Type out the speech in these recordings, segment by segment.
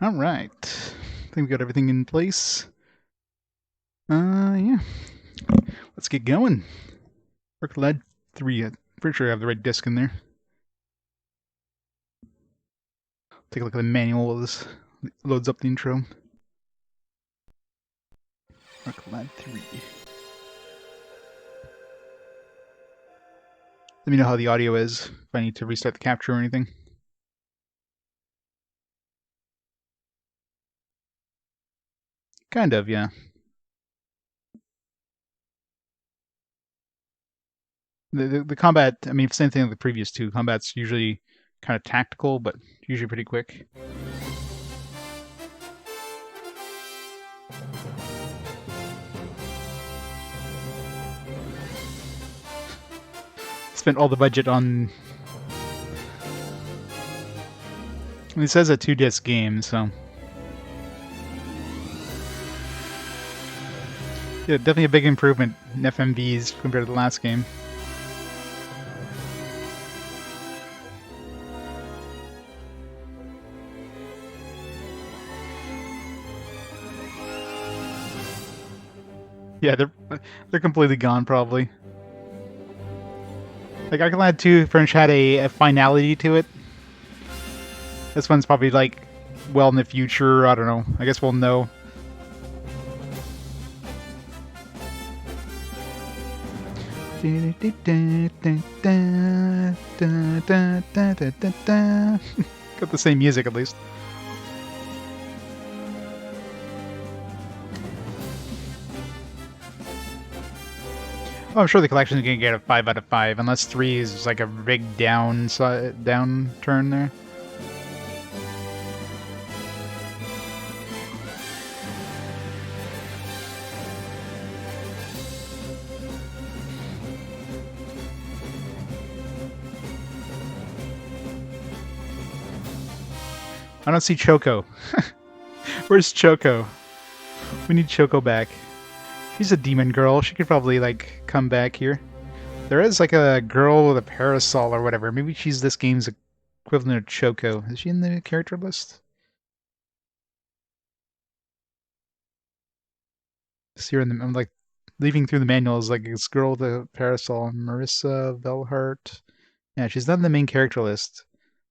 Alright. I think we got everything in place. Yeah. Let's get going. Work led 3. I'm pretty sure I have the right disc in there. Take a look at the manual while this loads up the intro. Work led 3. Let me know how the audio is, if I need to restart the capture or anything. Kind of, yeah. The combat, I mean, same thing like the previous two. Combat's usually kind of tactical, but usually pretty quick. Spent all the budget on... It says a 2-disc game, so... Yeah, definitely a big improvement in FMVs compared to the last game. Yeah, they're completely gone, probably. Like, Archelad 2 French had a finality to it. This one's probably, like, well in the future, I don't know. I guess we'll know. Got the same music, at least. Oh, I'm sure the collection is going to get a 5 out of 5, unless 3 is like a big downturn there. I don't see Choco. Where's Choco? We need Choco back. She's a demon girl. She could probably, like, come back here. There is, like, a girl with a parasol or whatever. Maybe she's this game's equivalent of Choco. Is she in the character list? See her in the... I'm, like, leaving through the manuals, like, this girl with a parasol. Marissa Velhart. Yeah, she's not in the main character list.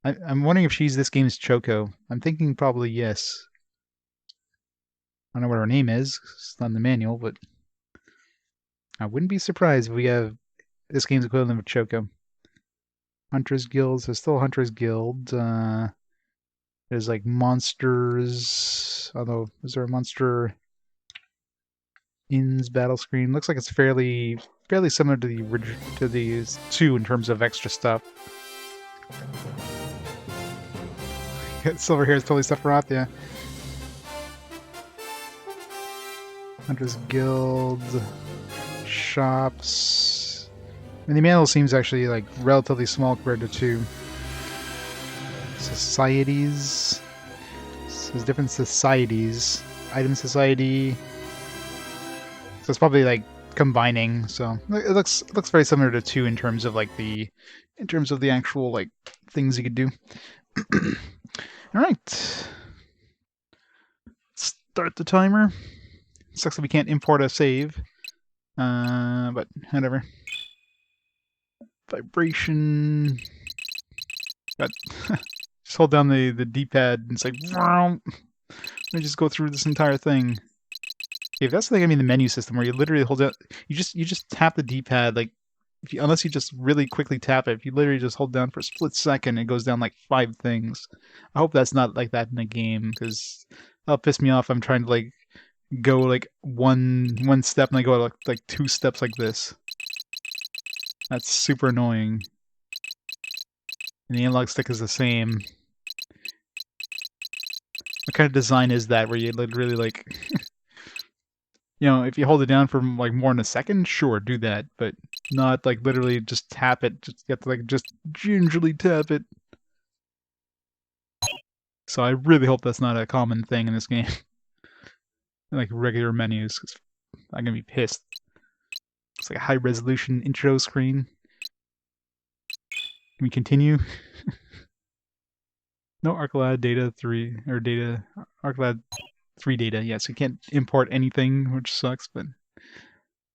I'm wondering if she's this game's Choco. I'm thinking probably yes. I don't know what her name is. It's not in the manual, but... I wouldn't be surprised if we have this game's equivalent of Choco. Hunters Guilds. There's still Hunters Guild. There's like monsters. Although, is there a monster Inns battle screen? Looks like it's fairly similar to these two in terms of extra stuff. Silver hair is totally Sephiroth, yeah. Hunters Guild. Shops. I mean, the manual seems actually like relatively small compared to 2. Societies. So there's different societies. Item society. So it's probably like combining. So it looks very similar to 2 in terms of like the actual like things you could do. All right. Start the timer. Sucks that we can't import a save. But whatever. Vibration. Got just hold down the D-pad and it's like let me just go through this entire thing. Okay, if that's the thing, I mean the menu system where you literally hold down, you just tap the D-pad like unless you just really quickly tap it. If you literally just hold down for a split second, it goes down like 5 things. I hope that's not like that in a game because that'll piss me off. I'm trying to like go like one step and I go like 2 steps like this. That's super annoying. And the analog stick is the same. What kind of design is that where you literally like you know, if you hold it down for like more than a second, sure, do that, but not like literally just tap it. Just you have to like just gingerly tap it. So I really hope that's not a common thing in this game. Like regular menus, because I'm gonna be pissed. It's like a high resolution intro screen. Can we continue? No ArcLad data 3 or data ArcLad 3 data. Yes, you can't import anything, which sucks, but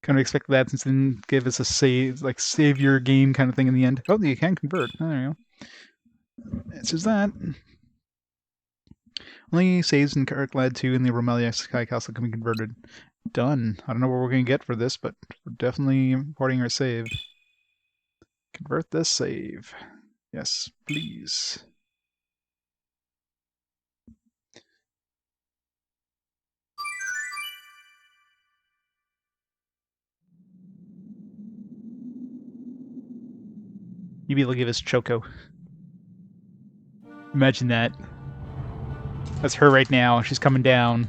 kind of expect that since they didn't give us a save, like save your game kind of thing in the end. Oh, you can convert. Oh, there you go. It's just that. Only saves in ArcLad 2 and the Romelia Sky Castle can be converted. Done. I don't know what we're going to get for this, but we're definitely importing our save. Convert this save. Yes, please. Maybe they'll give us Choco. Imagine that. That's her right now. She's coming down.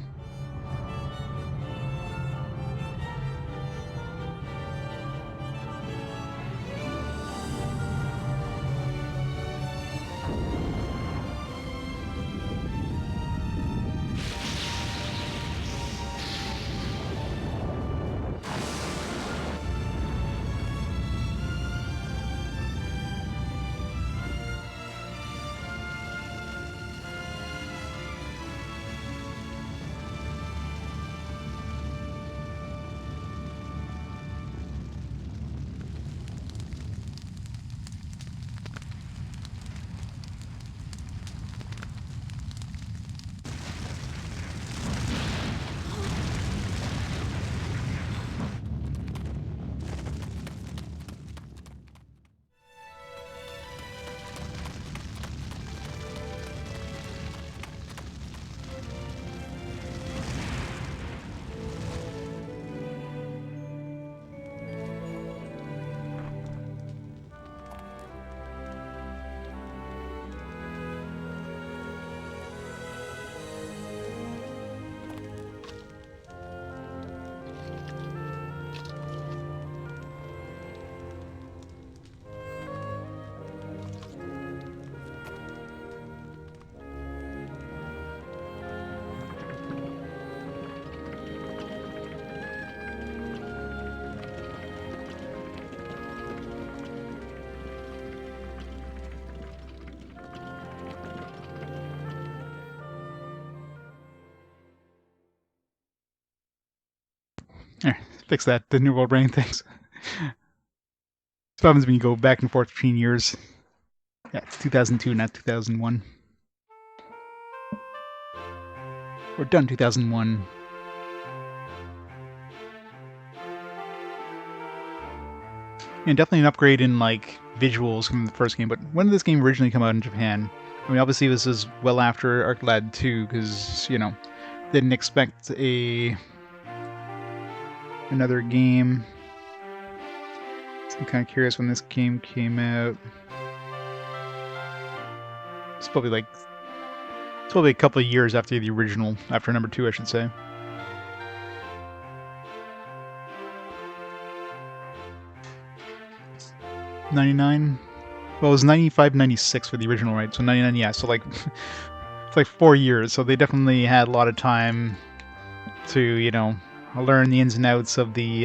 There, fix that. The New World Brain things. This happens when you go back and forth between years. Yeah, it's 2002, not 2001. We're done 2001. And definitely an upgrade in like visuals from the first game. But when did this game originally come out in Japan? I mean, obviously this is well after ArcLad 2, because you know didn't expect another game. So I'm kind of curious when this game came out. It's probably a couple of years after the original, after number 2, I should say. '99. Well, it was 95, 96 for the original, right? So 99, yeah. So like, it's like 4 years. So they definitely had a lot of time to, you know, learn the ins and outs of the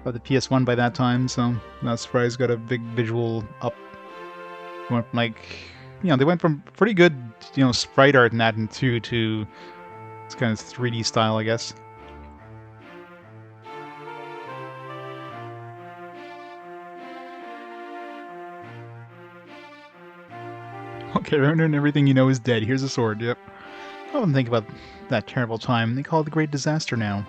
PS1 by that time. So not surprised, got a big visual up. Went from like, you know, they went from pretty good, you know, sprite art in that and 2 to it's kind of 3D style, I guess. Okay, remember everything you know is dead. Here's a sword, yep. I often think about that terrible time they call it the Great Disaster now.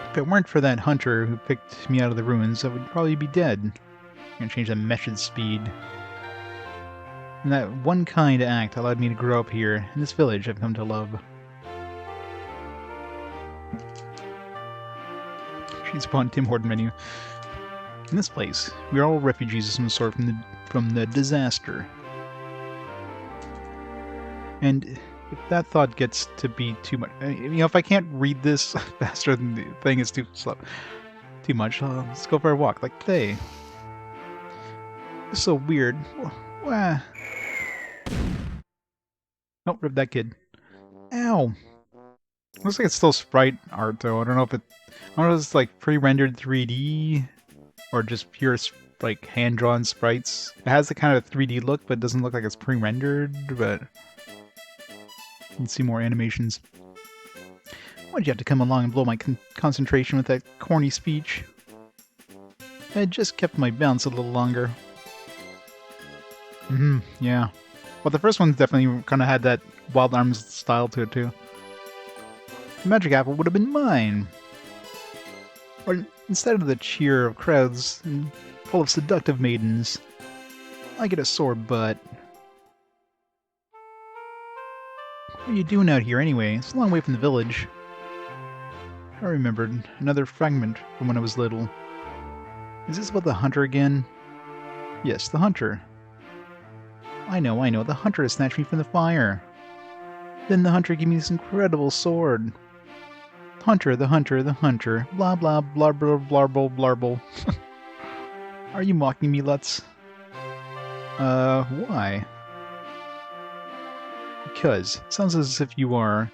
If it weren't for that hunter who picked me out of the ruins, I would probably be dead. I'm gonna change the mesh's speed. And that one kind act allowed me to grow up here, in this village I've come to love. She's upon Tim Horton menu. In this place, we are all refugees of some sort from the disaster. And if that thought gets to be too much, you know, if I can't read this faster than the thing is too slow, too much, let's go for a walk, like today. It's so weird. Wah. Nope, rip that kid. Ow. Looks like it's still sprite art though. I don't know if it's like pre-rendered 3D or just pure like hand-drawn sprites. It has the kind of 3D look, but it doesn't look like it's pre-rendered, but you can see more animations. Why'd you have to come along and blow my concentration with that corny speech? I just kept my balance a little longer. Yeah. Well, the first one definitely kind of had that Wild Arms style to it, too. The magic apple would have been mine. Or instead of the cheer of crowds full of seductive maidens, I get a sore butt. What are you doing out here anyway? It's a long way from the village. I remembered another fragment from when I was little. Is this about the hunter again? Yes, the hunter. I know, the hunter has snatched me from the fire. Then the hunter gave me this incredible sword. Hunter, the hunter, the hunter. Blah blah blarble blarble blarble. Are you mocking me, Lutz? Why? Because. Sounds as if you are.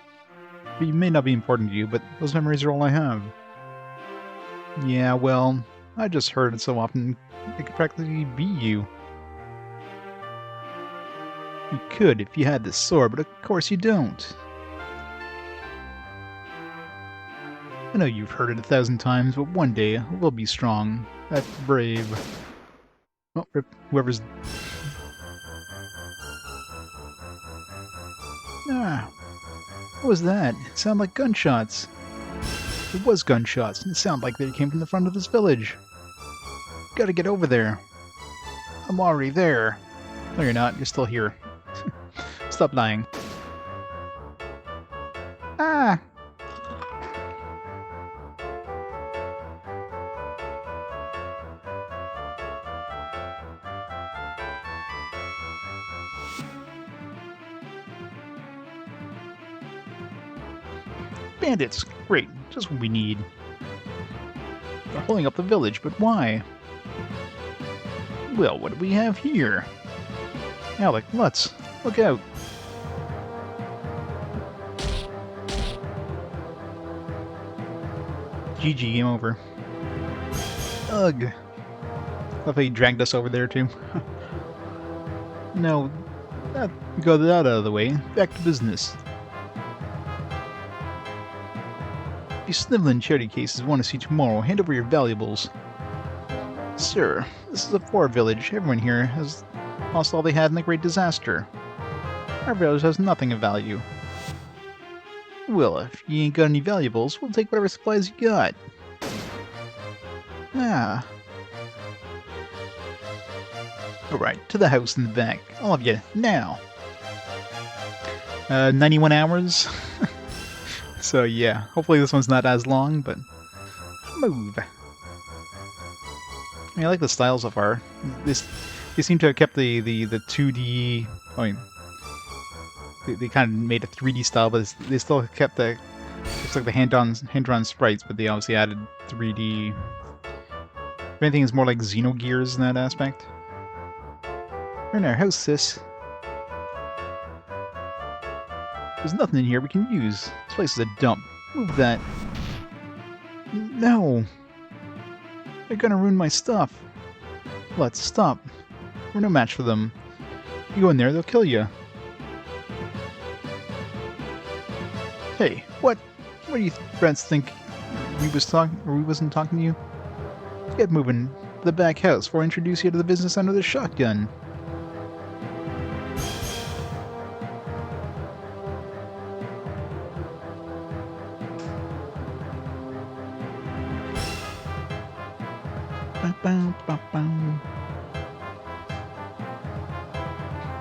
But you may not be important to you, but those memories are all I have. Yeah, well, I just heard it so often, it could practically be you. You could if you had this sword, but of course you don't. I know you've heard it 1,000 times, but one day we'll be strong. That's brave. Oh, rip, whoever's... Ah, what was that? It sounded like gunshots. It was gunshots, and it sounded like they came from the front of this village. Gotta get over there. I'm already there. No, you're not. You're still here. Stop lying. Ah! Bandits! Great. Just what we need. They're holding up the village, but why? Well, what do we have here? Alec, Lutz, look out! GG, game over. Ugh. Thought they dragged us over there too. No, go that out of the way. Back to business. You sniveling charity cases want to see tomorrow. Hand over your valuables. Sir, this is a poor village. Everyone here has lost all they had in the great disaster. Our village has nothing of value. Well, if you ain't got any valuables, we'll take whatever supplies you got. Ah. Alright, to the house in the back. All of you, now. 91 hours? So yeah, hopefully this one's not as long, but... Move. I mean, I like the style so far. They seem to have kept the 2D... I mean... They kind of made a 3D style, but they still kept the... Looks like the hand-drawn sprites, but they obviously added 3D... If anything, it's more like Xenogears in that aspect. We're in our house, sis. There's nothing in here we can use. This place is a dump. Move that. No! They're gonna ruin my stuff. Let's stop. We're no match for them. You go in there, they'll kill you. Hey, what? What do you friends think? We wasn't talking to you? Get moving to the back house before I introduce you to the business under the shotgun.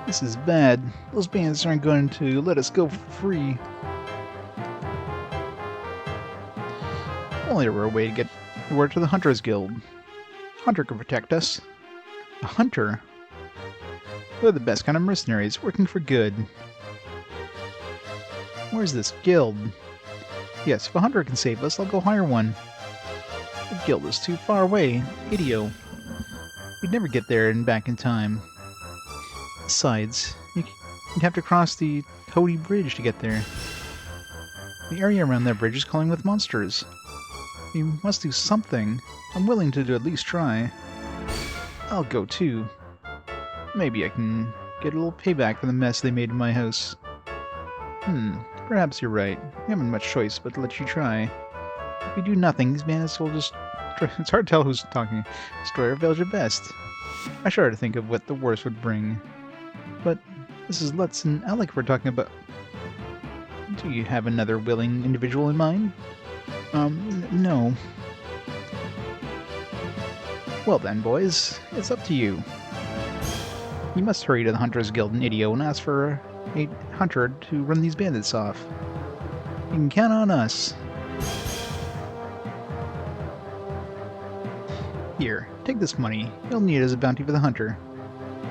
This is bad. Those bandits aren't going to let us go for free. Only there were a way to get word to the Hunters Guild. Hunter could protect us. A hunter? They're the best kind of mercenaries, working for good. Where's this guild? Yes, if a hunter can save us, I'll go hire one. The guild is too far away. Idio. We'd never get there and back in time. Besides, you'd have to cross the Toady Bridge to get there. The area around that bridge is calling with monsters. You must do something. I'm willing to at least try. I'll go too. Maybe I can get a little payback for the mess they made in my house. Perhaps you're right. We haven't much choice but to let you try. If we do nothing, these bandits will just... It's hard to tell who's talking. Destroy our village at best. I started to think of what the worst would bring. But this is Lutz and Alec we're talking about. Do you have another willing individual in mind? No. Well then, boys, it's up to you. You must hurry to the Hunters Guild in Idio and ask for a hunter to run these bandits off. You can count on us. Here, take this money. You'll need it as a bounty for the hunter.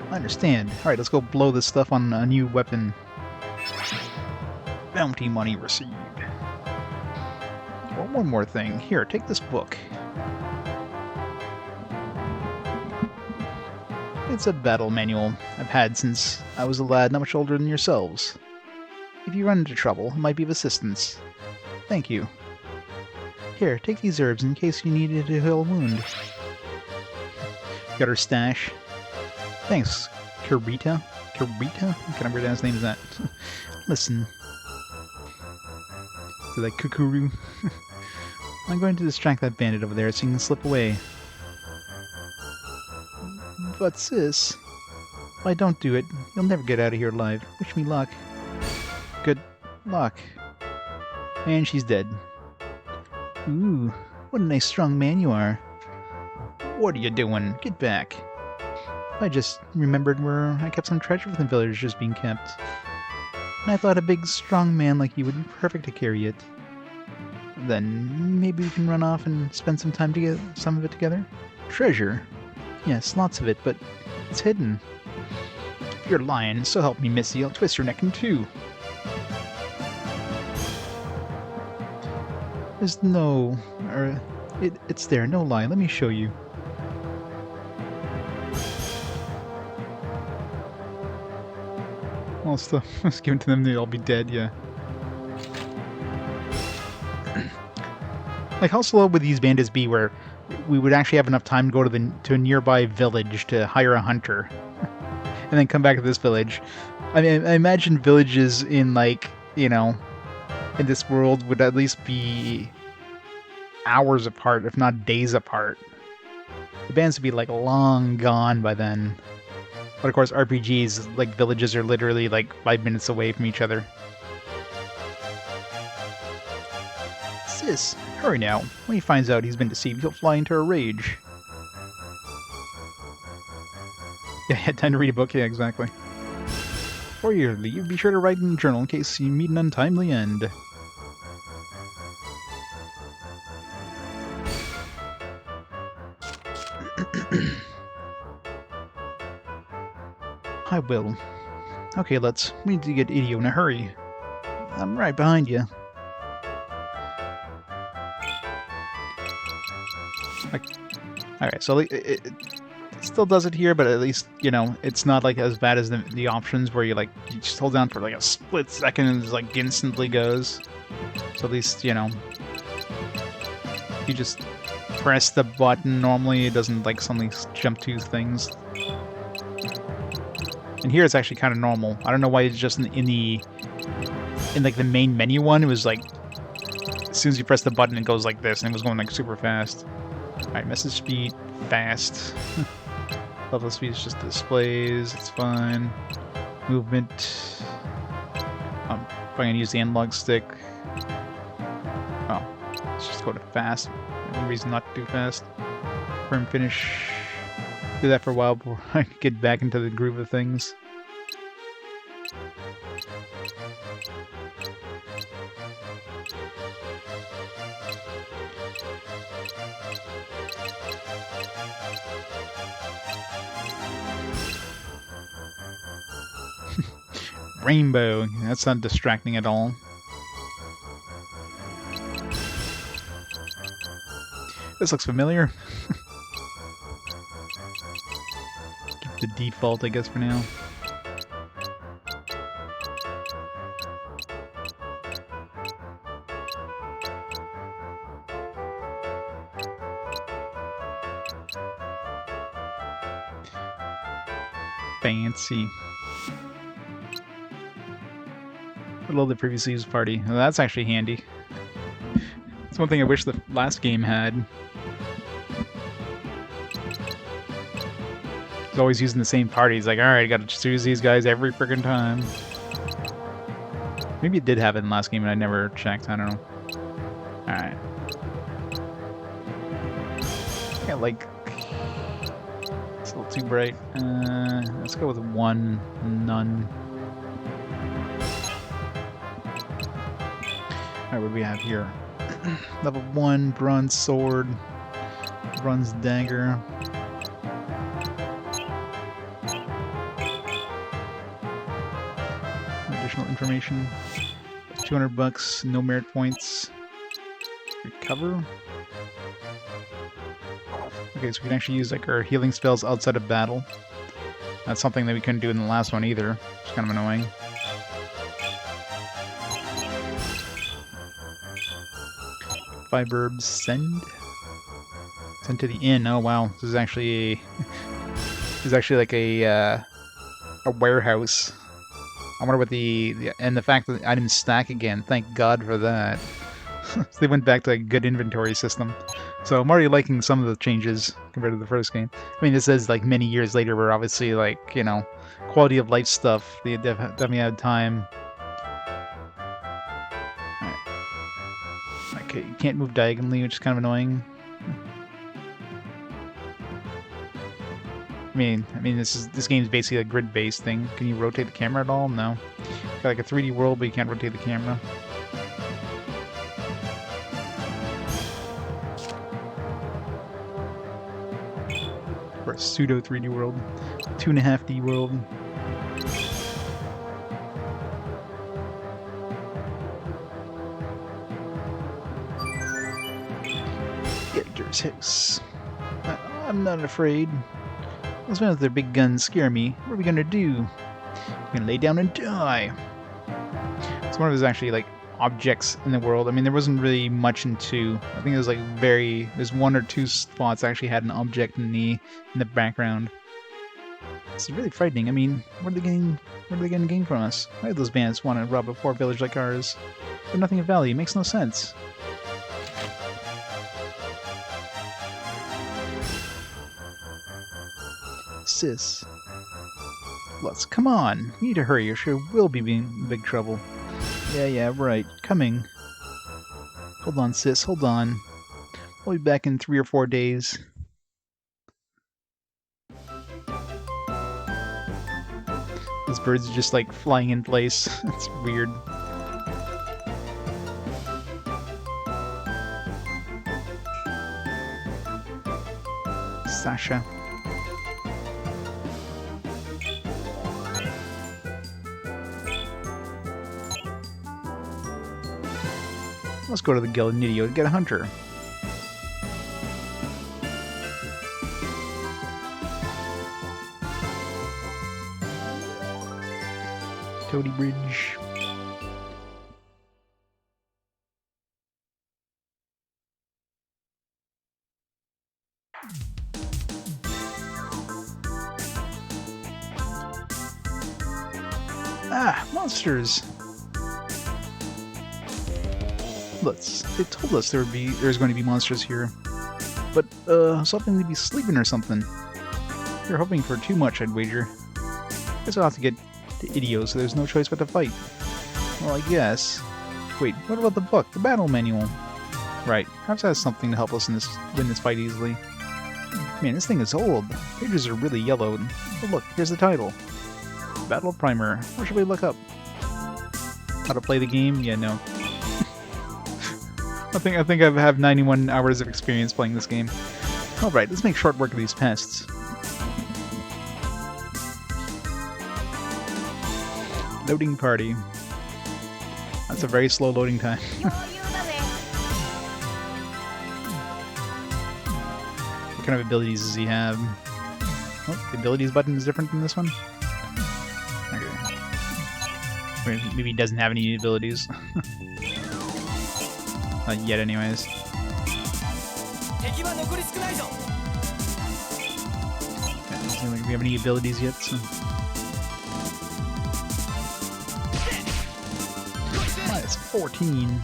I understand. Alright, let's go blow this stuff on a new weapon. Bounty money received. Well, one more thing. Here, take this book. It's a battle manual I've had since I was a lad not much older than yourselves. If you run into trouble, it might be of assistance. Thank you. Here, take these herbs in case you need it to heal a wound. Got her stash. Thanks, Kurita. Kurita? What kind of weird ass name is that? Listen. So that Kukuru. I'm going to distract that bandit over there so he can slip away. But sis, if I don't do it, you'll never get out of here alive. Wish me luck. Good luck. And she's dead. Ooh, what a nice strong man you are. What are you doing? Get back. I just remembered where I kept some treasure from the villagers being kept. And I thought a big strong man like you would be perfect to carry it. Then maybe we can run off and spend some time to get some of it together? Treasure? Yes, lots of it, but it's hidden. If you're lying, so help me, Missy, I'll twist your neck in two. There's no... it's there, no lie. Let me show you. All stuff was given to them, they'd all be dead, yeah. Like, how slow would these bandits be where we would actually have enough time to go to a nearby village to hire a hunter and then come back to this village? I mean, I imagine villages in, like, you know, in this world would at least be hours apart, if not days apart. The bands would be, like, long gone by then. But of course, RPGs, like, villages are literally, like, 5 minutes away from each other. Sis, hurry now. When he finds out he's been deceived, he'll fly into a rage. Yeah, I had time to read a book, yeah, exactly. Before you leave, be sure to write in the journal in case you meet an untimely end. I will. Okay, we need to get Idio in a hurry. I'm right behind you. Alright, so it still does it here, but at least, you know, it's not like as bad as the options where you just hold down for like a split second and it like instantly goes. So at least, you know, you just press the button normally, it doesn't like suddenly jump to things. And here it's actually kind of normal. I don't know why it's just in like the main menu one, it was like as soon as you press the button it goes like this and it was going like super fast. Alright, message speed, fast. Level speed is just displays, it's fine. Movement. I'm probably gonna use the analog stick. Oh, let's just go to fast. Any reason not to do fast. Firm finish. Do that for a while before I get back into the groove of things. Rainbow. That's not distracting at all. This looks familiar. Keep the default, I guess, for now. Fancy. I love the previously used party. Well, that's actually handy. It's one thing I wish the last game had. It's always using the same parties. Like, alright, gotta choose these guys every friggin' time. Maybe it did have it in the last game and I never checked. I don't know. Alright. Yeah, like... It's a little too bright. Let's go with 1, none. Alright, what do we have here? Level 1, bronze sword, bronze dagger. Additional information. 200 bucks, no merit points. Recover. Okay, so we can actually use like our healing spells outside of battle. That's something that we couldn't do in the last one either. It's kind of annoying. Five send. Send to the inn. Oh wow, this is actually a this is actually like a warehouse. I wonder what and the fact that the items stack again. Thank God for that. So they went back to a good inventory system. So I'm already liking some of the changes compared to the first game. I mean, this says like many years later, we're obviously like, you know, quality of life stuff. They definitely had time. Okay, you can't move diagonally, which is kind of annoying. I mean, this game's basically a grid-based thing. Can you rotate the camera at all? No. Got like a 3D world, but you can't rotate the camera. For a pseudo 3D world, 2.5D world. Editor's house. I'm not afraid. Those men with their big guns scare me. What are we gonna do? We're gonna lay down and die. So one of those actually like objects in the world. I mean, there wasn't really much in 2. I think there's like there's 1 or 2 spots that actually had an object in the background. It's really frightening. I mean, what are they gonna gain from us? Why do those bandits want to rob a poor village like ours? For nothing of value. It makes no sense. Sis. Lutz, come on. We need to hurry or sure we'll be in big trouble. Yeah, right. Coming. Hold on, sis. Hold on. We'll be back in 3 or 4 days. Those birds are just like flying in place. It's weird. Sasha. Let's go to the Guild Nidio to get a hunter. Toady Bridge. Ah, monsters! Lutz, they told us there's going to be monsters here. But, something to be sleeping or something. You're hoping for too much, I'd wager. Guess I'll have to get to Idio, so there's no choice but to fight. Well, I guess. Wait, what about the book? The battle manual? Right, perhaps that has something to help us win this fight easily. Man, this thing is old. The pages are really yellowed. But look, here's the title. Battle Primer. Where should we look up? How to play the game? Yeah, no. I think I have 91 hours of experience playing this game. Alright, let's make short work of these pests. Loading party. That's a very slow loading time. What kind of abilities does he have? Oh, the abilities button is different than this one? Okay. Maybe he doesn't have any abilities. Not yet, anyways. Okay. don't think we have any abilities yet, so... Minus 14.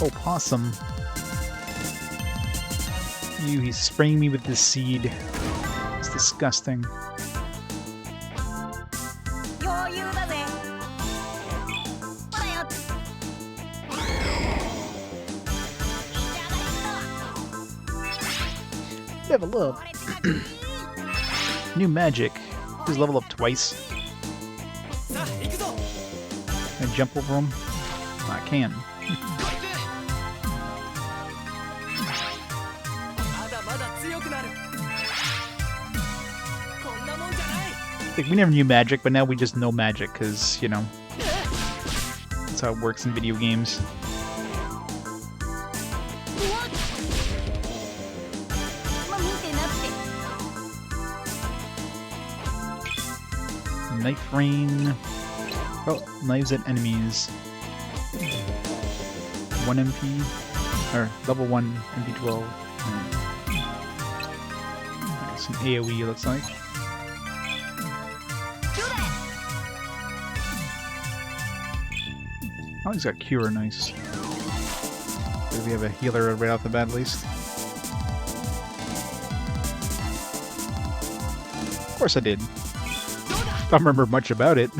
Oh, possum. Ew, he's spraying me with this seed. It's disgusting. Level up. New magic. Just level up twice. Can I jump over him? I can. Like, we never knew magic, but now we just know magic, because, you know, that's how it works in video games. Knife rain. Oh, knives at enemies. 1 MP. Or level 1 MP12. Some AoE, looks like. Oh, he's got cure, nice. Maybe we have a healer right off the bat, at least. Of course I did. Don't remember much about it.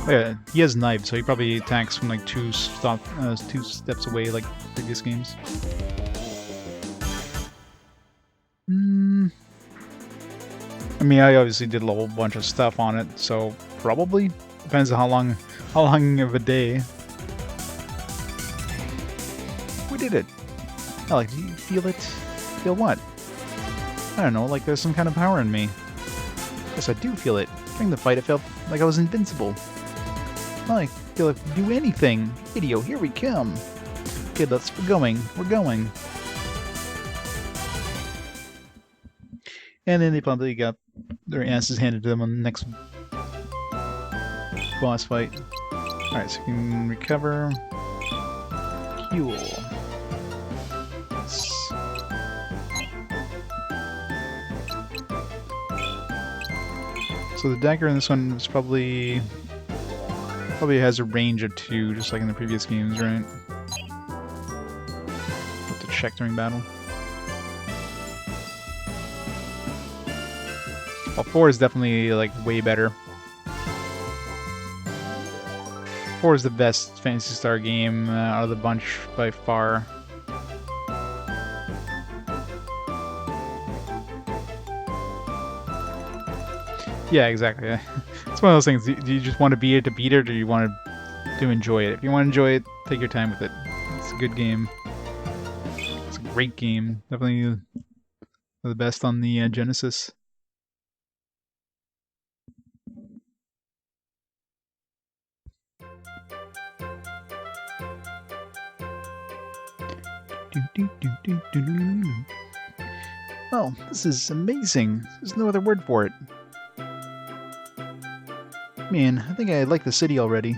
Yeah, he has knives, so he probably attacks from like two steps away, like previous games. I mean, I obviously did a whole bunch of stuff on it, so probably depends on how long of a day. We did it. Alec, do you feel it? Feel what? I don't know, like there's some kind of power in me. Yes, I do feel it. During the fight, I felt like I was invincible. I feel like I can do anything. Video, here we come. Okay, Lutz, we're going. We're going. And then they probably got their asses handed to them on the next boss fight. Alright, so you can recover. Fuel. So the dagger in this one is probably has a range of 2, just like in the previous games, right? Have to check during battle. Well, 4 is definitely like way better. 4 is the best Phantasy Star game out of the bunch by far. Yeah, exactly. It's one of those things. Do you just want to beat it to beat it, or do you want to enjoy it? If you want to enjoy it, take your time with it. It's a good game. It's a great game. Definitely the best on the Genesis. Oh, this is amazing. There's no other word for it. Man, I think I like the city already.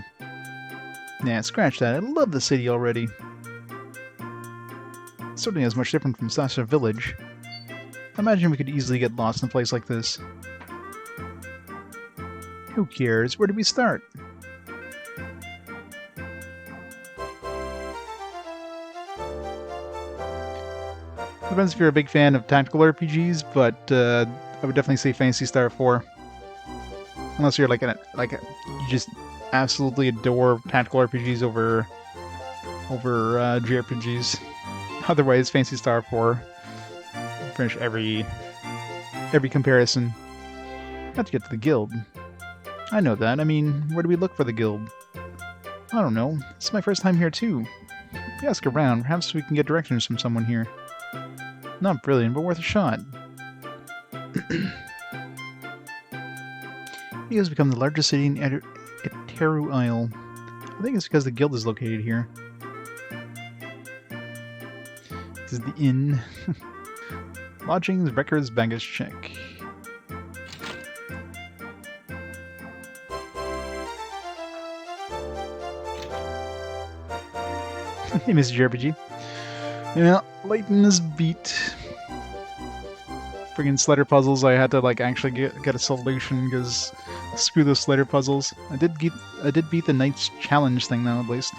Nah, scratch that. I love the city already. It certainly is much different from Sasha Village. I imagine we could easily get lost in a place like this. Who cares? Where do we start? Depends if you're a big fan of tactical RPGs, but I would definitely say Phantasy Star 4. Unless you're like you just absolutely adore tactical RPGs over JRPGs. Otherwise, Phantasy Star 4 finish every comparison. Have to get to the guild. I know that. I mean, where do we look for the guild? I don't know. It's my first time here too. We ask around. Perhaps we can get directions from someone here. Not brilliant, but worth a shot. It has become the largest city in Eteru Isle. I think it's because the guild is located here. This is the inn. Lodgings, records, baggage check. Hey, Mr. JRPG. Yeah, lighten this beat. Friggin' slider puzzles, I had to like actually get a solution because screw those slider puzzles. I did beat the Knight's Challenge thing though, at least.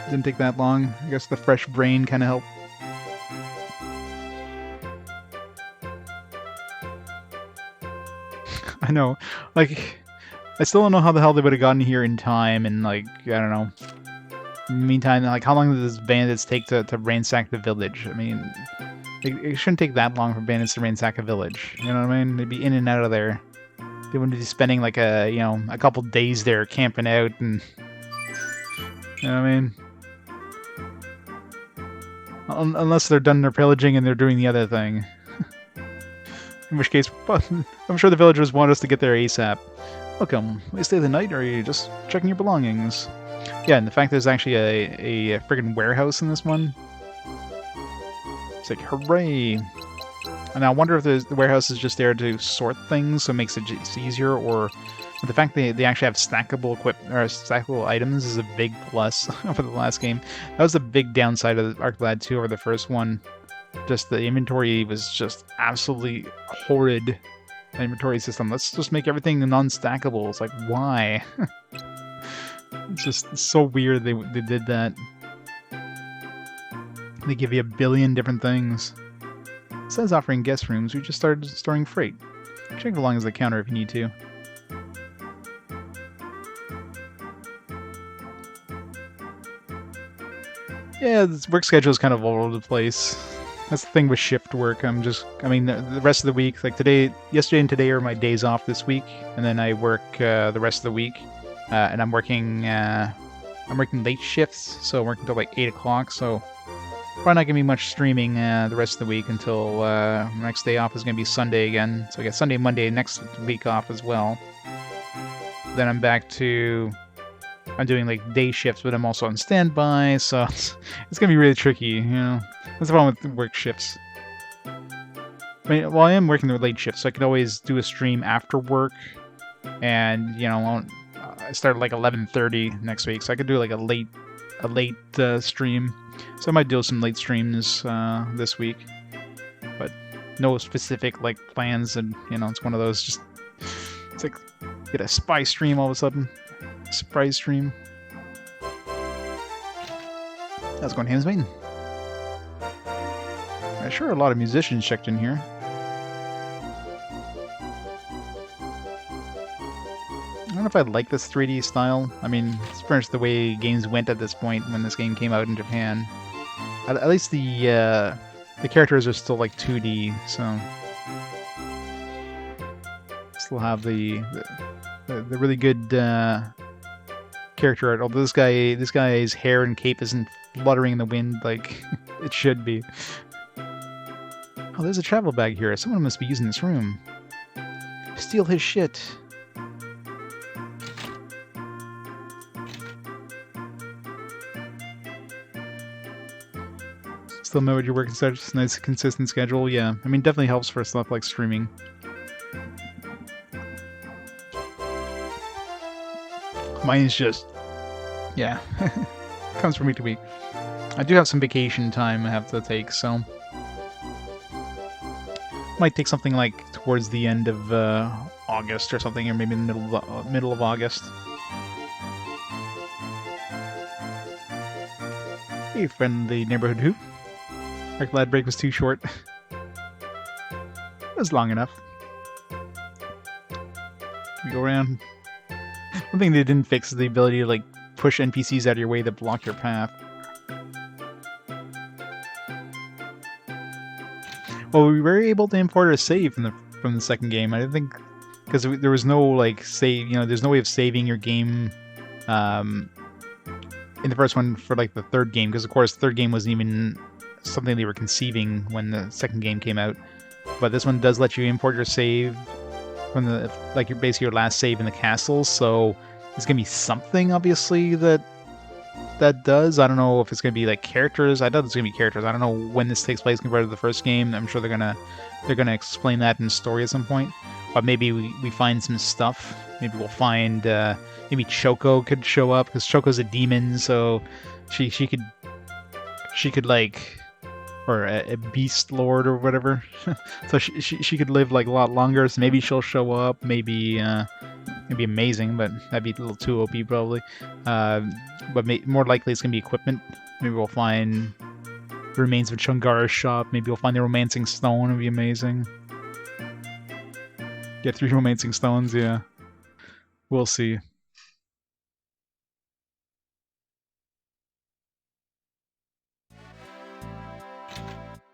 Didn't take that long. I guess the fresh brain kind of helped. I know, like, I still don't know how the hell they would have gotten here in time, and like, I don't know. In the meantime, like, how long does bandits take to ransack the village? I mean, it shouldn't take that long for bandits to ransack a village. You know what I mean? They'd be in and out of there. They wouldn't be spending like a couple days there camping out and, you know what I mean? Unless they're done their pillaging and they're doing the other thing. In which case, I'm sure the villagers want us to get there ASAP. Welcome. Will you stay the night, or are you just checking your belongings? Yeah, and the fact there's actually a friggin' warehouse in this one. It's like, hooray! And I wonder if the warehouse is just there to sort things, so it makes it just easier, or the fact they actually have stackable stackable items is a big plus for the last game. That was the big downside of Arclad 2 over the first one. Just the inventory was just absolutely horrid. Inventory system. Let's just make everything non-stackable. It's like, why? It's just so weird they did that. They give you a billion different things. It says offering guest rooms. We just started storing freight. Check along as the counter if you need to. Yeah, this work schedule is kind of all over the place. That's the thing with shift work. I mean, the rest of the week, like yesterday and today are my days off this week, and then I work the rest of the week, and I'm working late shifts, so I'm working until like 8 o'clock, so probably not gonna be much streaming the rest of the week until my next day off is gonna be Sunday again. So I got Sunday, Monday next week off as well. Then I'm back to doing like day shifts, but I'm also on standby, so it's gonna be really tricky, you know. That's the problem with work shifts. I mean, well, I am working the late shift, so I could always do a stream after work, and you know, I start at like 11:30 next week, so I could do like a late stream. So I might do some late streams this week, but no specific like plans, and you know, it's one of those just it's like get a spy stream all of a sudden, surprise stream. How's it going, Hamsmaiden? I'm sure a lot of musicians checked in here. I don't know if I like this 3D style. I mean, it's pretty much the way games went at this point when this game came out in Japan. At least the characters are still like 2D, so still have the really good character art. Although this guy's hair and cape isn't fluttering in the wind like it should be. Oh, there's a travel bag here. Someone must be using this room. Steal his shit. Still know what you're working such a nice consistent schedule. Yeah, I mean, definitely helps for stuff like streaming. Mine's just, yeah, comes from week to week. I do have some vacation time I have to take, so might take something like towards the end of August or something, or maybe in the middle of August. Hey, friendly neighborhood who? Our glad break was too short. It was long enough. We go around. One thing they didn't fix is the ability to like push NPCs out of your way that block your path. Well, we were able to import a save from the second game. I didn't think because there was no like save. You know, there's no way of saving your game in the first one for like the third game, because of course the third game wasn't even something they were conceiving when the second game came out. But this one does let you import your save from the basically your last save in the castle. So it's gonna be something obviously that does. I don't know if it's gonna be like characters. I doubt it's gonna be characters. I don't know when this takes place compared to the first game. I'm sure they're gonna explain that in story at some point. But maybe we find some stuff. Maybe we'll find maybe Choco could show up, because Choco's a demon, so she could she could like, or a beast lord or whatever. So she could live like a lot longer. So maybe she'll show up. Maybe it'd be amazing, but that'd be a little too OP probably. But more likely it's gonna be equipment. Maybe we'll find the remains of Chungara's shop. Maybe we'll find the romancing stone. It'd be amazing. Get 3 romancing stones. Yeah, we'll see.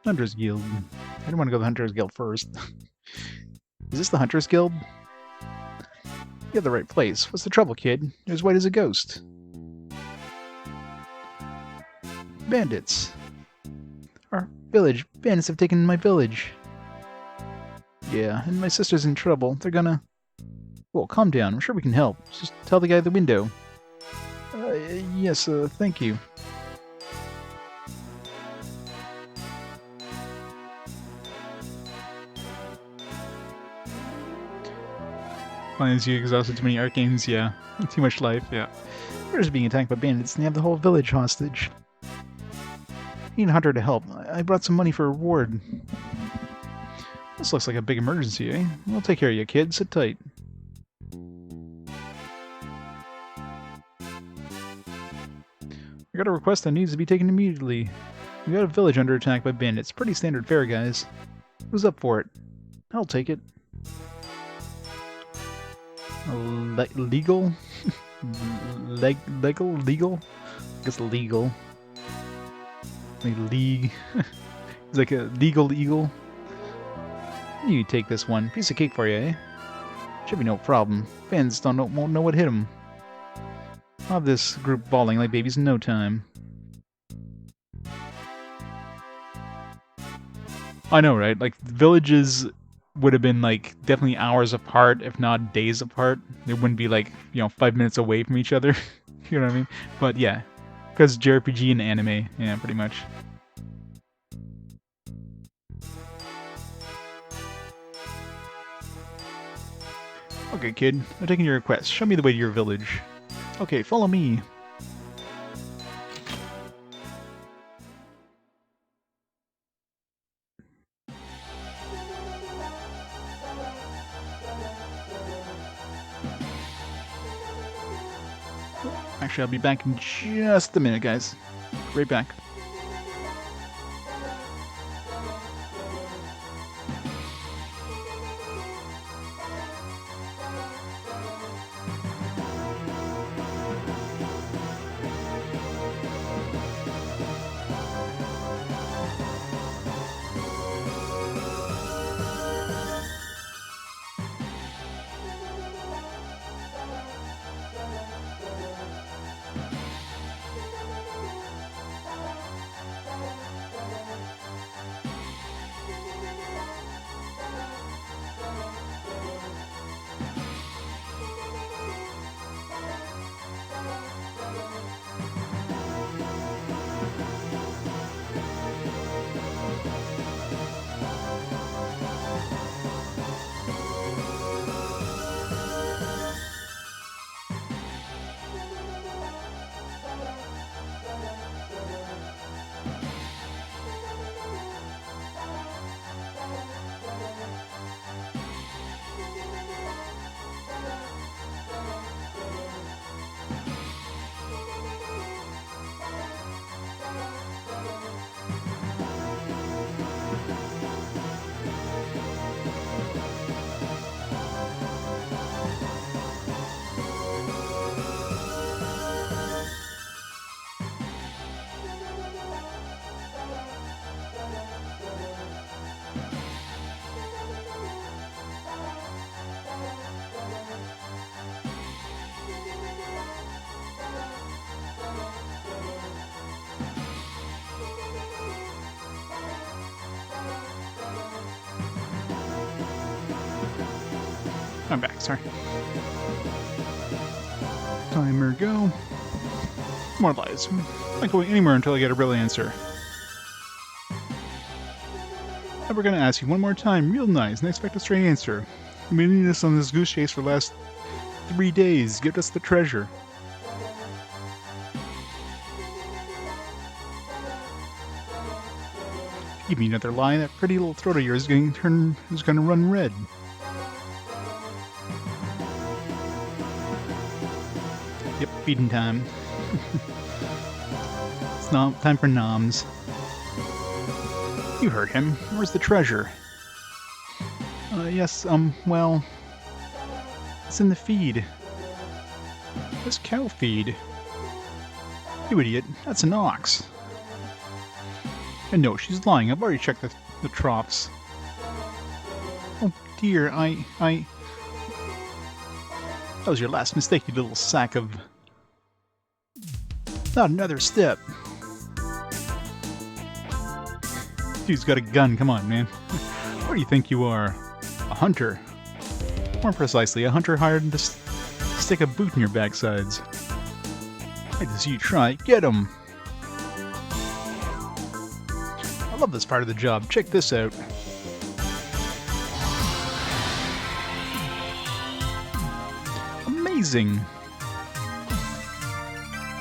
Hunters Guild. I didn't want to go to the Hunters Guild first. Is this the Hunters Guild? You have the right place. What's the trouble, kid? You're as white as a ghost. Bandits. Our village. Bandits have taken my village. Yeah, and my sister's in trouble. They're gonna... Well, calm down. I'm sure we can help. Just tell the guy at the window. Yes, thank you. Fine as you exhausted too many arcanes, yeah. Too much life, yeah. We're just being attacked by bandits and they have the whole village hostage. I need a hunter to help. I brought some money for a reward. This looks like a big emergency, eh? I'll take care of you, kid. Sit tight. I got a request that needs to be taken immediately. We got a village under attack by bandits. Pretty standard fare, guys. Who's up for it? I'll take it. Legal? Legal? I guess legal. Like league. It's like a legal eagle. You take this one. Piece of cake for you, eh? Should be no problem. Fans won't know what hit them. I'll have this group bawling like babies in no time. I know, right? Like, villages would have been, like, definitely hours apart, if not days apart. They wouldn't be, like, 5 minutes away from each other. You know what I mean? But, yeah. Because JRPG and anime. Yeah, pretty much. Okay, kid. I'm taking your request. Show me the way to your village. Okay, follow me. Actually, I'll be back in just a minute, guys. Right back. I'm back, sorry. Timer go. More lies. I'm not going anywhere until I get a real answer. And we're gonna ask you one more time, real nice, and expect a straight answer. You've been leading us on this goose chase for the last 3 days. Give us the treasure. Give me another lie, that pretty little throat of yours is gonna run red. Yep, feeding time. It's not time for noms. You heard him. Where's the treasure? Yes, well... It's in the feed. This cow feed. You idiot, that's an ox. And no, she's lying. I've already checked the troughs. Oh dear, That was your last mistake, you little sack of... Not another step. Dude's got a gun, come on, man. What do you think you are? A hunter? More precisely, a hunter hired to stick a boot in your backsides. I'd like to see you try. Get him! I love this part of the job. Check this out. Amazing!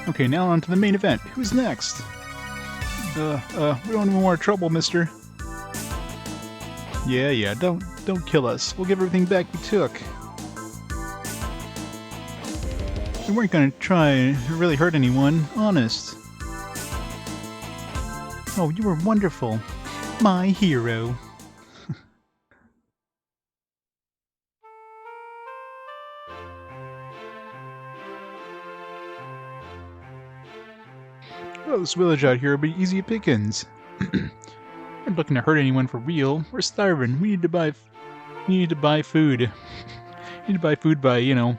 Okay, now on to the main event. Who's next? We don't want more trouble, mister. Yeah, don't kill us. We'll give everything back we took. We weren't gonna try to really hurt anyone, honest. Oh, you were wonderful. My hero. Oh, this village out here will be easy pickings. We're not looking to hurt anyone for real. We're starving. We need to buy food. We need to buy food by, you know,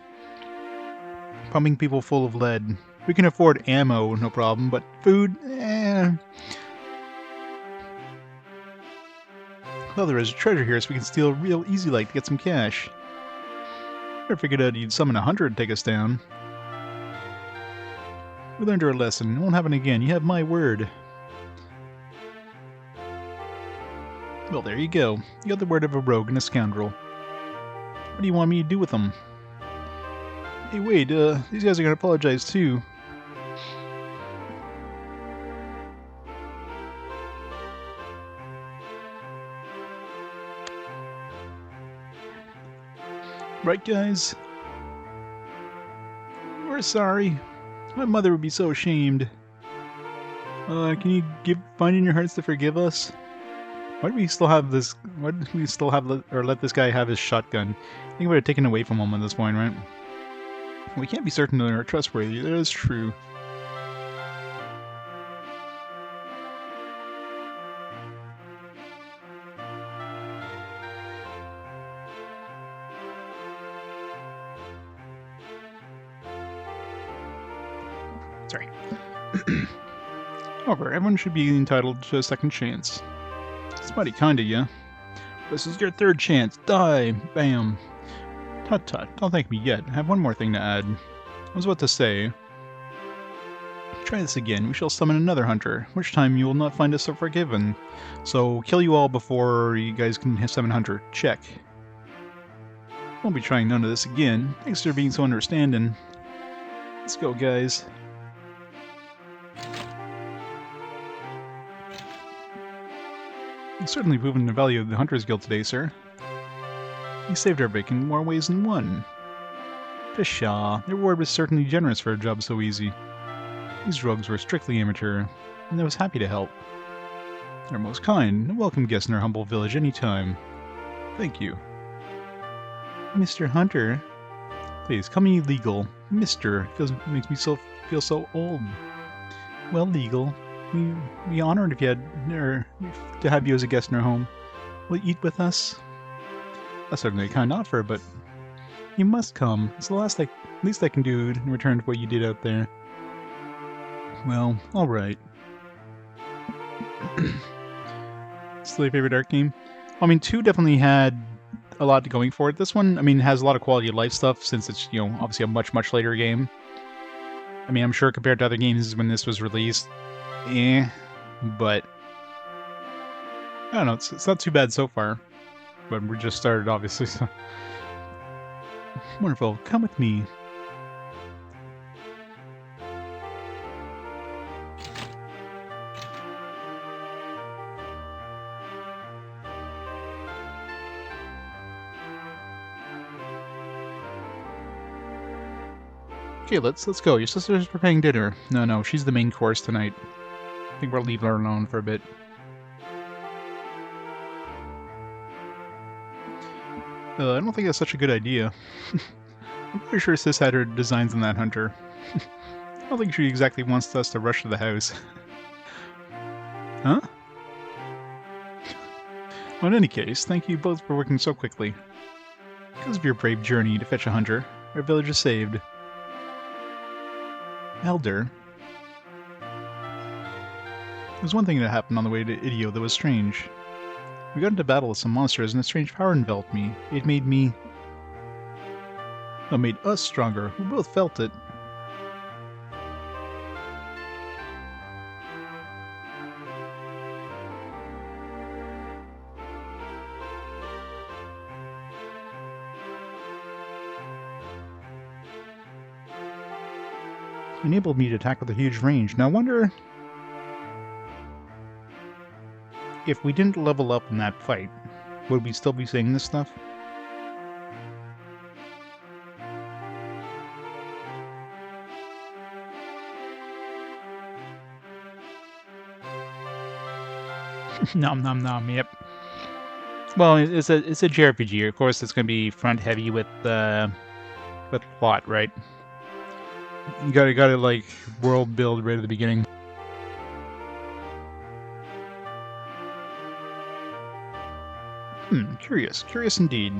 pumping people full of lead. We can afford ammo, no problem, but food, eh. Well, there is a treasure here, so we can steal real easy like to get some cash. I figured out you'd summon a hunter to take us down. We learned our lesson. It won't happen again. You have my word. Well, there you go. You got the word of a rogue and a scoundrel. What do you want me to do with them? Hey, wait, these guys are gonna apologize too. Right, guys? We're sorry. My mother would be so ashamed. Can you find in your hearts to forgive us? Why do we still have this? Why do we still have or let this guy have his shotgun? I think we're taken away from him at this point, right? We can't be certain they're trustworthy. That is true. Sorry. However, everyone should be entitled to a second chance. It's mighty kind of you. This is your third chance. Die! Bam! Tut tut, don't thank me yet. I have one more thing to add. I was about to say... Try this again. We shall summon another hunter, which time you will not find us so forgiven. So, kill you all before you guys can summon a hunter. Check. Won't be trying none of this again. Thanks for being so understanding. Let's go, guys. You've certainly proven the value of the Hunter's Guild today, sir. You saved our bacon in more ways than one. Pshaw, the reward was certainly generous for a job so easy. These rogues were strictly amateur, and I was happy to help. They're most kind, and a welcome guest in our humble village any time. Thank you. Mr. Hunter? Please, call me Legal. Mr. Makes me feel so old. Well, Legal. We'd be honored if you had, to have you as a guest in our home. Will you eat with us? That's certainly a kind offer, but you must come. It's the least I can do in return for what you did out there. Well, alright. Still your favorite art game? I mean, 2 definitely had a lot going for it. This one, I mean, has a lot of quality of life stuff since it's, you know, obviously a much, much later game. I mean, I'm sure compared to other games when this was released, but I don't know, it's not too bad so far. But we just started, obviously, so... Wonderful, come with me. Okay, let's go. Your sister's preparing dinner. No, she's the main course tonight. I think we'll leave her alone for a bit. I don't think that's such a good idea. I'm pretty sure Sis had her designs on that hunter. I don't think she exactly wants us to rush to the house. Huh? Well, in any case, thank you both for working so quickly. Because of your brave journey to fetch a hunter, our village is saved. Elder? There's one thing that happened on the way to Idio that was strange. We got into battle with some monsters and a strange power enveloped me. It made me... Well, made us stronger. We both felt it. Enabled me to attack with a huge range. Now I wonder if we didn't level up in that fight, would we still be saying this stuff? Nom nom nom, yep. Well, it's a JRPG. Of course, it's going to be front heavy with plot, right? You gotta like world build right at the beginning. Curious indeed.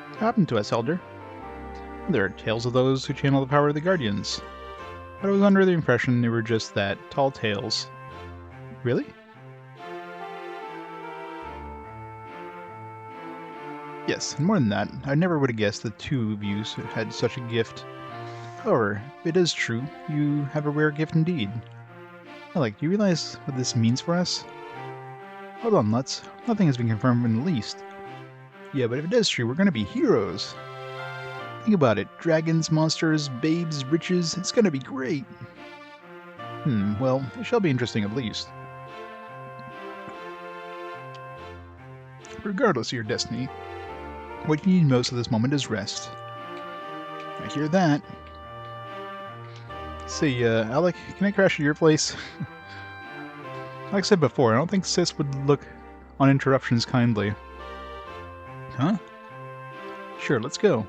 What happened to us, Elder? There are tales of those who channel the power of the Guardians. But I was under the impression they were just that, tall tales. Really? Yes, and more than that, I never would have guessed the two of you had such a gift. However, if it is true, you have a rare gift indeed. Alec, do you realize what this means for us? Hold on, Lutz. Nothing has been confirmed in the least. Yeah, but if it is true, we're gonna be heroes. Think about it. Dragons, monsters, babes, riches. It's gonna be great. Well, it shall be interesting at least. Regardless of your destiny, what you need most at this moment is rest. I hear that. Say, Alec, can I crash at your place? Like I said before, I don't think Sis would look on interruptions kindly. Huh? Sure, let's go.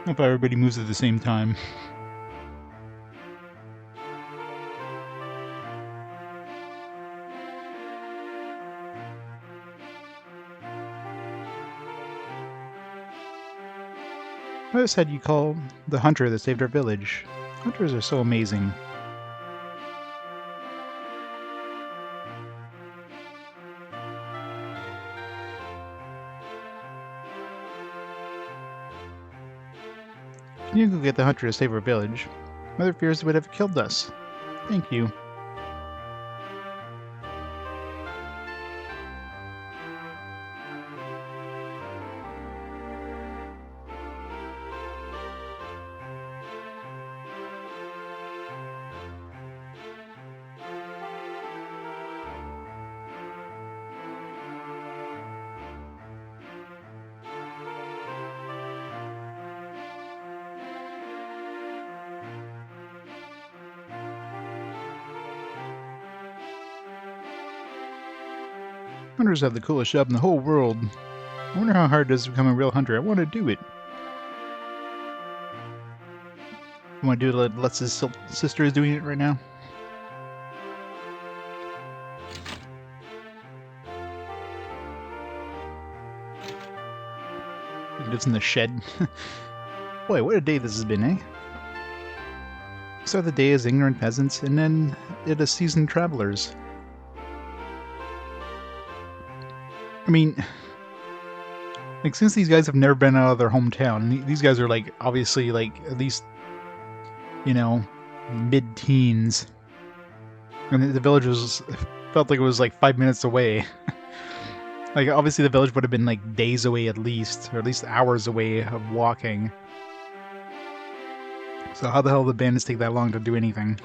Hope everybody moves at the same time. I just had you call the hunter that saved our village. Hunters are so amazing. Can you go get the hunter to save our village? Mother fears they would have killed us. Thank you. Hunters have the coolest job in the whole world. I wonder how hard it is to become a real hunter. I want to do it. You want to do it like Lutz's sister is doing it right now? He lives in the shed. Boy, what a day this has been, eh? Start the day as ignorant peasants, and then it as seasoned travelers. I mean, like, since these guys have never been out of their hometown, these guys are, like, obviously, like, at least, you know, mid-teens. And the village felt like it was, like, 5 minutes away. Like, obviously the village would have been, like, days away at least, or at least hours away of walking. So how the hell did the bandits take that long to do anything?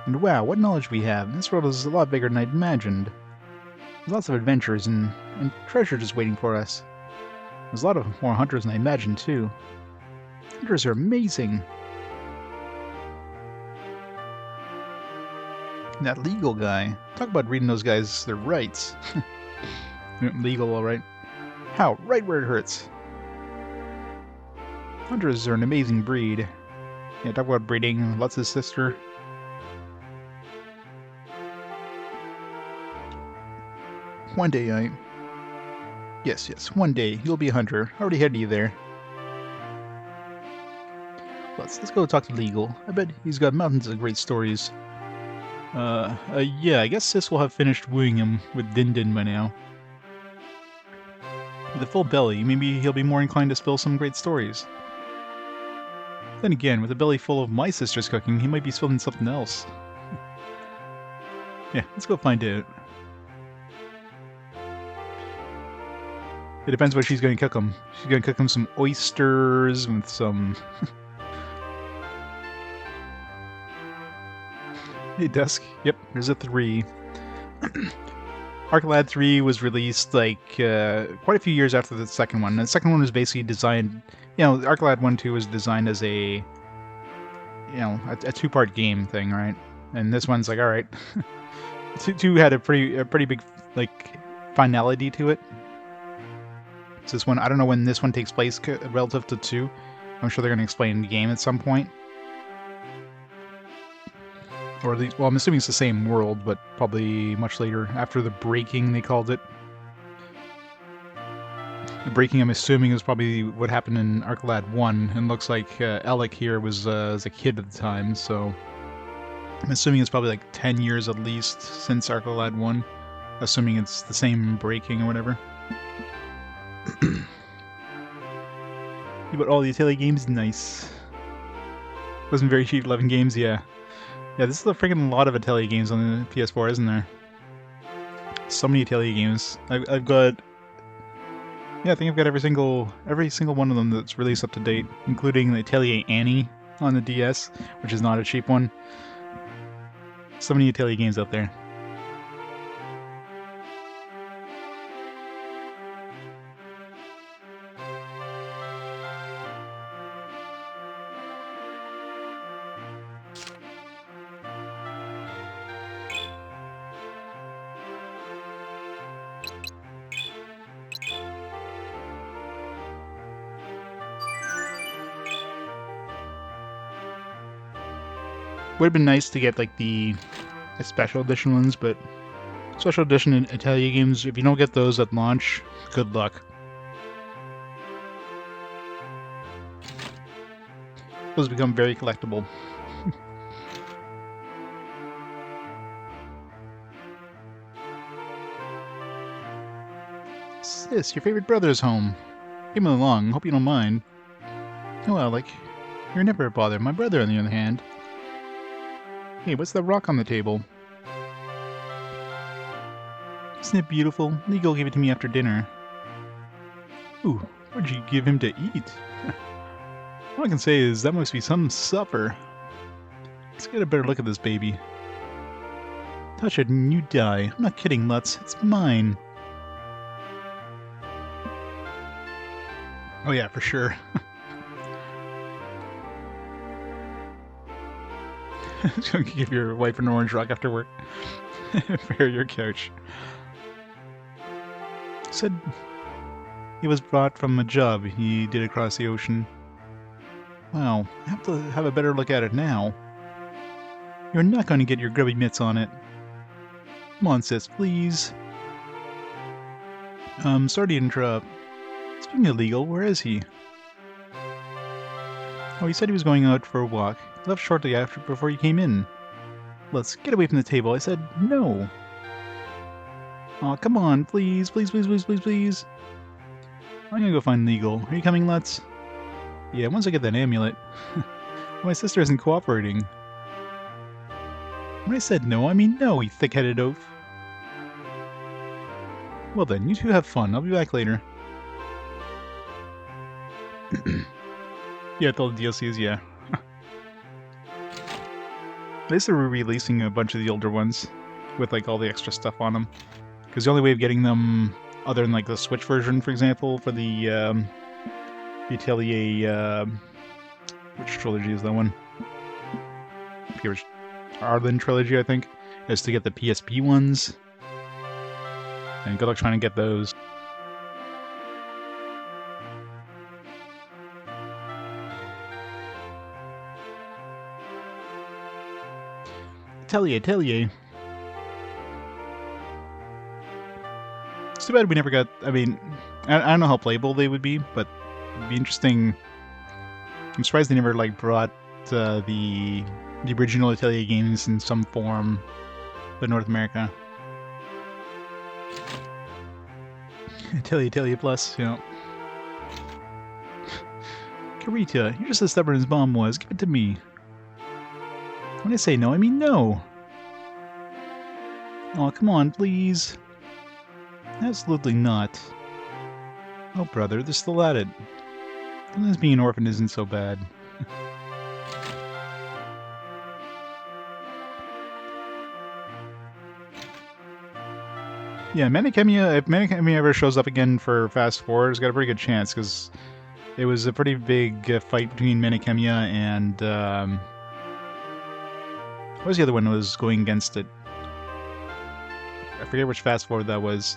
And wow, what knowledge we have. This world is a lot bigger than I'd imagined. There's lots of adventures and treasure just waiting for us. There's a lot of more hunters than I imagined, too. Hunters are amazing. And that legal guy. Talk about reading those guys their rights. Legal, alright. How? Right where it hurts. Hunters are an amazing breed. Yeah, talk about breeding. Lutz's sister. One day Yes, one day you'll be a hunter. I already had you there. Let's go talk to Legal. I bet he's got mountains of great stories. Yeah, I guess Sis will have finished wooing him with Din Din by now. With a full belly, maybe he'll be more inclined to spill some great stories. Then again, with a belly full of my sister's cooking, he might be spilling something else. Yeah, let's go find out. It depends what she's going to cook him. She's going to cook him some oysters with some... Hey, Dusk. Yep, there's a 3. Arcalad 3 was released, like, quite a few years after the second one. The second one was basically designed... You know, Arcalad 1-2 was designed as a... You know, a 2-part game thing, right? And this one's like, alright. 2 had a pretty big, like, finality to it. So this one, I don't know when this one takes place relative to 2. I'm sure they're going to explain the game at some point. Or at least, well, I'm assuming it's the same world, but probably much later, after the breaking, they called it. The breaking, I'm assuming, is probably what happened in Arcalad 1, and looks like Alec here was as a kid at the time, so... I'm assuming it's probably like 10 years at least since Arcalad 1, assuming it's the same breaking or whatever. But all the Atelier games, nice. Wasn't very cheap, 11 games, yeah. Yeah, this is a freaking lot of Atelier games on the PS4, isn't there? So many Atelier games. I've got... Yeah, I think I've got every single one of them that's released up to date, including the Atelier Annie on the DS, which is not a cheap one. So many Atelier games out there. Would have been nice to get like the special edition ones, but special edition Atelier games, if you don't get those at launch, good luck. Those become very collectible. Sis, your favorite brother's home. Came along, hope you don't mind. Oh, Alec, you're never a bother. My brother, on the other hand. Hey, what's that rock on the table? Isn't it beautiful? Legal gave it to me after dinner. Ooh, what'd you give him to eat? All I can say is that must be some supper. Let's get a better look at this baby. Touch it and you die. I'm not kidding, Lutz. It's mine. Oh yeah, for sure. Give your wife an orange rock after work. Prepare your couch. Said he was brought from a job he did across the ocean. Wow, I have to have a better look at it now. You're not going to get your grubby mitts on it. Come on, sis, please. Sorry to interrupt. Speaking of legal, where is he? Oh, he said he was going out for a walk. He left shortly after before you came in. Let's get away from the table. I said no. Aw, come on, please, please, please, please, please, please. I'm gonna go find legal. Are you coming, Lutz? Yeah, once I get that amulet. My sister isn't cooperating. When I said no, I mean no, you thick-headed oaf. Well then, you two have fun. I'll be back later. Yeah, with all the DLCs, yeah. At least they're re-releasing a bunch of the older ones with like all the extra stuff on them. Because the only way of getting them, other than like the Switch version, for example, for the Atelier, which trilogy is that one? I forget which, Arlen trilogy, I think, is to get the PSP ones. And good luck trying to get those. Atelier. It's too bad we never got. I mean, I don't know how playable they would be, but it'd be interesting. I'm surprised they never like brought the original Atelier games in some form to North America. Atelier Plus, you know. Karita, you're just as stubborn as Mom was. Give it to me. When I say no, I mean no. Oh, come on, please. Absolutely not. Oh, brother, they're still at it. Sometimes being an orphan isn't so bad. Yeah, Manicamia, if Manicamia ever shows up again for Fast Forward, it's got a pretty good chance, because it was a pretty big fight between Manicamia and, what was the other one that was going against it? I forget which Fast Forward that was.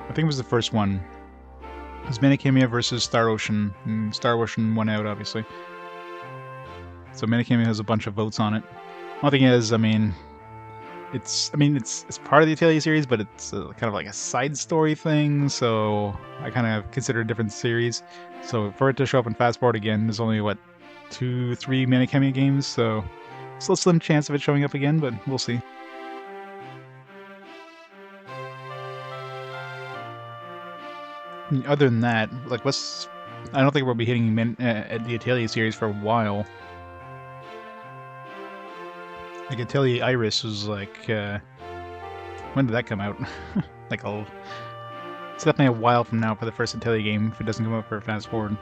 I think it was the first one. It was Manicamia versus Star Ocean, and Star Ocean won out, obviously. So Manicamia has a bunch of votes on it. One thing is, I mean, it's part of the Atelier series, but it's kind of like a side story thing, so I kind of consider it a different series. So for it to show up in Fast Forward again, there's only, what, 2-3 Manicamia games, so still a slim chance of it showing up again, but we'll see. Other than that, like, I don't think we'll be hitting the Atelier series for a while. Like, Atelier Iris was like, when did that come out? Like, it's definitely a while from now for the first Atelier game if it doesn't come out for Fast Forward.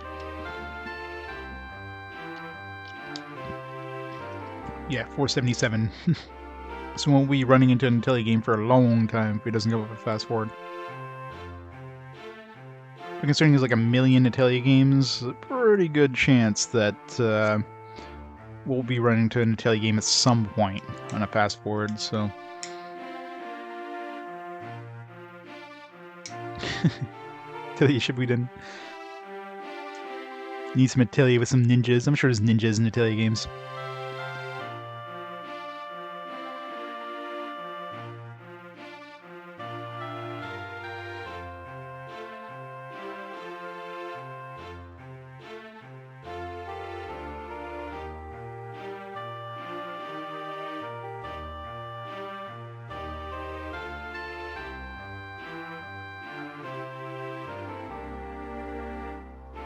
Yeah, 477. So we won't be running into an Atelier game for a long time if it doesn't come out for Fast Forward. But considering there's like 1 million Atelier games, a pretty good chance that we'll be running to an Atelier game at some point on a Fast Forward, so... Atelier Shippuden. Need some Atelier with some ninjas. I'm sure there's ninjas in Atelier games.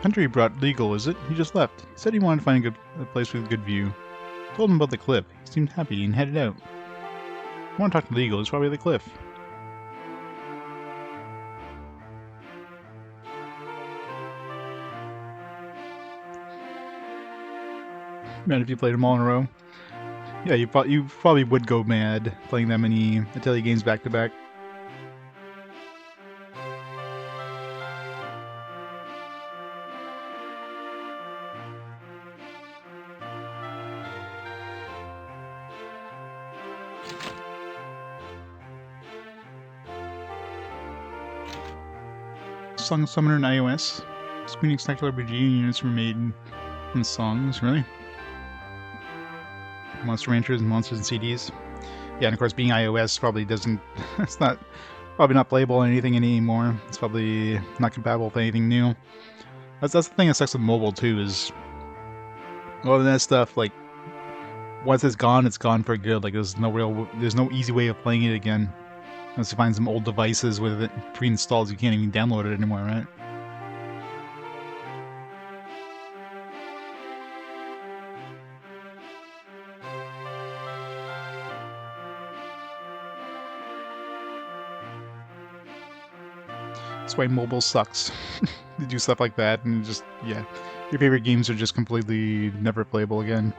Hunter brought legal, is it? He just left. He said he wanted to find a place with a good view. Told him about the cliff. He seemed happy and headed out. I want to talk to legal. It's probably the cliff. Man, if you played them all in a row. Yeah, you probably would go mad playing that many Atelier games back to back. Song Summoner in iOS. Screening spectacular RPG units were made in songs, really? Monster Ranchers and Monsters and CDs. Yeah, and of course being iOS probably doesn't, it's not, probably not playable on anything anymore. It's probably not compatible with anything new. That's the thing that sucks with mobile too, is a lot of that stuff, like, once it's gone for good. Like, there's no easy way of playing it again. Unless you find some old devices with it pre-installed, you can't even download it anymore, right? That's why mobile sucks. To do stuff like that, and just, yeah, your favorite games are just completely never playable again.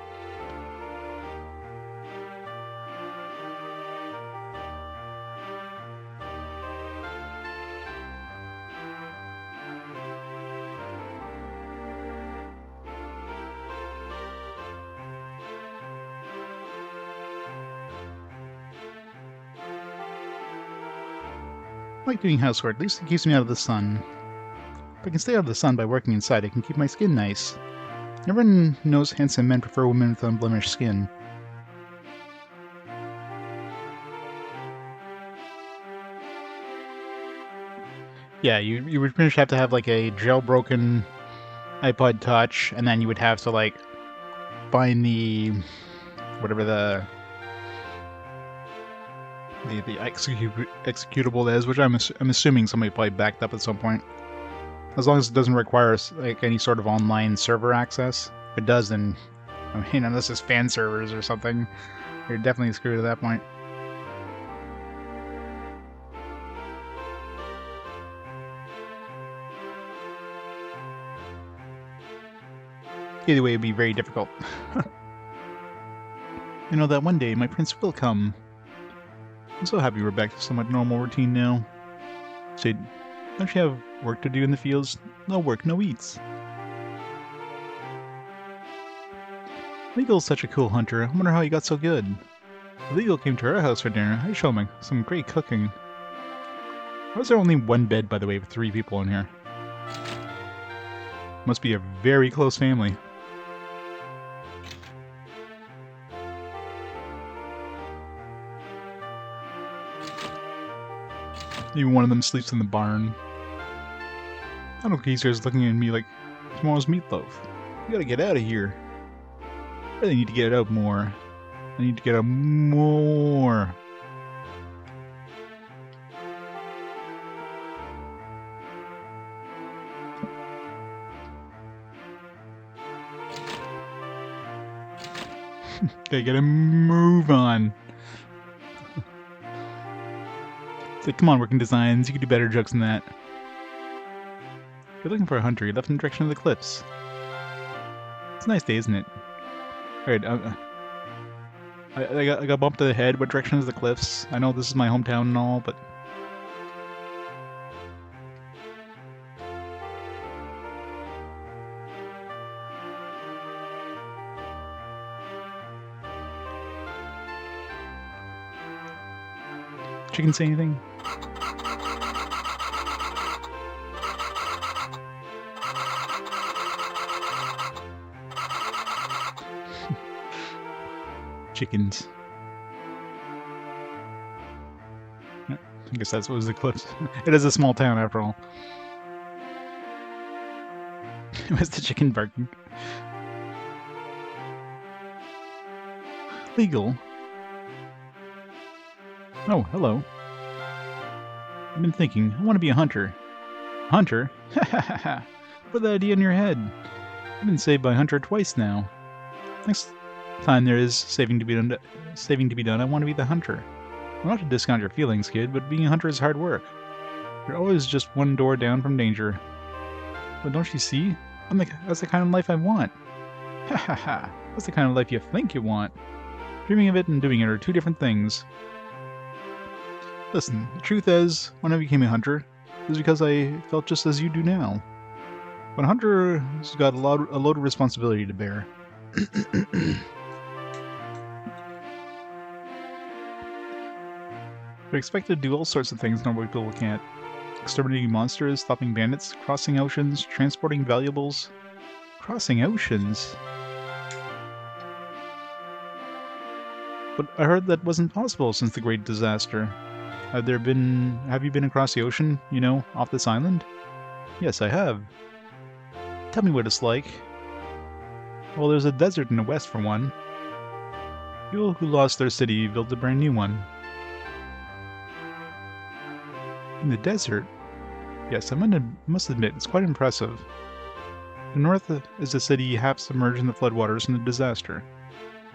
I like doing housework, at least it keeps me out of the sun. If I can stay out of the sun by working inside, I can keep my skin nice. Everyone knows handsome men prefer women with unblemished skin. Yeah, you would pretty much have to have like a jailbroken iPod Touch, and then you would have to like find the whatever the executable that is, which I'm assuming somebody probably backed up at some point. As long as it doesn't require like any sort of online server access. If it does, then I mean, unless it's fan servers or something, you're definitely screwed at that point. Either way, it'd be very difficult. You know that one day my prince will come. I'm so happy we're back to somewhat normal routine now. Say, don't you have work to do in the fields? No work, no eats. Legal's such a cool hunter. I wonder how he got so good. Legal came to our house for dinner. I showed him some great cooking. Why is there only one bed, by the way, with 3 people in here? Must be a very close family. Even one of them sleeps in the barn. I don't think he's looking at me like tomorrow's meatloaf. You gotta get out of here. I really need to get out more. I need to get out more. Gotta get a move on. It's like, come on, working designs, you can do better jokes than that. If you're looking for a hunter, you left in the direction of the cliffs. It's a nice day, isn't it? Alright, I got bumped to the head. What direction is the cliffs? I know this is my hometown and all, but... Chicken say anything? Chickens. I guess that's what was the clips. It is a small town after all. It was the chicken barking. Legal. Oh, hello. I've been thinking, I want to be a hunter. Hunter? Ha ha ha ha. Put that idea in your head. I've been saved by a hunter twice now. Next time there is saving to be done, I want to be the hunter. Not to discount your feelings, kid, but being a hunter is hard work. You're always just one door down from danger. But don't you see? That's the kind of life I want. Ha ha ha. That's the kind of life you think you want. Dreaming of it and doing it are 2 different things. Listen, the truth is, when I became a hunter, it was because I felt just as you do now. But a hunter has got a load of responsibility to bear. They're expected to do all sorts of things normal people can't. exterminating monsters, stopping bandits, crossing oceans, transporting valuables. Crossing oceans? But I heard that wasn't possible since the Great Disaster. Have you been across the ocean, you know, off this island? Yes, I have. Tell me what it's like. Well, there's a desert in the west for one. People who lost their city built a brand new one. In the desert? Yes, must admit, it's quite impressive. The north is a city half submerged in the floodwaters from the disaster.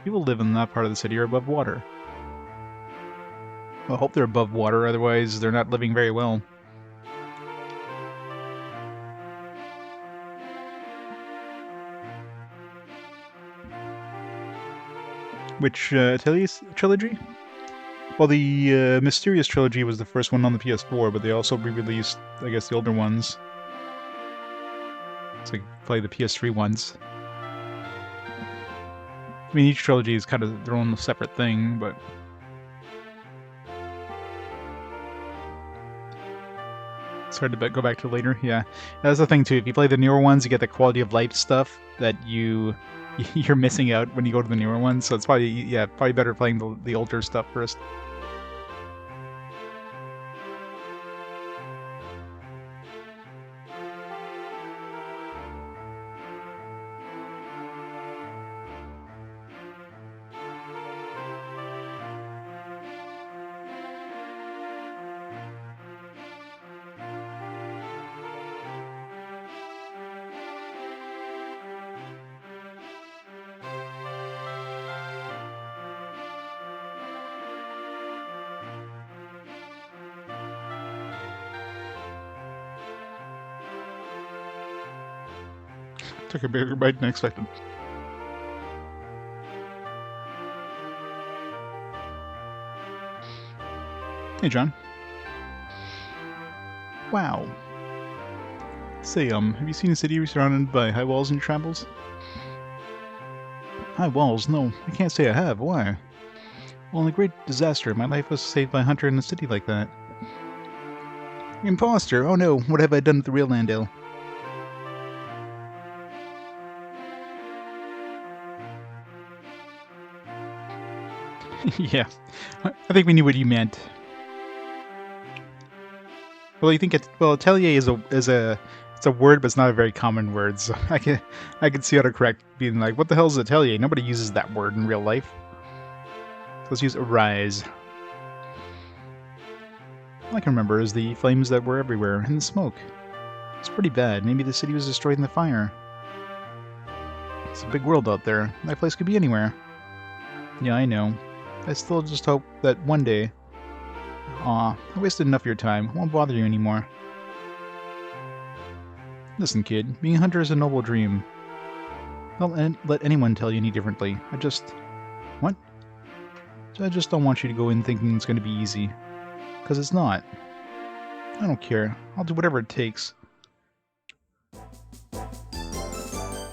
People who live in that part of the city are above water. Well, I hope they're above water, otherwise they're not living very well. Which Ateliers trilogy? Well, the Mysterious trilogy was the first one on the PS4, but they also re-released, I guess, the older ones. So you play the PS3 ones. I mean, each trilogy is kind of their own separate thing, but... it's hard to go back to later, yeah. That's the thing, too. If you play the newer ones, you get the quality of life stuff that you're missing out when you go to the newer ones, so it's probably, yeah, probably better playing the older stuff first. Took a bigger bite than expected. Hey, John. Wow. Say, have you seen a city surrounded by high walls in your travels? High walls? No, I can't say I have. Why? Well, in the Great Disaster, my life was saved by a hunter in a city like that. Imposter! Oh no, what have I done with the real Landale? Yeah, I think we knew what you meant. Well, you think atelier is it's a word, but it's not a very common word. So I can see how to correct being like, what the hell is atelier? Nobody uses that word in real life. So let's use arise. All I can remember is the flames that were everywhere and the smoke. It's pretty bad. Maybe the city was destroyed in the fire. It's a big world out there. That place could be anywhere. Yeah, I know. I still just hope that one day... Aw, I wasted enough of your time. I won't bother you anymore. Listen, kid. Being a hunter is a noble dream. Don't let anyone tell you any differently. What? I just don't want you to go in thinking it's going to be easy. Because it's not. I don't care. I'll do whatever it takes. I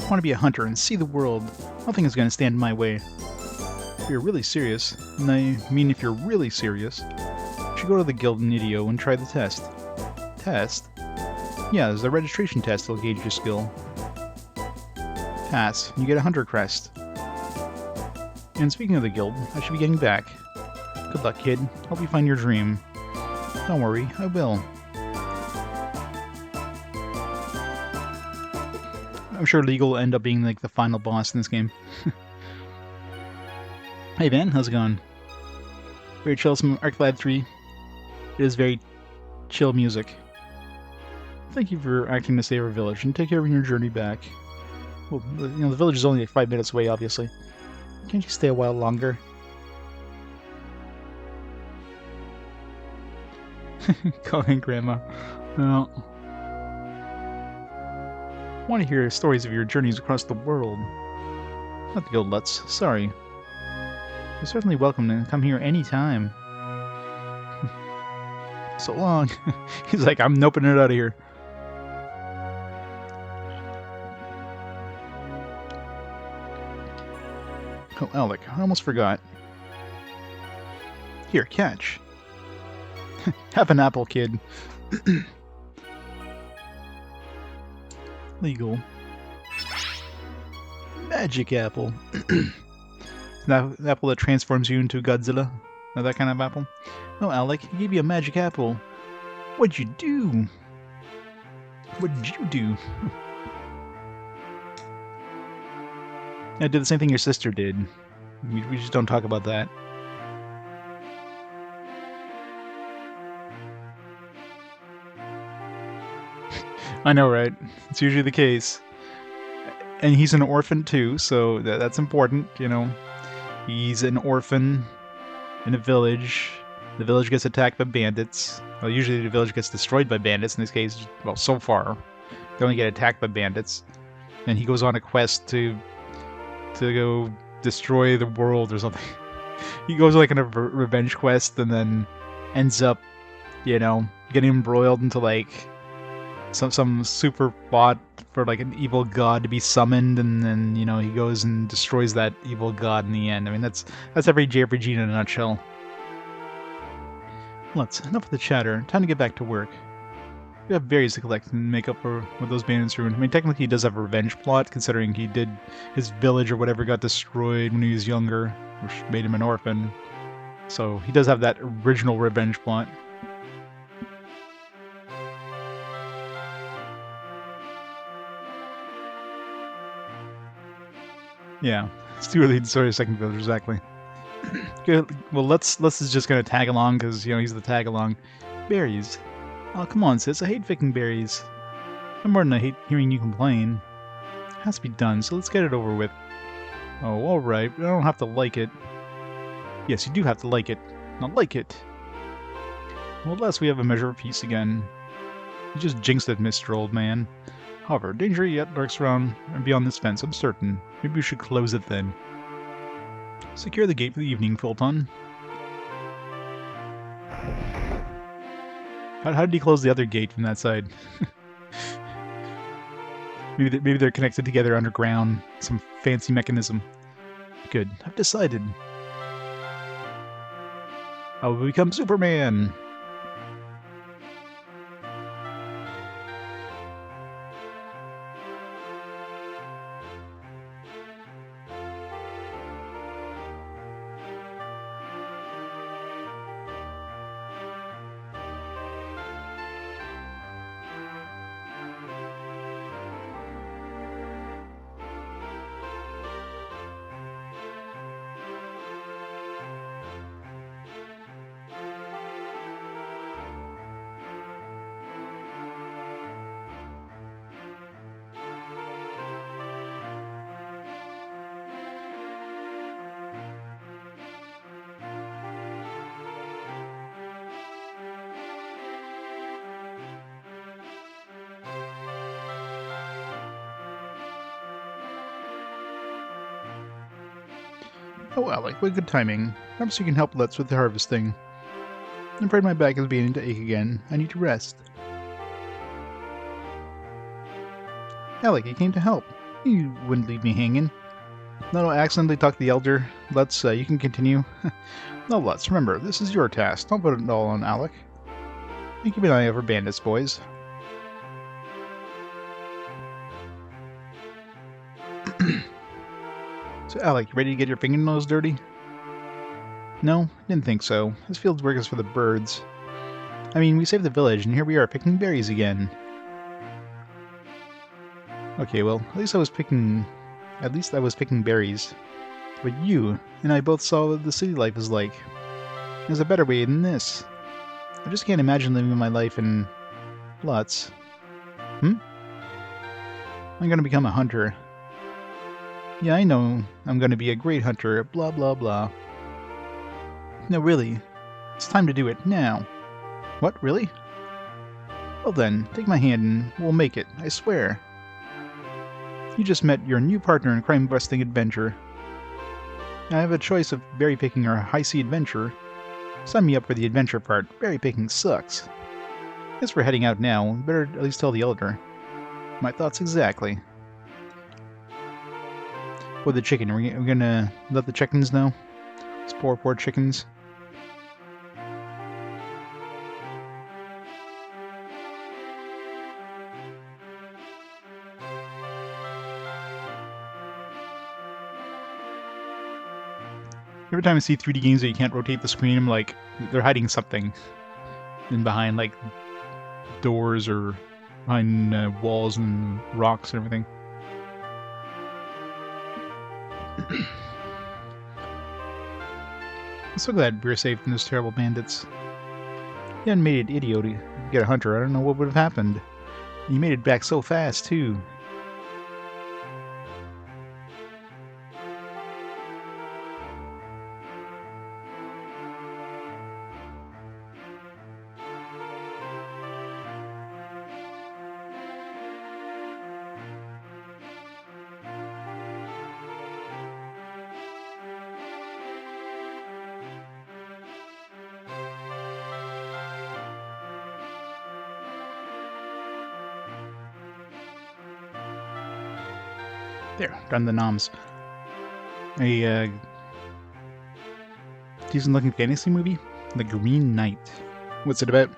want to be a hunter and see the world. Nothing is going to stand in my way. If you're really serious, and I mean if you're really serious, you should go to the guild in Idio and try the test. Test? Yeah, there's a registration test that'll gauge your skill. Pass, you get a hunter crest. And speaking of the guild, I should be getting back. Good luck, kid. Help you find your dream. Don't worry, I will. I'm sure Legal will end up being like the final boss in this game. Hey Ben, how's it going? Very chill, some Arclad 3. It is very chill music. Thank you for acting to save our village, and take care of your journey back. Well, you know, the village is only like 5 minutes away, obviously. Can't you stay a while longer? Calling Grandma. Well... I want to hear stories of your journeys across the world. Not the guild, Lutz. Sorry. You're certainly welcome to come here any time. So long. He's like, I'm noping it out of here. Oh, Alec, I almost forgot. Here, catch. Have an apple, kid. Legal. Magic apple. That apple that transforms you into Godzilla? Or that kind of apple? No, Alec, he gave you a magic apple. What'd you do? What did you do? I did the same thing your sister did. We just don't talk about that. I know, right? It's usually the case. And he's an orphan too, so that's important, you know. He's an orphan in a village. The village gets attacked by bandits. Well, usually the village gets destroyed by bandits. In this case, well, so far, they only get attacked by bandits. And he goes on a quest to go destroy the world or something. He goes like on a revenge quest and then ends up, you know, getting embroiled into like some super plot for like an evil god to be summoned, and then, you know, he goes and destroys that evil god in the end. I mean, that's every JRPG in a nutshell. Lutz, enough of the chatter. Time to get back to work. We have berries to collect and make up for what those bandits ruined. I mean, technically he does have a revenge plot, considering he did his village or whatever got destroyed when he was younger, which made him an orphan. So he does have that original revenge plot. Yeah, it's too early to start a second village, exactly. Good. Well, Lutz is just gonna tag along because, you know, he's the tag along. Berries. Oh, come on, sis. I hate picking berries. No more than I hate hearing you complain. It has to be done, so let's get it over with. Oh, alright. I don't have to like it. Yes, you do have to like it. Not like it. Well, at last we have a measure of peace again. You just jinxed it, Mr. Old Man. However, danger yet lurks around and beyond this fence, I'm certain. Maybe we should close it then. Secure the gate for the evening, Fulton. How did he close the other gate from that side? maybe they're connected together underground. Some fancy mechanism. Good. I've decided. I will become Superman! Oh, Alec, what good timing. Perhaps you can help Lutz with the harvesting. I'm afraid my back is beginning to ache again. I need to rest. Alec, you came to help. You wouldn't leave me hanging. No, I accidentally talked to the elder. Lutz, you can continue. No, Lutz, remember, this is your task. Don't put it all on Alec. You keep an eye over bandits, boys. So, Alec, you ready to get your fingernails dirty? No, didn't think so. This field's work is for the birds. I mean, we saved the village, and here we are picking berries again. Okay, well, at least I was picking berries. But you and I both saw what the city life is like. There's a better way than this. I just can't imagine living my life in Lutz. I'm gonna become a hunter. Yeah, I know I'm gonna be a great hunter, blah blah blah. No, really. It's time to do it, now. What, really? Well then, take my hand and we'll make it, I swear. You just met your new partner in crime-busting adventure. I have a choice of berry picking or high-sea adventure. Sign me up for the adventure part. Berry picking sucks. Guess we're heading out now. We better at least tell the elder. My thoughts exactly. With the chicken, we're gonna let the chickens know? Those poor chickens. Every time I see 3D games that you can't rotate the screen, I'm like, they're hiding something in behind, like, doors or behind walls and rocks and everything. I'm so glad we're safe from those terrible bandits. You hadn't made it idiot to get a hunter. I don't know what would have happened. You made it back so fast, too. There, done the noms. A decent-looking fantasy movie, The Green Knight. What's it about?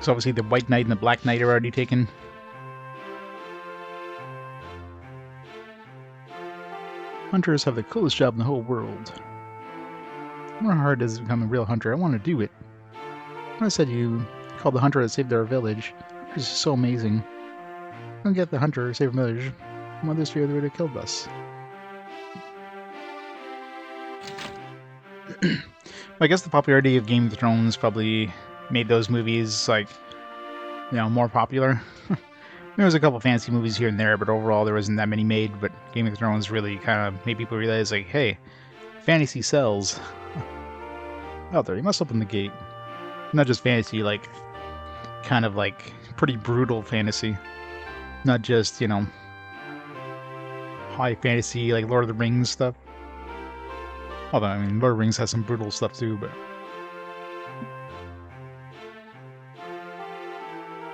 So obviously the White Knight and the Black Knight are already taken. Hunters have the coolest job in the whole world. I wonder how hard it is to become a real hunter. I want to do it. When I said you called the hunter that saved our village, this is so amazing. Don't get the hunter save our village. Mother's fear they would have killed us. I guess the popularity of Game of Thrones probably made those movies, like, you know, more popular. There was a couple fantasy movies here and there, but overall there wasn't that many made. But Game of Thrones really kind of made people realize, like, hey, fantasy sells. Out there, you must open the gate. Not just fantasy, like, kind of like pretty brutal fantasy. Not just, you know, high fantasy, like Lord of the Rings stuff. Although, I mean, Lord of the Rings has some brutal stuff too, but...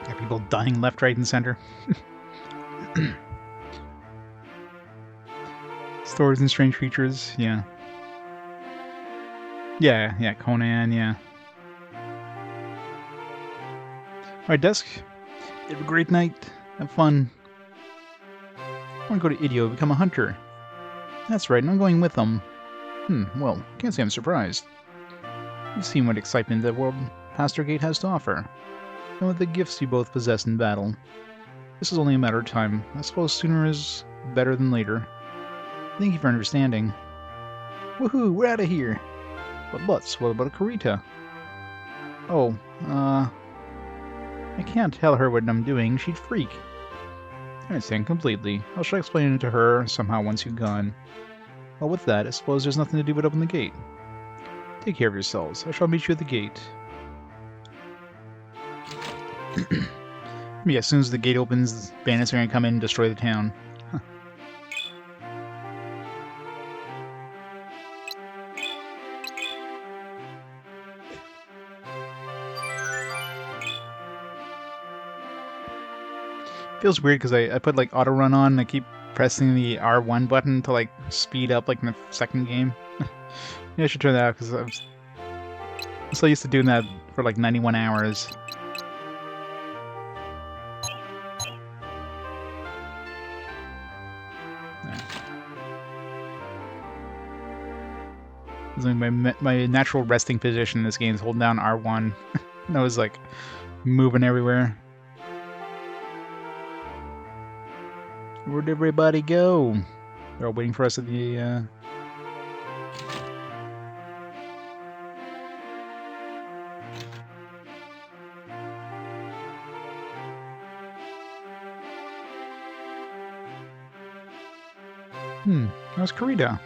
got people dying left, right, and center. Stories and strange creatures, yeah. Yeah, Conan, yeah. Alright, Dusk. Have a great night. Have fun. I want to go to Idio, become a hunter. That's right, and I'm going with them. Well, can't say I'm surprised. You've seen what excitement the world Pastor Gate has to offer, and with the gifts you both possess in battle. This is only a matter of time. I suppose sooner is better than later. Thank you for understanding. Woohoo, we're out of here! But Lutz, what about Karita? Oh, I can't tell her what I'm doing, she'd freak. I understand completely. I'll try explaining it to her somehow once you're gone. Well, with that, I suppose there's nothing to do but open the gate. Take care of yourselves. I shall meet you at the gate. Yeah, as soon as the gate opens, bandits are gonna come in and destroy the town. Huh. Feels weird because I put like auto run on and I keep pressing the R1 button to like speed up like in the second game. Yeah, I should try that out because I'm so used to doing that for like 91 hours. My natural resting position in this game is holding down R1. And I was like moving everywhere. Where'd everybody go? They're all waiting for us at the how's Karita?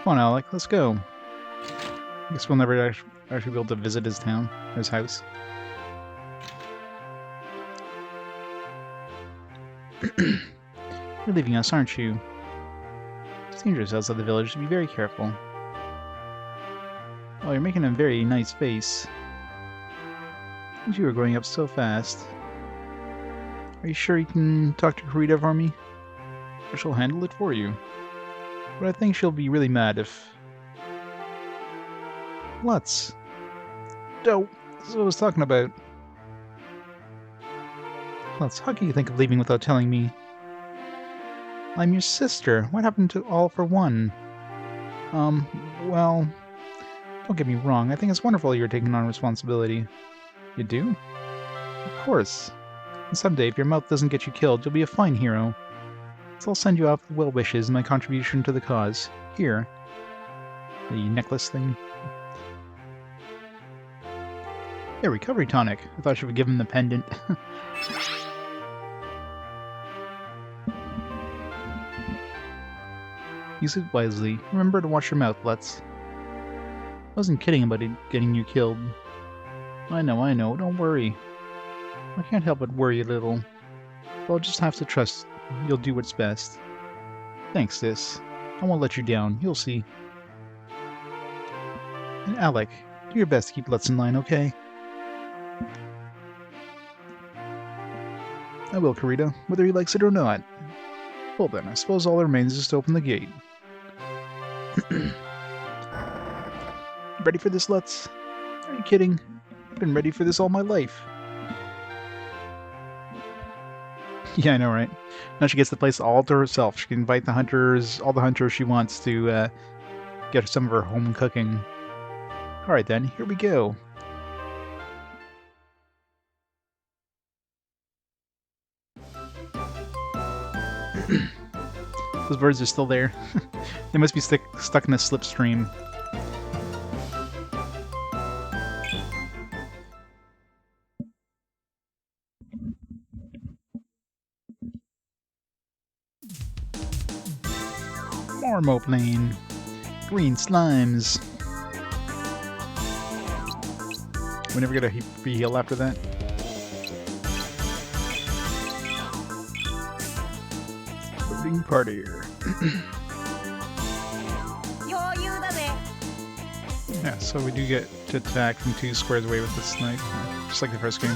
Come on, Alec, let's go. I guess we'll never actually be able to visit his town, his house. You're leaving us, aren't you? It's dangerous outside the village, so be very careful. Oh, you're making a very nice face. And you are growing up so fast. Are you sure you can talk to Karita for me? Or she'll handle it for you. But I think she'll be really mad if... Lutz! Oh, that's what I was talking about. Lutz, how can you think of leaving without telling me? I'm your sister. What happened to all for one? Well, don't get me wrong. I think it's wonderful you're taking on responsibility. You do? Of course. And someday, if your mouth doesn't get you killed, you'll be a fine hero. So I'll send you off with well wishes and my contribution to the cause. Here. The necklace thing. Yeah, recovery tonic. I thought you would give him the pendant. Use it wisely. Remember to watch your mouth, Lutz. I wasn't kidding about it getting you killed. I know. Don't worry. I can't help but worry a little. But I'll just have to trust you'll do what's best. Thanks, sis. I won't let you down. You'll see. And Alec, do your best to keep Lutz in line, okay? I will, Karita, whether he likes it or not. Well then, I suppose all that remains is to open the gate. Ready for this, Lutz? Are you kidding? I've been ready for this all my life. Yeah, I know, right? Now she gets the place all to herself. She can invite the hunters, all the hunters she wants to get her some of her home cooking. Alright then, here we go. Those birds are still there. They must be stuck in a slipstream. Arm opening. Green slimes. We never get a free heal after that. Loading party here. Yeah, so we do get to attack from 2 squares away with the snipe, just like the first game.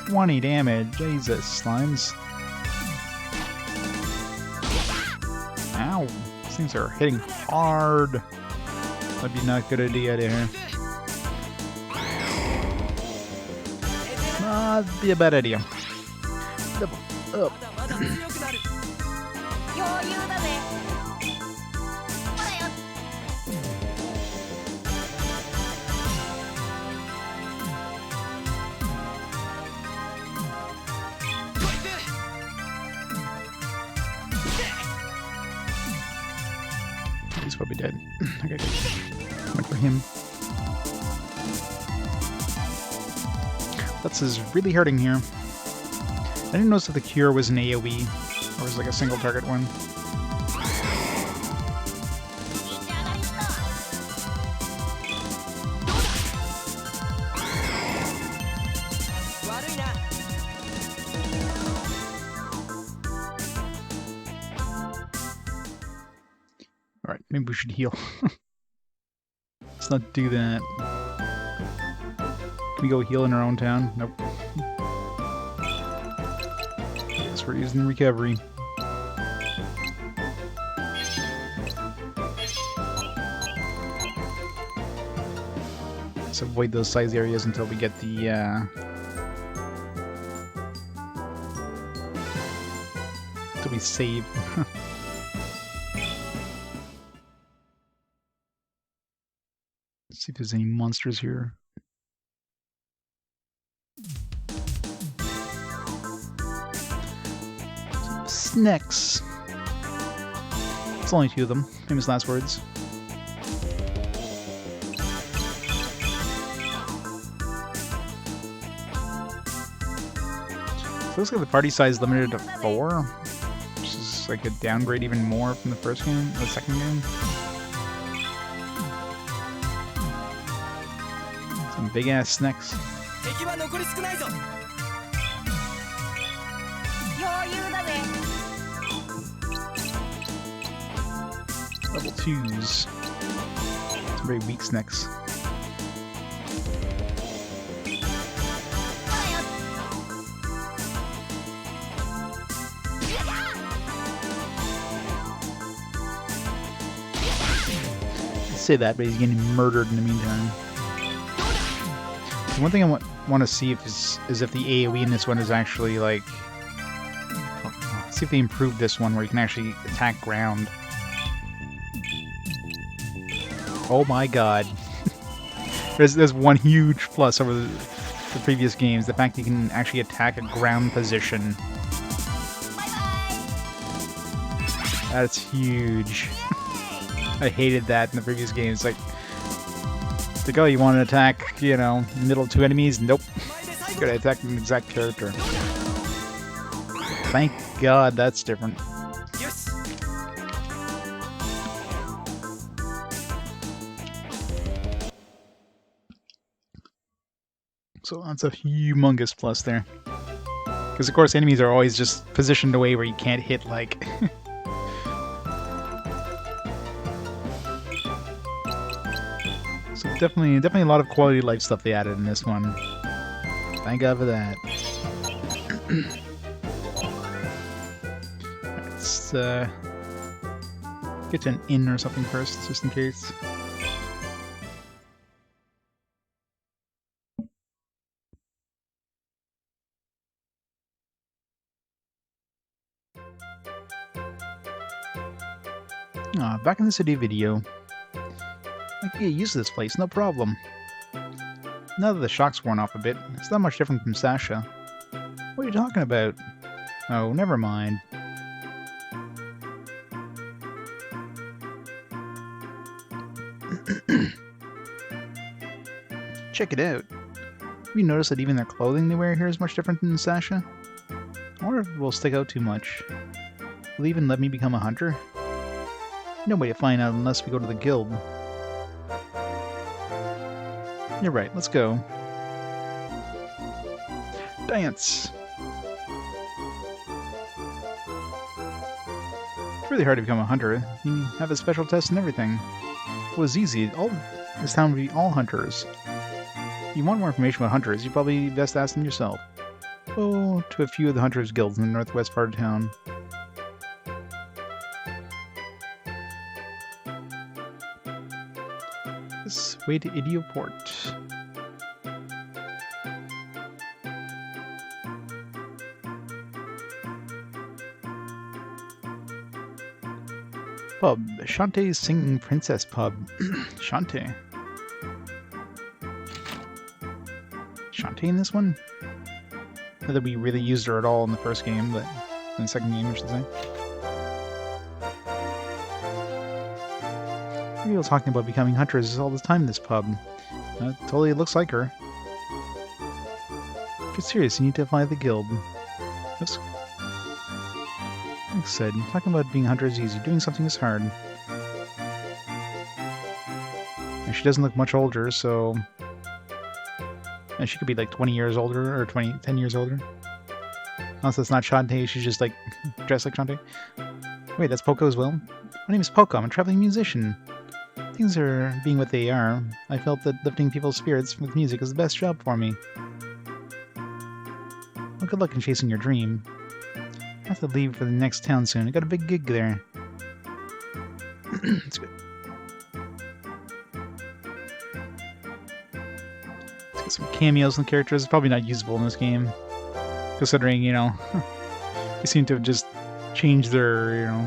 $20 damage, Jesus, slimes. Ow, these things are hitting hard. That'd be not a good idea there. That'd be a bad idea. Level up. He's probably dead. Okay, went for him. Lutz is really hurting here. I didn't notice if the cure was an AoE or was like a single target one. Alright, maybe we should heal. Let's not do that. Can we go heal in our own town? Nope. Guess we're using recovery. Let's avoid those size areas until we get the until we save. Let's see if there's any monsters here. Snacks. It's only 2 of them. Famous last words. So looks like the party size limited to 4, which is like a downgrade even more from the first game, the second game. Some big ass snacks. Level 2s. Some very weak snacks. I say that, but he's getting murdered in the meantime. The one thing I want to see is if the AoE in this one is actually like... See if they improve this one where you can actually attack ground. Oh my god. There's one huge plus over the previous games. The fact that you can actually attack a ground position. That's huge. I hated that in the previous games. Like, oh, you want to attack, you know, middle two enemies? Nope. You gotta attack an exact character. Thank God that's different. Yes. So that's a humongous plus there. Because of course enemies are always just positioned away where you can't hit, like... So definitely a lot of quality of life stuff they added in this one. Thank God for that. Let's get to an inn or something first, just in case. Back in the city video. I can get used to this place, no problem. Now that the shock's worn off a bit, it's not much different from Sasha. What are you talking about? Oh, never mind. Check it out. Have you noticed that even the clothing they wear here is much different than Sasha? I wonder if it will stick out too much. Will they even let me become a hunter? No way to find out unless we go to the guild. You're right, let's go. Dance! It's really hard to become a hunter. You have a special test and everything. It was easy. This town would be all hunters. If you want more information about hunters, you probably best ask them yourself. Go to a few of the hunters' guilds in the northwest part of town. This way to Idioport. Pub. Shantae's Singing Princess Pub. Shantae. Shantae in this one? Not that we really used her at all in the first game, but in the second game, I should say. People talking about becoming hunters all the time in this pub. Totally looks like her. If you're serious, you need to apply the guild. Oops. Like I said, talking about being a hunter is easy. Doing something is hard. And she doesn't look much older, so... And she could be like 20 years older, or 10 years older. Unless it's not Shantae, she's just like dressed like Shantae. Wait, that's Poco as well? My name is Poco, I'm a traveling musician. Things are being what they are. I felt that lifting people's spirits with music is the best job for me. Well, good luck in chasing your dream. I have to leave for the next town soon. I got a big gig there. It's good. Let's get some cameos in the characters. It's probably not usable in this game. Considering, you know, they seem to have just changed their, you know,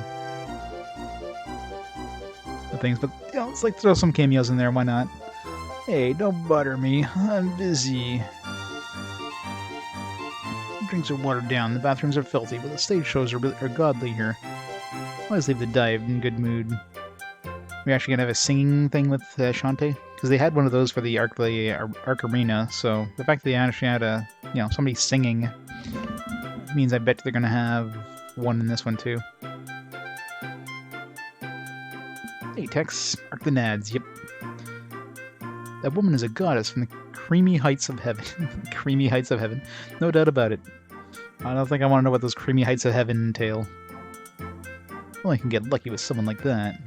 things, but you know, let's like throw some cameos in there, why not? Hey, don't butter me, I'm busy. The drinks are watered down, the bathrooms are filthy, but the stage shows are godly here. Always leave the dive in good mood. We're actually gonna have a singing thing with Shantae, because they had one of those for the Arc Arena, so the fact that they actually had a, you know, somebody singing means I bet they're gonna have one in this one too. Hey Tex, Arc the Nads, yep. That woman is a goddess from the creamy heights of heaven. Creamy heights of heaven. No doubt about it. I don't think I want to know what those creamy heights of heaven entail. Well, I can get lucky with someone like that.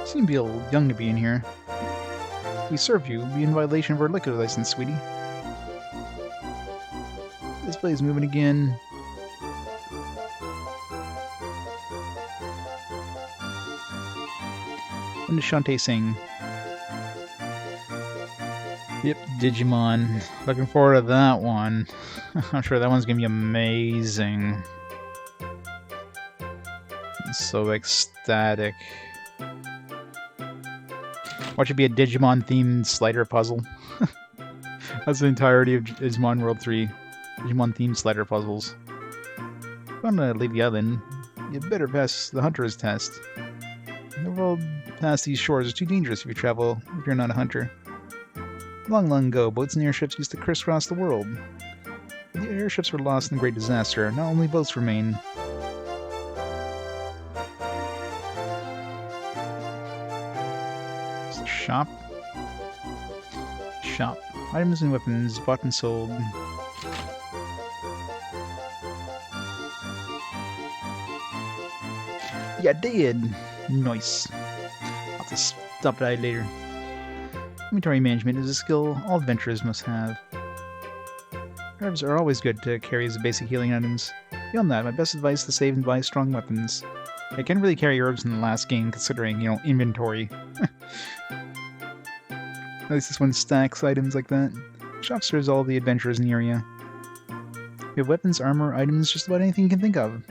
Seem to be a little young to be in here. If we serve you, we'll be in violation of our liquor license, sweetie. This place moving again. When does Shantae sing? Yep, Digimon. Looking forward to that one. I'm sure that one's gonna be amazing. I'm so ecstatic. Watch it be a Digimon-themed slider puzzle. That's the entirety of Digimon World 3. Digimon-themed slider puzzles. If I'm gonna leave the island, you better pass the hunter's test. The world past these shores is too dangerous if you're not a hunter. Long, long ago, boats and airships used to crisscross the world. The airships were lost in the Great Disaster. Not only boats remain. It's a shop. Shop. Items and weapons bought and sold. Yeah, did. Nice. I'll have to stop by later. Inventory management is a skill all adventurers must have. Herbs are always good to carry as basic healing items. Beyond that, my best advice is to save and buy strong weapons. I can't really carry herbs in the last game, considering, inventory. At least this one stacks items like that. Shop serves all the adventurers in the area. We have weapons, armor, items, just about anything you can think of.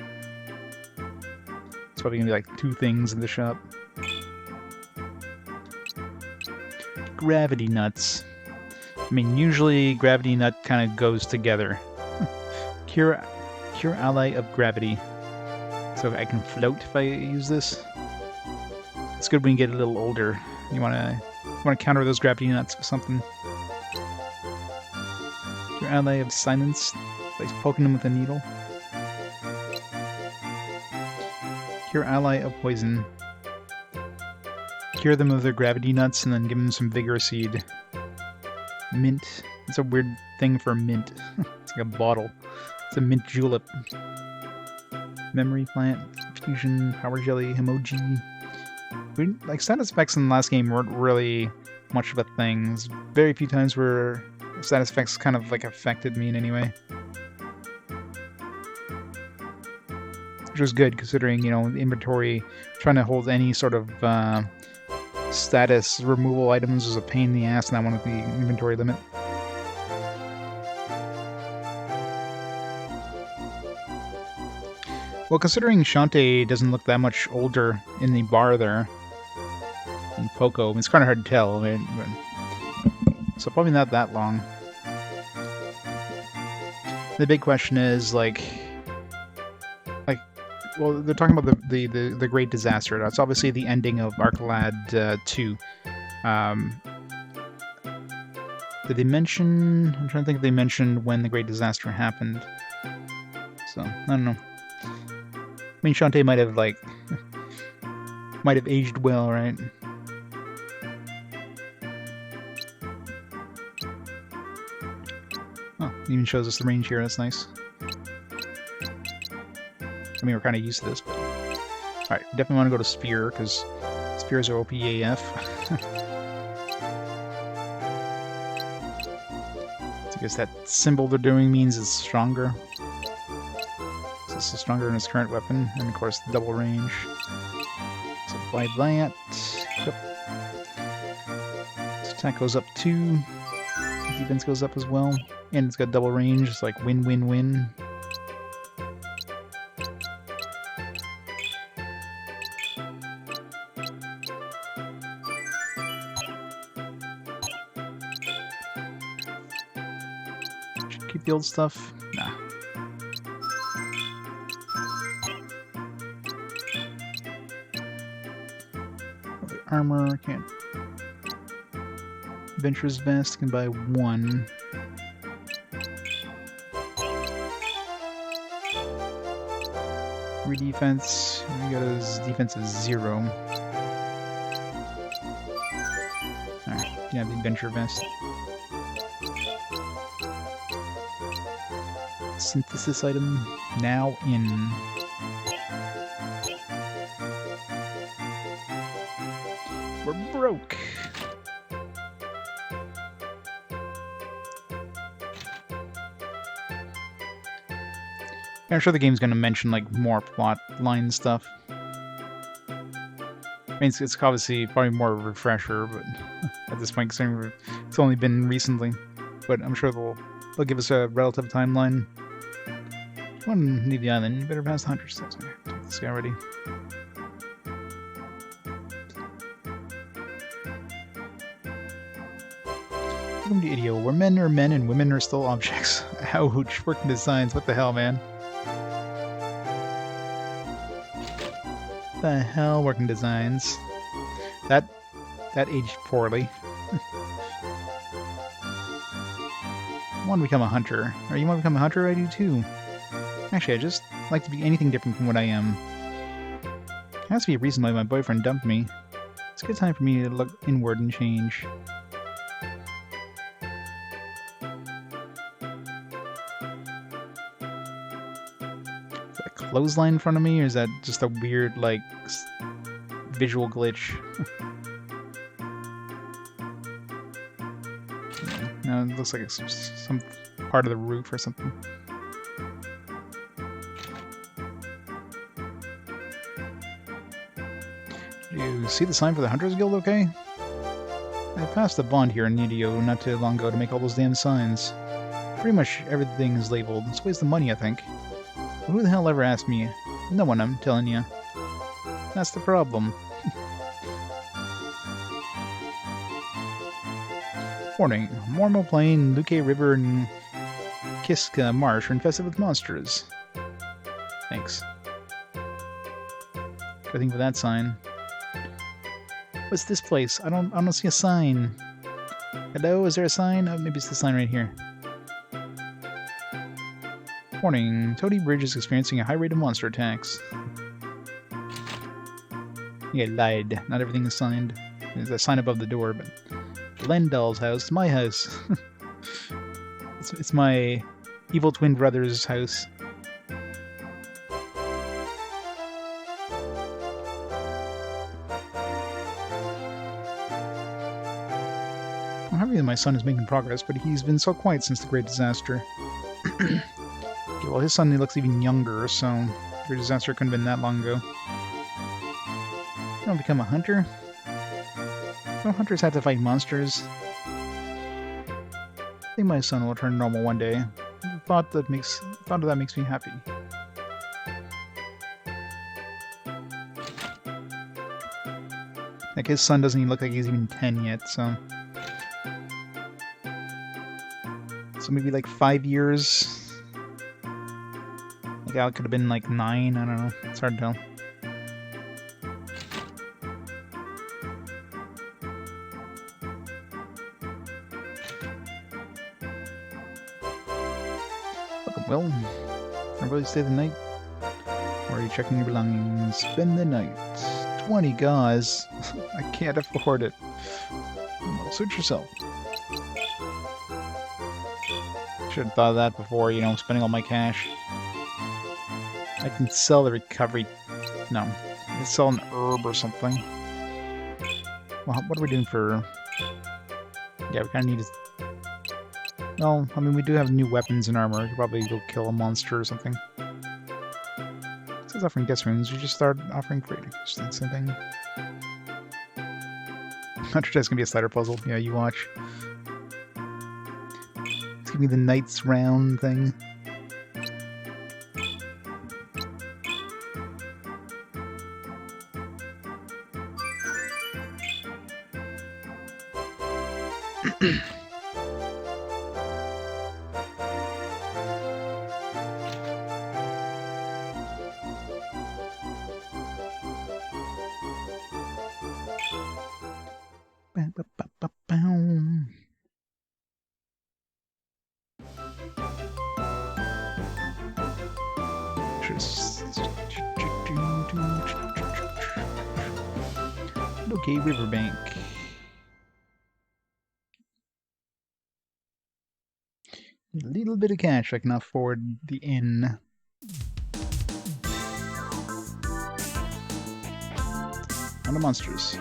It's probably gonna be like 2 things in the shop. Gravity nuts. I mean, usually gravity nut kind of goes together. Cure ally of gravity. So I can float if I use this. It's good when you get a little older. You wanna counter those gravity nuts with something. Cure ally of silence. By poking them with a needle. Cure ally of poison. Cure them with their gravity nuts and then give them some vigor seed. Mint. It's a weird thing for mint. It's like a bottle. It's a mint julep. Memory plant. Fusion. Power jelly. Emoji. Like, status effects in the last game weren't really much of a thing. There's very few times where status effects kind of like affected me in any way. Which was good considering, the inventory, trying to hold any sort of status removal items was a pain in the ass, and I wanted the inventory limit. Well, considering Shantae doesn't look that much older in the bar there, in Poco, it's kind of hard to tell, right? So probably not that long. The big question is, well, they're talking about the Great Disaster. That's obviously the ending of Arcalad 2. Did they mention... I'm trying to think if they mentioned when the Great Disaster happened. So, I don't know. I mean, Shantae might have, might have aged well, right? Oh, it even shows us the range here. That's nice. I mean, we're kind of used to this, but... Alright, definitely want to go to Spear, because Spears are OP AF. So I guess that symbol they're doing means it's stronger. So this is stronger than its current weapon, and of course, double range. So apply that. Yep. This attack goes up 2. Defense goes up as well. And it's got double range, it's like win-win-win. Keep the old stuff? Nah. Other armor, can't. Adventurer's Vest, can buy 1. Defense, we got his defense is 0. Alright, yeah, the Adventure Vest. Synthesis item now in. We're broke. I'm sure the game's gonna mention more plot line stuff. I mean, it's obviously probably more of a refresher, but at this point, considering it's only been recently. But I'm sure they'll give us a relative timeline. Come on, leave the island. You better pass the hunter steps. Take this guy already. Welcome to Idio, where men are men and women are still objects. Ouch, working designs, what the hell, man? What the hell, working designs? That aged poorly. I want to become a hunter. Or you want to become a hunter? I do too. Actually, I just like to be anything different from what I am. There has to be a reason why my boyfriend dumped me. It's a good time for me to look inward and change. Is that a clothesline in front of me, or is that just a weird, like, visual glitch? No, it looks like it's some part of the roof or something. You see the sign for the Hunters Guild, okay? I passed a bond here in Nidio not too long ago to make all those damn signs. Pretty much everything is labeled. It's a waste of money, I think. But who the hell ever asked me? No one, I'm telling you. That's the problem. Warning, Mormo Plain, Luke River, and Kiska Marsh are infested with monsters. Thanks. Good thing for that sign. What's this place? I don't see a sign. Hello, is there a sign? Oh, maybe it's the sign right here. Warning, Toady Bridge is experiencing a high rate of monster attacks. Yeah, I lied. Not everything is signed. There's a sign above the door, but Lendal's house, my house. It's my evil twin brother's house. I'm happy that my son is making progress, but he's been so quiet since the Great Disaster. Okay, well, his son looks even younger, so the Great Disaster couldn't have been that long ago. You want to become a hunter? Don't hunters have to fight monsters? I think my son will turn normal one day. The thought of that makes me happy. Like, his son doesn't even look like he's even 10 yet, so... So maybe like 5 years? Like, Alec could have been like 9, I don't know. It's hard to tell. Well, everybody stay the night? Or are you checking your belongings? Spend the night. 20 gauze. I can't afford it. Well, suit yourself. Should have thought of that before, you know, spending all my cash. I can sell the recovery... No. I can sell an herb or something. Well, what are we doing for... Yeah, we kind of need to... No, I mean, we do have new weapons and armor. We could probably go kill a monster or something. It says offering guest rooms. You just start offering free. Just the same thing. Hunter Test gonna be a slider puzzle. Yeah, you watch. It's gonna be the Knights round thing. Okay, riverbank. A little bit of cash I can afford the inn. On the monsters.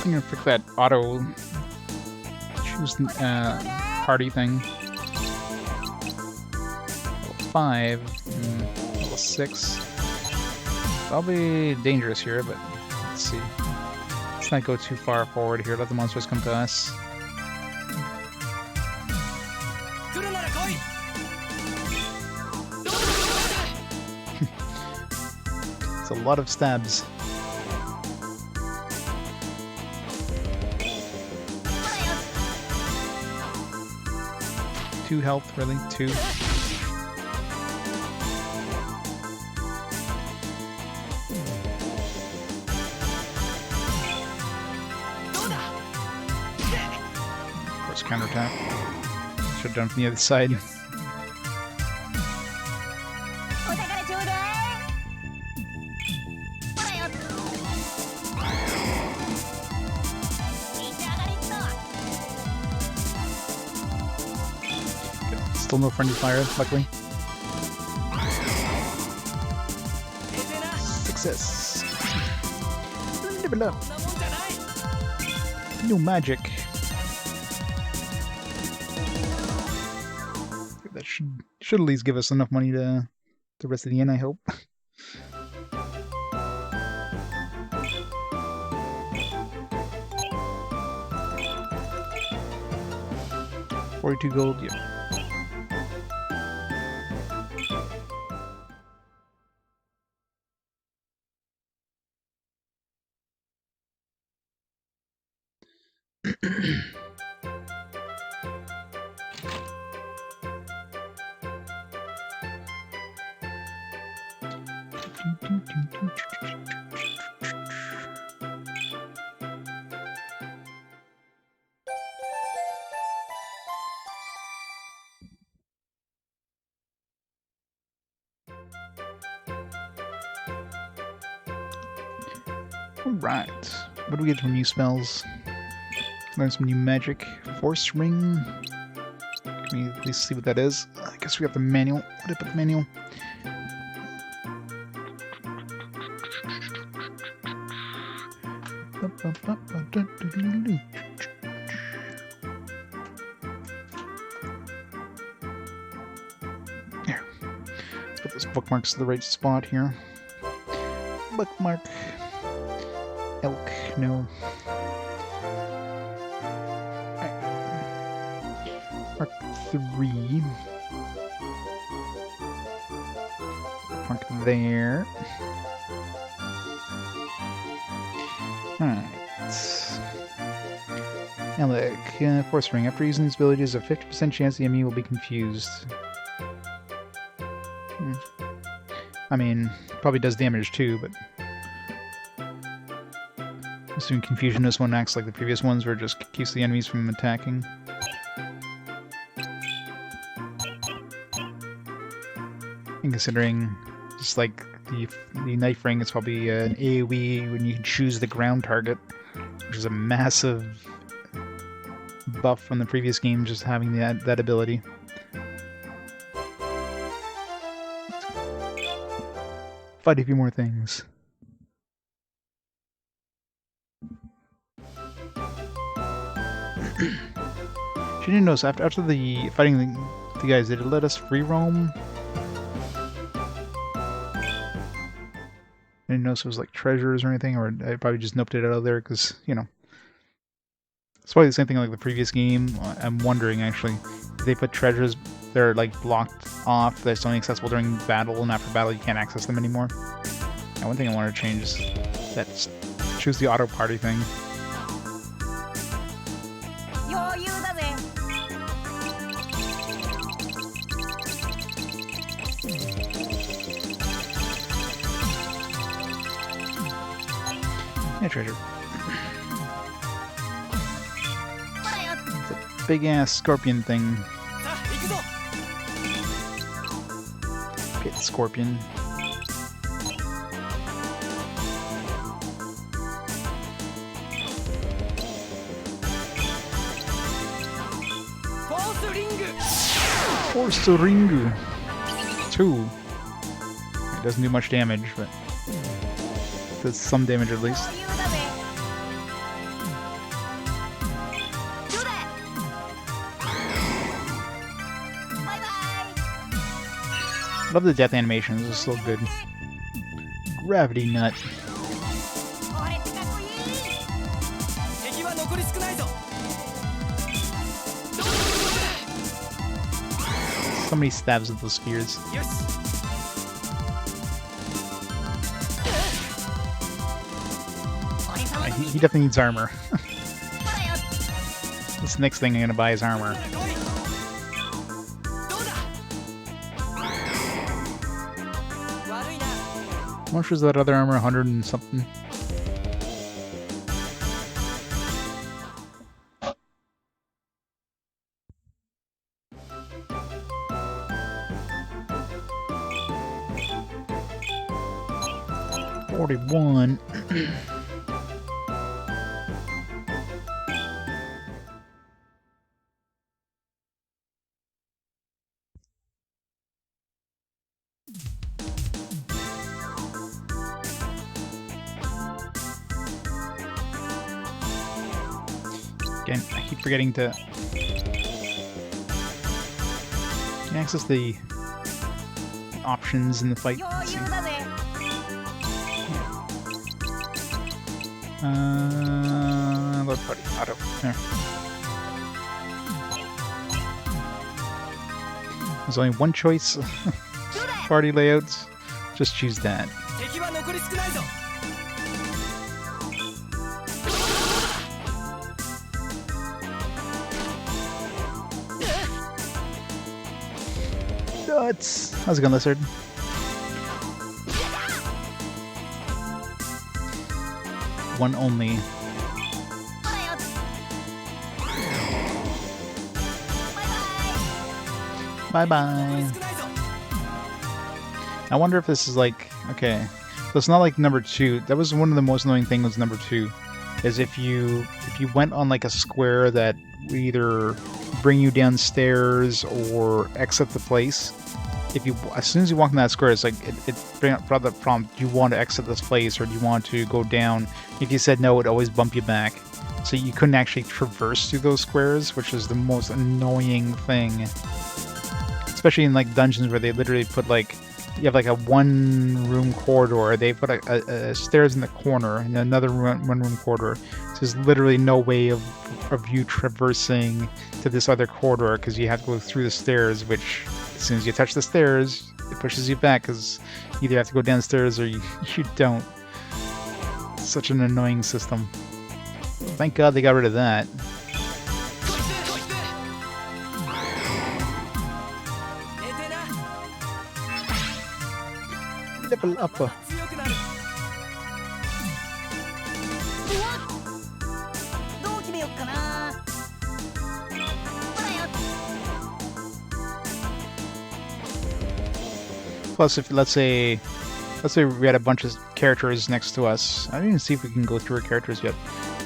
I'm gonna pick that auto choose party thing. 5. Level 6. I'll be dangerous here, but let's see. Let's not go too far forward here. Let the monsters come to us. It's a lot of stabs. 2 health, really? 2. Of course, counterattack. Should have done from the other side. Still no friendly fire, luckily. Success. Level up. New magic. That should at least give us enough money to the rest of the inn, I hope. $42 gold, yeah. Alright, what do we get from new spells? Learn some new magic. Force ring. Can we at least see what that is? I guess we have the manual. What did I put the manual? Here. Let's put those bookmarks to the right spot here. Bookmark. Elk, no. Mark 3. Mark there. Alright. Alec, Force Ring. After using these abilities, there's a 50% chance the enemy will be confused. I mean, probably does damage too, but... Assuming confusion, this one acts like the previous ones, where it just keeps the enemies from attacking. And considering, just like the knife ring, it's probably an AoE when you can choose the ground target, which is a massive buff from the previous game, just having that ability. Fight a few more things. She didn't notice after the fighting the guys, did it let us free roam? I didn't notice it was like treasures or anything, or I probably just noped it out of there because, you know. It's probably the same thing like the previous game. I'm wondering actually, if they put treasures they're like blocked off, that's only accessible during battle, and after battle you can't access them anymore. And one thing I want to change is that choose the auto party thing. Yeah, treasure. It's a big ass scorpion thing. Get scorpion. Force Ringu. 2. It doesn't do much damage, but it does some damage at least. Love the death animations, it's still good. Gravity nut. So many stabs with those spears. He definitely needs armor. This next thing I'm gonna buy is armor. How much was that other armor? 100 and something? $41. Again, I keep forgetting to access the options in the fight. Load party, auto, there. There's only one choice. Party layouts. Just choose that. Lutz! How's it going, Lizard? One only. Bye-bye. I wonder if this is like... Okay. So it's not like number 2. That was one of the most annoying things with number 2. Is if you went on like a square that would either bring you downstairs or exit the place. As soon as you walk in that square, it's like it brought the prompt: do you want to exit this place or do you want to go down? If you said no, it would always bump you back. So you couldn't actually traverse through those squares, which is the most annoying thing. Especially in like dungeons where they literally put like, you have like a one-room corridor. They put a stairs in the corner and another one-room corridor. So there's literally no way of you traversing to this other corridor because you have to go through the stairs, which as soon as you touch the stairs, it pushes you back because you either have to go downstairs or you don't. It's such an annoying system. Thank God they got rid of that. Level up. Plus, if let's say we had a bunch of characters next to us. I didn't even see if we can go through our characters yet.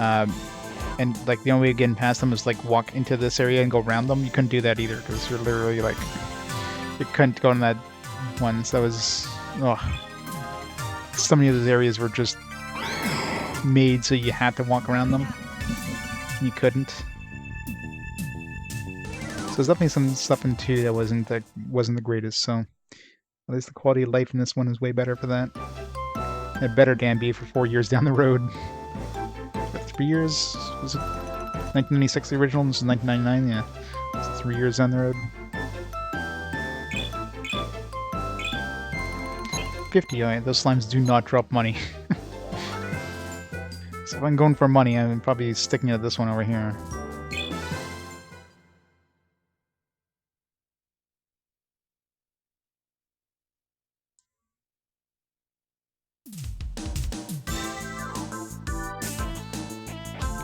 And like the only way of getting past them is like walk into this area and go around them. You couldn't do that either because you're literally like you couldn't go in that one. So that was so many of those areas were just made so you had to walk around them. You couldn't. So there's definitely some stuff in 2 that wasn't the greatest. So. At least the quality of life in this one is way better for that. It better damn be for 4 years down the road. 3 years? Was it 1996 the original? This is 1999? Yeah. It's 3 years down the road. 50, alright, those slimes do not drop money. So if I'm going for money, I'm probably sticking to this one over here.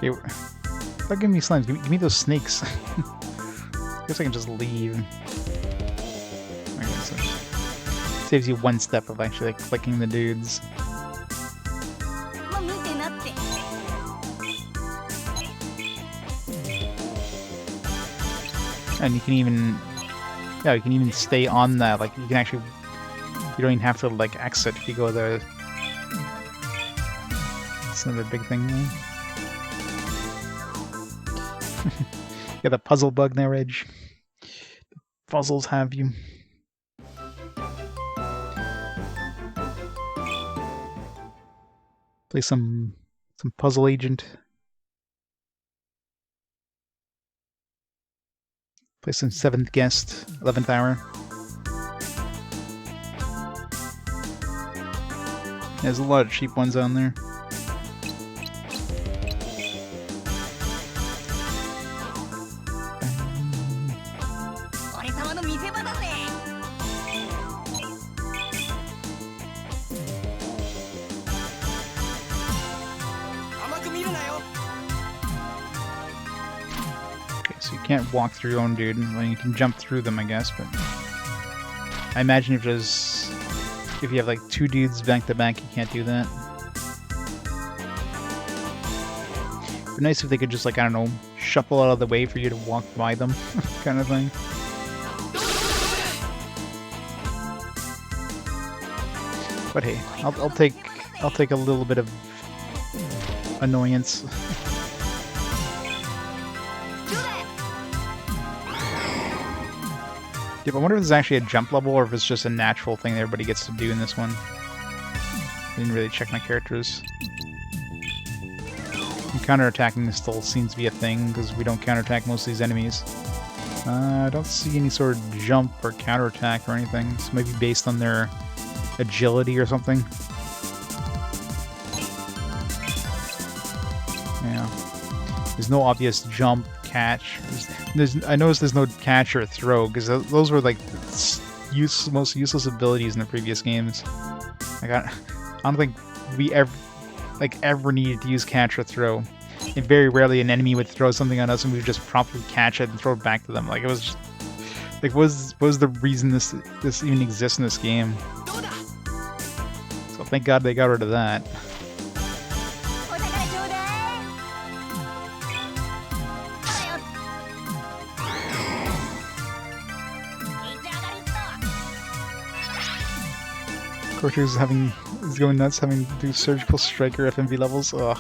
Okay, stop giving me slimes. Give me those snakes. I guess I can just leave. Okay, so saves you one step of actually like, clicking the dudes. And you can even stay on that. Like you can actually, you don't even have to like exit if you go there. That's another big thing there. Yeah, the puzzle bug there, Edge. The puzzles have you. Play some puzzle agent. Play some 7th guest, 11th hour. There's a lot of cheap ones on there. So you can't walk through your own dude. Well, you can jump through them, I guess, but I imagine if you have like 2 dudes back to back, you can't do that. It'd be nice if they could just, like, I don't know, shuffle out of the way for you to walk by them, kind of thing. But hey, I'll take a little bit of annoyance. Yeah, but I wonder if it's actually a jump level or if it's just a natural thing that everybody gets to do in this one. I didn't really check my characters. And counterattacking still seems to be a thing, because we don't counterattack most of these enemies. I don't see any sort of jump or counterattack or anything. It's maybe based on their agility or something. Yeah. There's no obvious jump, catch. I noticed there's no catch or throw, because those were like the most useless abilities in the previous games. I don't think we ever needed to use catch or throw. And very rarely an enemy would throw something on us and we would just promptly catch it and throw it back to them. Like, it was just, like, what was the reason this even exists in this game? So thank God they got rid of that. Is going nuts having to do surgical striker FMV levels. Ugh.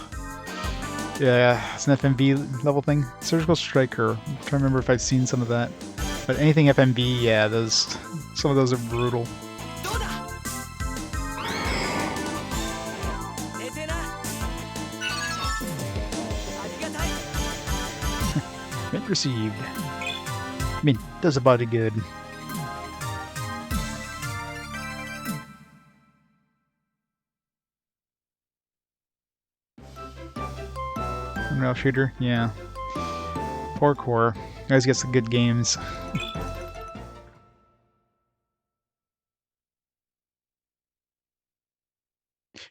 Yeah, it's an FMV level thing. Surgical striker. I'm trying to remember if I've seen some of that. But anything FMV, yeah, some of those are brutal. Hit received. I mean, does a body good. Rail shooter, yeah. Poor core. Guys get some good games.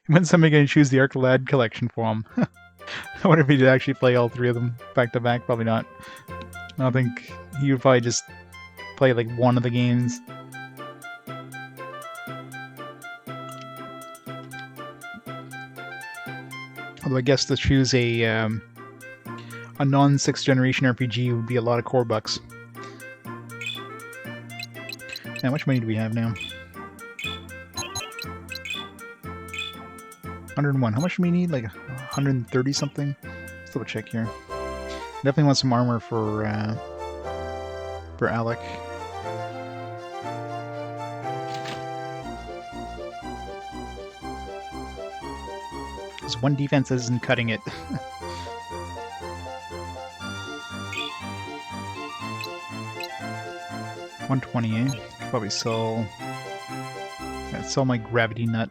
When's somebody going to choose the Arclad collection for him? I wonder if he'd actually play all 3 of them back to back. Probably not. I don't think he would probably just play like one of the games. Although I guess to choose a non-6th generation RPG would be a lot of core bucks. How much money do we have now? 101. How much do we need? Like 130 something? Let's double check here. Definitely want some armor for Alec. Because 1 defense isn't cutting it. 120, eh? Probably sell my gravity nut.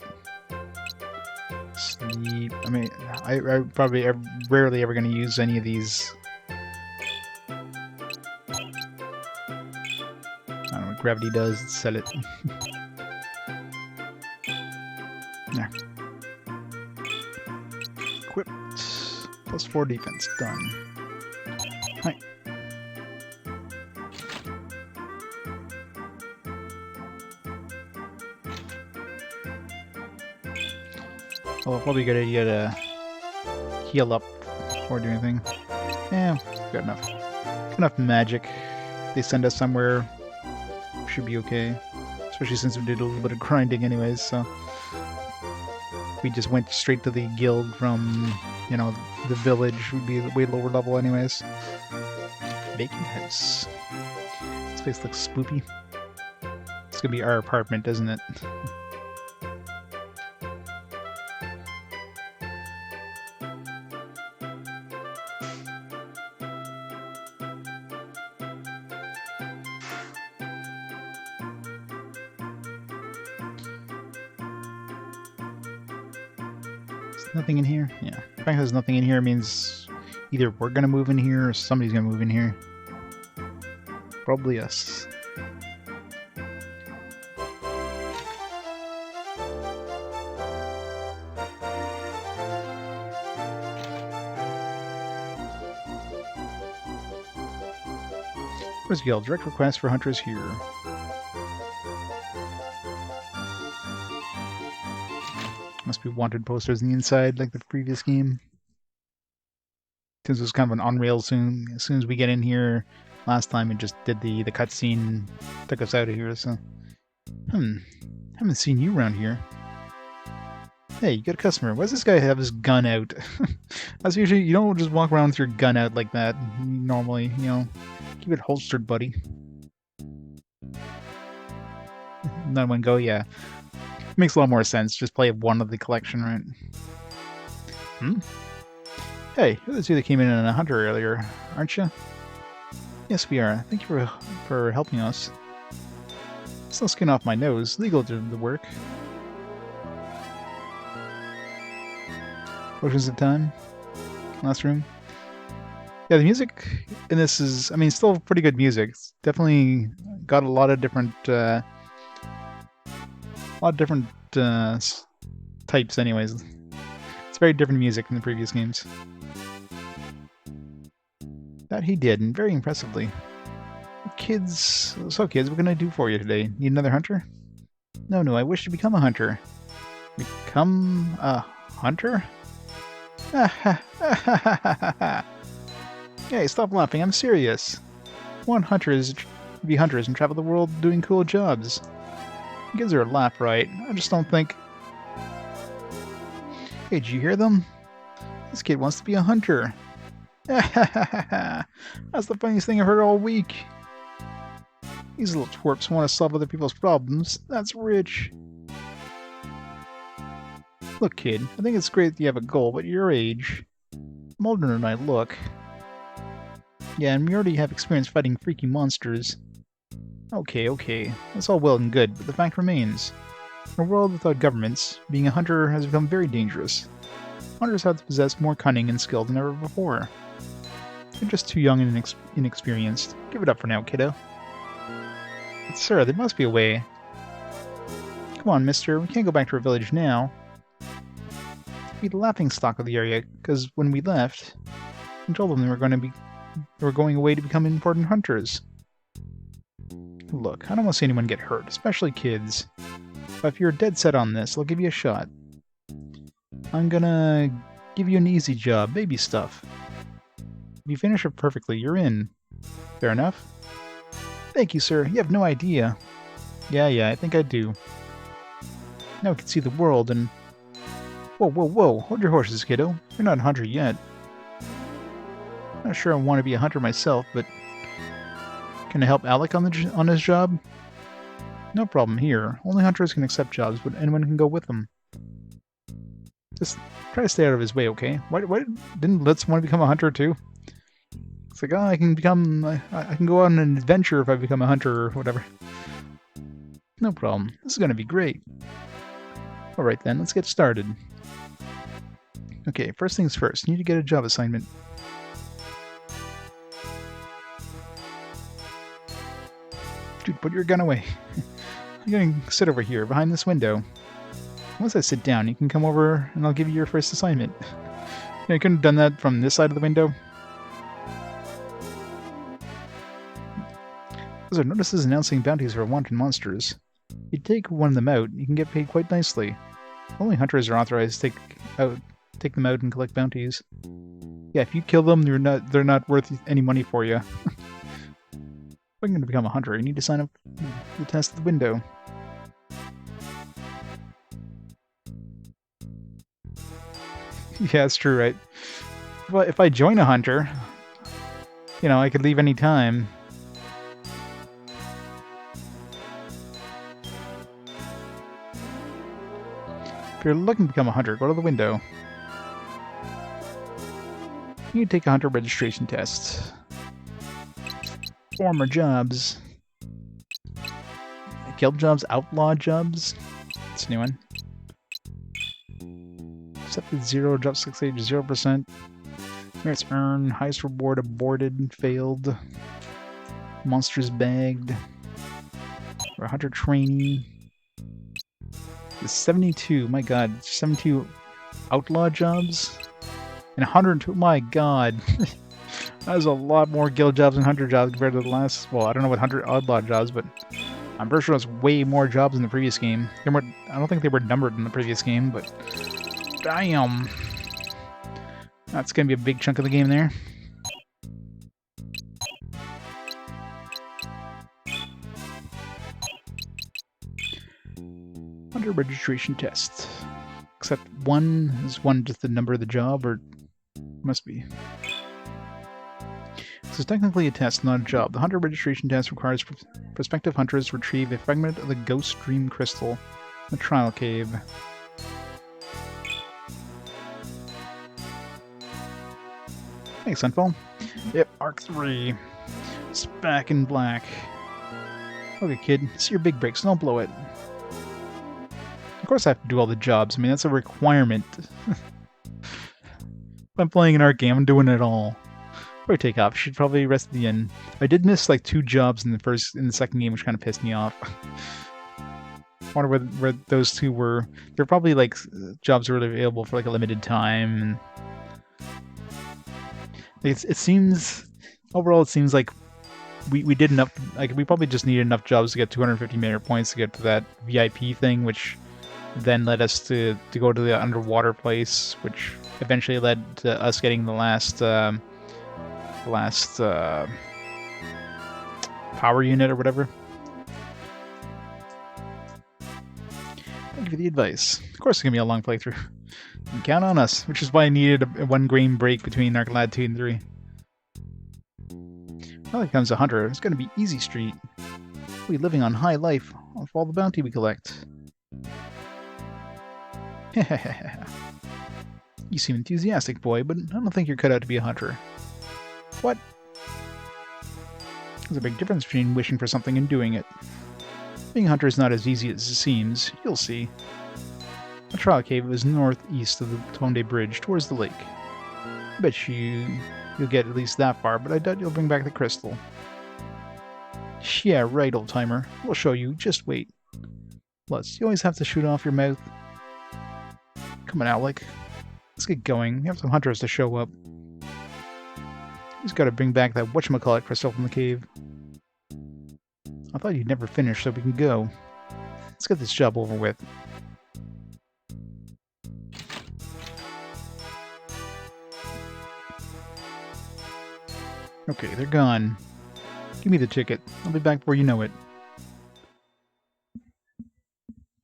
Sleep. I mean, I probably rarely ever going to use any of these. I don't know what gravity does. Sell it. There. Equipped. +4 defense. Done. Right. Well, probably a good idea to heal up before doing anything. Yeah, good enough. Good enough magic. If they send us somewhere, should be okay. Especially since we did a little bit of grinding anyways, so... we just went straight to the guild from, you know, the village would be way lower level anyways. Bacon house. This place looks spoopy. It's gonna be our apartment, isn't it? Nothing in here? Yeah. The fact there's nothing in here means either we're gonna move in here or somebody's gonna move in here. Probably us. First Guild, direct request for hunters here. Must be wanted posters on the inside like the previous game. Since it was kind of an on-rail soon. As soon as we get in here, last time it just did the cutscene, took us out of here, so... Haven't seen you around here. Hey, you got a customer. Why does this guy have his gun out? That's usually, you don't just walk around with your gun out like that, normally, you know. Keep it holstered, buddy. Let one go, yeah. Makes a lot more sense. Just play one of the collection, right? Hey, you're the two that came in a hunter earlier, aren't you? Yes, we are. Thank you for helping us. Still skin off my nose. Legal did the work. Potions of time. Last room. Yeah, the music in this is, I mean, still pretty good music. It's definitely got a lot of different, types anyways. It's very different music from the previous games. That he did, and very impressively. Kids, so kids, what can I do for you today? Need another hunter? No, I wish to become a hunter. Become a hunter? Hey, stop laughing, I'm serious. Want hunters to be hunters and travel the world doing cool jobs. It gives her a laugh, right? I just don't think... Hey, did you hear them? This kid wants to be a hunter. That's the funniest thing I've heard all week. These little twerps want to solve other people's problems. That's rich. Look, kid, I think it's great that you have a goal, but at your age... I'm older than I look. Yeah, and we already have experience fighting freaky monsters. Okay. That's all well and good, but the fact remains. In a world without governments, being a hunter has become very dangerous. Hunters have to possess more cunning and skill than ever before. You're just too young and inexperienced. Give it up for now, kiddo. But sir, there must be a way. Come on, mister, we can't go back to our village now. Be the laughingstock of the area, because when we left, we told them they were going away to become important hunters. Look, I don't want to see anyone get hurt, especially kids. But if you're dead set on this, I'll give you a shot. I'm gonna give you an easy job, baby stuff. If you finish it perfectly, you're in. Fair enough? Thank you, sir. You have no idea. Yeah, I think I do. Now we can see the world and... Whoa. Hold your horses, kiddo. You're not a hunter yet. Not sure I want to be a hunter myself, but... Can I help Alec on his job? No problem here. Only hunters can accept jobs, but anyone can go with them. Just try to stay out of his way, okay? Why didn't Lutz want to become a hunter too? It's like, oh, I can go on an adventure if I become a hunter or whatever. No problem. This is going to be great. Alright then, let's get started. Okay, first things first. You need to get a job assignment. Dude, put your gun away. You're going to sit over here, behind this window. Once I sit down, you can come over and I'll give you your first assignment. You couldn't have done that from this side of the window. Those are notices announcing bounties for wanted monsters. If you take one of them out, you can get paid quite nicely. Only hunters are authorized to take them out and collect bounties. Yeah, if you kill them, they're not worth any money for you. If I'm going to become a hunter, you need to sign up to test the window. Yeah, it's true, right? But if I join a hunter, you know, I could leave any time. If you're looking to become a hunter, go to the window. You need to take a hunter registration test. Former jobs. Guild jobs, outlaw jobs. That's a new one. Accepted 0, drop 6 age 0%. Merits earned, highest reward aborted, failed. Monsters bagged. Or hunter trainee. 72, my god, 72 outlaw jobs? And 102, my god. That was a lot more guild jobs and hunter jobs compared to the last, well, I don't know what 100 outlaw jobs, but I'm pretty sure it was way more jobs in the previous game. I don't think they were numbered in the previous game, but damn. That's going to be a big chunk of the game there. Hunter registration test. Except one, is one just the number of the job, or must be. This is technically a test, not a job. The hunter registration test requires prospective hunters retrieve a fragment of the ghost dream crystal in the trial cave. Thanks, Sunfall. Yep, Arc 3. It's back in black. Okay, kid, it's your big break, so don't blow it. Of course I have to do all the jobs. I mean, that's a requirement. If I'm playing an art game, I'm doing it all. Before I take off, should probably rest at the end. I did miss like 2 jobs in the second game, which kind of pissed me off. I wonder where those 2 were. They're probably like jobs that were available for like a limited time. And it seems overall, it seems like we did enough. Like we probably just needed enough jobs to get 250 merit points to get to that VIP thing, which then led us to go to the underwater place, which eventually led to us getting the last power unit or whatever. Thank you for the advice. Of course it's going to be a long playthrough. And count on us, which is why I needed a 1 game break between Narcolad 2 and 3. Well, here comes a hunter. It's going to be easy street. We'll be living on high life off all the bounty we collect. You seem enthusiastic, boy, but I don't think you're cut out to be a hunter. What? There's a big difference between wishing for something and doing it. Being a hunter is not as easy as it seems. You'll see. The trial cave is northeast of the Tonde Bridge, towards the lake. I bet you'll get at least that far, but I doubt you'll bring back the crystal. Yeah, right, old-timer. We'll show you. Just wait. Lutz, you always have to shoot off your mouth. Come on, Alec. Let's get going. We have some hunters to show up. He's got to bring back that whatchamacallit crystal from the cave. I thought you'd never finish, so we can go. Let's get this job over with. Okay, they're gone. Give me the ticket. I'll be back before you know it.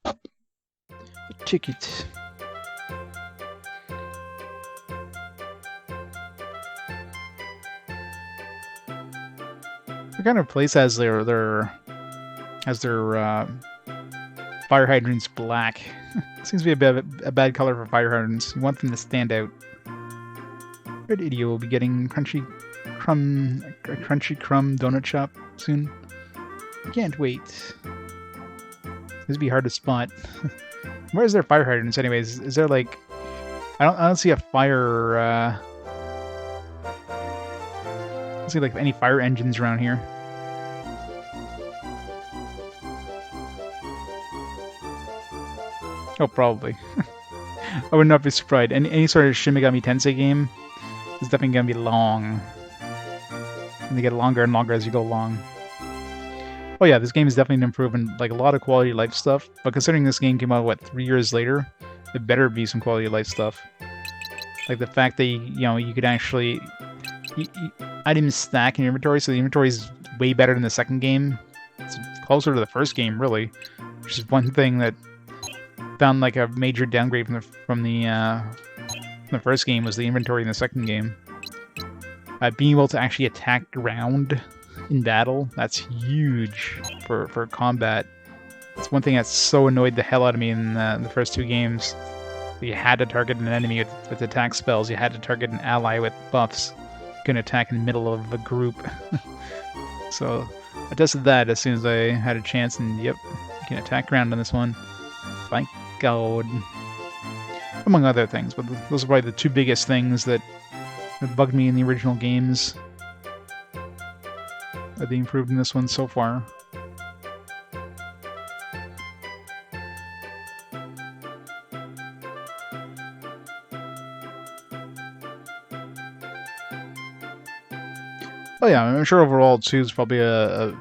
The ticket. What kind of place has their fire hydrants black? Seems to be a bad color for fire hydrants. You want them to stand out. Red Idiot will be getting a crunchy crumb donut shop soon. Can't wait. This would be hard to spot. Where's their fire hydrants, anyways? Is there like I don't see a fire. I don't see like any fire engines around here. Oh, probably. I would not be surprised. Any sort of Shin Megami Tensei game is definitely going to be long. And they get longer and longer as you go along. Oh yeah, this game is definitely an improvement. Like a lot of quality of life stuff. But considering this game came out, what, 3 years later? It better be some quality of life stuff. Like the fact that, you could actually... items stack in your inventory, so the inventory is way better than the second game. It's closer to the first game, really. Which is one thing that found like a major downgrade from the first game was the inventory in the second game. Being able to actually attack ground in battle, that's huge for combat. It's one thing that so annoyed the hell out of me in the first 2 games. You had to target an enemy with attack spells. You had to target an ally with buffs. You couldn't attack in the middle of a group. So I tested that as soon as I had a chance, and yep, you can attack ground on this one. Thank God. among other things, but those are probably the two biggest things that bugged me in the original games that they improved in this one so far. Oh yeah, I'm sure overall 2 is probably a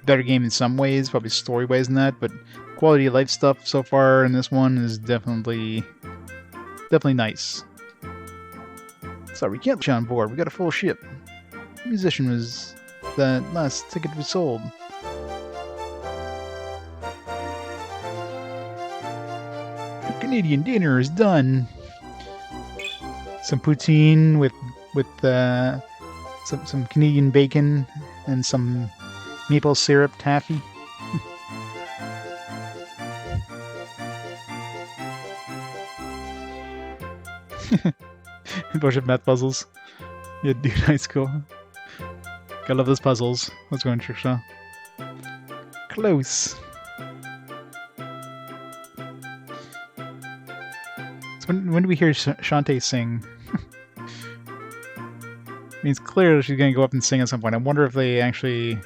better game in some ways, probably story-wise than that, but quality of life stuff so far in this one is definitely nice. Sorry, we can't let you on board. We got a full ship. The musician was the last ticket was sold. The Canadian dinner is done. Some poutine with some Canadian bacon and some maple syrup taffy. A bunch of math puzzles. Yeah, dude, high school. Gotta love those puzzles. Let's go in Trickshaw. Close. So when do we hear Shantae sing? Means clearly she's gonna go up and sing at some point. I wonder if they actually...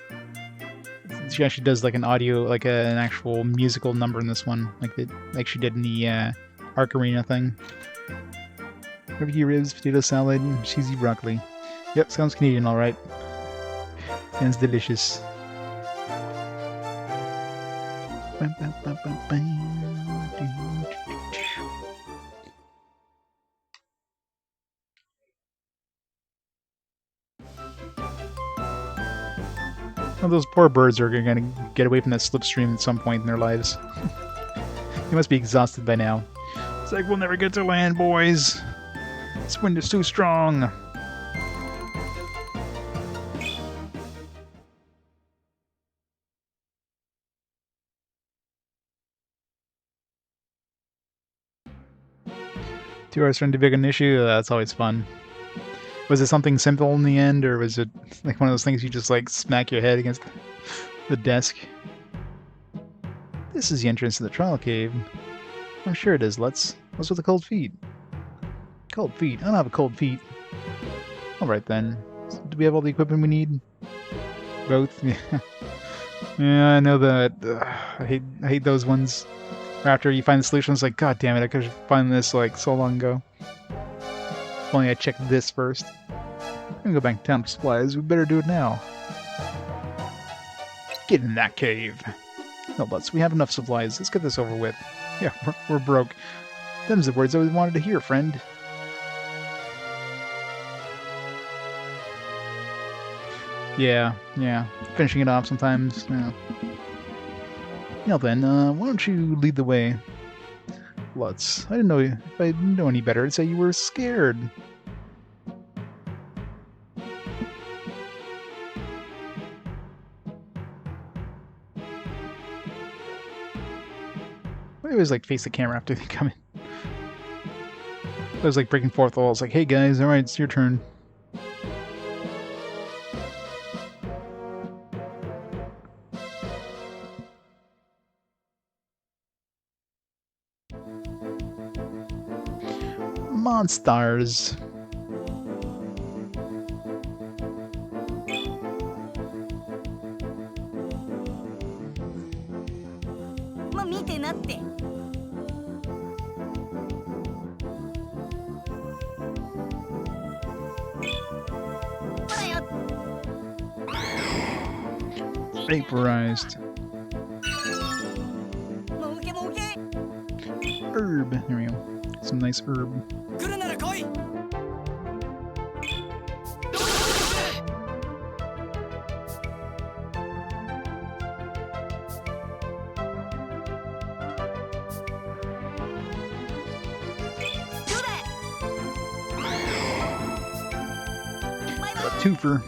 She actually does like an audio, like an actual musical number in this one, like she did in the Arc Arena thing. Barbecue ribs, potato salad, cheesy broccoli. Yep, sounds Canadian, all right. Sounds delicious. Oh, those poor birds are going to get away from that slipstream at some point in their lives. They must be exhausted by now. It's like, we'll never get to land, boys. This wind is too strong. Two hours trying to big an issue? That's always fun. Was it something simple in the end, or was it like one of those things you just like smack your head against the desk? This is the entrance to the trial cave. I'm sure it is, Lutz. What's with the cold feet? Cold feet? I don't have a cold feet. Alright then. Do we have all the equipment we need? Both? Yeah. Yeah, I know that. I hate those ones. After you find the solution, it's like, god damn it, I could have found this like so long ago. If only I checked this first. I'm gonna go back to town for supplies. We better do it now. Get in that cave. No, Lutz, we have enough supplies. Let's get this over with. Yeah, we're broke. Them's the words I always wanted to hear, friend. Yeah. Finishing it off sometimes. Yeah. Now then, why don't you lead the way? Lutz, I didn't know if I didn't know any better, I'd say you were scared. I always like face the camera after they come in. I was like breaking fourth wall. It's like, hey guys, alright, it's your turn. Monsters. Vaporized. Herb. There we go. Some nice herb. A twofer.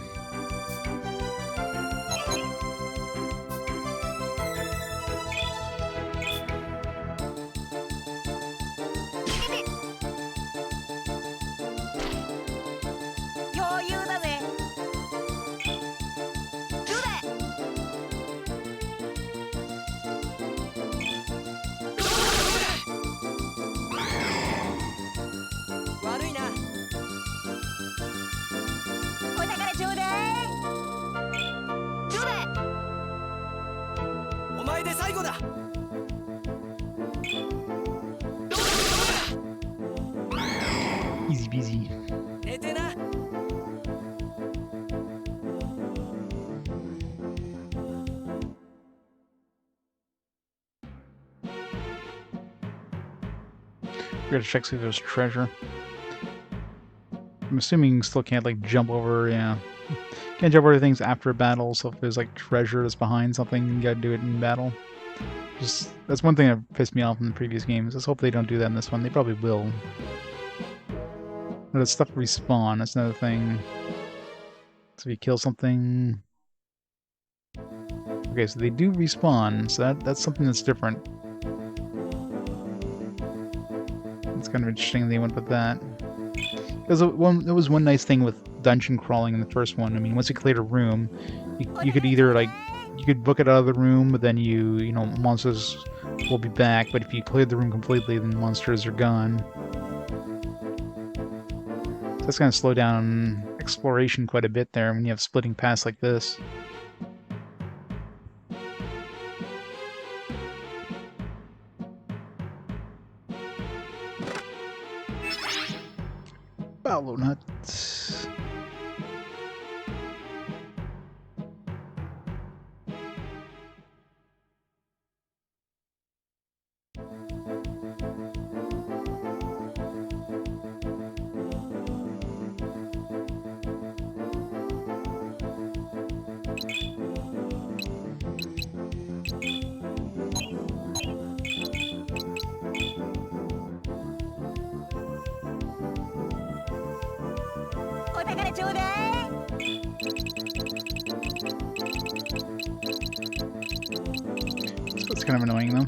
Easy peasy. We gotta check see if there's treasure. I'm assuming you still can't like jump over, yeah. Can't jump over things after a battle, so if there's like treasure that's behind something, you gotta do it in battle. Just that's one thing that pissed me off in the previous games. Let's hope they don't do that in this one. They probably will. But stuff respawn, that's another thing. So if you kill something. Okay, so they do respawn, so that's something that's different. It's kind of interesting they went with that. There was one nice thing with dungeon crawling in the first one. I mean, once you cleared a room, you could either like you could book it out of the room, but then you know monsters will be back. But if you cleared the room completely, then monsters are gone. So that's gonna slow down exploration quite a bit there when you have splitting paths like this. Follow nuts. That's kind of annoying though.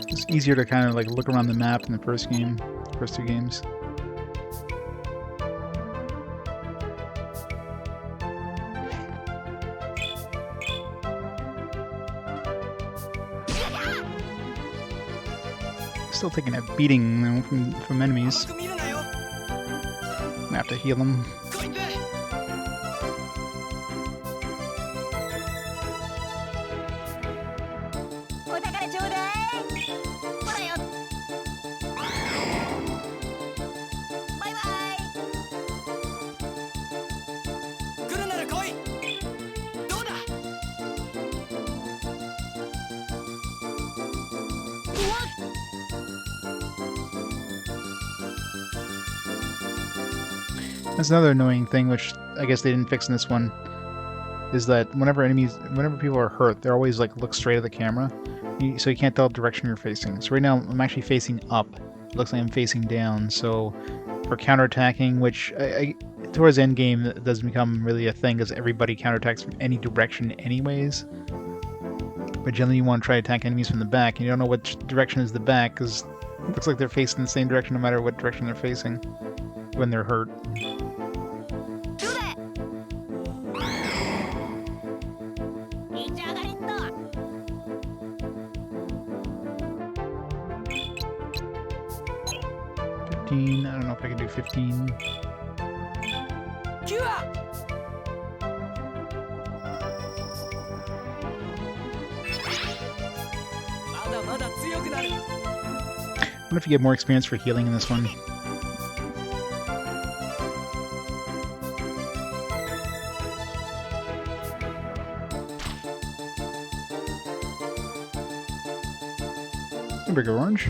It's easier to kind of like look around the map in the first game, first two games. Still taking a beating though from enemies. I have to heal them. That's another annoying thing, which I guess they didn't fix in this one, is that whenever people are hurt, they always like look straight at the camera, so you can't tell the direction you're facing. So right now I'm actually facing up. It looks like I'm facing down. So for counterattacking, which towards end game it doesn't become really a thing, because everybody counterattacks from any direction anyways. But generally you want to try to attack enemies from the back, and you don't know which direction is the back, because it looks like they're facing the same direction no matter what direction they're facing when they're hurt. 15. I don't know if I can do 15. I wonder if you get more experience for healing in this one. A bigger orange.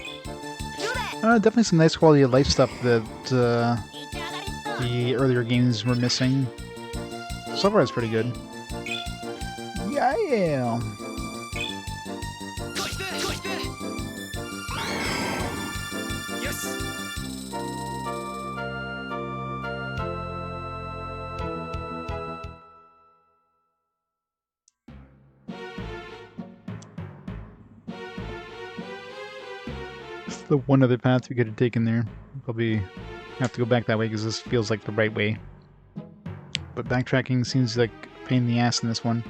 Definitely some nice quality of life stuff that the earlier games were missing. So far it's pretty good. Yeah. The one other path we could have taken there. Probably have to go back that way because this feels like the right way. But backtracking seems like a pain in the ass in this one,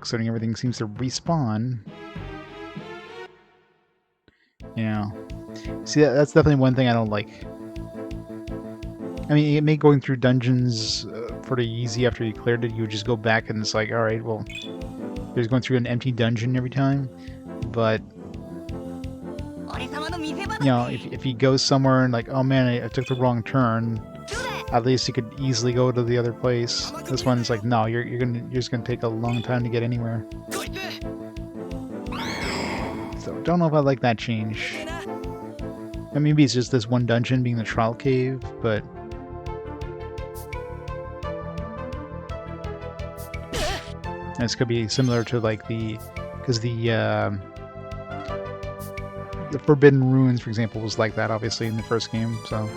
considering everything seems to respawn. Yeah. See, that's definitely one thing I don't like. I mean, it made going through dungeons pretty easy after you cleared it. You would just go back and it's like, alright, well, there's going through an empty dungeon every time, but you know, if he goes somewhere and like, oh man, I took the wrong turn, at least you could easily go to the other place. This one's like, no, you're just gonna take a long time to get anywhere. So don't know if I like that change. And maybe it's just this one dungeon being the trial cave, but this could be similar to like because the Forbidden Ruins, for example, was like that, obviously, in the first game, so...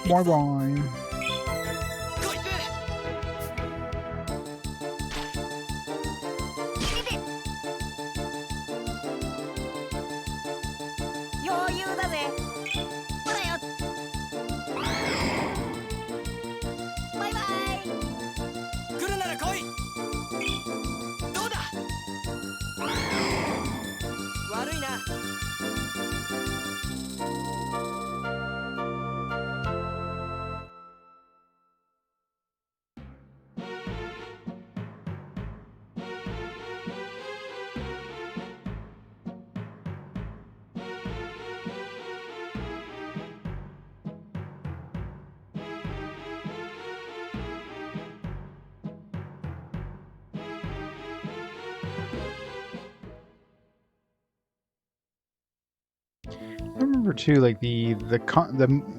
Bye-bye! I remember too, like the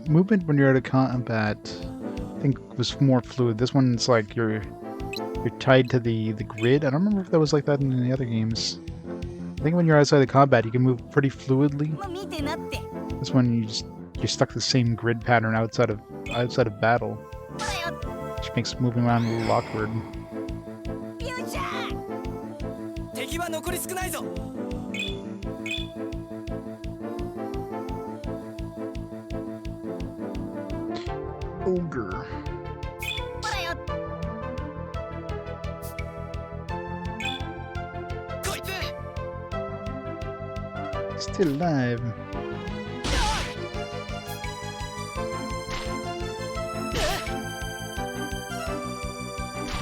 movement when you're out of combat, I think was more fluid. This one's like you're tied to the grid. I don't remember if that was like that in the other games. I think when you're outside the combat, you can move pretty fluidly. This one you're stuck to the same grid pattern outside of battle, which makes moving around a little awkward. Ogre. Still alive.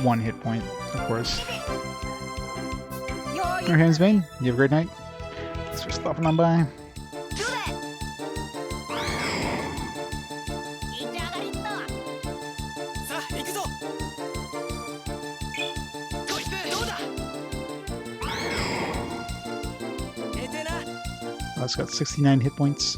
One hit point, of course. Your hands, Vane. You have a great night. Thanks for stopping on by. It's got 69 hit points.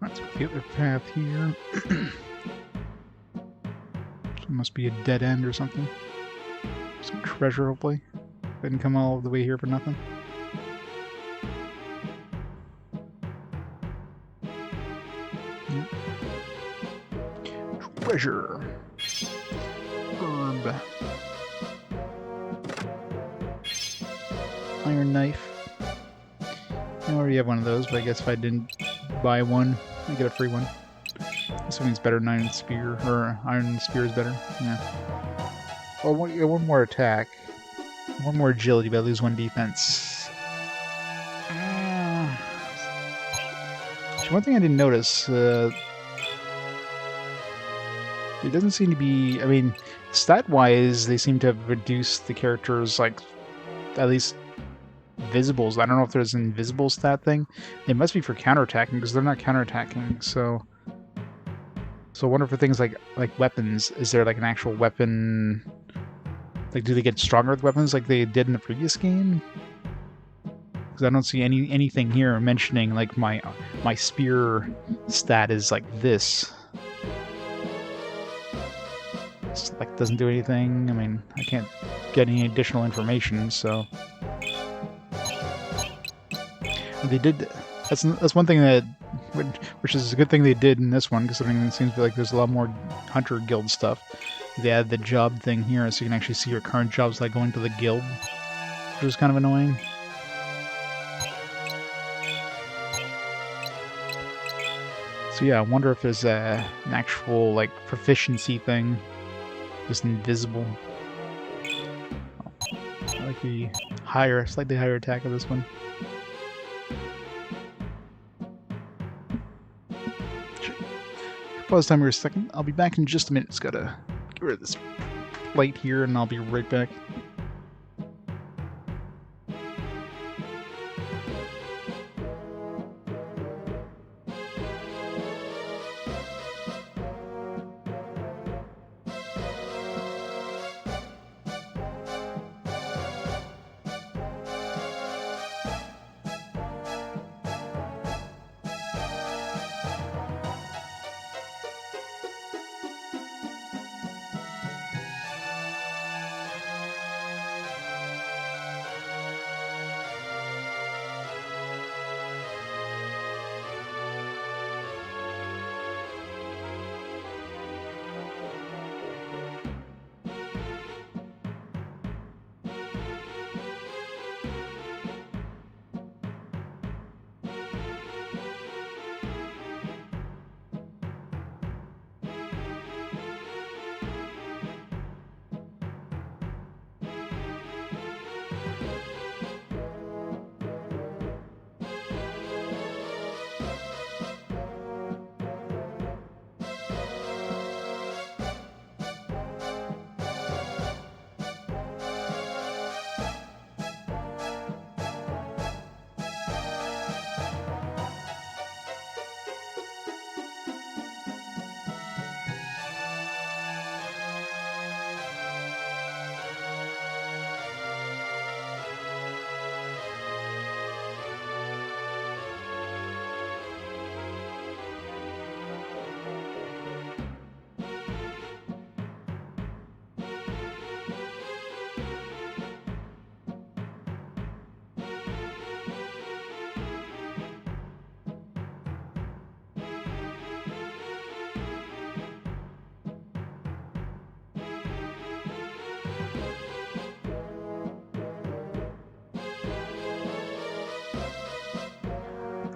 Let's go the other path here. So it must be a dead end or something. Some treasure, hopefully. Didn't come all the way here for nothing. Yep. Treasure. Herb. Iron knife. I already have one of those, but I guess if I didn't buy one, I get a free one. This one's better than iron spear, or iron spear is better. Yeah. Oh, one more attack. One more agility, but I lose one defense. One thing I didn't notice, it doesn't seem to be... I mean, stat-wise, they seem to have reduced the characters, like, at least visibles. I don't know if there's an invisible stat thing. It must be for counterattacking, because they're not counterattacking, so... So I wonder for things like weapons, is there like an actual weapon... Like, do they get stronger with weapons like they did in the previous game? Because I don't see anything here mentioning, like, my spear stat is like this. It's like, doesn't do anything. I mean, I can't get any additional information, so... They did... That's one thing that... Which is a good thing they did in this one, considering it seems like there's a lot more Hunter Guild stuff. They added the job thing here, so you can actually see your current jobs, like going to the guild, which was kind of annoying. So yeah, I wonder if there's an actual like proficiency thing, just invisible. I like the slightly higher attack of this one. Pause timer a second. I'll be back in just a minute. Just gotta get rid of this light here, and I'll be right back.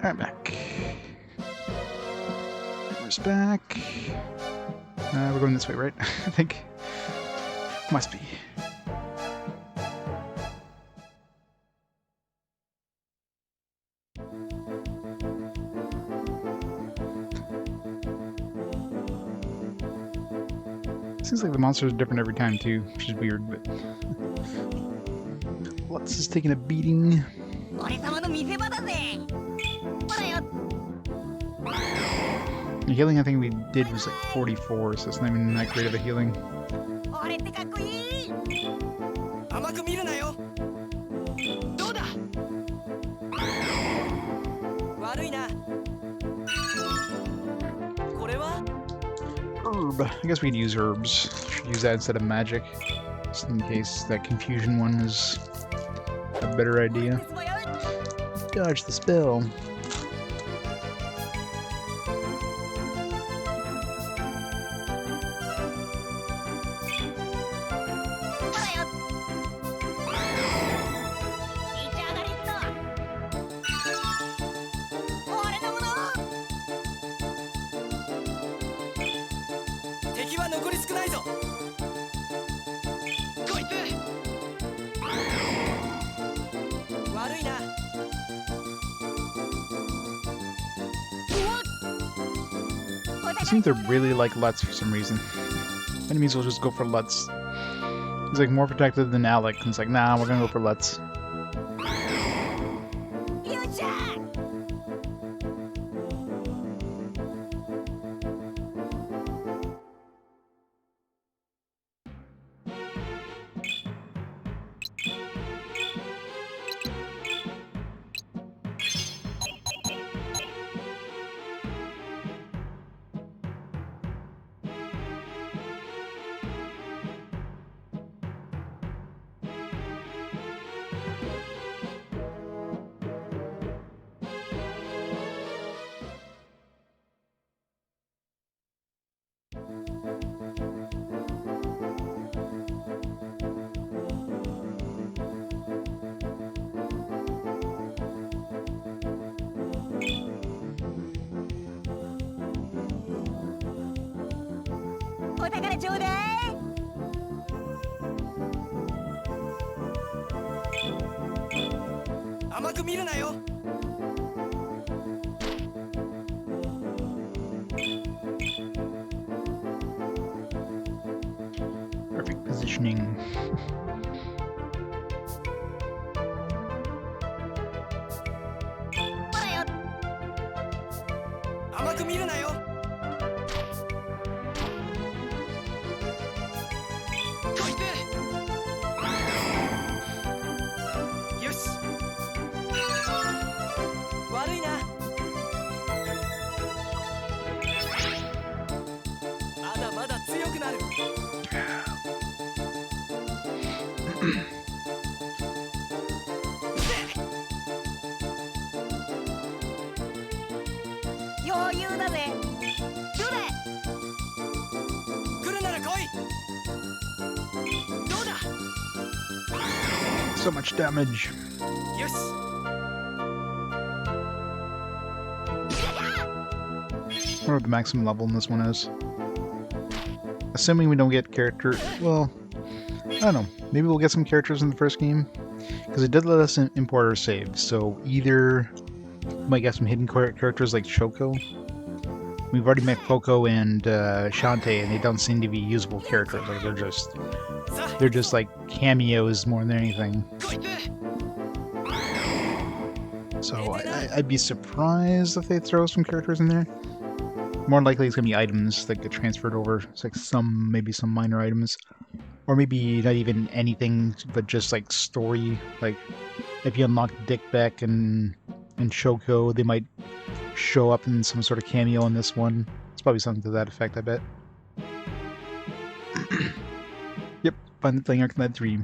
Alright, back. Camera's back. We're going this way, right? I think. Must be. Seems like the monsters are different every time too, which is weird, but Lutz is taking a beating. The healing I think we did was like 44, so it's not even that great of a healing. Herb. I guess we could use herbs. Should use that instead of magic, just in case that confusion one is a better idea. Dodge the spell. I seem to really like Lutz for some reason. Enemies will just go for Lutz. He's like more protected than Alec, and it's like, nah, we're gonna go for Lutz. Perfect positioning. So much damage. I wonder what the maximum level in this one is. Assuming we don't get character... Well, I don't know. Maybe we'll get some characters in the first game. Because it did let us import our saves. So either we might get some hidden characters like Choco. We've already met Coco and Shantae, and they don't seem to be usable characters. Like they're just like cameos more than anything. So I'd be surprised if they throw some characters in there. More likely it's gonna be items that get transferred over. It's like maybe some minor items, or maybe not even anything, but just like story. Like if you unlock Dick Beck and Shoko, they might show up in some sort of cameo in this one. It's probably something to that effect, I bet. Yep, Bandit playing Arcade 3.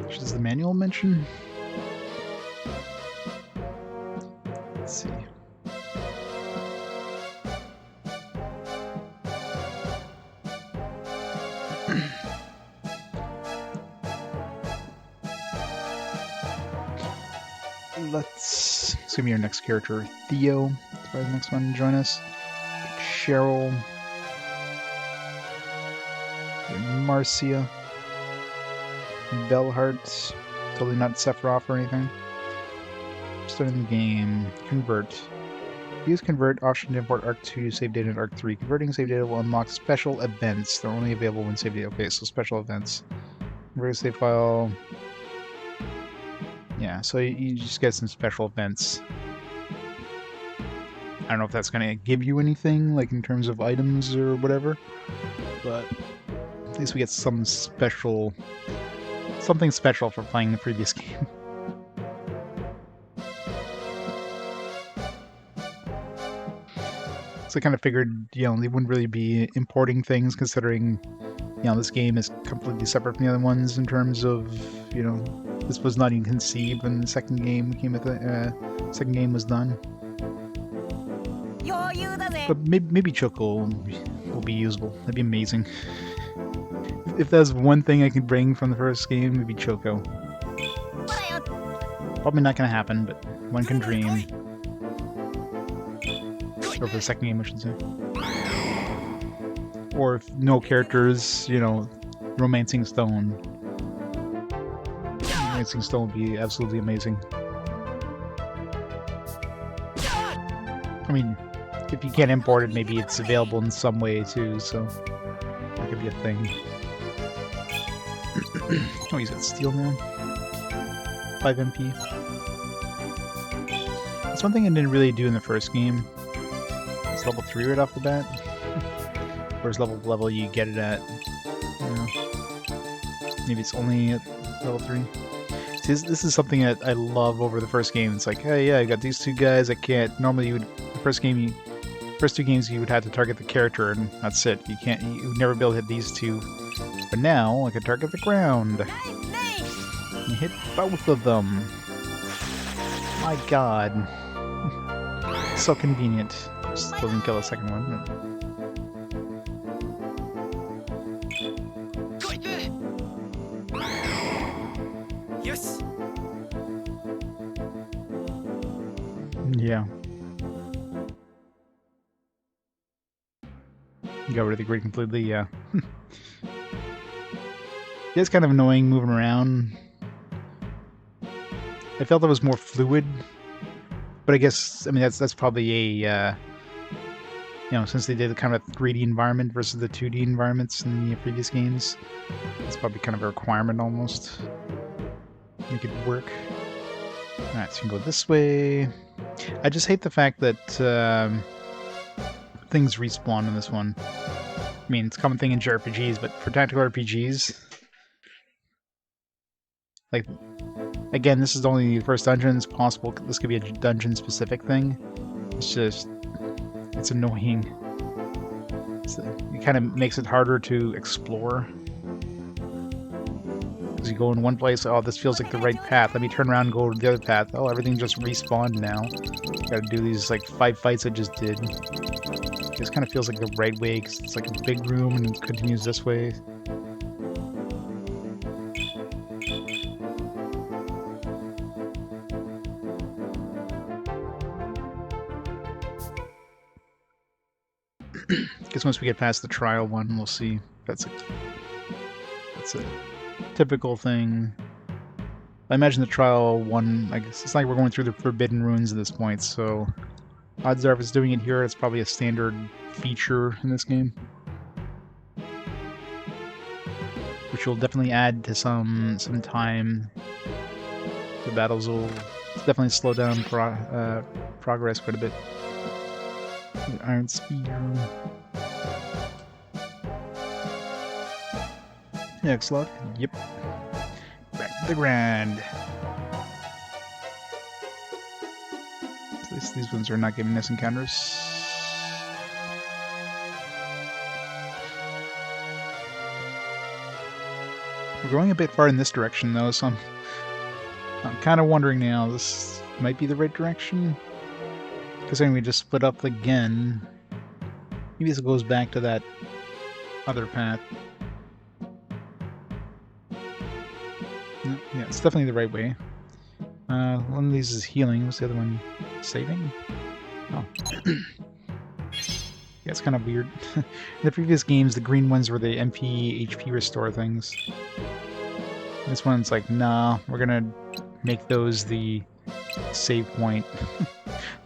Does the manual mention? Let's see. It's gonna be our next character, Theo. That's probably the next one to join us. Cheryl. Marcia. Bellhart. Totally not Sephiroth or anything. Starting the game. Convert. Use Convert option to import Arc 2 save data in Arc 3. Converting save data will unlock special events. They're only available when save data. Okay, so special events. Convert a save file. Yeah, so you just get some special events. I don't know if that's going to give you anything, like in terms of items or whatever, but at least we get some special... something special for playing the previous game. So I kind of figured, you know, they wouldn't really be importing things considering, you know, this game is completely separate from the other ones in terms of, you know, this was not even conceived when the second game came with the second game was done. But maybe Choco will be usable. That'd be amazing. If there's one thing I could bring from the first game, maybe Choco. Probably not gonna happen, but one can dream. Or for the second game, I should say. Or if no characters, you know, Romancing Stone. Romancing Stone would be absolutely amazing. I mean, if you can't import it, maybe it's available in some way too, so that could be a thing. Oh, he's got steel now. 5 MP. That's one thing I didn't really do in the first game. It's level 3 right off the bat. Whereas level you get it at, you know, maybe it's only at level 3. See, this is something that I love over the first game. It's like, hey, yeah, I got these two guys. I can't. Normally, the first two games you would have to target the character, and that's it. You would never be able to hit these two. But now I can target the ground. And hit both of them. My God, so convenient. Still didn't kill the second one. Yeah. Got rid of the grid completely, yeah. It's kind of annoying moving around. I felt it was more fluid, but I guess, I mean, that's probably a, you know, since they did kind of a 3D environment versus the 2D environments in the previous games, it's probably kind of a requirement almost. Make it work. Alright, so you can go this way. I just hate the fact that things respawn in this one. I mean, it's a common thing in JRPGs, but for tactical RPGs, like, again, this is only the first dungeon. It's possible this could be a dungeon-specific thing. It's just, it's annoying. It kind of makes it harder to explore. Because you go in one place, oh, this feels like the right path. Let me turn around and go to the other path. Oh, everything just respawned now. Gotta do these, like, 5 fights I just did. This kind of feels like the right way, because it's like a big room and it continues this way. Guess once we get past the trial one, we'll see. That's a typical thing. I imagine the trial one, I guess it's like we're going through the Forbidden Ruins at this point, so odds are if it's doing it here, it's probably a standard feature in this game. Which will definitely add to some time. The battles will definitely slow down progress quite a bit. Iron Spear. Excellent. Yep. Back to the grind. At least these ones are not giving us encounters. We're going a bit far in this direction though, so I'm kind of wondering now, this might be the right direction? Considering we just split up again, maybe this goes back to that other path. No, yeah, it's definitely the right way. One of these is healing. What's the other one? Saving? Oh. Yeah, it's kind of weird. In the previous games, the green ones were the MP, HP restore things. This one's like, nah, we're gonna make those the save point.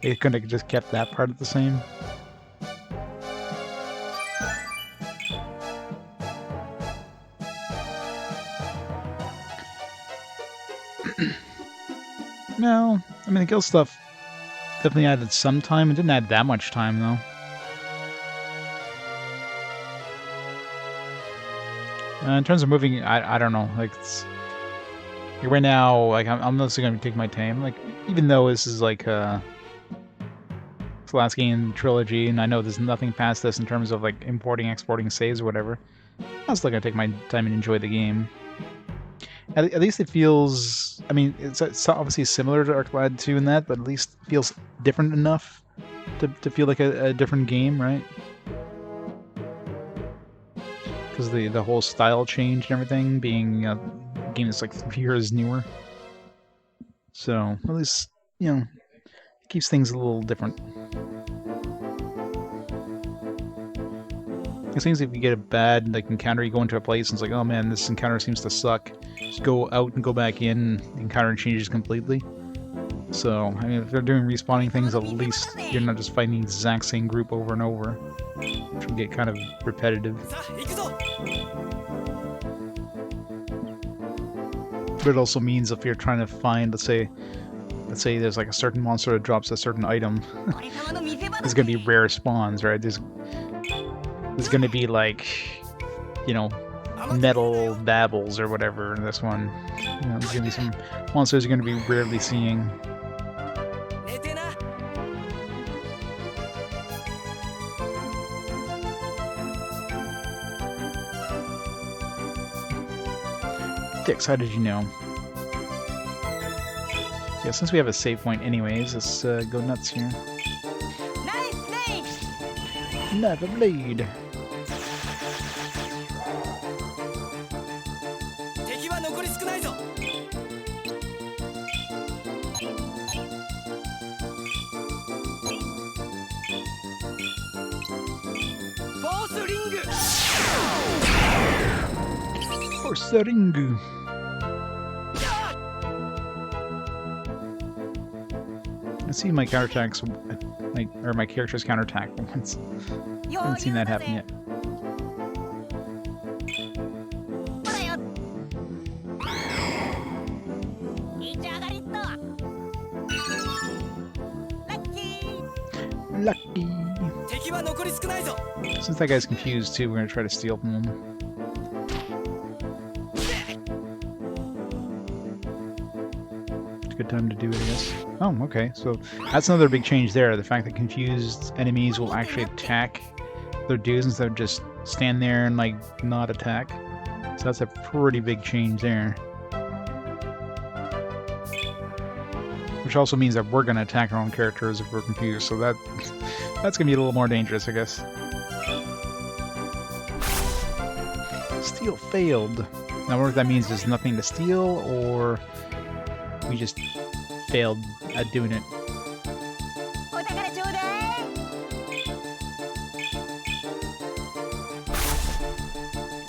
They could have just kept that part of the same. No, I mean the kill stuff definitely added some time. It didn't add that much time though. In terms of moving, I don't know. Like right now, like I'm mostly gonna take my time. Like even though this is like it's the last game in the trilogy, and I know there's nothing past this in terms of like importing, exporting saves or whatever, I'm still gonna take my time and enjoy the game. At least it feels. I mean, it's obviously similar to Arclad 2 in that, but at least it feels different enough to feel like a different game, right? Because the whole style change and everything, being a game that's like 3 years newer. So at least, you know, it keeps things a little different. It seems if you get a bad like encounter, you go into a place and it's like, oh man, this encounter seems to suck. Just go out and go back in, the encounter changes completely. So, I mean, if they're doing respawning things, at least you're not just fighting the exact same group over and over, which will get kind of repetitive. But it also means if you're trying to find, let's say there's like a certain monster that drops a certain item, there's gonna be rare spawns, right? There's gonna be like, you know, metal babbles or whatever in this one. You know, there's gonna be some monsters you're gonna be rarely seeing. Dix, how did you know? Yeah, since we have a save point anyways, let's go nuts here. Knife of blade. setting. I see my counterattacks, or my character's counterattack once. Haven't seen that happen yet. Lucky. Since that guy's confused too, we're gonna try to steal from him. It's a good time to do it, I guess. Oh, okay. So that's another big change there. The fact that confused enemies will actually attack their dudes instead of just stand there and like not attack. So that's a pretty big change there. Which also means that we're gonna attack our own characters if we're confused. So that's gonna be a little more dangerous, I guess. Steal failed. Now, I wonder if that means there's nothing to steal, or we just failed at doing it.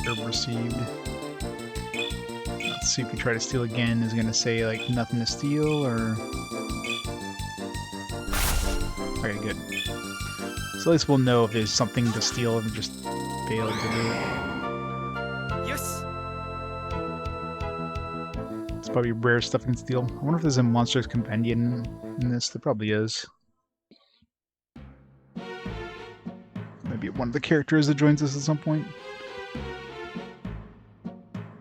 Herb received. Let's see if we try to steal again. Is it gonna say like nothing to steal, or? Okay, good. So at least we'll know if there's something to steal and we just failed to do it. It's probably rare stuff you can steal. I wonder if there's a monster's companion in this. There probably is. Maybe one of the characters that joins us at some point.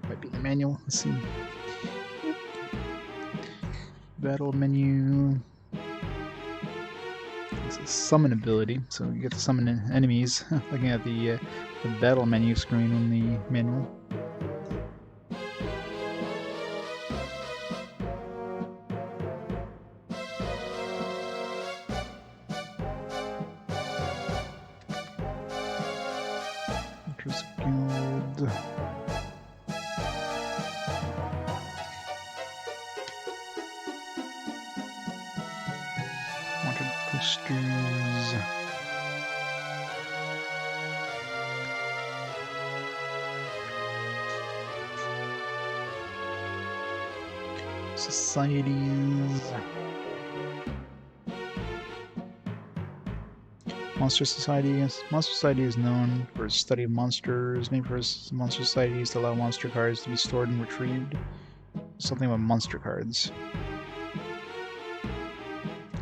Might be in the manual. Let's see. Battle menu. It's a summon ability, so you get to summon enemies. Looking at the battle menu screen in the manual. Interest Guild. Wanted posters. Societies. Monster Society. Monster Society is known for its study of monsters. Named for its monster societies to allow monster cards to be stored and retrieved. Something about monster cards.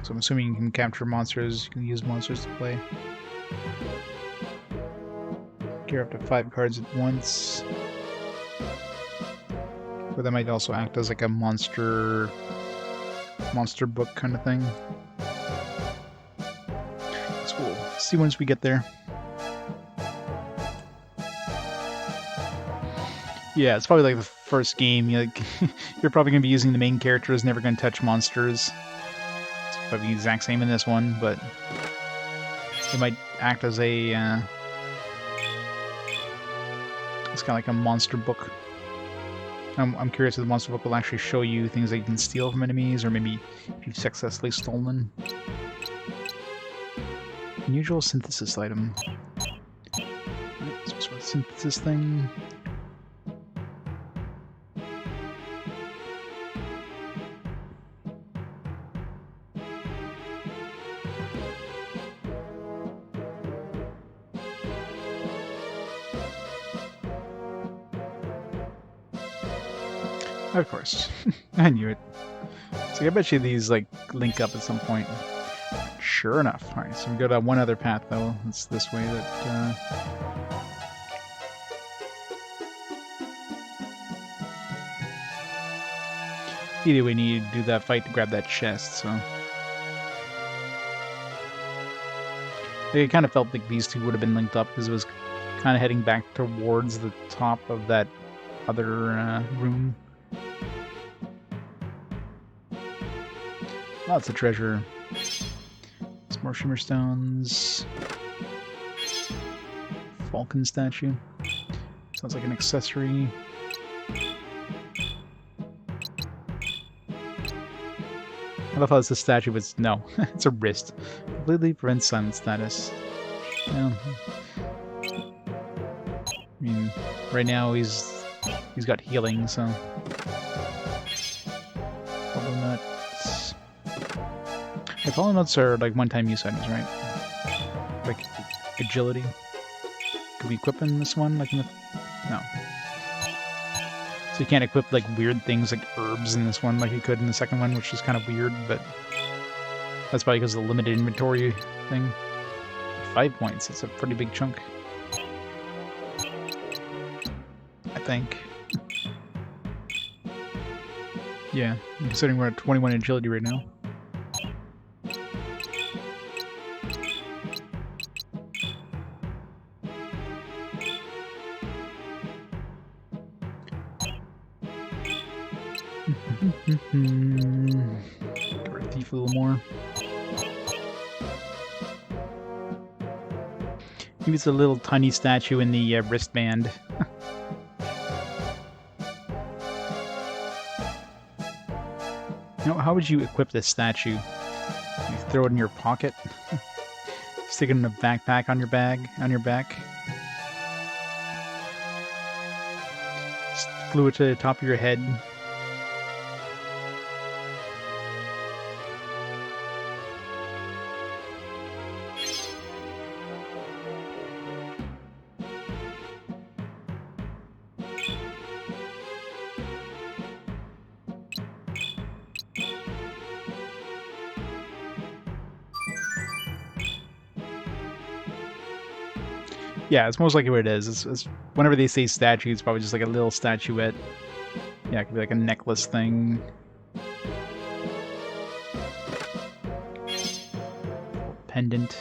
So I'm assuming you can capture monsters, you can use monsters to play. Gear up to 5 cards at once. But that might also act as like a monster book kind of thing. So we'll see once we get there. Yeah, it's probably like the first game. You're probably going to be using the main characters, never going to touch monsters. It's probably the exact same in this one, but it might act as a... it's kind of like a monster book. I'm curious if the monster book will actually show you things that you can steal from enemies, or maybe if you've successfully stolen. Unusual synthesis item. Some sort of synthesis thing. Of course. I knew it. So I bet you these like link up at some point. Sure enough. Alright, so we go down one other path though. It's this way that either way, need to do that fight to grab that chest, so it kind of felt like these two would have been linked up because it was kind of heading back towards the top of that other room. Lots of treasure. Some more shimmer stones. Falcon statue. Sounds like an accessory. I love how it's a statue, but it's no. It's a wrist. Completely prevents silent status. Yeah. I mean, right now he's He's got healing, so... Follow nuts... Hey, follow nuts are like one-time use items, right? Like agility. Could we equip in this one? Like in the... No. So you can't equip like weird things like herbs in this one like you could in the second one, which is kind of weird, but that's probably because of the limited inventory thing. 5 points, it's a pretty big chunk. I think. Yeah, considering we're at 21 agility right now. Get rid of Thief a little more. Maybe it's a little tiny statue in the wristband. You know, how would you equip this statue? You throw it in your pocket? Stick it in a backpack on your back? Just glue it to the top of your head? Yeah, it's most likely what it is. It's whenever they say statue, it's probably just like a little statuette. Yeah, it could be like a necklace thing. Pendant.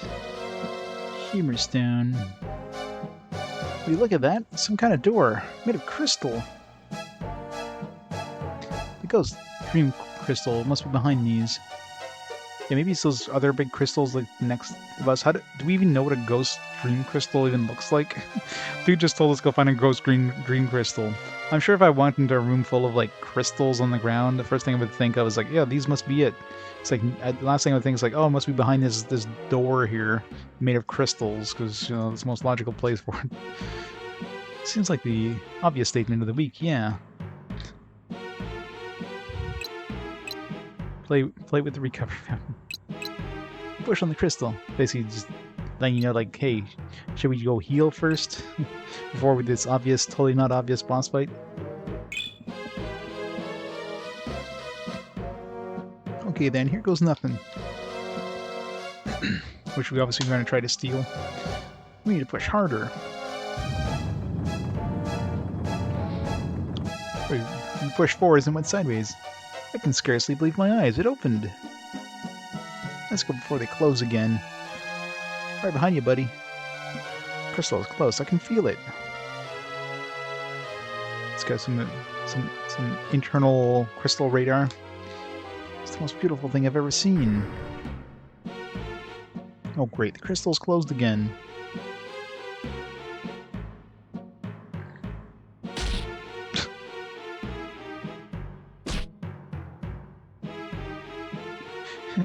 Humor stone. Will you look at that? Some kind of door. Made of crystal. The ghost dream crystal must be behind these. Yeah, maybe it's those other big crystals like next of us. Do we even know what a ghost dream crystal even looks like? Dude just told us to go find a ghost dream crystal. I'm sure if I went into a room full of like crystals on the ground, the first thing I would think of is like, yeah, these must be it. It's like the last thing I would think is like, oh, it must be behind this door here made of crystals, because you know it's the most logical place for it. Seems like the obvious statement of the week, yeah. Play with the recovery fountain. Push on the crystal. Basically just letting you know, like, hey, should we go heal first? Before with this obvious, totally not obvious boss fight? Okay then, here goes nothing. Which we obviously are going to try to steal. We need to push harder. Wait, we pushed forwards and went sideways. I can scarcely believe my eyes. It opened. Let's go before they close again. Right behind you, buddy. Crystal is close. I can feel it. It's got some internal crystal radar. It's the most beautiful thing I've ever seen. Oh great, the crystal's closed again.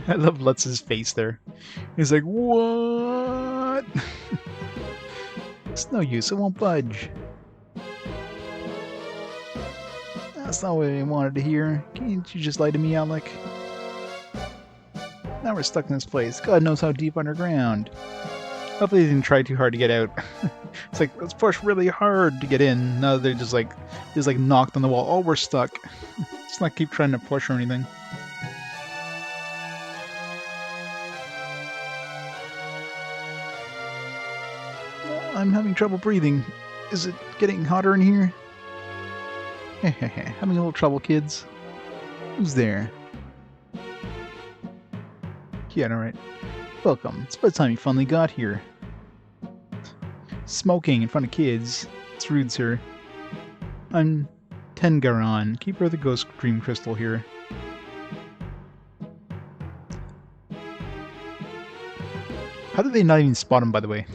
I love Lutz's face there. He's like, what? It's no use, it won't budge. That's not what I wanted to hear. Can't you just lie to me, Alec? Now we're stuck in this place. God knows how deep underground. Hopefully they didn't try too hard to get out. It's like, let's push really hard to get in. No, they're just like knocked on the wall. Oh, we're stuck. Let's not keep trying to push or anything. I'm having trouble breathing. Is it getting hotter in here? Having a little trouble, kids. Who's there? Yeah, alright. Welcome. It's about time you finally got here. Smoking in front of kids. It's rude, sir. I'm Tengaron, keeper of the Ghost Dream Crystal here. How did they not even spot him, by the way?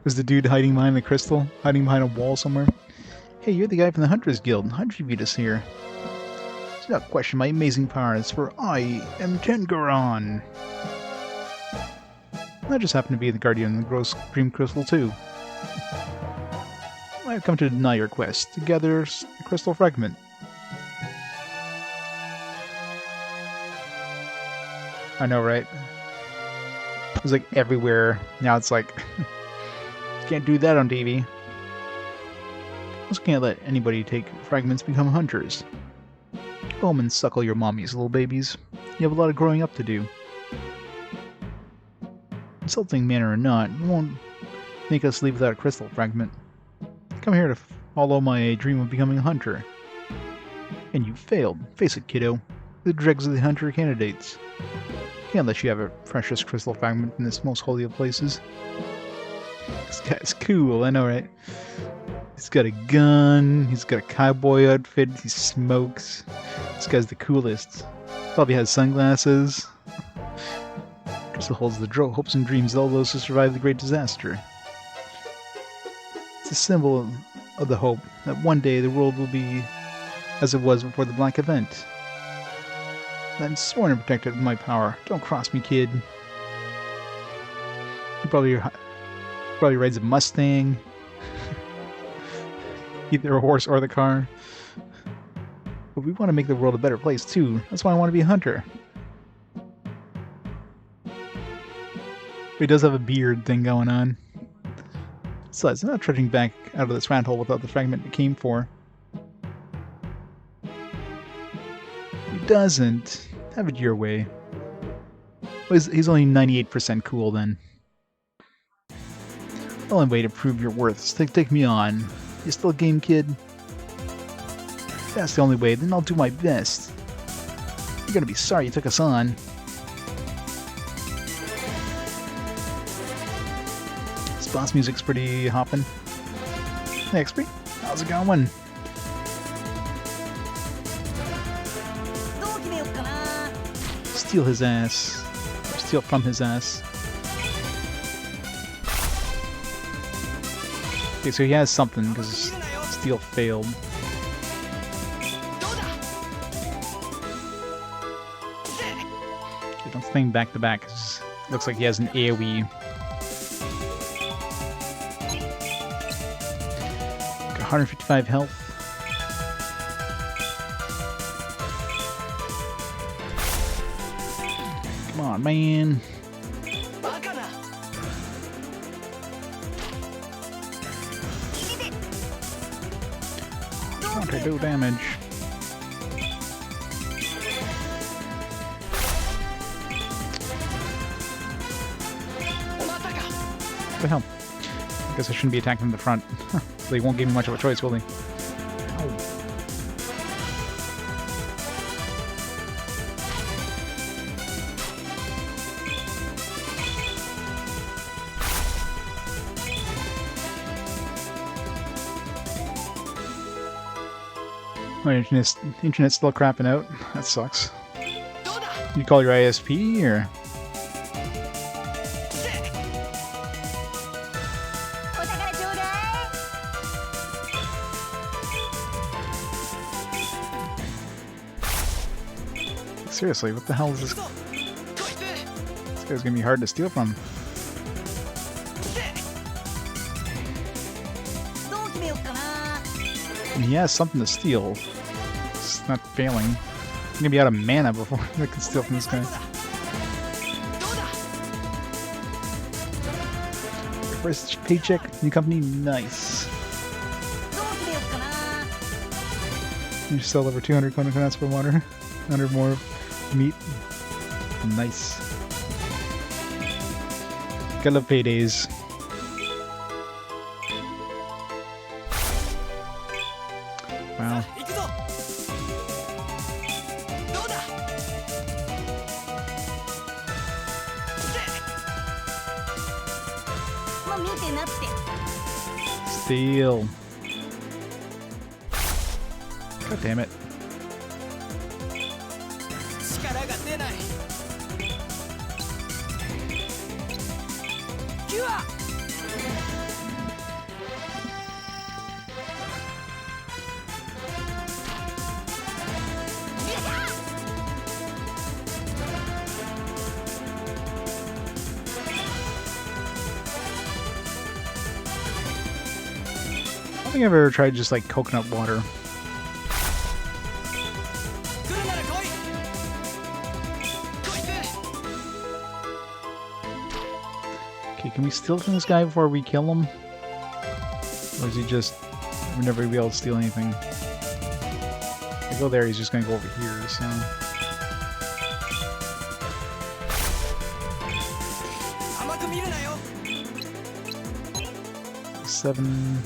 Was the dude hiding behind the crystal? Hiding behind a wall somewhere? Hey, you're the guy from the Hunters Guild. How'd you beat us here? Do not question my amazing powers, for I am Tengaron. I just happen to be the guardian of the Ghost Dream Crystal too. I have come to deny your quest, to gather crystal fragment. I know, right? It was like everywhere. Now it's like, can't do that on TV. Also can't let anybody take fragments become hunters. Go home and suckle your mommies, little babies. You have a lot of growing up to do. Insulting manner or not, you won't make us leave without a crystal fragment. Come here to follow my dream of becoming a hunter. And you failed. Face it, kiddo. The dregs of the hunter candidates. Can't let you have a precious crystal fragment in this most holy of places. This guy's cool, I know, right? He's got a gun, he's got a cowboy outfit, he smokes. This guy's the coolest. Probably has sunglasses. Crystal holds the hopes and dreams of all those who survived the great disaster. It's a symbol of the hope that one day the world will be as it was before the Black Event. I'm sworn and protected with my power. Don't cross me, kid. He probably rides a Mustang. Either a horse or the car. But we want to make the world a better place, too. That's why I want to be a hunter. He does have a beard thing going on. Besides, I'm not trudging back out of this rat hole without the fragment it came for. He doesn't. Have it your way. Well, he's only 98% cool, then. The only way to prove your worth is to take me on. You still a game, kid? If that's the only way, then I'll do my best. You're gonna be sorry you took us on. This boss music's pretty hoppin'. Hey, XP, how's it going? Steal his ass. Or steal from his ass. Okay, so he has something, because steal failed. Okay, don't swing back to back, 'cause it looks like he has an AoE. Got 155 health. Come on, man. Okay, do damage. What the hell? I guess I shouldn't be attacking from the front. They won't give me much of a choice, will they? Oh. My internet's still crapping out. That sucks. You call your ISP, or...? Seriously, what the hell is this? This guy's gonna be hard to steal from. And he has something to steal. It's not failing. I'm gonna be out of mana before I can steal from this guy. First paycheck, new company, nice. You sell over 200 coconuts for water, 100 more meat. Nice. Gotta love paydays. Wow. Steal. God damn it. I don't think I've ever tried just like coconut water. Okay, can we steal from this guy before we kill him? Or is he just... we're never gonna be able to steal anything? If I go there, he's just gonna go over here, so... 7...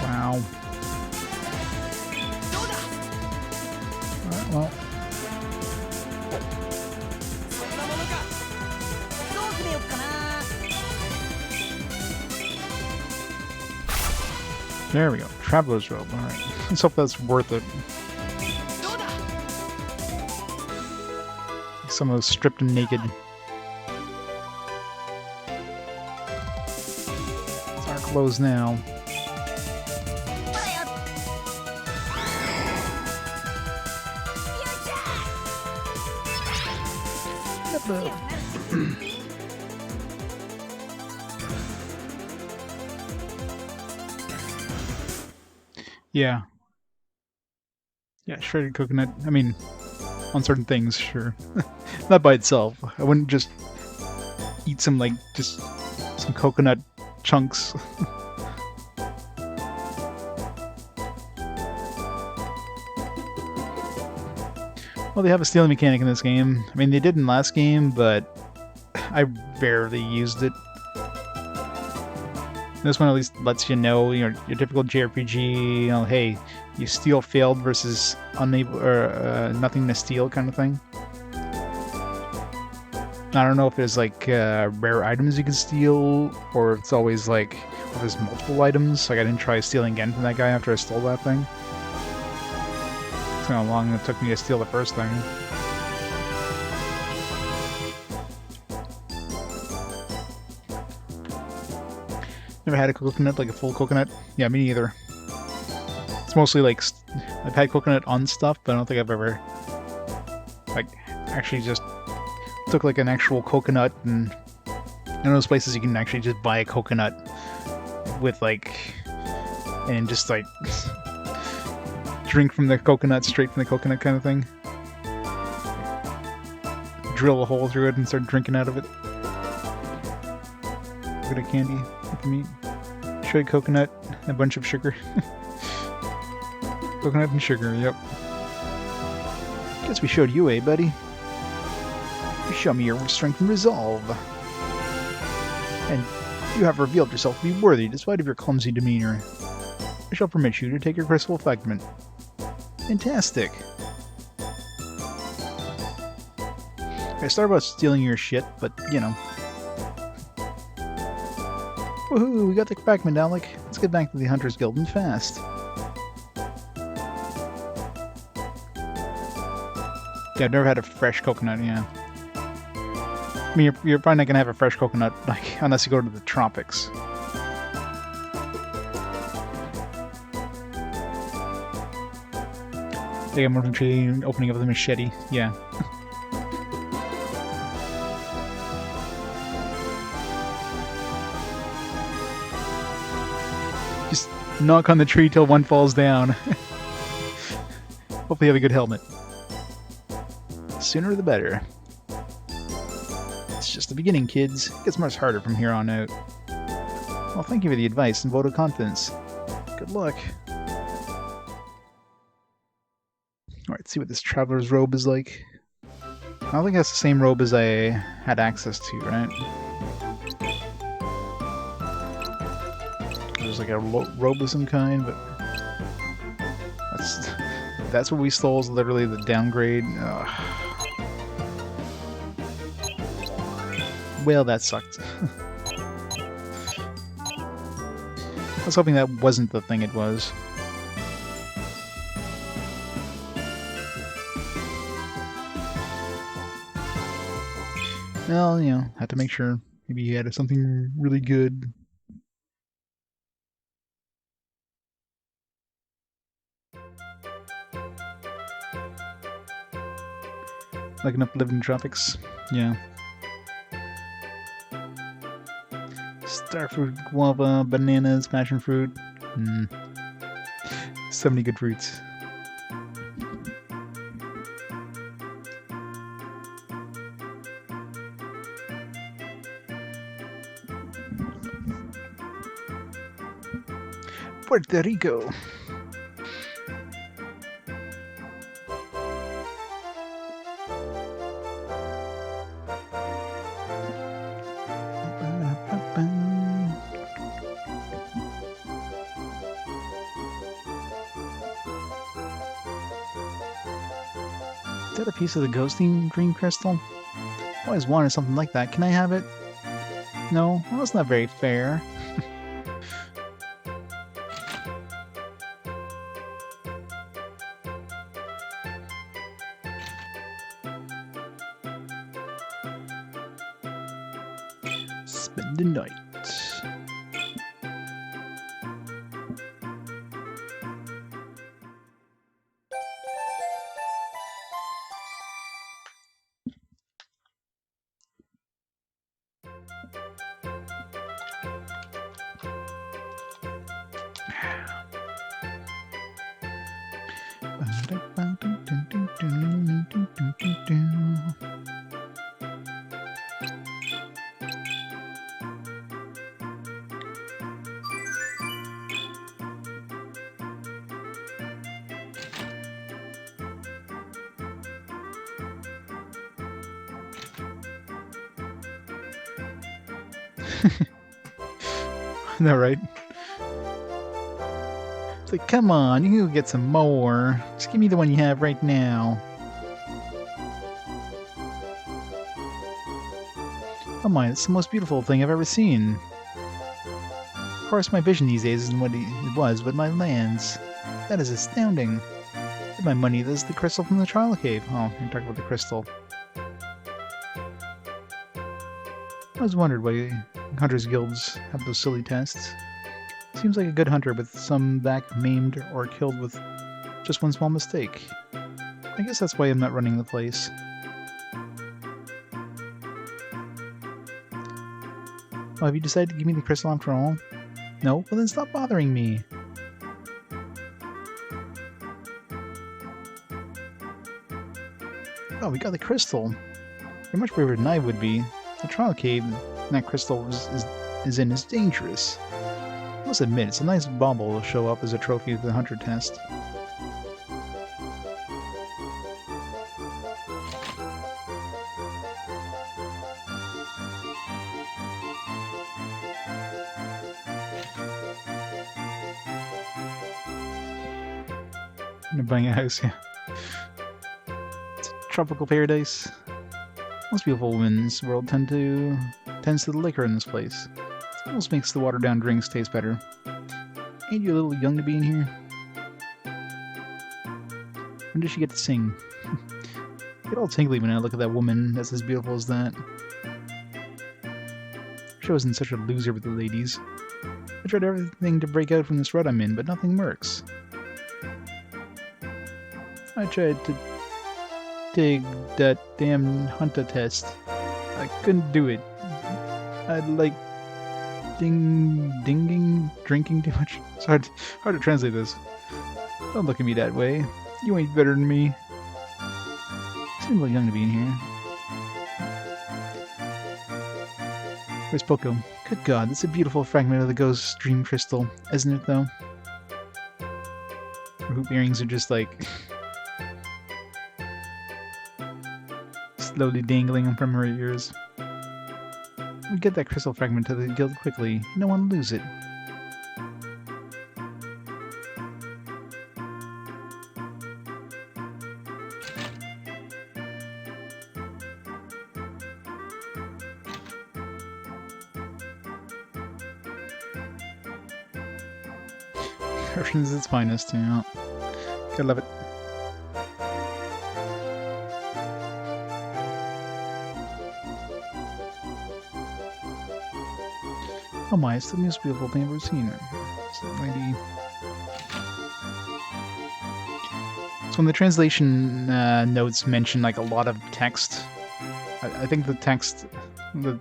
Wow. Alright, well. There we go. Traveler's robe. Alright. Let's hope that's worth it. Some of those stripped and naked. It's our clothes now. Yeah. Yeah, shredded coconut. I mean, on certain things, sure. Not by itself. I wouldn't just eat some, like, just some coconut chunks. Well, they have a stealing mechanic in this game. I mean, they did in last game, but I rarely used it. This one at least lets you know, your typical JRPG, hey, you steal failed versus unable or nothing to steal kind of thing. I don't know if there's like rare items you can steal, or if it's always like if there's multiple items. Like I didn't try stealing again from that guy after I stole that thing. That's how long it took me to steal the first thing. Never had a coconut, like a full coconut? Yeah, me neither. It's mostly like, I've had coconut on stuff, but I don't think I've ever, like, actually just took like an actual coconut, and in those places you can actually just buy a coconut with like, and just like, drink from the coconut, straight from the coconut kind of thing. Drill a hole through it and start drinking out of it. Bit of candy with the meat. Shredded coconut, a bunch of sugar. Coconut and sugar, yep. Guess we showed you, buddy? You show me your strength and resolve. And you have revealed yourself to be worthy despite of your clumsy demeanor. I shall permit you to take your crystal fragment. Fantastic. I started about stealing your shit, but, you know. Woohoo, we got the fragment, Alec. Let's get back to the Hunters Guild and fast. Yeah, I've never had a fresh coconut, yeah. I mean, you're probably not gonna have a fresh coconut, like, unless you go to the tropics. I think I'm going opening up the machete, yeah. Just knock on the tree till one falls down. Hopefully you have a good helmet. The sooner the better. It's just the beginning, kids. It gets much harder from here on out. Well, thank you for the advice and vote of confidence. Good luck. Alright, let's see what this traveler's robe is like. I don't think that's the same robe as I had access to, right? There's like a robe of some kind, but that's what we stole, is literally the downgrade. Ugh. Well, that sucked. I was hoping that wasn't the thing it was. Well, you know, had to make sure. Maybe he had something really good. Like enough to live in the tropics. Yeah. Starfruit, guava, bananas, passion fruit. So many good fruits. Puerto Rico. Is that a piece of the ghosting dream crystal? I always wanted something like that. Can I have it? No? Well, that's not very fair. Spend the night. No, right? It's like, come on, you can go get some more. Just give me the one you have right now. Oh my, it's the most beautiful thing I've ever seen. Of course, my vision these days isn't what it was, but my lands. That is astounding. With my money, this is the crystal from the trial cave. Oh, you're talking about the crystal. I always wondered why hunters' guilds have those silly tests. Seems like a good hunter, but some back maimed or killed with just one small mistake. I guess that's why I'm not running the place. Oh, have you decided to give me the crystal after all? No? Well then stop bothering me. Oh, we got the crystal. You're much braver than I would be. The trial cave that crystal is in is dangerous. I must admit, it's a nice bauble to show up as a trophy for the hunter test. You're buying a house, yeah. It's a tropical paradise. Most beautiful women in this world tends to the liquor in this place. It almost makes the watered down drinks taste better. Ain't you a little young to be in here? When does she get to sing? Get all tingly when I look at that woman that's as beautiful as that. Wish I wasn't such a loser with the ladies. I tried everything to break out from this rut I'm in, but nothing works. I tried to take that damn hunter test. I couldn't do it. I'd like drinking too much. It's hard to translate this. Don't look at me that way. You ain't better than me. Seem a little young to be in here. Where's Poco? Good God, that's a beautiful fragment of the ghost dream crystal, isn't it though? Her hoop earrings are just like slowly dangling from her ears. We get that crystal fragment to the guild quickly. No one lose it. Russian's its finest, yeah. Gotta love it. Oh my, it's the most beautiful thing I've ever seen. It's that lady. So when the translation notes mention like a lot of text, I think the text that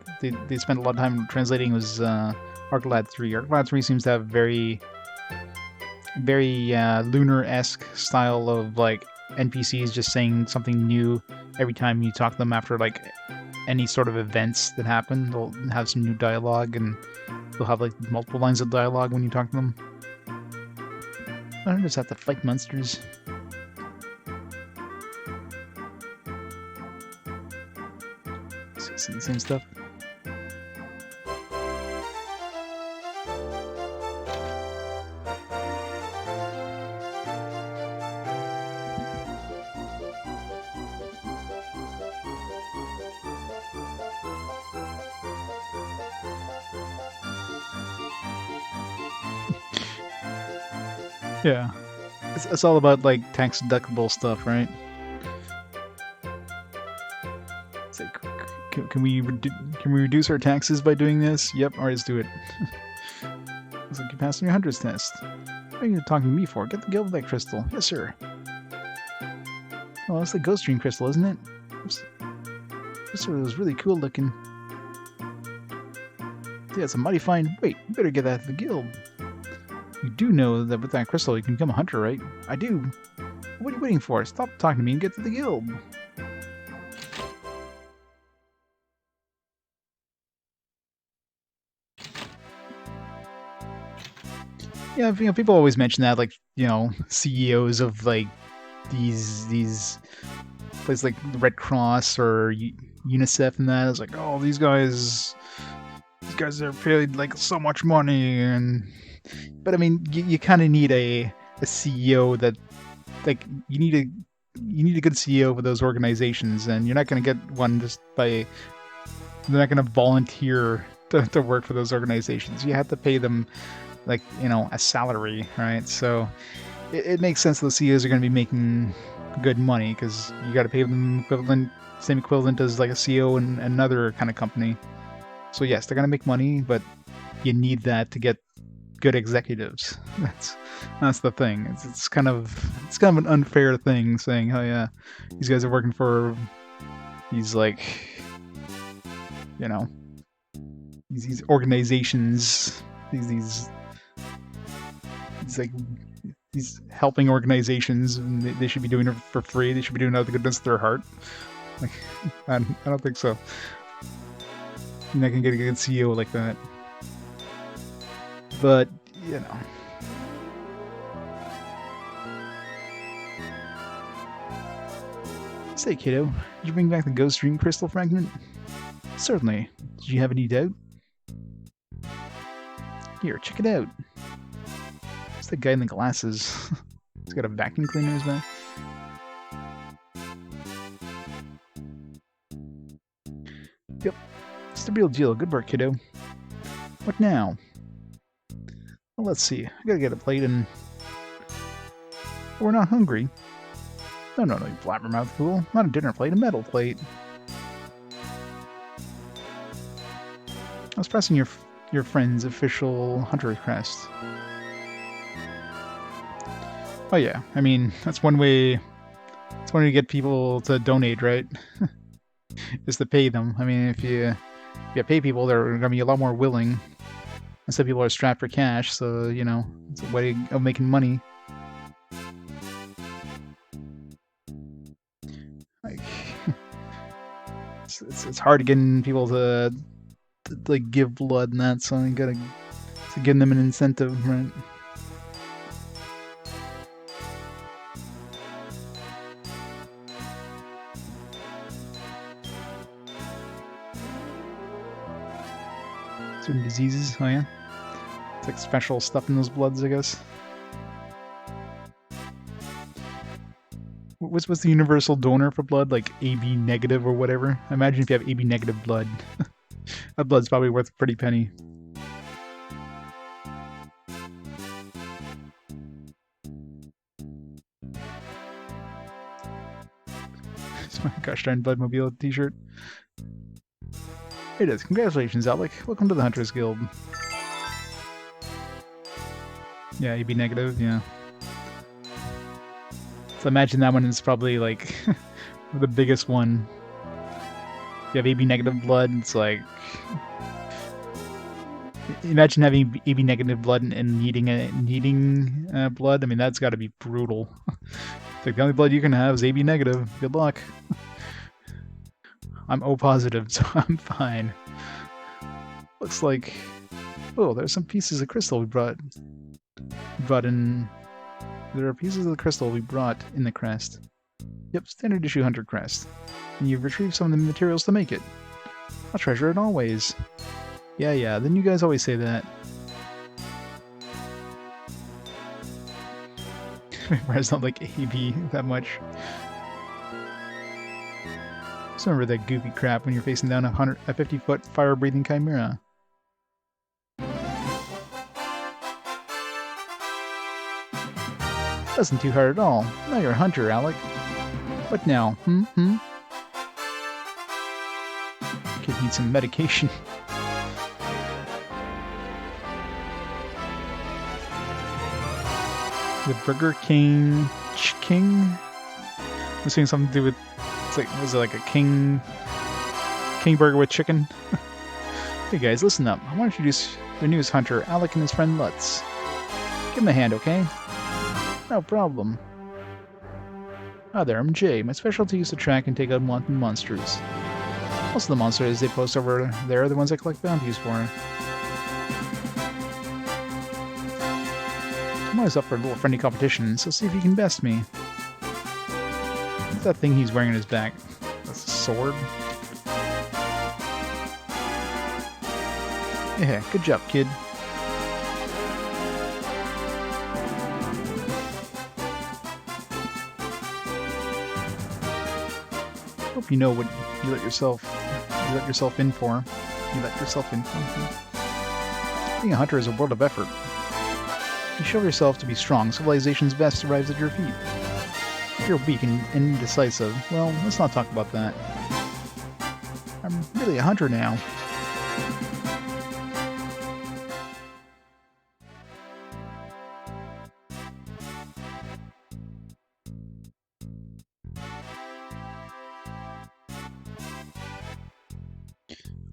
they spent a lot of time translating was Arclad 3. Arclad 3 seems to have very lunar-esque style of like NPCs just saying something new every time you talk to them after like any sort of events that happen. They'll have some new dialogue and they'll have like multiple lines of dialogue when you talk to them. I don't just have to fight monsters. See the same stuff. Yeah, it's all about like tax deductible stuff, right? It's like, can we reduce our taxes by doing this? Yep, alright, let's do it. It's like you're passing your hundreds test. What are you talking to me for? Get the Gilbert crystal. Yes, sir. Oh, that's the Ghost Dream crystal, isn't it? This one was really cool looking. Yeah, it's a mighty fine. Wait, you better get that to the guild. You do know that with that crystal you can become a hunter, right? I do. What are you waiting for? Stop talking to me and get to the guild. Yeah, you know, people always mention that, like, you know, CEOs of like these places like the Red Cross or UNICEF and that. It's like, oh, these guys are paid like so much money, but I mean, you kind of need a CEO that, like, you need a good CEO for those organizations, and you're not going to get one just by, they're not going to volunteer to work for those organizations. You have to pay them, like, you know, a salary, right? So it makes sense that the CEOs are going to be making good money because you got to pay them same equivalent as like a CEO in another kind of company. So yes, they're going to make money, but you need that to get good executives. That's the thing. It's kind of an unfair thing saying, oh yeah, these guys are working for these, like, you know, these organizations, these like these helping organizations, and they should be doing it for free. They should be doing it out of the goodness of their heart. Like, I don't think so. You're not gonna get a good CEO like that. But, you know. Say, kiddo, did you bring back the Ghost Dream crystal fragment? Certainly. Did you have any doubt? Here, check it out. It's the guy in the glasses. He's got a vacuum cleaner in his back. Yep. It's the real deal. Good work, kiddo. What now? Well, let's see. I gotta get a plate and... We're not hungry. No, you blabbermouth fool. Not a dinner plate, a metal plate. I was pressing your friend's official hunter request. Oh yeah, I mean, that's one way to get people to donate, right? Is to pay them. I mean, if you pay people, they're gonna be a lot more willing. Instead, people are strapped for cash, so, you know, it's a way of making money. Like, it's hard to get people to like give blood and that, so you gotta give them an incentive, right? Certain diseases, oh yeah. It's like special stuff in those bloods, I guess. What's the universal donor for blood? Like AB negative or whatever? I imagine if you have AB negative blood, that blood's probably worth a pretty penny. It's my gosh darn Bloodmobile t-shirt. It is. Congratulations, Alec. Welcome to the Hunters Guild. Yeah, AB negative, yeah. So imagine that one is probably like the biggest one. You have AB negative blood, it's like Imagine having AB negative blood and needing blood. I mean, that's got to be brutal. Like, the only blood you can have is AB negative. Good luck. I'm O positive, so I'm fine. Looks like... Oh, there's some pieces of crystal we brought in... There are pieces of the crystal we brought in the crest. Yep, standard issue hunter crest. And you've retrieved some of the materials to make it. I'll treasure it always. Yeah, then you guys always say that. I don't like AB that much. Just remember that goofy crap when you're facing down a 50-foot fire-breathing chimera. Wasn't too hard at all. Now you're a hunter, Alec. What now? Kid needs some medication. The Burger King... I'm saying something to do with... It's like, was it like a king burger with chicken? Hey guys, listen up. I want to introduce the newest hunter, Alec, and his friend Lutz. Give him a hand, okay? No problem. Ah, there, I'm Jay. My specialty is to track and take out unwanted monsters. Most of the monsters they post over there are the ones I collect bounties for. I'm always up for a little friendly competition, so see if you can best me. What's that thing he's wearing on his back? That's a sword? Yeah, good job, kid. Hope you know what you let yourself in for. Being a hunter is a world of effort. You show yourself to be strong, civilization's best arrives at your feet. If you're weak and indecisive, well, let's not talk about that. I'm really a hunter now.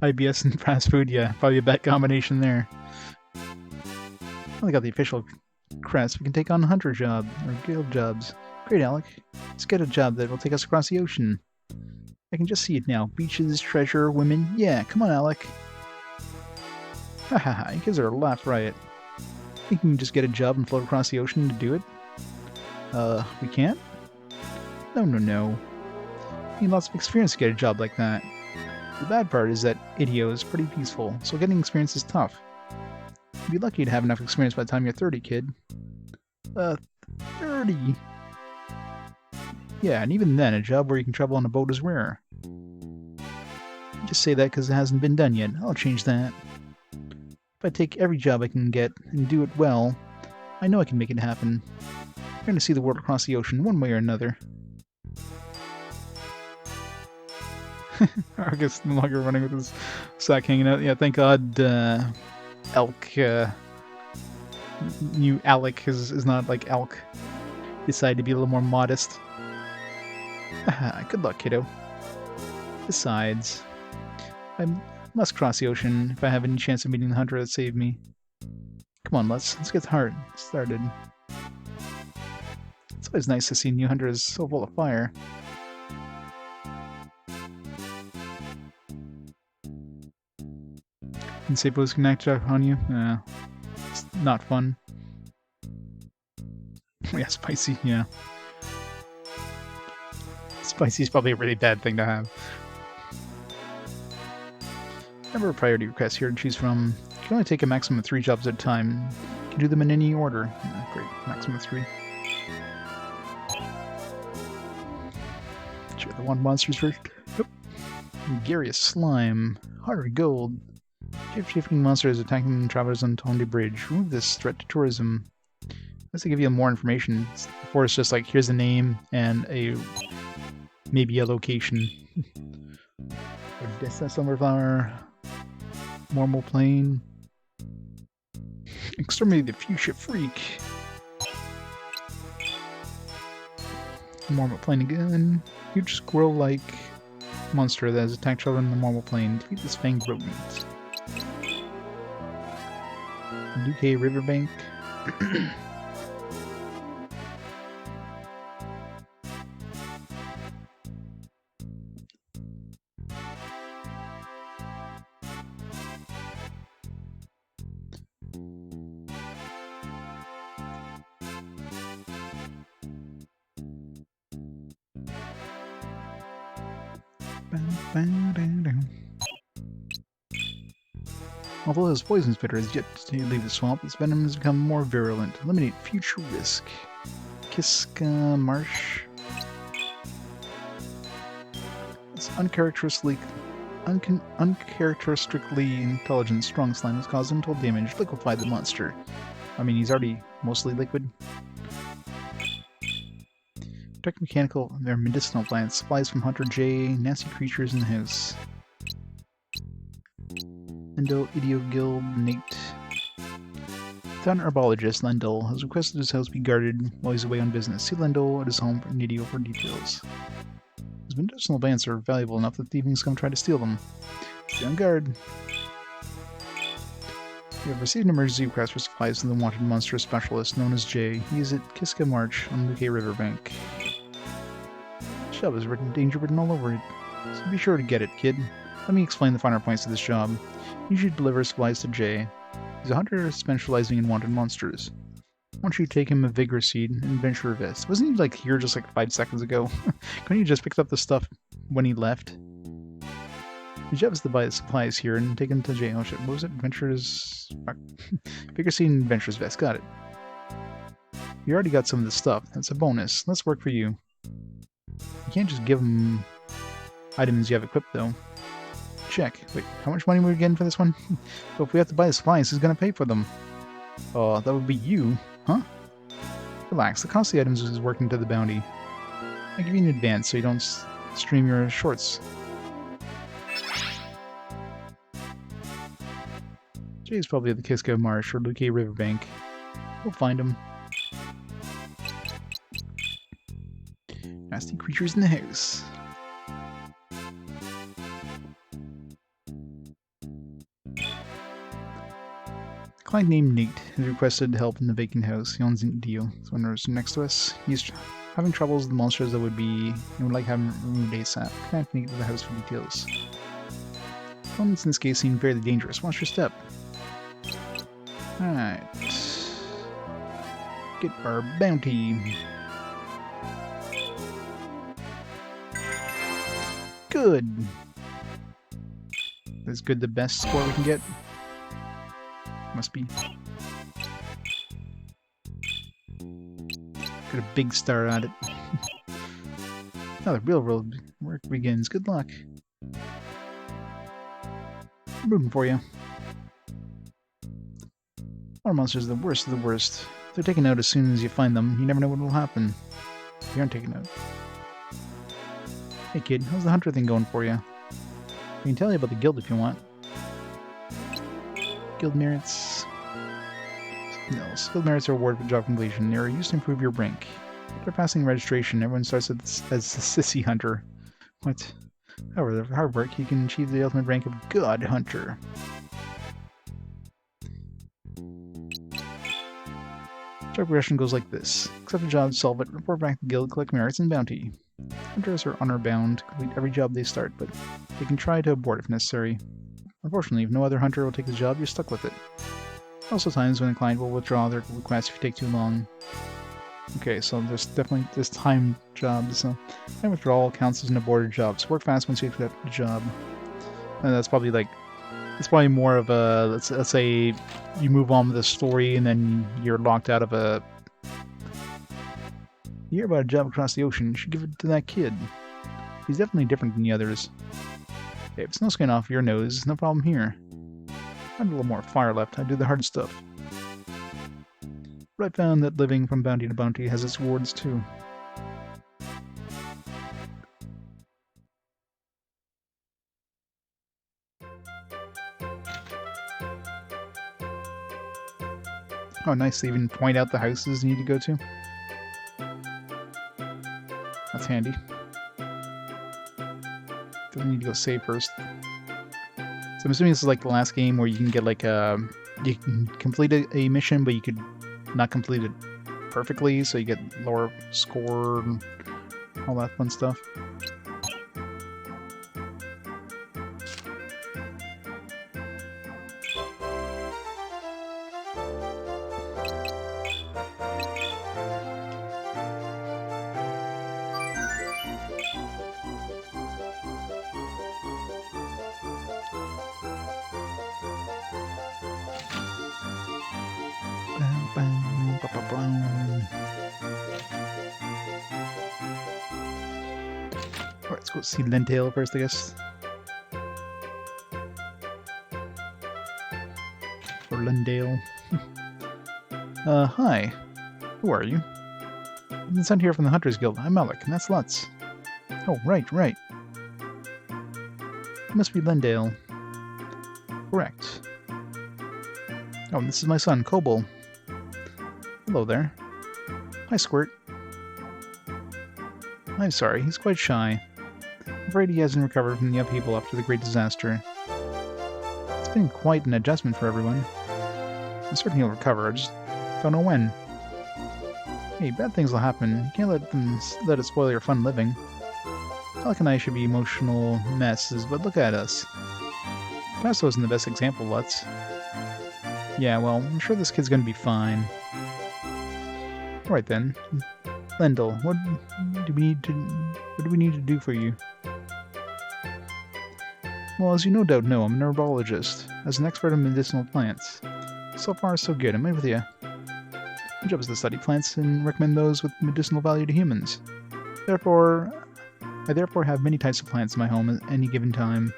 IBS and fast food, yeah, probably a bad combination there. I only got the official crest. We can take on hunter job, or guild jobs. Great, Alec. Let's get a job that will take us across the ocean. I can just see it now. Beaches, treasure, women. Yeah, come on, Alec. Hahaha, you kids are a laugh riot. Think you can just get a job and float across the ocean to do it? We can't? No. You need lots of experience to get a job like that. The bad part is that Idio is pretty peaceful, so getting experience is tough. You'd be lucky to have enough experience by the time you're 30, kid. 30? Yeah, and even then, a job where you can travel on a boat is rare. Just say that because it hasn't been done yet. I'll change that. If I take every job I can get and do it well, I know I can make it happen. You're going to see the world across the ocean one way or another. Argus no longer running with his sack hanging out. Yeah, thank God new Alec is not like Elk. Decided to be a little more modest. Good luck, kiddo. Besides, I must cross the ocean if I have any chance of meeting the hunter that saved me. Come on, let's get started. It's always nice to see new hunters so full of fire. And Sapo's can act on you? It's not fun. Yeah, spicy, yeah. Spicy is probably a really bad thing to have. Number of priority requests here to choose from. You can only take a maximum of 3 jobs at a time. You can do them in any order. Great, maximum of 3. Check the one monsters first. Yep. Garious slime. Harder gold. Shape-shifting monsters attacking travelers on Tondy Bridge. Remove this threat to tourism. Unless they give you more information. Before it's just like, here's a name and maybe a location. Odessa Summerflower. Normal Plane. Exterminate the fuchsia freak. Normal Plane again. Huge squirrel-like monster that has attacked children in the normal plane. Defeat this fanged rodent. Luque Riverbank. Although his poison spitter has yet to leave the swamp, its venom has become more virulent. Eliminate future risk. Kiska Marsh. It's uncharacteristically intelligent, strong slime has caused untold damage. Liquefy the monster. I mean, he's already mostly liquid. Protect mechanical, they're medicinal plants. Supplies from Hunter J. Nasty creatures in the house. Lendl, Idio Guild, Nate. Town herbologist Lendl has requested his house be guarded while he's away on business. See Lendl at his home for Nidio for details. His medicinal plants are valuable enough that thievings come try to steal them. Stay on guard. You have received an emergency request for supplies from the wanted monster specialist known as Jay. He is at Kiska March on Luque Riverbank. Job is written, danger written all over it. So be sure to get it, kid. Let me explain the finer points of this job. You should deliver supplies to Jay. He's a hunter specializing in wanted monsters. Why don't you take him a vigor seed and adventurer vest? Wasn't he like here just like 5 seconds ago? Couldn't you just picked up the stuff when he left? Your job is to buy the supplies here and take him to Jay. Oh shit, what was it? Adventurers... vigor seed and adventurer's vest, got it. You already got some of this stuff. That's a bonus. Let's work for you. You can't just give him items you have equipped though. Check. Wait, how much money are we getting for this one? So if we have to buy the supplies, who's gonna pay for them? Oh, that would be you, huh? Relax, the cost of the items is working to the bounty. I give you an advance so you don't stream your shorts. Jay's probably at the Kiska Marsh or Luque Riverbank. We'll find him. Nasty creatures in the house. A client named Nate has requested help in the vacant house. He owns an deal. So when there's next to us, he's having troubles with the monsters that would like having removed ASAP. Connect Nate to the house for details. Opponents in this case seem fairly dangerous. Watch your step. Alright. Get our bounty. Good. Is good the best score we can get? Must be. Got a big star on it. Now the real world work begins. Good luck. I'm rooting for you. Water monsters are the worst of the worst. They're taken out as soon as you find them. You never know what will happen. They aren't taken out. Hey kid, how's the hunter thing going for you? I can tell you about the guild if you want. Guild merits. No, guild merits are awarded for job completion. They are used to improve your rank. After passing registration, everyone starts as a sissy hunter. What? However, with hard work, you can achieve the ultimate rank of God Hunter. Job progression goes like this. Accept a job, solve it, report back to the guild, collect merits and bounty. Hunters are honor-bound to complete every job they start, but they can try to abort if necessary. Unfortunately, if no other hunter will take the job, you're stuck with it. Also times when a client will withdraw their request if you take too long. Okay, so there's definitely this time jobs, so time withdrawal counts as an aborted job, so work fast once you accept the job. And that's probably like, it's probably more of a, let's say you move on with the story and then you're locked out of a... You hear about a job across the ocean, you should give it to that kid. He's definitely different than the others. Hey, if it's no skin off your nose, no problem here. I have a little more fire left, I do the hard stuff. But I found that living from bounty to bounty has its rewards too. Oh nice, they even point out the houses you need to go to. That's handy. Doesn't need to go save first. So I'm assuming this is like the last game where you can get like a you can complete a mission, but you could not complete it perfectly, so you get lower score and all that fun stuff. Alright, let's go see Lendale first, I guess. Or Lendale. Hi. Who are you? I've been sent here from the Hunters Guild. I'm Alec, and that's Lutz. Oh, right. It must be Lendale. Correct. Oh, and this is my son, Kobold. Hello there. Hi, Squirt. I'm sorry, he's quite shy. I'm afraid he hasn't recovered from the upheaval after the great disaster. It's been quite an adjustment for everyone. I'm certain he'll recover, I just don't know when. Hey, bad things will happen. You can't let it spoil your fun living. Alec and I should be emotional messes, but look at us. Past wasn't the best example, Lutz. Yeah, well, I'm sure this kid's gonna be fine. Alright then. Lendal, what do we need to do for you? Well, as you no doubt know, I'm a herbologist, as an expert in medicinal plants. So far, so good. I'm in with you. My job is to study plants and recommend those with medicinal value to humans. I therefore have many types of plants in my home at any given time.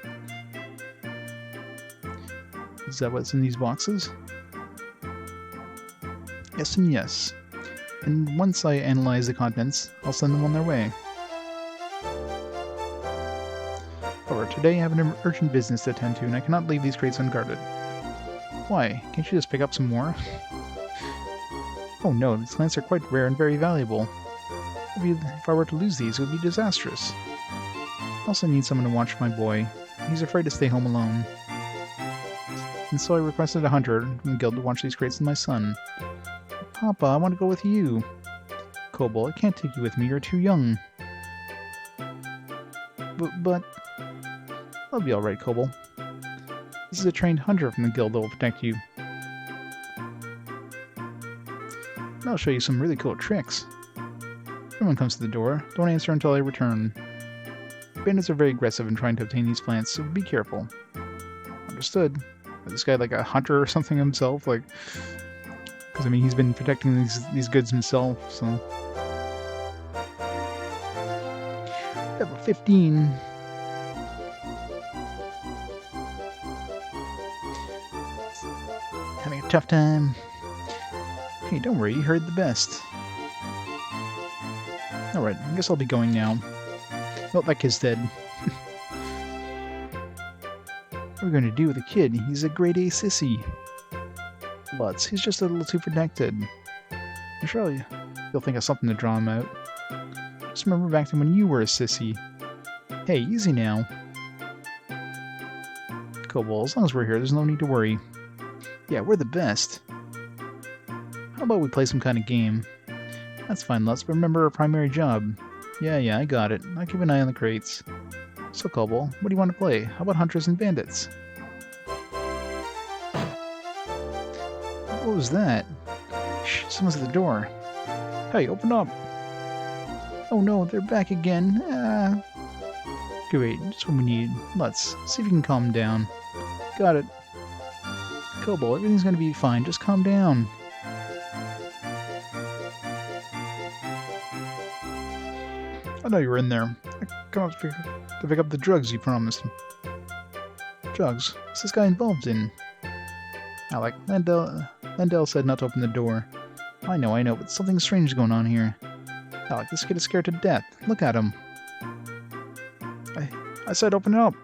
Is that what's in these boxes? Yes and yes. And once I analyze the contents, I'll send them on their way. However, today I have an urgent business to attend to, and I cannot leave these crates unguarded. Why? Can't you just pick up some more? Oh no, these plants are quite rare and very valuable. If I were to lose these, it would be disastrous. I also need someone to watch my boy. He's afraid to stay home alone. And so I requested a hunter from the guild to watch these crates with my son. Papa, I want to go with you. Kobold, I can't take you with me, you're too young. But... I'll be alright, Kobold. This is a trained hunter from the guild that will protect you. And I'll show you some really cool tricks. If someone comes to the door, don't answer until I return. Bandits are very aggressive in trying to obtain these plants, so be careful. Understood. Is this guy like a hunter or something himself? Like... Because, I mean, he's been protecting these goods himself, so... Level 15. Having a tough time. Hey, don't worry, you heard the best. Alright, I guess I'll be going now. Oh, that kid's dead. What are we going to do with the kid? He's a grade A sissy. Lutz, he's just a little too protected. I'm sure you'll think of something to draw him out. Just remember back to when you were a sissy. Hey, easy now. Kobold, as long as we're here, there's no need to worry. Yeah, we're the best. How about we play some kind of game? That's fine, Lutz, but remember our primary job. Yeah, I got it. I'll keep an eye on the crates. So, Kobold, what do you want to play? How about Hunters and Bandits? What was that? Shh, someone's at the door. Hey, open up! Oh no, they're back again. Great, just what we need. Let's see if you can calm down. Got it. Kobold, everything's gonna be fine. Just calm down. I know you were in there. I come up to pick up the drugs you promised. Drugs? What's this guy involved in? Alec, Lendale said not to open the door. I know, but something strange is going on here. Alec, this kid is scared to death. Look at him. I said open it up.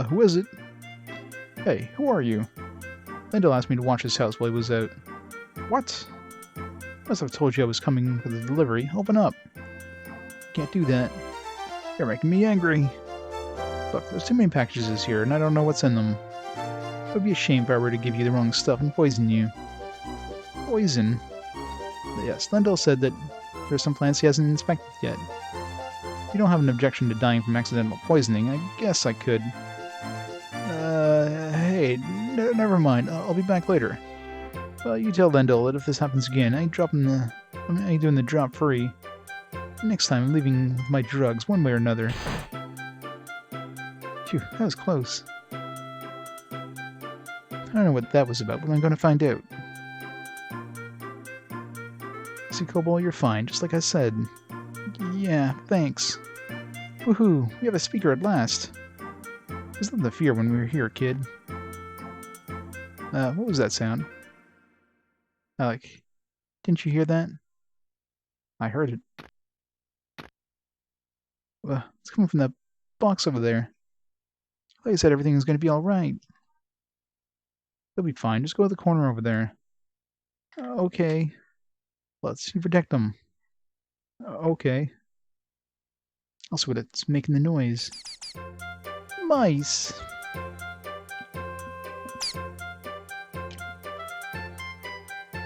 Who is it? Hey, who are you? Lendale asked me to watch his house while he was out. What? Must have told you I was coming for the delivery. Open up. Can't do that. You're making me angry. Look, there's too many packages here, and I don't know what's in them. It would be a shame if I were to give you the wrong stuff and poison you. Poison? Yes, Lendl said that there's some plants he hasn't inspected yet. If you don't have an objection to dying from accidental poisoning, I guess I could. Hey, never mind. I'll be back later. Well, you tell Lendl that if this happens again, I ain't doing the drop free. Next time, I'm leaving with my drugs, one way or another. Phew, that was close. I don't know what that was about, but I'm going to find out. See, Kobold, you're fine, just like I said. Yeah, thanks. Woohoo, we have a speaker at last. There's nothing to fear when we were here, kid. What was that sound? Alec, didn't you hear that? I heard it. It's coming from that box over there. I thought you said everything was going to be alright. They'll be fine, just go to the corner over there. Okay. Let's protect them. Okay. I'll see what it's making the noise. Mice!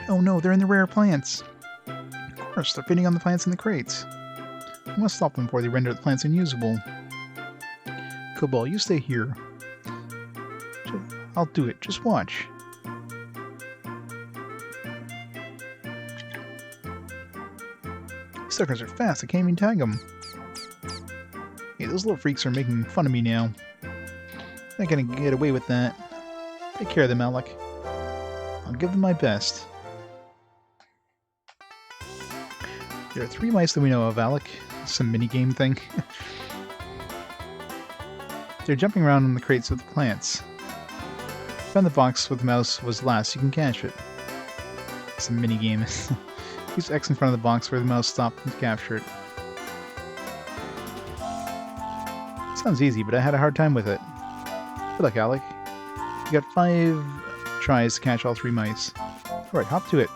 Oh no, they're in the rare plants. Of course, they're feeding on the plants in the crates. I must stop them before they render the plants unusable. Kobold, you stay here. I'll do it, just watch. These suckers are fast, I can't even tag them. Hey, those little freaks are making fun of me now. I'm not gonna get away with that. Take care of them, Alec. I'll give them my best. There are 3 mice that we know of, Alec. Some minigame thing. They're jumping around in the crates with the plants. Find the box where the mouse was last, you can catch it. Some minigame. Use X in front of the box where the mouse stopped and capture it. Sounds easy, but I had a hard time with it. Good luck, Alec. You got 5 tries to catch all 3 mice. Alright, hop to it.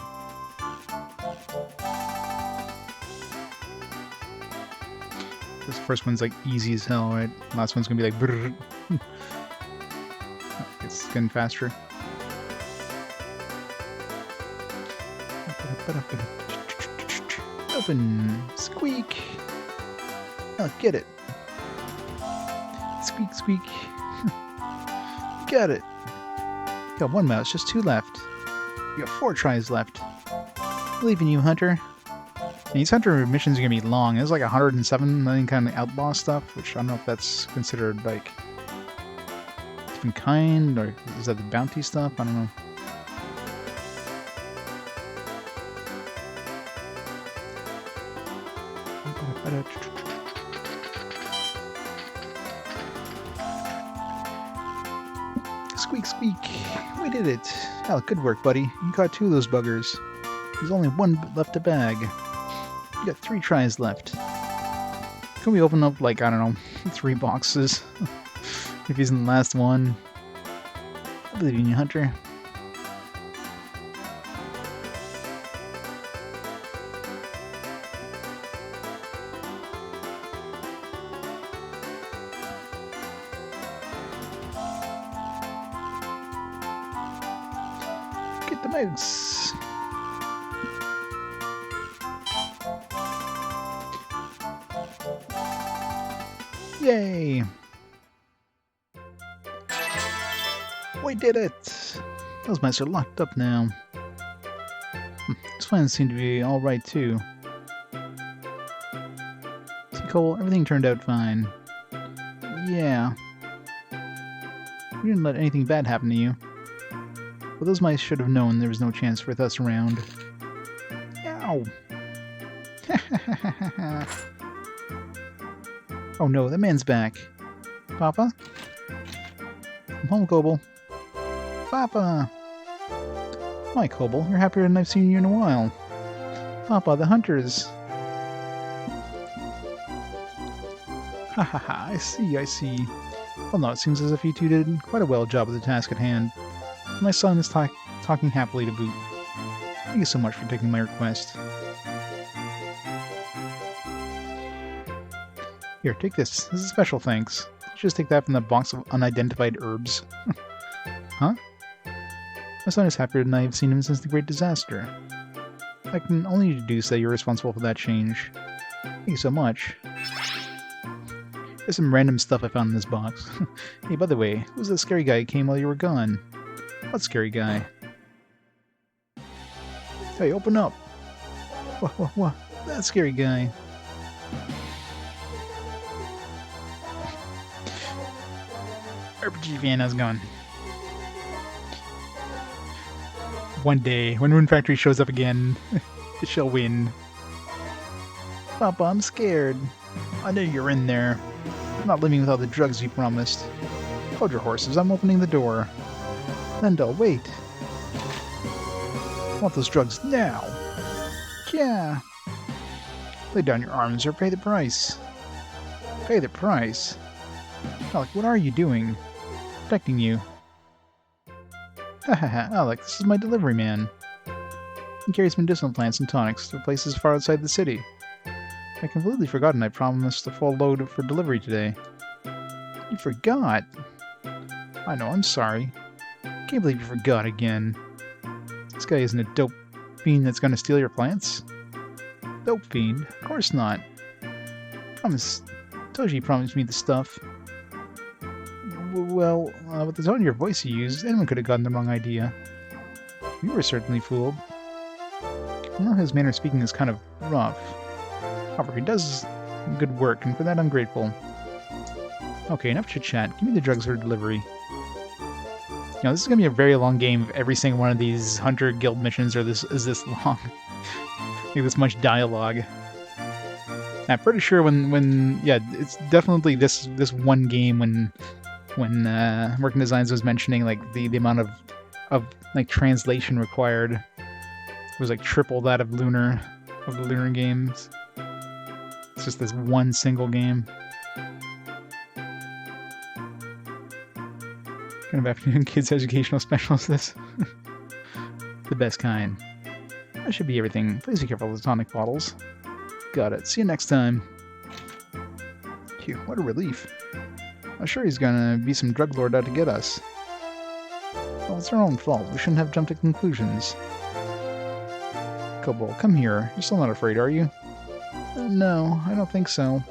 This first one's like easy as hell, right? Last one's gonna be like brrr. It's getting faster. Open! Squeak! Oh, get it! Squeak, squeak! Got it! You got 1 mouse, just 2 left. You got 4 tries left. Believe in you, Hunter. And these Hunter missions are gonna be long. There's like 107 any kind of outlaw stuff, which I don't know if that's considered like different kind, or is that the bounty stuff? I don't know. Squeak, squeak. We did it. Alec, good work, buddy. You caught 2 of those buggers. There's only 1 left to bag. You got 3 tries left. Can we open up, like, I don't know, 3 boxes? If he's in the last one. I believe in you, Hunter. Get the mouse. Yay! We did it! Those mice are locked up now. This plan seemed to be alright too. See, Cole, everything turned out fine. Yeah. We didn't let anything bad happen to you. But those mice should have known there was no chance with us around. Ow! Oh no, that man's back. Papa? I'm home, Kobold. Papa! My Kobold, you're happier than I've seen you in a while. Papa, the hunters! Ha ha ha, I see. Well no, it seems as if you two did quite a well job of the task at hand. My son is talking happily to boot. Thank you so much for taking my request. Here, take this. This is a special thanks. Just take that from the box of unidentified herbs. Huh? My son is happier than I have seen him since the Great Disaster. I can only deduce that you're responsible for that change. Thank you so much. There's some random stuff I found in this box. Hey, by the way, who's that scary guy who came while you were gone? What scary guy? Hey, open up! What? That scary guy. RPG fan, how's it going? One day, when Rune Factory shows up again, it shall win. Papa, I'm scared. I know you're in there. I'm not living without the drugs you promised. Hold your horses, I'm opening the door. Lendl, wait. I want those drugs now. Yeah. Lay down your arms or pay the price. Pay the price? Alec, what are you doing? Protecting you. Hahaha, Alec, this is my delivery man. He carries medicinal plants and tonics to places far outside the city. I completely forgotten I promised a full load for delivery today. You forgot? I know, I'm sorry. Can't believe you forgot again. This guy isn't a dope fiend that's gonna steal your plants? Dope fiend? Of course not. Toji promised me the stuff. Well, with the tone of your voice you used, anyone could have gotten the wrong idea. You were certainly fooled. I know his manner of speaking is kind of rough. However, he does good work, and for that I'm grateful. Okay, enough chit-chat. Give me the drugs for delivery. You know, this is going to be a very long game if every single one of these Hunter Guild missions is this long. Like this much dialogue. I'm pretty sure when yeah, it's definitely this one game when Working Designs was mentioning like the amount of like translation required was like triple that of the Lunar games. It's just this one single game. Kind of afternoon kids educational specialist this. The best kind. That should be everything. Please be careful with the tonic bottles. Got it. See you next time. Phew, what a relief. I'm sure he's gonna be some drug lord out to get us. Well, it's our own fault. We shouldn't have jumped to conclusions. Kobo, come here. You're still not afraid, are you? No, I don't think so.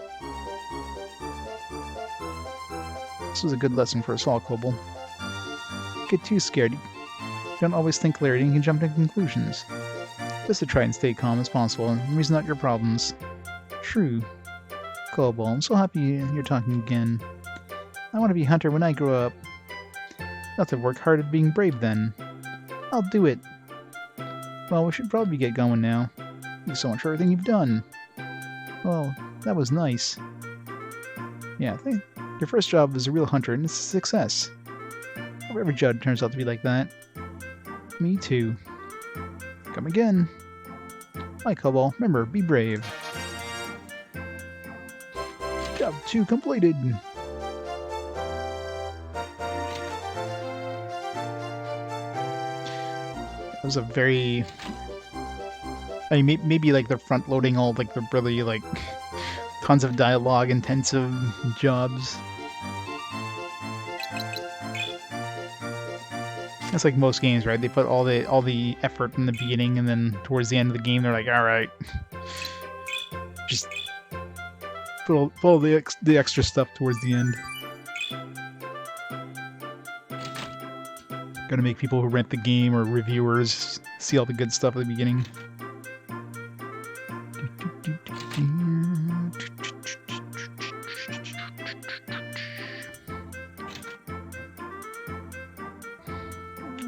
This was a good lesson for us all, Kobo. Don't get too scared. You don't always think clearly and you can jump to conclusions. Just to try and stay calm as possible and reason out your problems. True. Kobo, I'm so happy you're talking again. I want to be a hunter when I grow up. I'll have to work hard at being brave then. I'll do it. Well, we should probably get going now. Thank you so much for everything you've done. Well, that was nice. Yeah, I think your first job as a real hunter and it's a success. Hope every job turns out to be like that. Me too. Come again. Bye, Kobo. Remember, be brave. Job 2 completed. That was a very... I mean, maybe like they're front-loading all like the really like tons of dialogue intensive jobs. It's like most games, right? They put all the effort in the beginning, and then towards the end of the game, they're like, "All right, just put all the extra stuff towards the end." Gonna make people who rent the game or reviewers see all the good stuff at the beginning.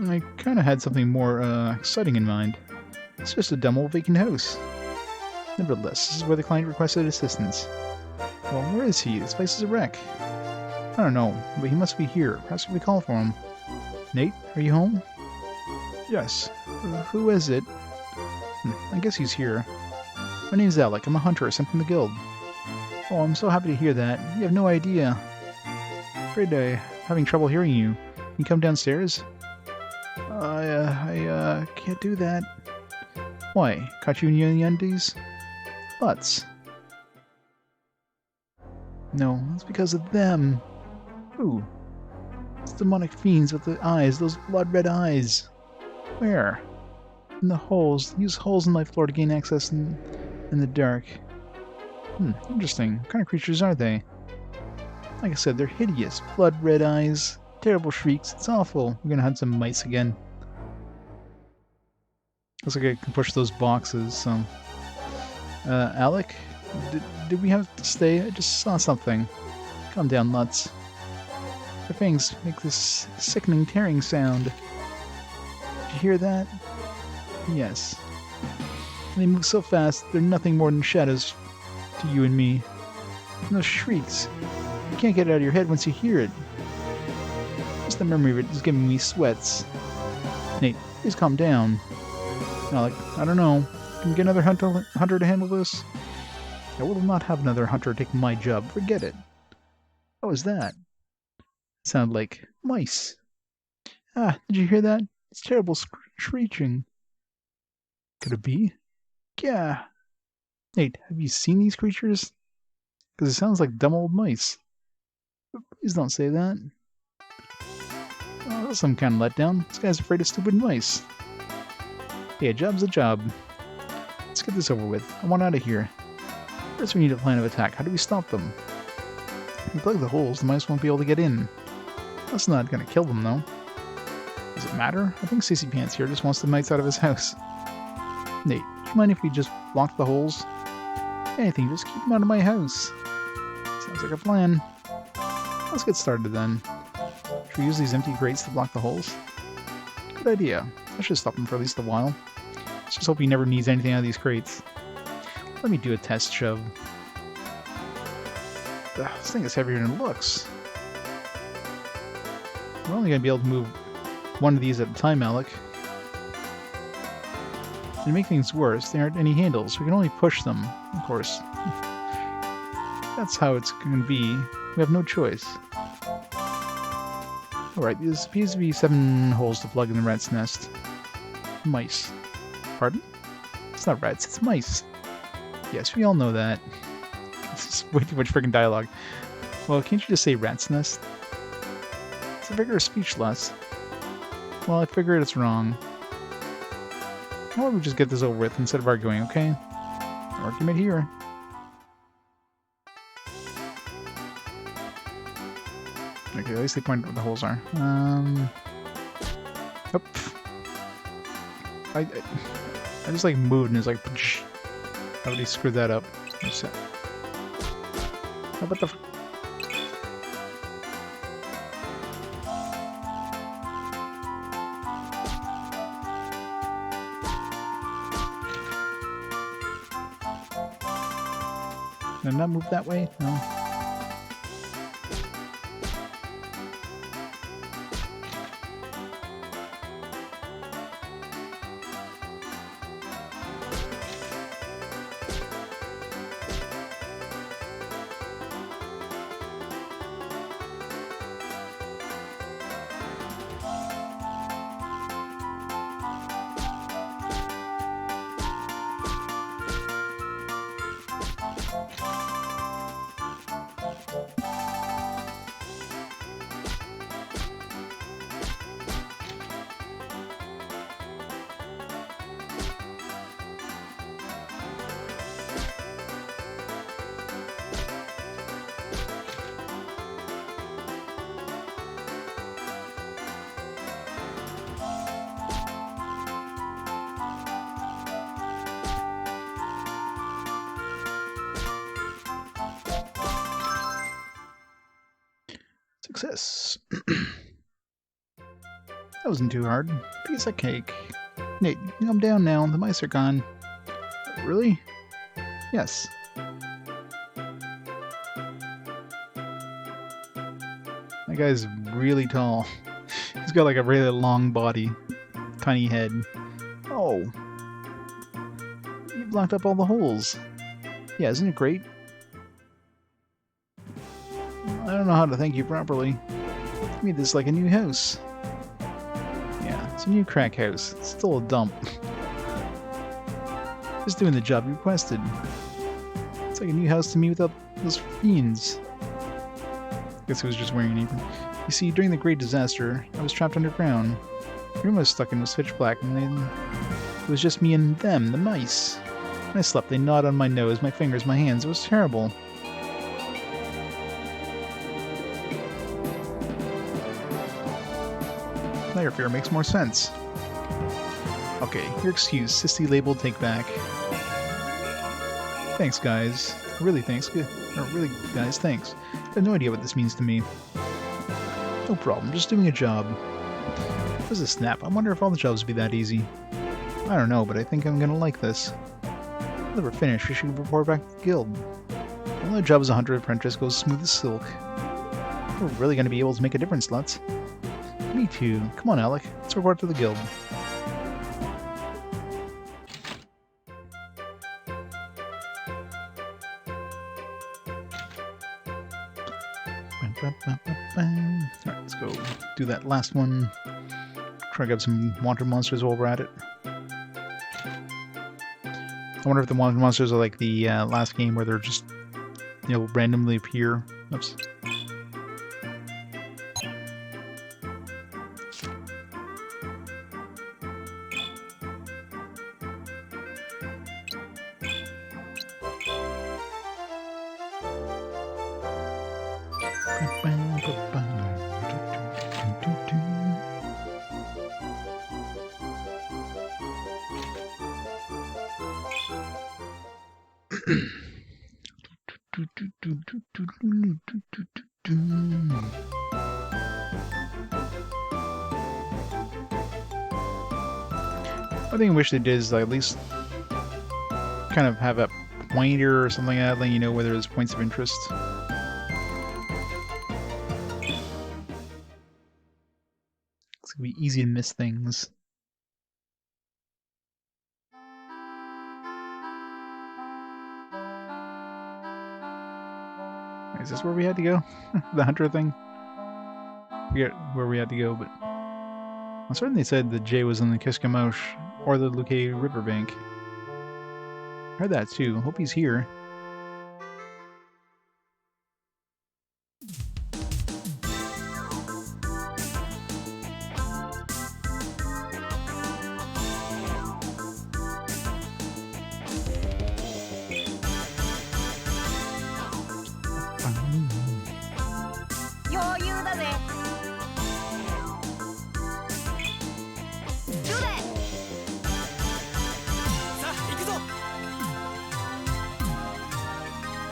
I kind of had something more exciting in mind. It's just a dumb old vacant house. Nevertheless, this is where the client requested assistance. Well, where is he? This place is a wreck. I don't know, but he must be here. Perhaps we call for him. Nate, are you home? Yes. Who is it? I guess he's here. My name's Alec. I'm a hunter sent from the guild. Oh, I'm so happy to hear that. You have no idea. Afraid I'm having trouble hearing you. Can you come downstairs? I can't do that. Why? Caught you in your undies? Lutz. No, it's because of them. Who? It's demonic fiends with the eyes, those blood-red eyes. Where? In the holes. Use holes in my floor to gain access in the dark. Interesting. What kind of creatures are they? Like I said, they're hideous. Blood-red eyes, terrible shrieks. It's awful. We're gonna hunt some mice again. Looks like I can push those boxes, so... Alec? Did we have to stay? I just saw something. Calm down, Lutz. Their fangs make this sickening tearing sound. Did you hear that? Yes. And they move so fast, they're nothing more than shadows to you and me. And those shrieks. You can't get it out of your head once you hear it. Just the memory of it is giving me sweats. Nate, please calm down. Alec, I don't know. Can we get another hunter to handle this? I will not have another hunter take my job. Forget it. What was that? It sounded like mice. Ah, did you hear that? It's terrible screeching. Could it be? Yeah. Nate, have you seen these creatures? Because it sounds like dumb old mice. But please don't say that. Oh, that's some kind of letdown. This guy's afraid of stupid mice. Hey, a job's a job. Let's get this over with. I want out of here. First we need a plan of attack. How do we stop them? If we plug the holes, the mice won't be able to get in. That's not gonna kill them, though. Does it matter? I think Sissy Pants here just wants the mice out of his house. Nate, do you mind if we just block the holes? Anything, just keep them out of my house. Sounds like a plan. Let's get started then. Should we use these empty crates to block the holes? Good idea. That should stop him for at least a while. Let's just hope he never needs anything out of these crates. Let me do a test shove. Ugh, this thing is heavier than it looks. We're only going to be able to move one of these at a time, Alec. And to make things worse, there aren't any handles. We can only push them, of course. That's how it's going to be. We have no choice. Alright, there appears to be 7 holes to plug in the rat's nest. Mice. Pardon? It's not rats, it's mice. Yes, we all know that. This is way too much freaking dialogue. Well, can't you just say rat's nest? It's a vigorous speech, Lutz. Well, I figured it's wrong. Why don't we just get this over with instead of arguing, okay? Argument here. Okay, at least they pointed where the holes are. Oh, I just like moved and it's like, how did he screw that up? How about the? Did I not move that way? No. Success. That wasn't too hard. Piece of cake. Nate, I'm down now. The mice are gone. Really? Yes. That guy's really tall. He's got like a really long body. Tiny head. Oh. You blocked up all the holes. Yeah, isn't it great? I don't know how to thank you properly. You made this like a new house. Yeah, it's a new crack house. It's still a dump. Just doing the job you requested. It's like a new house to me without those fiends. Guess he was just wearing an apron. You see, during the Great Disaster, I was trapped underground. The room I was stuck in was pitch black, and it was just me and them, the mice. When I slept, they gnawed on my nose, my fingers, my hands. It was terrible. Now your fear makes more sense. Okay, your excuse. Sissy label take back. Thanks, guys. Really, thanks. Really, guys, thanks. I have no idea what this means to me. No problem, just doing a job. What is a snap? I wonder if all the jobs would be that easy. I don't know, but I think I'm gonna like this. When we're finished, we should report back to the guild. The only job as a hunter apprentice goes smooth as silk. We're really gonna be able to make a difference, Lutz. Me too. Come on, Alec. Let's report to the guild. Alright, let's go do that last one. Try to grab some wanted monsters while we're at it. I wonder if the wanted monsters are like the last game where they're just, you know, randomly appear. Oops. I think I wish they did is at least kind of have a pointer or something like that, letting you know whether there's points of interest. It's gonna be easy to miss things. Is this where we had to go? The hunter thing? I forget where we had to go, but I'm certain they said the J was in the Kiskamosh or the Luque riverbank. Heard that too. Hope he's here.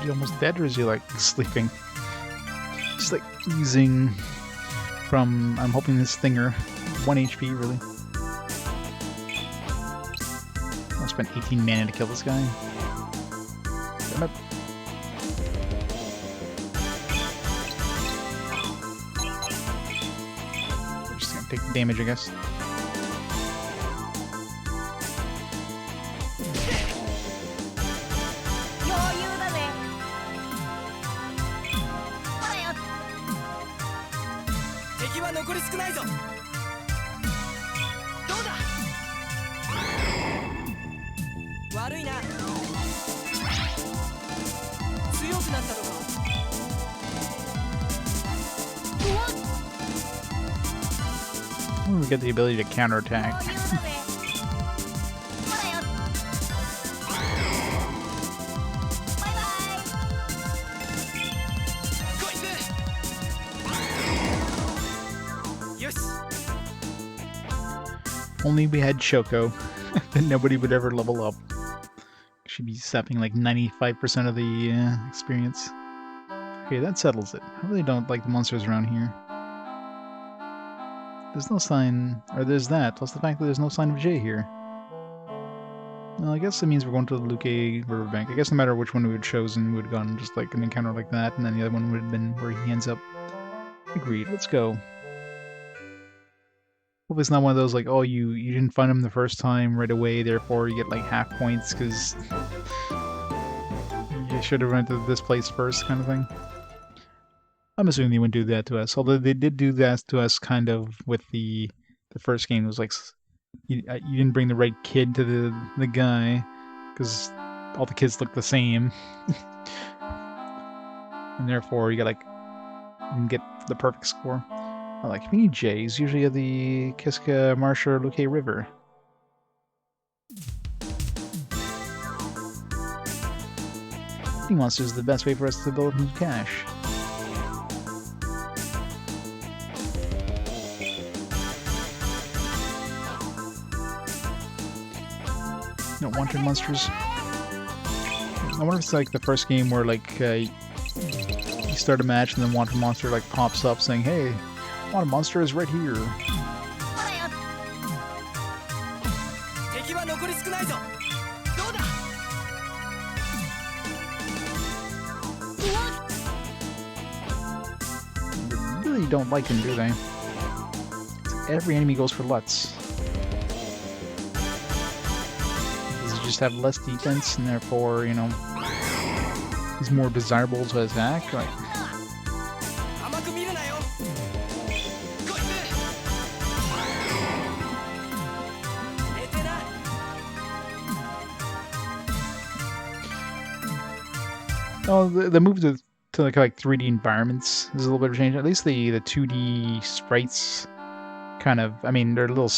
Is he almost dead, or is he like sleeping? Just like oozing from, I'm hoping, this thinger. 1 HP, really. I spent 18 mana to kill this guy. Damn it. We're just gonna take damage, I guess. Ooh, we get the ability to counterattack. Only we had Choco, then nobody would ever level up. She'd be sapping like 95% of the experience. Okay, that settles it. I really don't like the monsters around here. There's no sign, or there's that, plus the fact that there's no sign of Jay here. Well, I guess it means we're going to the Luque riverbank. I guess no matter which one we would have chosen, we would have gone just like an encounter like that, and then the other one would have been where he ends up. Agreed, let's go. Hope it's not one of those like, oh, you didn't find him the first time right away, therefore you get like half points because you should have went to this place first, kind of thing. I'm assuming they wouldn't do that to us, although they did do that to us kind of with the first game. It was like you didn't bring the right kid to the guy because all the kids look the same, and therefore you got like, you can get the perfect score. Oh, like Community J is usually at the Kiska Marsh or Luque River. Feeding monsters is the best way for us to build new cache. No wanted monsters. I wonder if it's like the first game where like you start a match and then wanted monster like pops up saying, "Hey, wanted monster is right here." They really don't like him, do they? Every enemy goes for Lutz. Does he just have less defense and therefore, you know, he's more desirable to attack? Like, oh, the move to like 3D environments is a little bit of change. At least the 2D sprites kind of, I mean, they're a little,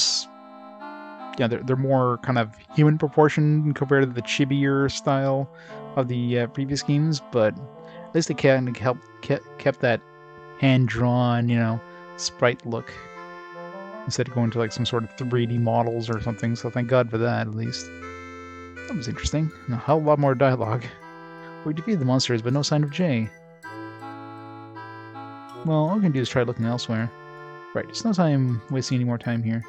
yeah, they're more kind of human proportion compared to the chibier style of the previous games, but at least they kind of kept that hand-drawn, you know, sprite look instead of going to like some sort of 3D models or something, so thank God for that, at least. That was interesting. A hell of a lot more dialogue. We defeated the monsters, but no sign of Jay. Well, all we can do is try looking elsewhere. Right, it's no time wasting any more time here.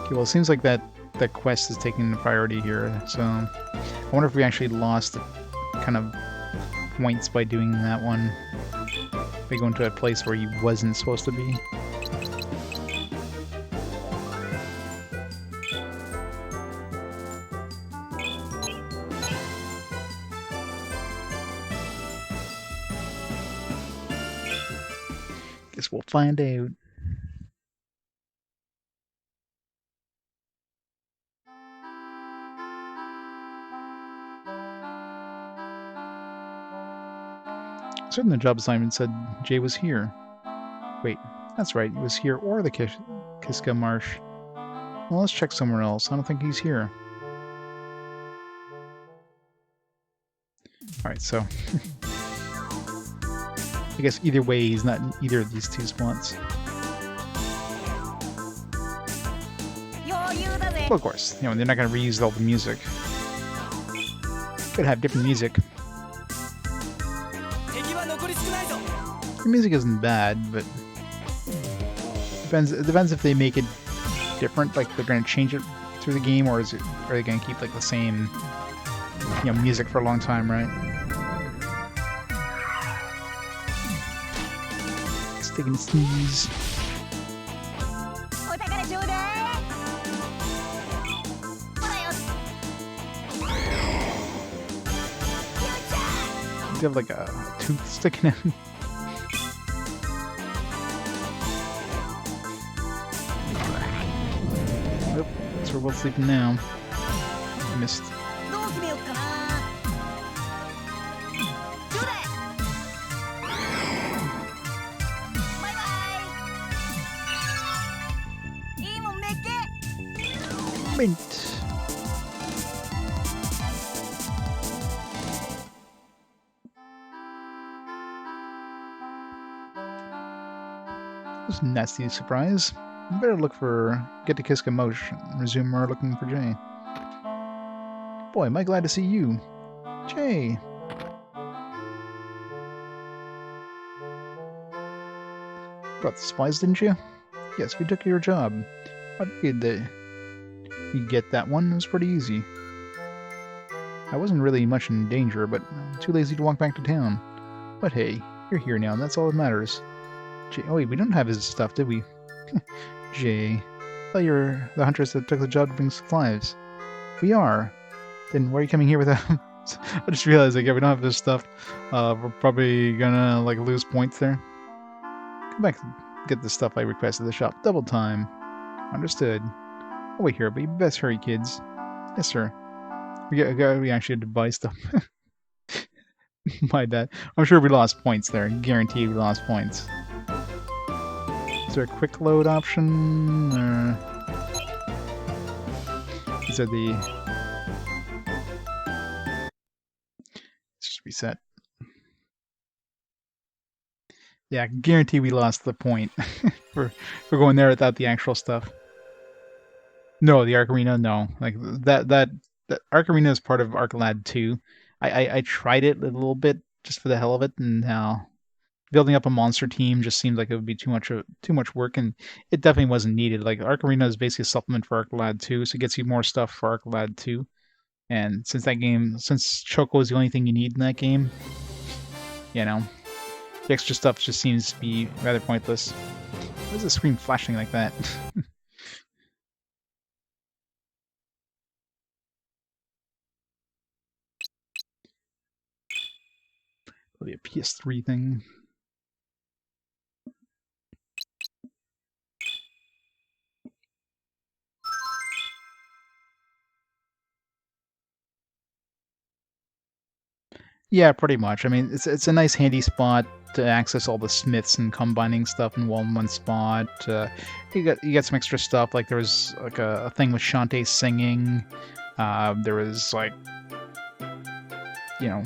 Okay, well, it seems like that quest is taking the priority here, so I wonder if we actually lost kind of points by doing that one. By going to a place where he wasn't supposed to be. Guess we'll find out. Certainly the job assignment said Jay was here. Wait, that's right, he was here or the Kiska Marsh. Well, let's check somewhere else. I don't think he's here. Alright, so... I guess either way, he's not in either of these two spots. Well, of course, you know, they're not going to reuse all the music. Could have different music. The music isn't bad, but it depends if they make it different, like they're going to change it through the game, or are they going to keep like the same, you know, music for a long time, right? Just taking a sneeze. You have like a tooth sticking out. Nope, so we're both sleeping now. I missed. Mint. That was a nasty surprise. We better get to Kiska Mosh and resume our looking for Jay. Boy, am I glad to see you. Jay! Brought the supplies, didn't you? Yes, we took your job. I figured that you'd get that one. It was pretty easy. I wasn't really much in danger, but I'm too lazy to walk back to town. But hey, you're here now, and that's all that matters. Jay, oh wait, we don't have his stuff, did we? Jay, I thought you were the huntress that took the job to bring supplies. We are. Then why are you coming here without him? I just realized, like, if we don't have this stuff, we're probably gonna, like, lose points there. Come back and get the stuff I requested at the shop. Double time. Understood. I'll wait here, but you best hurry, kids. Yes, sir. We actually had to buy stuff. My bad. I'm sure we lost points there. Guaranteed we lost points. Is there a quick load option? Or... These are the... Let's just reset. Yeah, guarantee we lost the point for going there without the actual stuff. No, the Arc Arena, no. Like that Arc Arena is part of ArcLad 2. I tried it a little bit just for the hell of it, and now building up a monster team just seemed like it would be too much work, and it definitely wasn't needed. Like Arc Arena is basically a supplement for ArcLad 2, so it gets you more stuff for ArcLad 2. And since Choco is the only thing you need in that game, you know, the extra stuff just seems to be rather pointless. Why is the screen flashing like that? Probably a PS3 thing. Yeah, pretty much. I mean, it's a nice handy spot to access all the smiths and combining stuff in one spot. You got some extra stuff, like there was like a thing with Shantae singing. There was like, you know,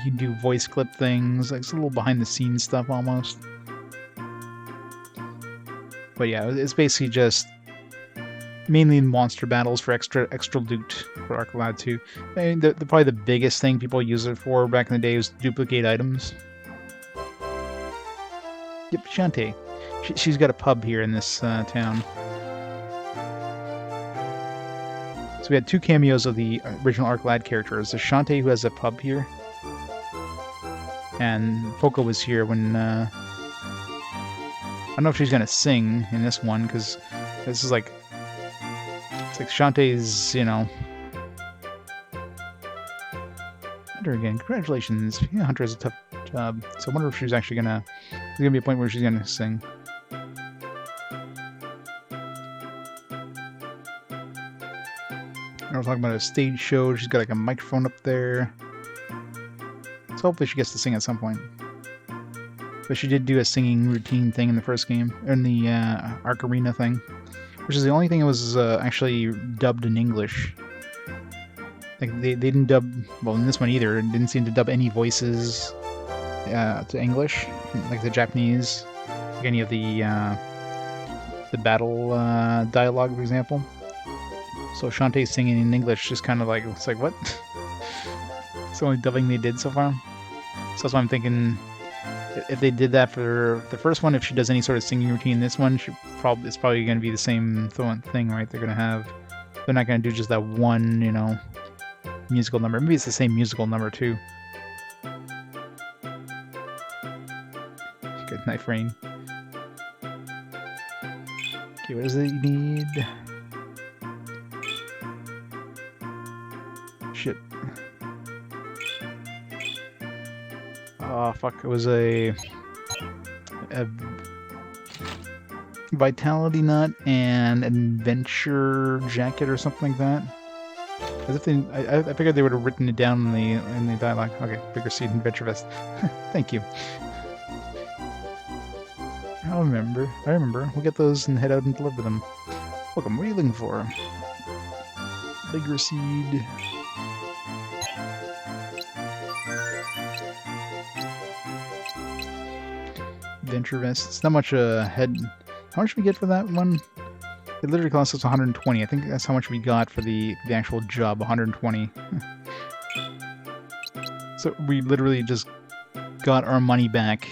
you do voice clip things, like it's a little behind the scenes stuff almost. But yeah, it's basically just mainly in monster battles for extra loot for ArcLad 2. I mean, probably the biggest thing people use it for back in the day was duplicate items. Yep, Shantae. She's got a pub here in this town. So we had 2 cameos of the original ArcLad characters. There's Shantae, who has a pub here. And Poco was here when... I don't know if she's going to sing in this one, because this is like... It's like Shantae's, you know... Hunter again. Congratulations. Yeah, Hunter has a tough job. So I wonder if she's actually going to... There's going to be a point where she's going to sing. We're talking about a stage show. She's got like a microphone up there. So hopefully she gets to sing at some point. But she did do a singing routine thing in the first game, in the Arc Arena thing, which is the only thing that was actually dubbed in English. Like they didn't dub, well, in this one either. It didn't seem to dub any voices to English, like the Japanese, like any of the battle dialogue, for example. So Shantae singing in English just kind of like, it's like, what? It's the only dubbing they did so far. So that's why I'm thinking, if they did that for the first one, if she does any sort of singing routine in this one, it's probably going to be the same thing, right? They're not going to do just that one, you know, musical number. Maybe it's the same musical number too. Good knife rain. Okay, what is it you need? Shit. Oh fuck! It was a vitality nut and adventure jacket or something like that. As if I figured they would have written it down in the dialogue. Okay, bigger seed adventure vest. Thank you. I remember. We'll get those and head out and deliver them. Welcome. What are you looking for? Bigger seed. Adventure vest. It's not much head. How much we get for that one? It literally cost us 120. I think that's how much we got for the actual job, 120. So we literally just got our money back.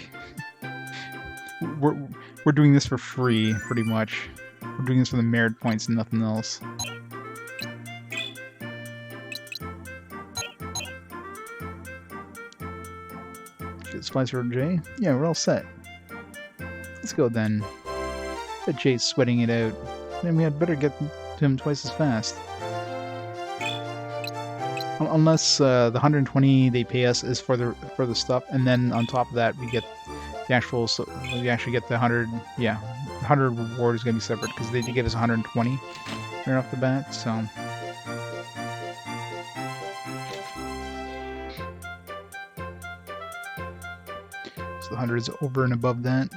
We're doing this for free, pretty much. We're doing this for the merit points and nothing else. Get supplies for Jay? Yeah, we're all set. Let's go then. Bet Jay's sweating it out. Then we had better get to him twice as fast. Unless the 120 they pay us is for the stuff, and then on top of that we get the actual. So we actually get the 100. Yeah, 100 reward is gonna be separate because they gave us 120 right off the bat. So. So the 100 is over and above that.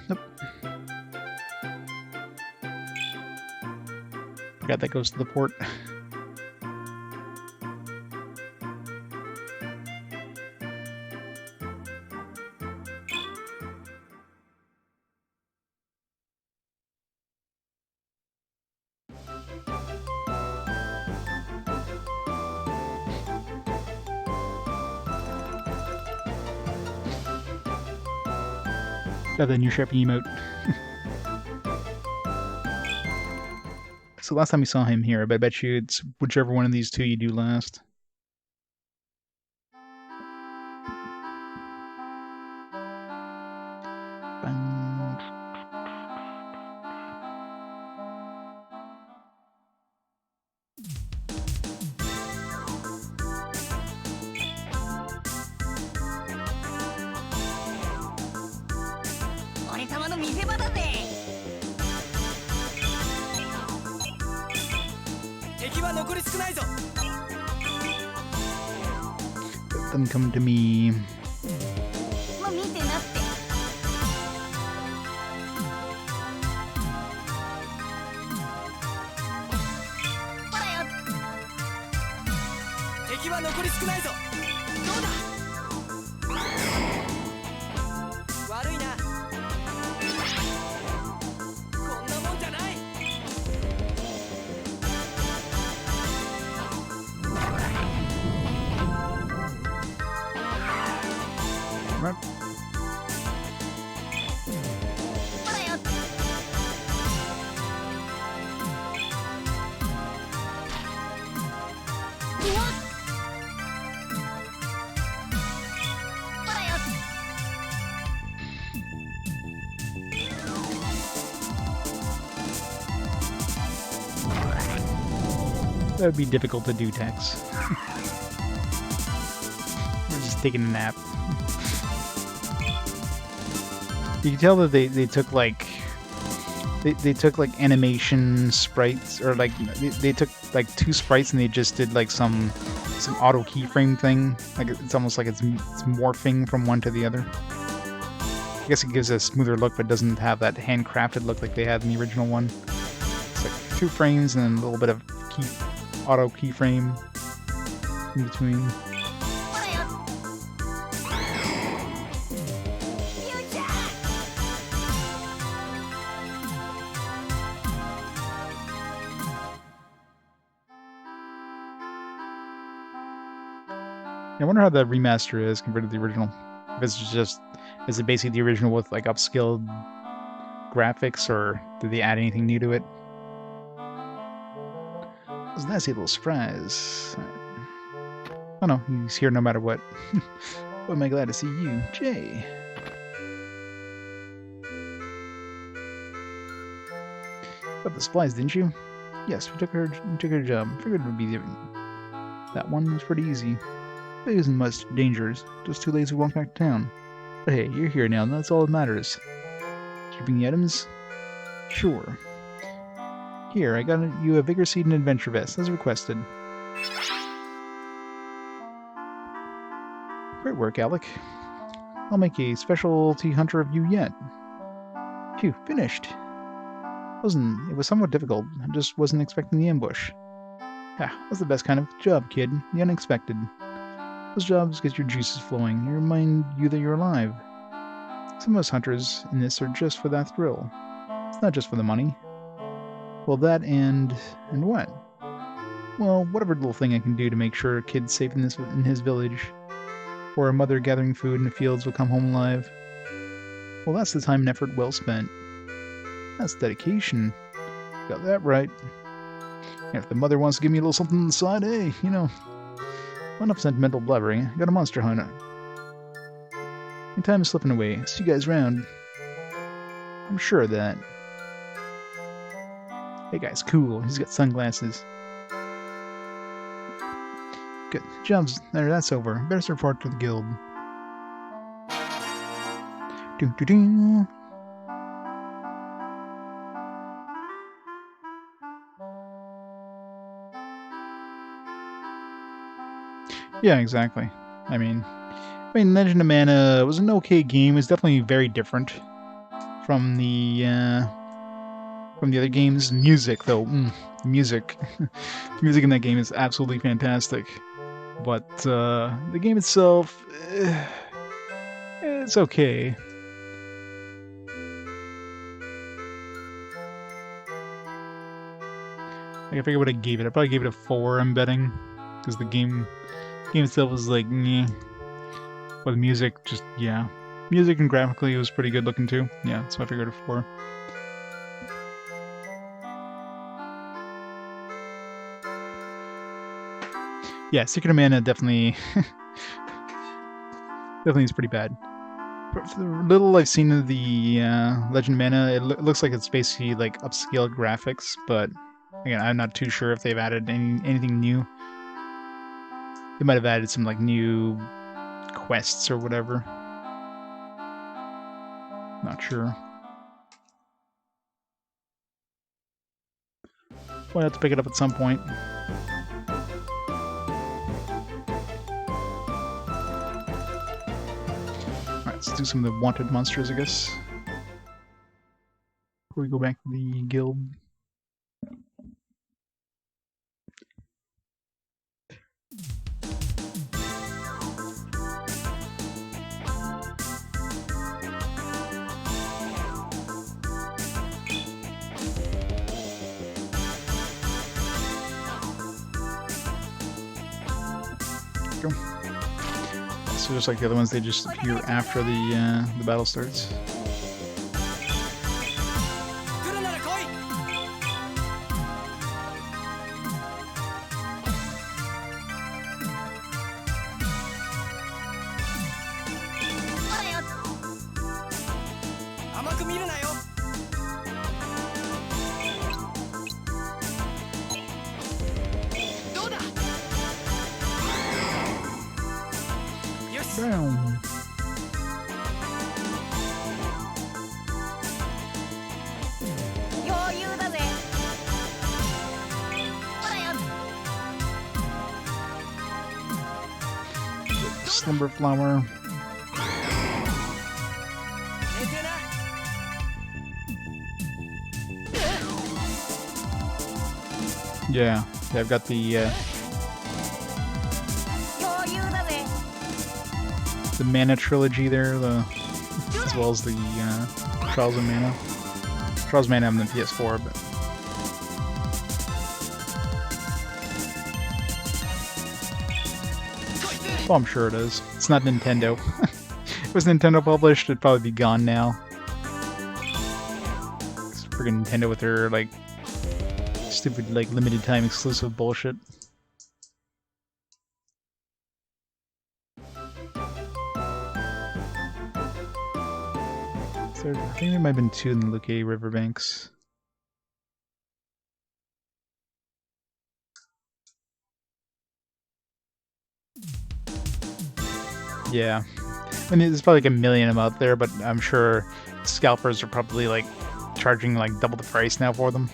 Nope. Forgot that goes to the port. Got the new Sharpie emote. So last time we saw him here, but I bet you it's whichever one of these two you do last. Let them come to me. That would be difficult to do, Tex. We're just taking a nap. You can tell that they took like they took like animation sprites, or like they took like 2 sprites and they just did like some auto keyframe thing. Like it's almost like it's morphing from one to the other. I guess it gives a smoother look, but doesn't have that handcrafted look like they had in the original one. It's like 2 frames and then a little bit of auto keyframe in between. I wonder how the remaster is compared to the original. If it's just, is it basically the original with like upscaled graphics, or did they add anything new to it? It was a nice little surprise. Oh no, he's here no matter what. Boy, am I glad to see you, Jay. Got the supplies, didn't you? Yes, we took her job. Figured it would be that one was pretty easy. It isn't much dangers. Just 2 lazy walk back to town. But hey, you're here now, and that's all that matters. Did you bring the items? Sure. Here, I got you a vigor seed and adventure vest, as requested. Great work, Alec. I'll make a specialty hunter of you yet. Phew, finished. It was somewhat difficult. I just wasn't expecting the ambush. Yeah, that's the best kind of job, kid. The unexpected. Those jobs get your juices flowing. They remind you that you're alive. Some of us hunters in this are just for that thrill. It's not just for the money. Well, that and what? Well, whatever little thing I can do to make sure a kid's safe in his village, or a mother gathering food in the fields will come home alive. Well, that's the time and effort well spent. That's dedication. Got that right. And if the mother wants to give me a little something on the side, hey, you know. Enough sentimental blabbering. Got a monster hunter. My time is slipping away. See you guys around. I'm sure of that. Hey guy's cool. He's got sunglasses. Good. Job's there. That's over. Better report to the guild. Doo doo doo. Yeah, exactly. I mean, Legend of Mana was an okay game. It's definitely very different from the other games. Music, though, music, music in that game is absolutely fantastic. But the game itself, it's okay. Like, I forget what I gave it. I probably gave it a 4. I'm betting, because the game itself was like, meh. But the music, just yeah, music and graphically it was pretty good looking too. Yeah, so I figured a 4. Yeah, Secret of Mana definitely is pretty bad. For the little I've seen of the Legend of Mana, it looks like it's basically like upscaled graphics, but again, I'm not too sure if they've added anything new. They might have added some like new quests or whatever. Not sure. We'll have to pick it up at some point. Alright, let's do some of the wanted monsters, I guess. Before we go back to the guild. Go. So just like the other ones, they just appear after the battle starts. Boom. Slumber Flower. Yeah, I've got the Mana trilogy there, as well as the Trials of Mana. Trials of Mana on the PS4, but well, I'm sure it is. It's not Nintendo. If it was Nintendo published, it'd probably be gone now. It's freaking Nintendo with their like stupid like limited time exclusive bullshit. So I think there might have been 2 in the Luque riverbanks. Yeah. I mean, there's probably like a million of them out there, but I'm sure scalpers are probably like charging like double the price now for them.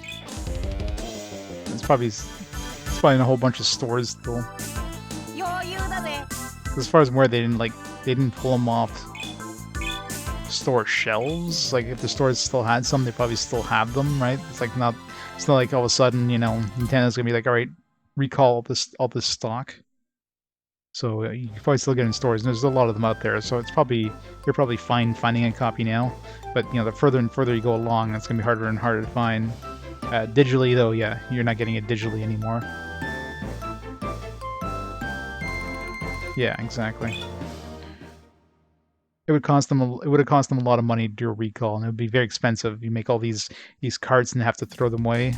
It's probably in a whole bunch of stores still. As far as where they didn't pull them off store shelves. Like if the stores still had some, they probably still have them, right? It's like not like all of a sudden, you know, Nintendo's gonna be like, all right, recall all this stock. So you can probably still get in stores, and there's a lot of them out there. So you're probably fine finding a copy now. But you know, the further and further you go along, it's gonna be harder and harder to find. Digitally, though, yeah, you're not getting it digitally anymore. Yeah, exactly. It would cost them. It would have cost them a lot of money to do a recall, and it would be very expensive. You make all these cards and have to throw them away.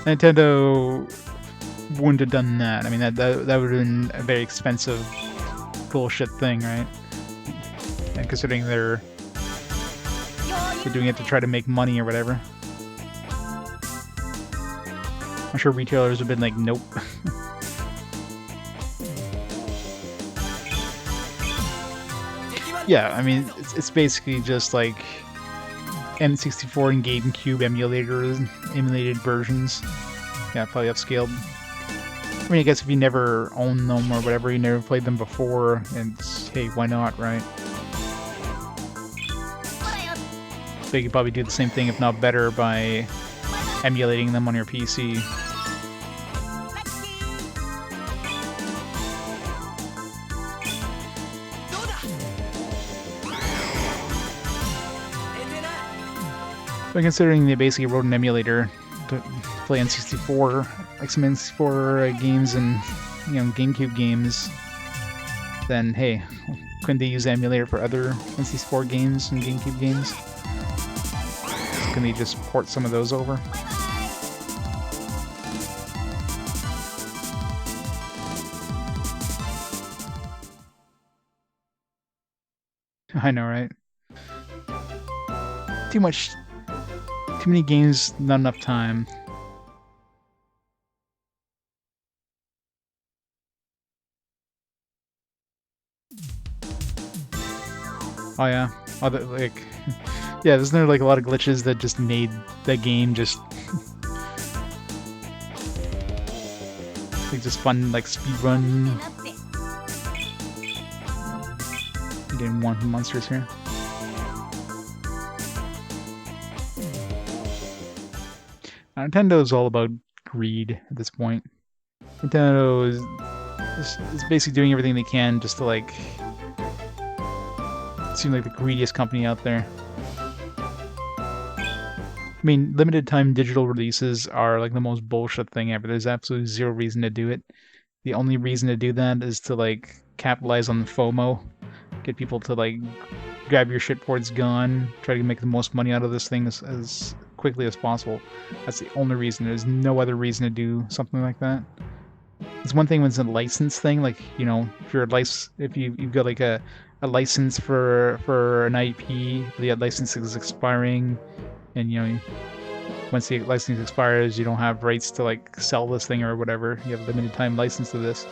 Nintendo wouldn't have done that. I mean, that would have been a very expensive bullshit thing, right? And considering they're doing it to try to make money or whatever. I'm sure retailers have been like, nope. Yeah, I mean, it's basically just like N64 and GameCube emulated versions. Yeah, probably upscaled. I mean, I guess if you never own them or whatever, you never played them before, and hey, why not, right? So you could probably do the same thing, if not better, by emulating them on your PC. But considering they basically wrote an emulator to play N64, like some N64 games and, you know, GameCube games, then hey, couldn't they use the emulator for other N64 games and GameCube games? Can they just port some of those over? I know, right? Too many games, not enough time. Oh yeah, like, yeah. Isn't there like a lot of glitches that just made that game just like just fun, like speedrun? Getting one monsters here. Nintendo is all about greed at this point. Nintendo is basically doing everything they can just to like seem like the greediest company out there. I mean, limited time digital releases are like the most bullshit thing ever. There's absolutely zero reason to do it. The only reason to do that is to like capitalize on FOMO, get people to like grab your shit before it's gone, try to make the most money out of this thing as quickly as possible. That's the only reason. There's no other reason to do something like that. It's one thing when it's a license thing, like, you know, if you're if you've got like a license for an IP, the license is expiring, and you know, once the license expires, you don't have rights to like sell this thing or whatever. You have a limited time license to this.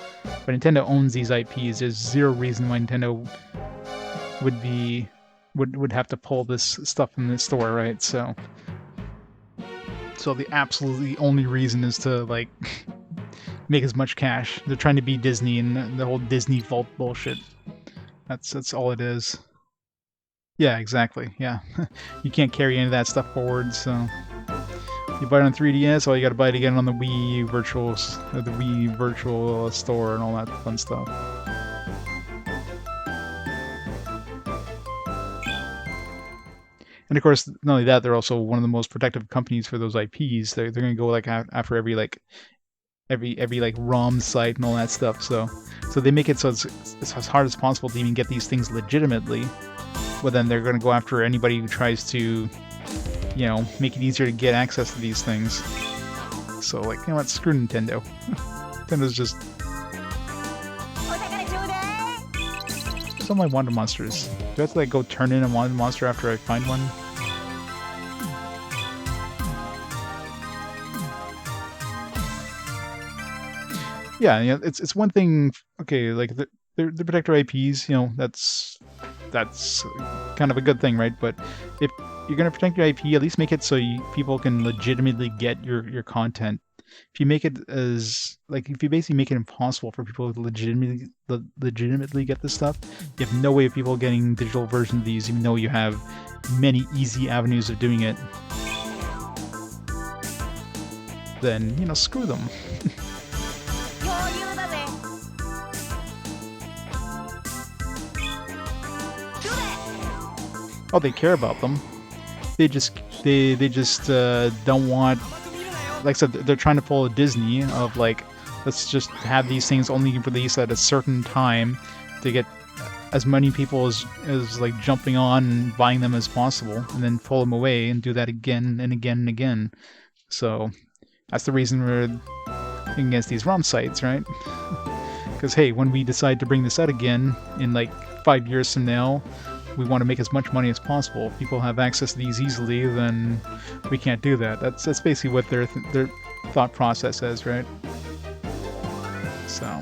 But Nintendo owns these IPs. There's zero reason why Nintendo would have to pull this stuff from the store, right? So the absolutely only reason is to like make as much cash. They're trying to be Disney and the whole Disney vault bullshit. That's all it is. Yeah, exactly. Yeah, you can't carry any of that stuff forward. So you buy it on 3DS, or you got to buy it again on the Wii Virtual Store and all that fun stuff. And of course, not only that, they're also one of the most protective companies for those IPs. They're going to go like after every like ROM site and all that stuff. So they make it so it's as hard as possible to even get these things legitimately. But then they're going to go after anybody who tries to, you know, make it easier to get access to these things. So like, you know what? Screw Nintendo. Nintendo's just. Where's all my Wanted Monsters? Do I have to like go turn in a Wanted Monster after I find one? Yeah, you know, it's one thing. Okay, like they're protector IPs. You know, that's kind of a good thing, right? But if you're gonna protect your IP, at least make it so people can legitimately get your content. If you make it as like if you basically make it impossible for people to legitimately get this stuff, you have no way of people getting digital versions of these, even though you have many easy avenues of doing it. Then, you know, screw them. Oh, they care about them. They just don't want. Like I said, they're trying to pull a Disney of like, let's just have these things only released at a certain time to get as many people as like jumping on and buying them as possible, and then pull them away and do that again and again and again. So that's the reason we're against these ROM sites, right? Because hey, when we decide to bring this out again in like 5 years from now, we want to make as much money as possible. If people have access to these easily, then we can't do that. That's basically what their thought process is, right? So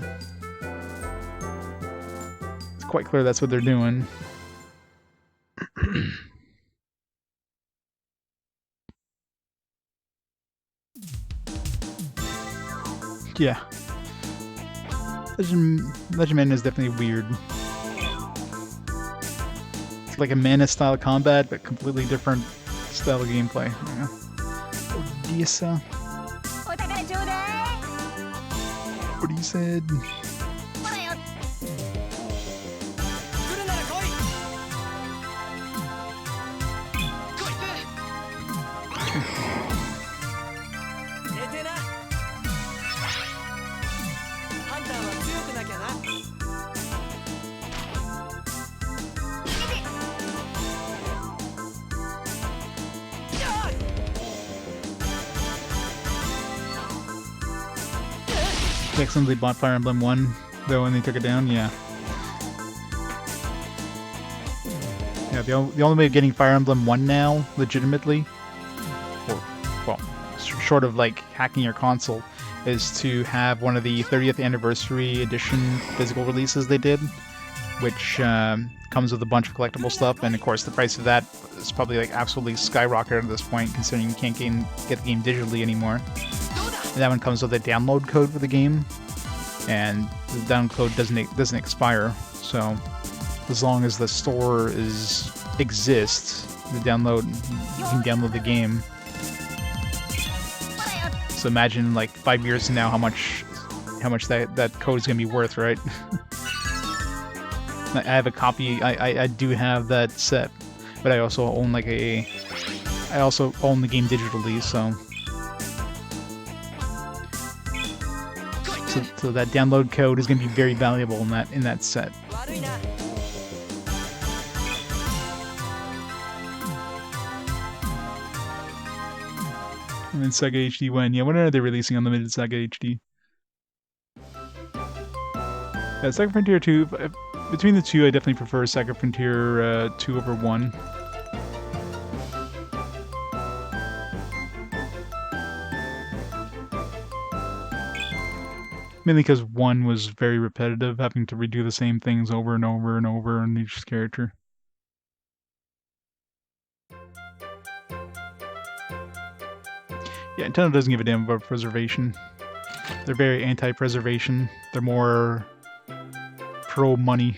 it's quite clear that's what they're doing. Yeah. Legend Mana is definitely weird. It's like a Mana-style combat, but completely different style of gameplay. Odessa. What he said. Excellently bought Fire Emblem 1, though, when they took it down, yeah. Yeah, the only way of getting Fire Emblem 1 now, legitimately, or, well, short of, like, hacking your console, is to have one of the 30th Anniversary Edition physical releases they did, which comes with a bunch of collectible stuff, and of course the price of that is probably, like, absolutely skyrocketed at this point, considering you can't get the game digitally anymore. And that one comes with a download code for the game, and the download code doesn't expire. So as long as the store exists, you can download the game. So imagine like 5 years from now how much that code is gonna be worth, right? I have a copy. I do have that set, but I also own I also own the game digitally, so. So that download code is going to be very valuable in that set. And then Sega HD 1. Yeah, when are they releasing Unlimited Sega HD? Yeah, Sega Frontier 2. Between the two, I definitely prefer Sega Frontier 2 over 1. Mainly because 1 was very repetitive, having to redo the same things over and over and over on each character. Yeah, Nintendo doesn't give a damn about preservation. They're very anti-preservation. They're more pro-money.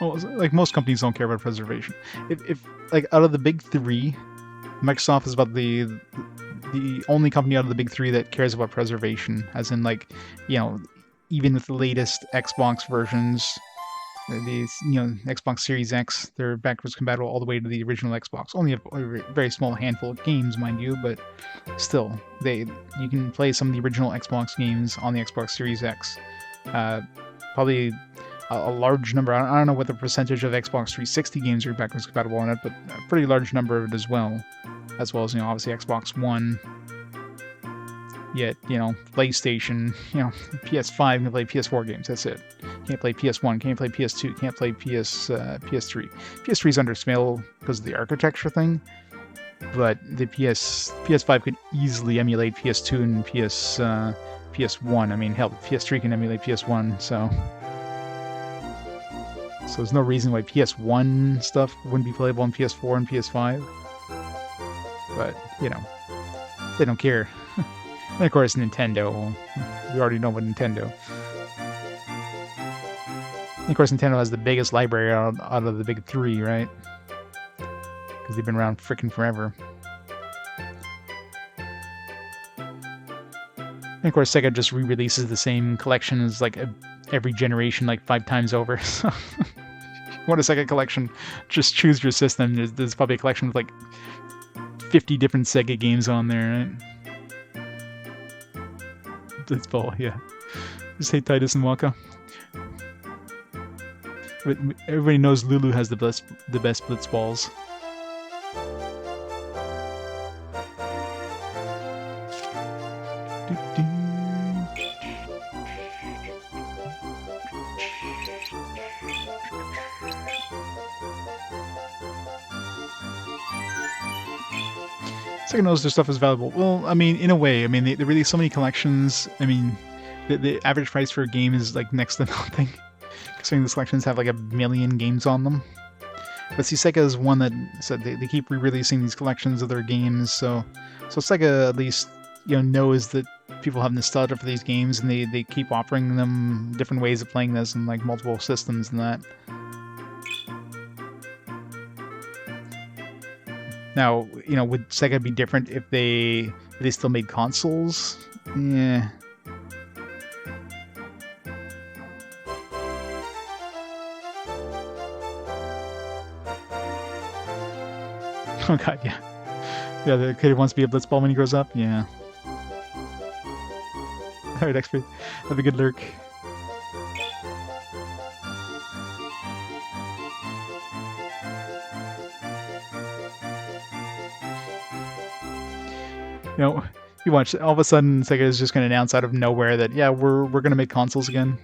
Well, like most companies don't care about preservation. If like out of the big three, Microsoft is about the only company out of the big three that cares about preservation, as in, like, you know, even with the latest Xbox versions, these, you know, Xbox Series X, they're backwards compatible all the way to the original Xbox. Only a very small handful of games, mind you, but still, you can play some of the original Xbox games on the Xbox Series X. Probably a large number. I don't know what the percentage of Xbox 360 games are backwards compatible on it, but a pretty large number of it as well. As well as, you know, obviously Xbox One. Yet, you know, PlayStation, you know, PS5 can play PS4 games. That's it. Can't play PS1. Can't play PS2. Can't play PS3. PS3 is under scale because of the architecture thing. But the PS5 could easily emulate PS2 and PS1. I mean, hell, PS3 can emulate PS1. So there's no reason why PS1 stuff wouldn't be playable on PS4 and PS5. But, you know, they don't care. And of course, Nintendo. We already know about Nintendo. And of course, Nintendo has the biggest library out of the big three, right? Because they've been around frickin' forever. And of course, Sega just re-releases the same collection as, like, every generation, like, 5 times over. So, what a Sega collection. Just choose your system. There's probably a collection with, like, 50 different Sega games on there, right? Blitzball, yeah. Just hate Titus and Waka. But everybody knows Lulu has the best Blitzballs. Sega knows their stuff is valuable. Well, I mean, in a way. I mean, they release so many collections. I mean, the average price for a game is, like, next to nothing. Considering the collections have, like, 1 million games on them. But see, Sega is one that said they keep re-releasing these collections of their games, so Sega at least, you know, knows that people have nostalgia for these games, and they keep offering them different ways of playing this and like multiple systems and that. Now, you know, would Sega be different if they still made consoles? Yeah. Oh god, yeah. Yeah, the kid who wants to be a blitzball when he grows up. Yeah. All right, expert. Have a good lurk. You know, you watch. All of a sudden, Sega is just going to announce out of nowhere that yeah, we're going to make consoles again.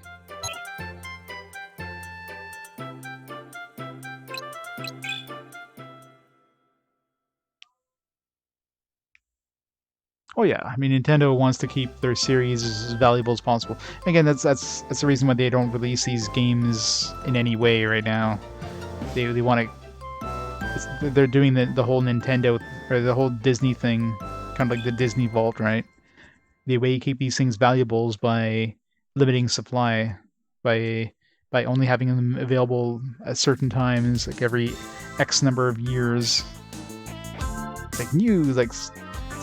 Oh yeah, I mean Nintendo wants to keep their series as valuable as possible. Again, that's the reason why they don't release these games in any way right now. They want to. They're doing the whole Nintendo or the whole Disney thing, kind of like the Disney Vault, right? The way you keep these things valuable is by limiting supply, by only having them available at certain times, like every X number of years. Like news, like it's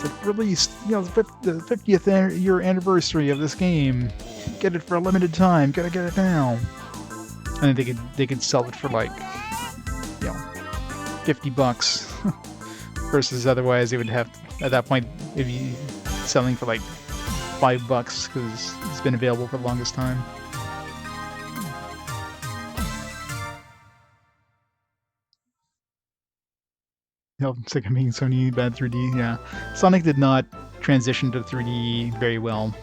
like released, you know, the 50th year anniversary of this game. Get it for a limited time. Gotta get it now. And they could sell it for like, you know, $50 versus otherwise they would have at that point it'd be selling for like $5 because it's been available for the longest time. No, it's like making Sony bad 3D. Yeah, Sonic did not transition to 3D very well.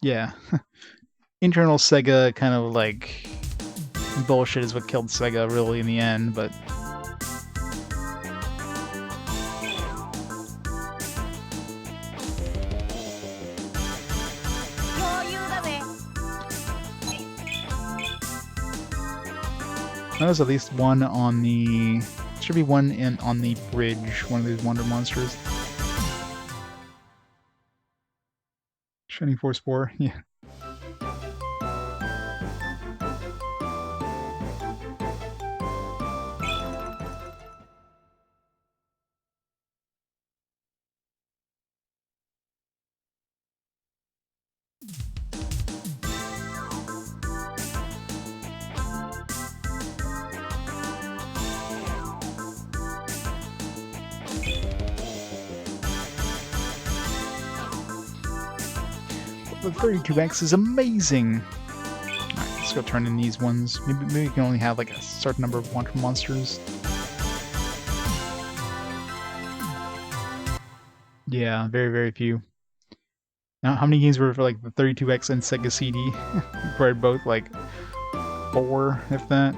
Yeah, internal Sega kind of like bullshit is what killed Sega really in the end, but. There's at least one on the... Should be one on the bridge, one of these Wonder Monsters. Shining Force 4, yeah. The 32X is amazing! Alright, let's go turn in these ones. Maybe we can only have like a certain number of Wonder Monsters. Yeah, very, very few. Now, how many games were for like the 32X and Sega CD? Required both like 4, if that.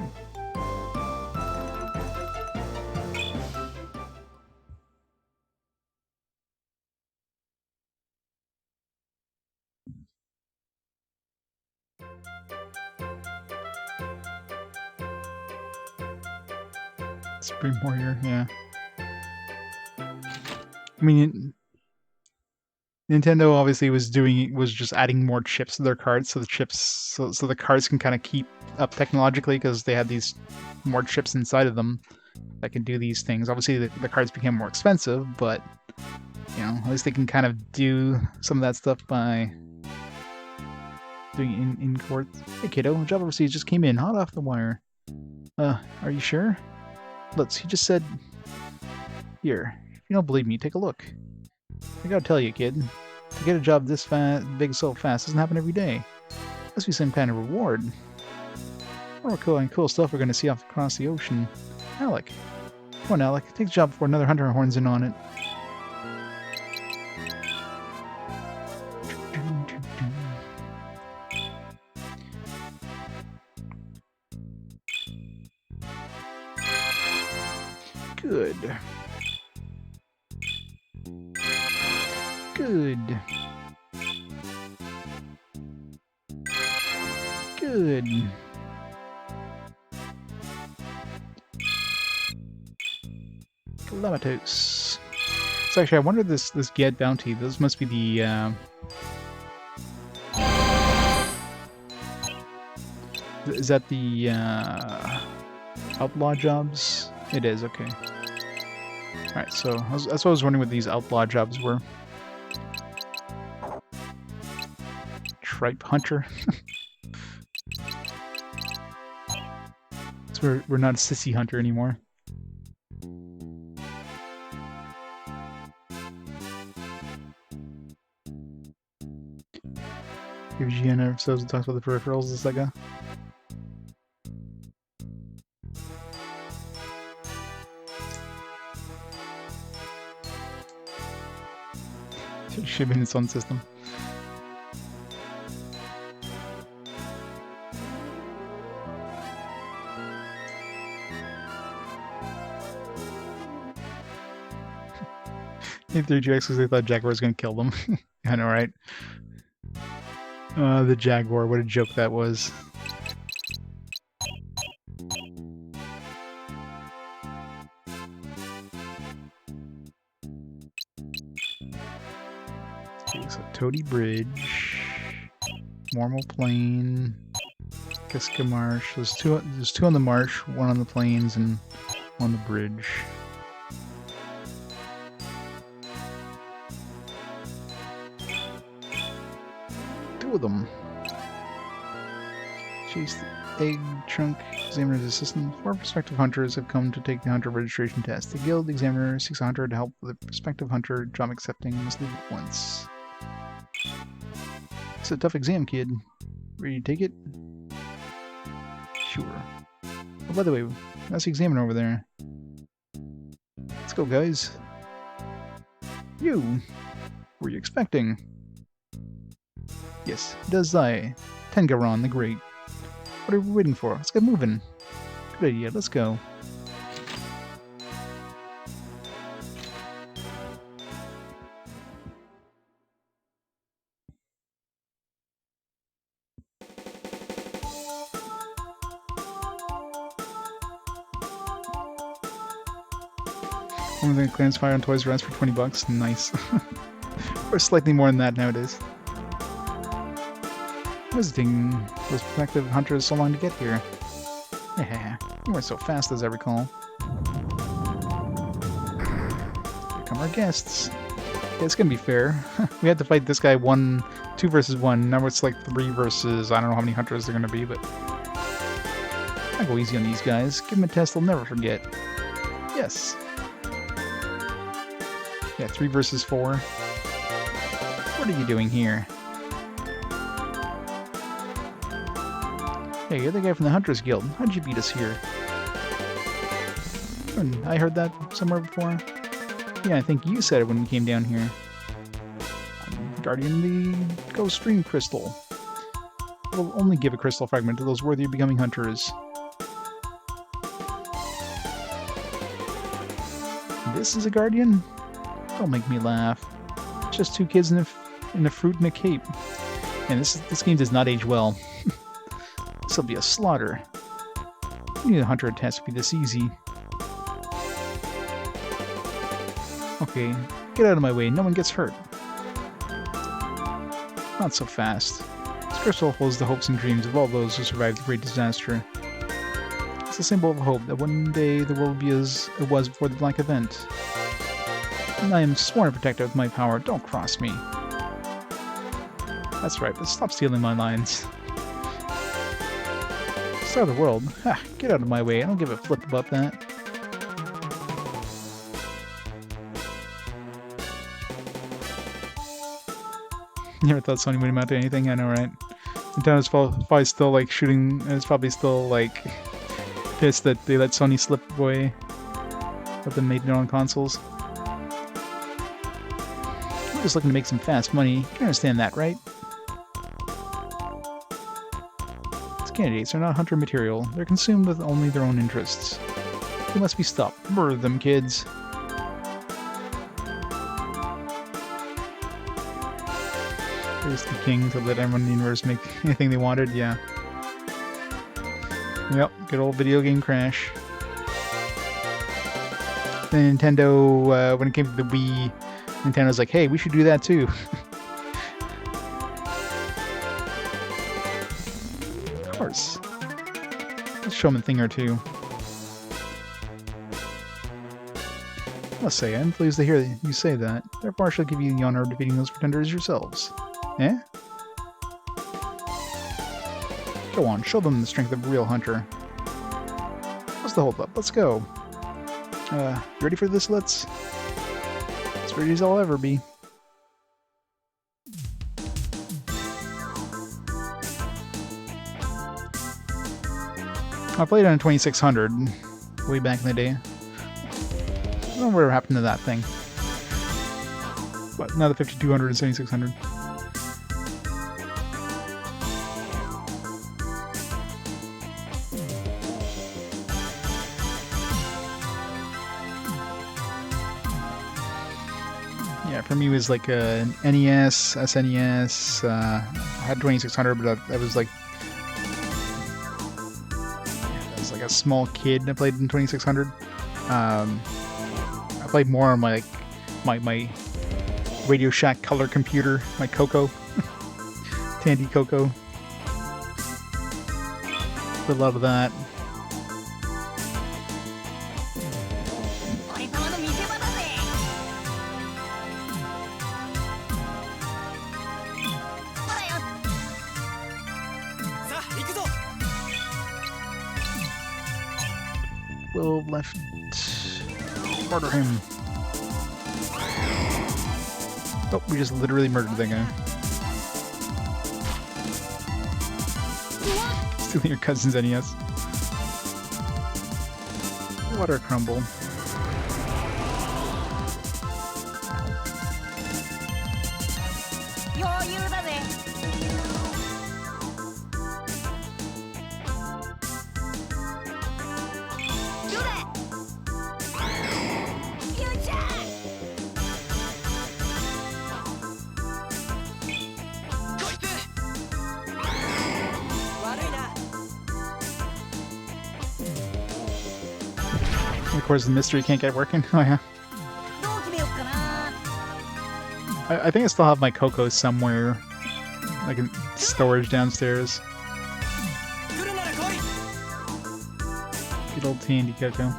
Supreme Warrior, yeah. I mean, Nintendo obviously was just adding more chips to their cards, so the chips, so the cards can kind of keep up technologically because they had these more chips inside of them that can do these things. Obviously, the cards became more expensive, but you know, at least they can kind of do some of that stuff by doing it in court. Hey kiddo, job overseas just came in, hot off the wire. Are you sure? Lutz, he just said... Here, if you don't believe me, take a look. I gotta tell you, kid, to get a job this big so fast doesn't happen every day. Must be some kind of reward. What cool stuff we're gonna see off across the ocean. Alec. Come on, Alec, take the job before another hunter horns in on it. Good. Good. Good. Clematos. So actually, I wonder this get bounty. Those must be the. Is that the outlaw jobs? It is, okay. Alright, so that's what I was wondering what these outlaw jobs were. Tripe hunter. So we're not a sissy hunter anymore. If Gianna episodes and talks about the peripherals, is that guy? It should have been its own system. They threw GX because they thought Jaguar was going to kill them. I know, right? The Jaguar, what a joke that was. Okay, so Toady Bridge, Normal Plain, Kiska Marsh. There's two on the marsh, one on the plains, and one on the bridge. Two of them. Chase the egg trunk. Examiner's assistant. 4 prospective hunters have come to take the hunter registration test. The guild examiner seeks a hunter to help the prospective hunter. Job accepting. Must leave at once. It's a tough exam, kid. Ready to take it? Sure. Oh, by the way, that's the examiner over there. Let's go, guys. You! What were you expecting? Yes, does I. Tengaron the Great. What are we waiting for? Let's get moving. Good idea, let's go. One of the clans fire on Toys R Us for 20 bucks. Nice. Or slightly more than that nowadays. Visiting those prospective hunters so long to get here. Yeah, you weren't so fast as I recall. Here come our guests. Yeah, it's gonna be fair. We had to fight this guy 2 versus 1. Now it's like 3 versus I don't know how many hunters they're gonna be, but I'll go easy on these guys. Give them a test they'll never forget. Yes. Yeah, 3 versus 4. What are you doing here? Hey, you're the guy from the Hunters Guild. How'd you beat us here? I heard that somewhere before. Yeah, I think you said it when we came down here. I'm guarding the Ghost Stream Crystal. We'll only give a crystal fragment to those worthy of becoming hunters. This is a guardian? Don't make me laugh. It's just 2 kids in a fruit and a cape. And this game does not age well. This'll be a slaughter. You need a hunter test to be this easy. Okay, get out of my way, no one gets hurt. Not so fast. This crystal holds the hopes and dreams of all those who survived the great disaster. It's a symbol of hope that one day the world will be as it was before the Black Event. And I am sworn protector of my power, don't cross me. That's right, but stop stealing my lines. Star of the world? Ha! Get out of my way, I don't give a flip about that. You ever thought Sony would amount to anything? I know, right? Nintendo's probably still, like, shooting... It's probably still, like, pissed that they let Sony slip away. Let them make their own consoles. We're just looking to make some fast money. You can understand that, right? These candidates are not hunter material. They're consumed with only their own interests. They must be stopped. Murder them, kids. There's the king to let everyone in the universe make anything they wanted, yeah. Yep, good old video game crash. Then Nintendo, when it came to the Wii, Nintendo's like, hey, we should do that too. Of course. Let's show them a thing or two. Must say, I'm pleased to hear you say that. Therefore, I shall give you the honor of defeating those pretenders yourselves. Eh? Go on, show them the strength of a real hunter. What's the hold up? Let's go. You ready for this, Lutz? As ready as I'll ever be. I played on a 2600 way back in the day. I don't know what happened to that thing. But now the 5200 and 7600. Yeah, for me it was like an NES, SNES. I had 2600, but that was like a small kid. I played in 2600. I played more on my Radio Shack color computer, my Coco, Tandy Coco. Played a lot of that. Will left. Murder him. Oh, we just literally murdered that guy. Stealing your cousin's NES. Water crumble. Of course, the mystery can't get working. Oh yeah. I think I still have my Coco somewhere, like in storage downstairs. Good old Tandy Coco.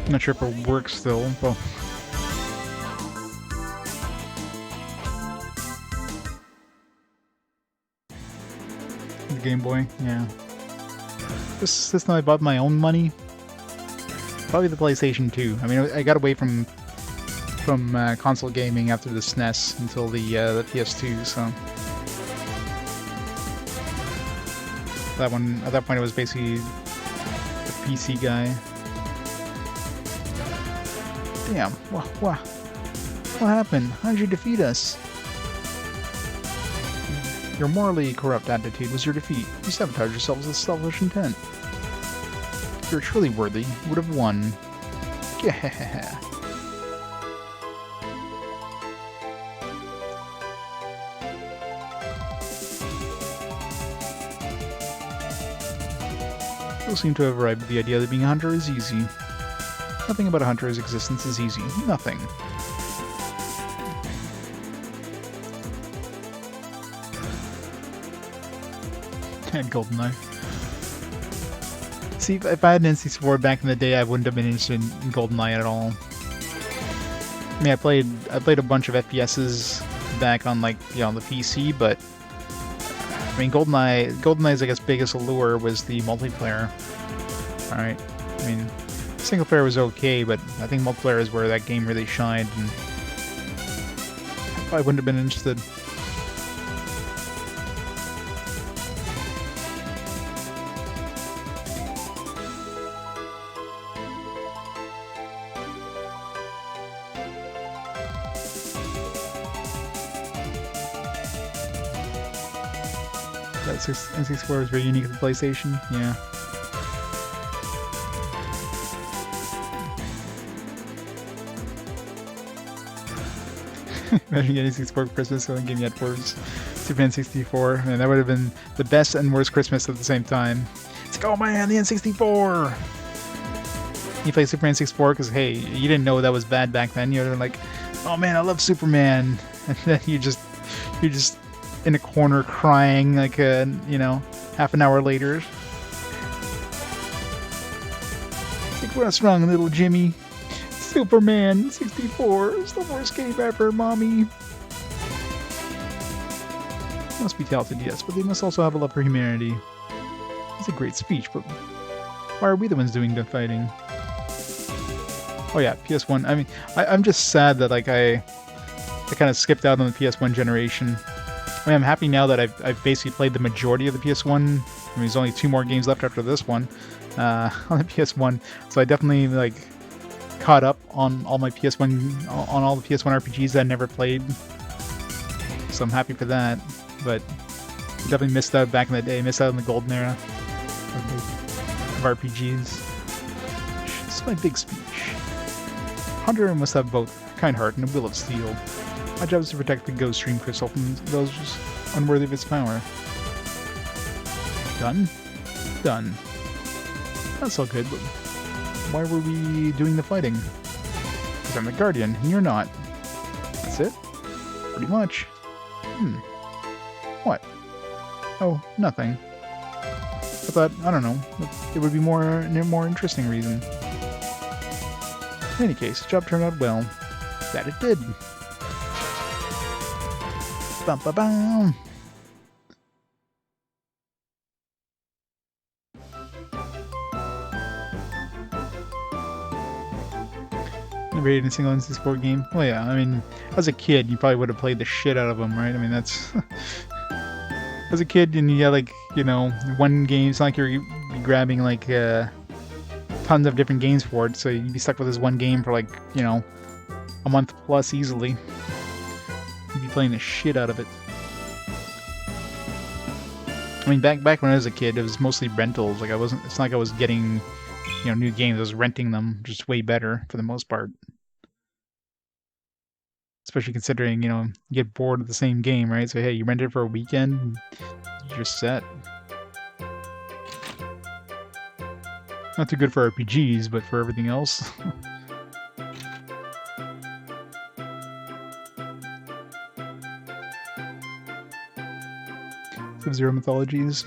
I'm not sure if it works still, but. Game Boy, yeah. This system I bought my own money. Probably the PlayStation 2. I mean, I got away from console gaming after the SNES until the PS2. So that one at that point it was basically the PC guy. Damn! What happened? How did you defeat us? Your morally corrupt attitude was your defeat. You sabotaged yourselves with selfish intent. If you were truly worthy, you would have won. Yeah. People seem to have arrived at the idea that being a hunter is easy. Nothing about a hunter's existence is easy. Nothing. And GoldenEye. See, if I had an N64 back in the day, I wouldn't have been interested in GoldenEye at all. I mean, I played a bunch of FPSs back on like the PC, but I mean, GoldenEye's I guess biggest allure was the multiplayer. All right, I mean, single player was okay, but I think multiplayer is where that game really shined, and I wouldn't have been interested. N64 was very unique to the PlayStation, yeah. Imagine getting N64 for Christmas, the only game you had for was Super N64, and that would have been the best and worst Christmas at the same time. It's like, oh man, the N64! You play Superman 64 because, hey, you didn't know that was bad back then. You're like, oh man, I love Superman. And then you're just in a corner crying like, you know, half an hour later. It's like, what's wrong, little Jimmy? Superman 64 is the worst game ever, mommy. Must be talented, yes, but they must also have a love for humanity. It's a great speech, but why are we the ones doing the fighting? Oh yeah, PS1. I mean, I'm just sad that like I kind of skipped out on the PS1 generation. I mean, I'm happy now that I've basically played the majority of the PS1. I mean, there's only 2 more games left after this one on the PS1, so I definitely like caught up on all my PS1 on all the PS1 RPGs that I never played. So I'm happy for that, but definitely missed out back in the day. Missed out on the golden era of RPGs. It's my big speech. Hunter must have both a kind heart and a will of steel. My job is to protect the Ghost Stream Crystal from those unworthy of its power. Done? Done. That's all good, but why were we doing the fighting? Because I'm the Guardian, and you're not. That's it? Pretty much. What? Oh, nothing. I thought, I don't know, it would be more interesting reason. In any case, the job turned out well. That it did. Bum ba bum. Never hated a single N64 game. Well, yeah, I mean, as a kid, you probably would have played the shit out of them, right? I mean, that's... as a kid, and you had, like, you know, one game, it's not like you're grabbing, like, tons of different games for it, so you'd be stuck with this one game for, like, you know, a month plus easily. You'd be playing the shit out of it. I mean, back when I was a kid, it was mostly rentals. Like, it's not like I was getting, you know, new games. I was renting them, just way better for the most part. Especially considering, you know, you get bored of the same game, right? So hey, you rent it for a weekend, you're set. Not too good for RPGs, but for everything else. Sub-Zero mythologies.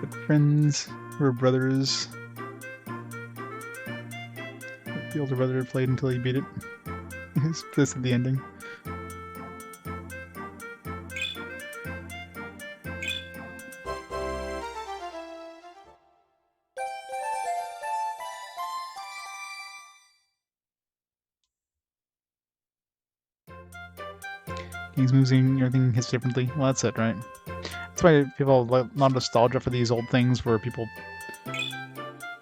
With friends who are brothers. The older brother played until he beat it. He's pissed at the ending. Games moving, everything hits differently. Well, that's it, right? That's why people have a lot of nostalgia for these old things where people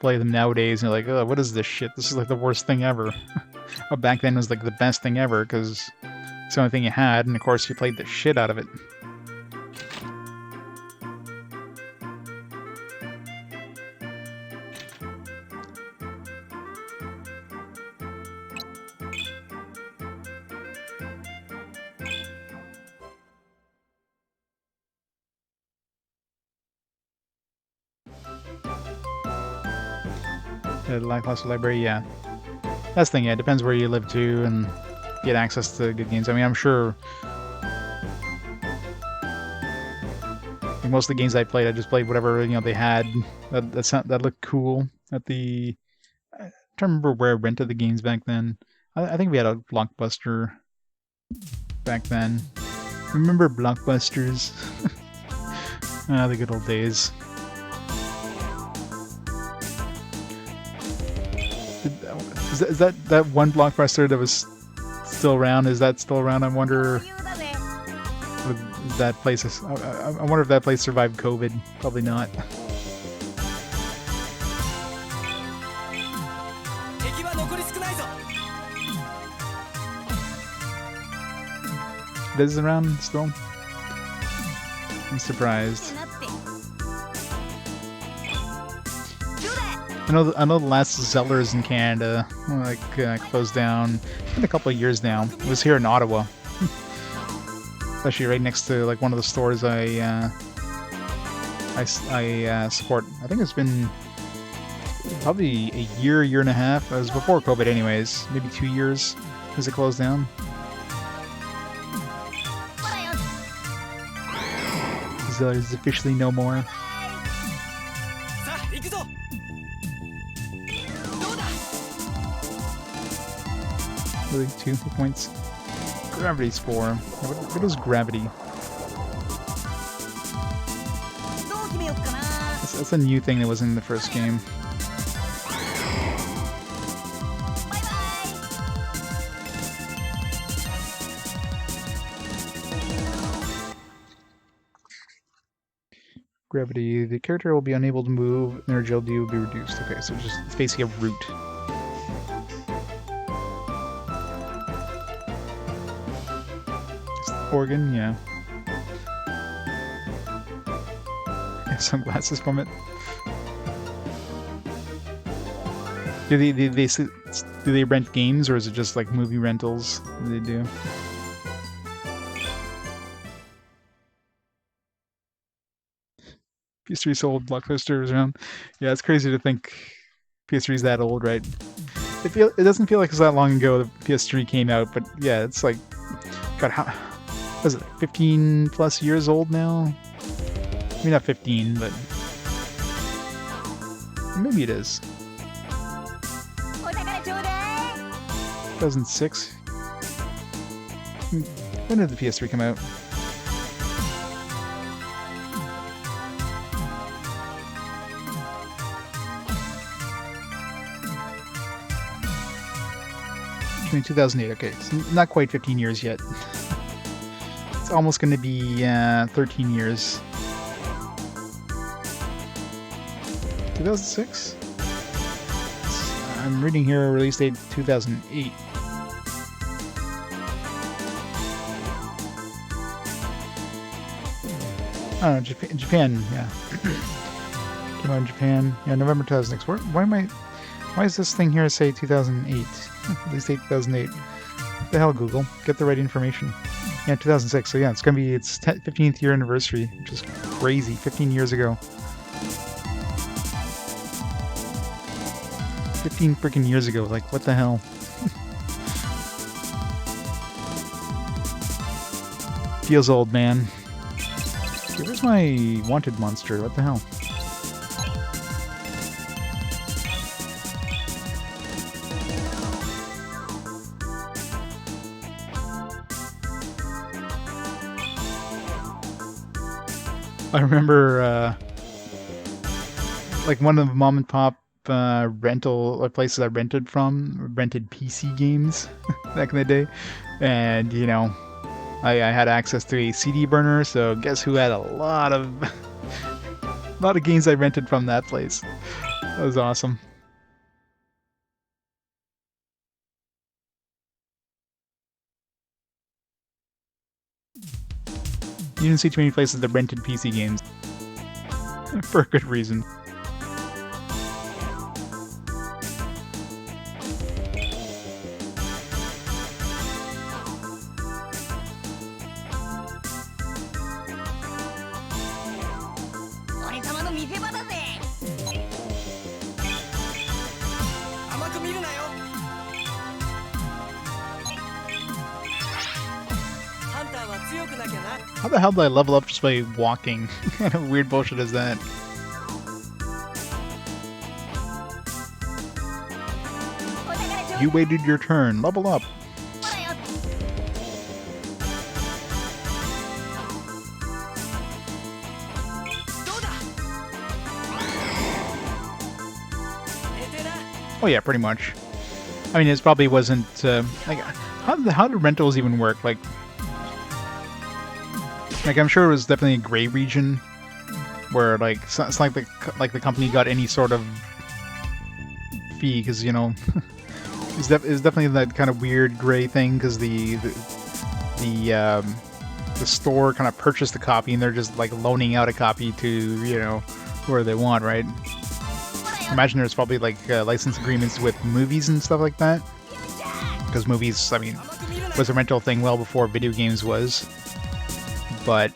play them nowadays and you're like, oh, what is this shit? This is like the worst thing ever. Well, back then was like the best thing ever because it's the only thing you had, and of course you played the shit out of it. The lackluster library, yeah. That's the thing, yeah, it depends where you live too and get access to good games. I mean, I'm sure like most of the games I played, I just played whatever, you know, they had that looked cool at the... I don't remember where I rented the games back then. I think we had a Blockbuster back then. Remember Blockbusters? Ah, the good old days. Is that one Blockbuster that was still around? Is that still around? I wonder. That place is, I wonder if that place survived COVID. Probably not. This is around still. I'm surprised. I know the last Zellers in Canada like closed down. It's been a couple of years now. It was here in Ottawa, actually right next to like one of the stores I I support. I think it's been probably a year and a half. It was before COVID anyways. Maybe 2 years as it closed down. Zilla is officially no more. Really, 2 hit points. Gravity's 4. What is gravity? That's a new thing that was in the first game. Gravity. The character will be unable to move, and their agility will be reduced. Okay, so it's basically a root. Organ, yeah. Sunglasses from it. Do they rent games, or is it just like movie rentals that they do? PS3 sold, Blockbuster was around. Yeah, it's crazy to think PS3 is that old, right? It doesn't feel like it's that long ago the PS3 came out, but yeah, it's like, God, how was it 15 plus years old now? Maybe not 15, but maybe it is. 2006? When did the PS3 come out? Between 2008, okay. It's not quite 15 years yet. It's almost going to be 13 years. 2006? I'm reading here release date 2008. I don't know, Japan, yeah. Came out in Japan. Yeah, November 2006. Why is this thing here say 2008? Release date 2008. What the hell, Google? Get the right information. Yeah, 2006. So yeah, it's gonna be its 15th year anniversary, which is crazy. 15 years ago. 15 freaking years ago. Like, what the hell? Feels old, man. Okay, where's my wanted monster? What the hell? I remember, like, one of the mom and pop rental places I rented PC games back in the day, and you know, I had access to a CD burner, so guess who had a lot of games I rented from that place. That was awesome. You didn't see too many places that rented PC games. For a good reason. How the hell did I level up just by walking? What kind of weird bullshit is that? You waited your turn. Level up. Oh yeah, pretty much. I mean, it probably wasn't like how do rentals even work? Like I'm sure it was definitely a gray region where like it's like the company got any sort of fee, because you know it's definitely that kind of weird gray thing, because the store kind of purchased the copy and they're just like loaning out a copy to, you know, where they want, right? Imagine there's probably like license agreements with movies and stuff like that, because movies, I mean, was a rental thing well before video games was. But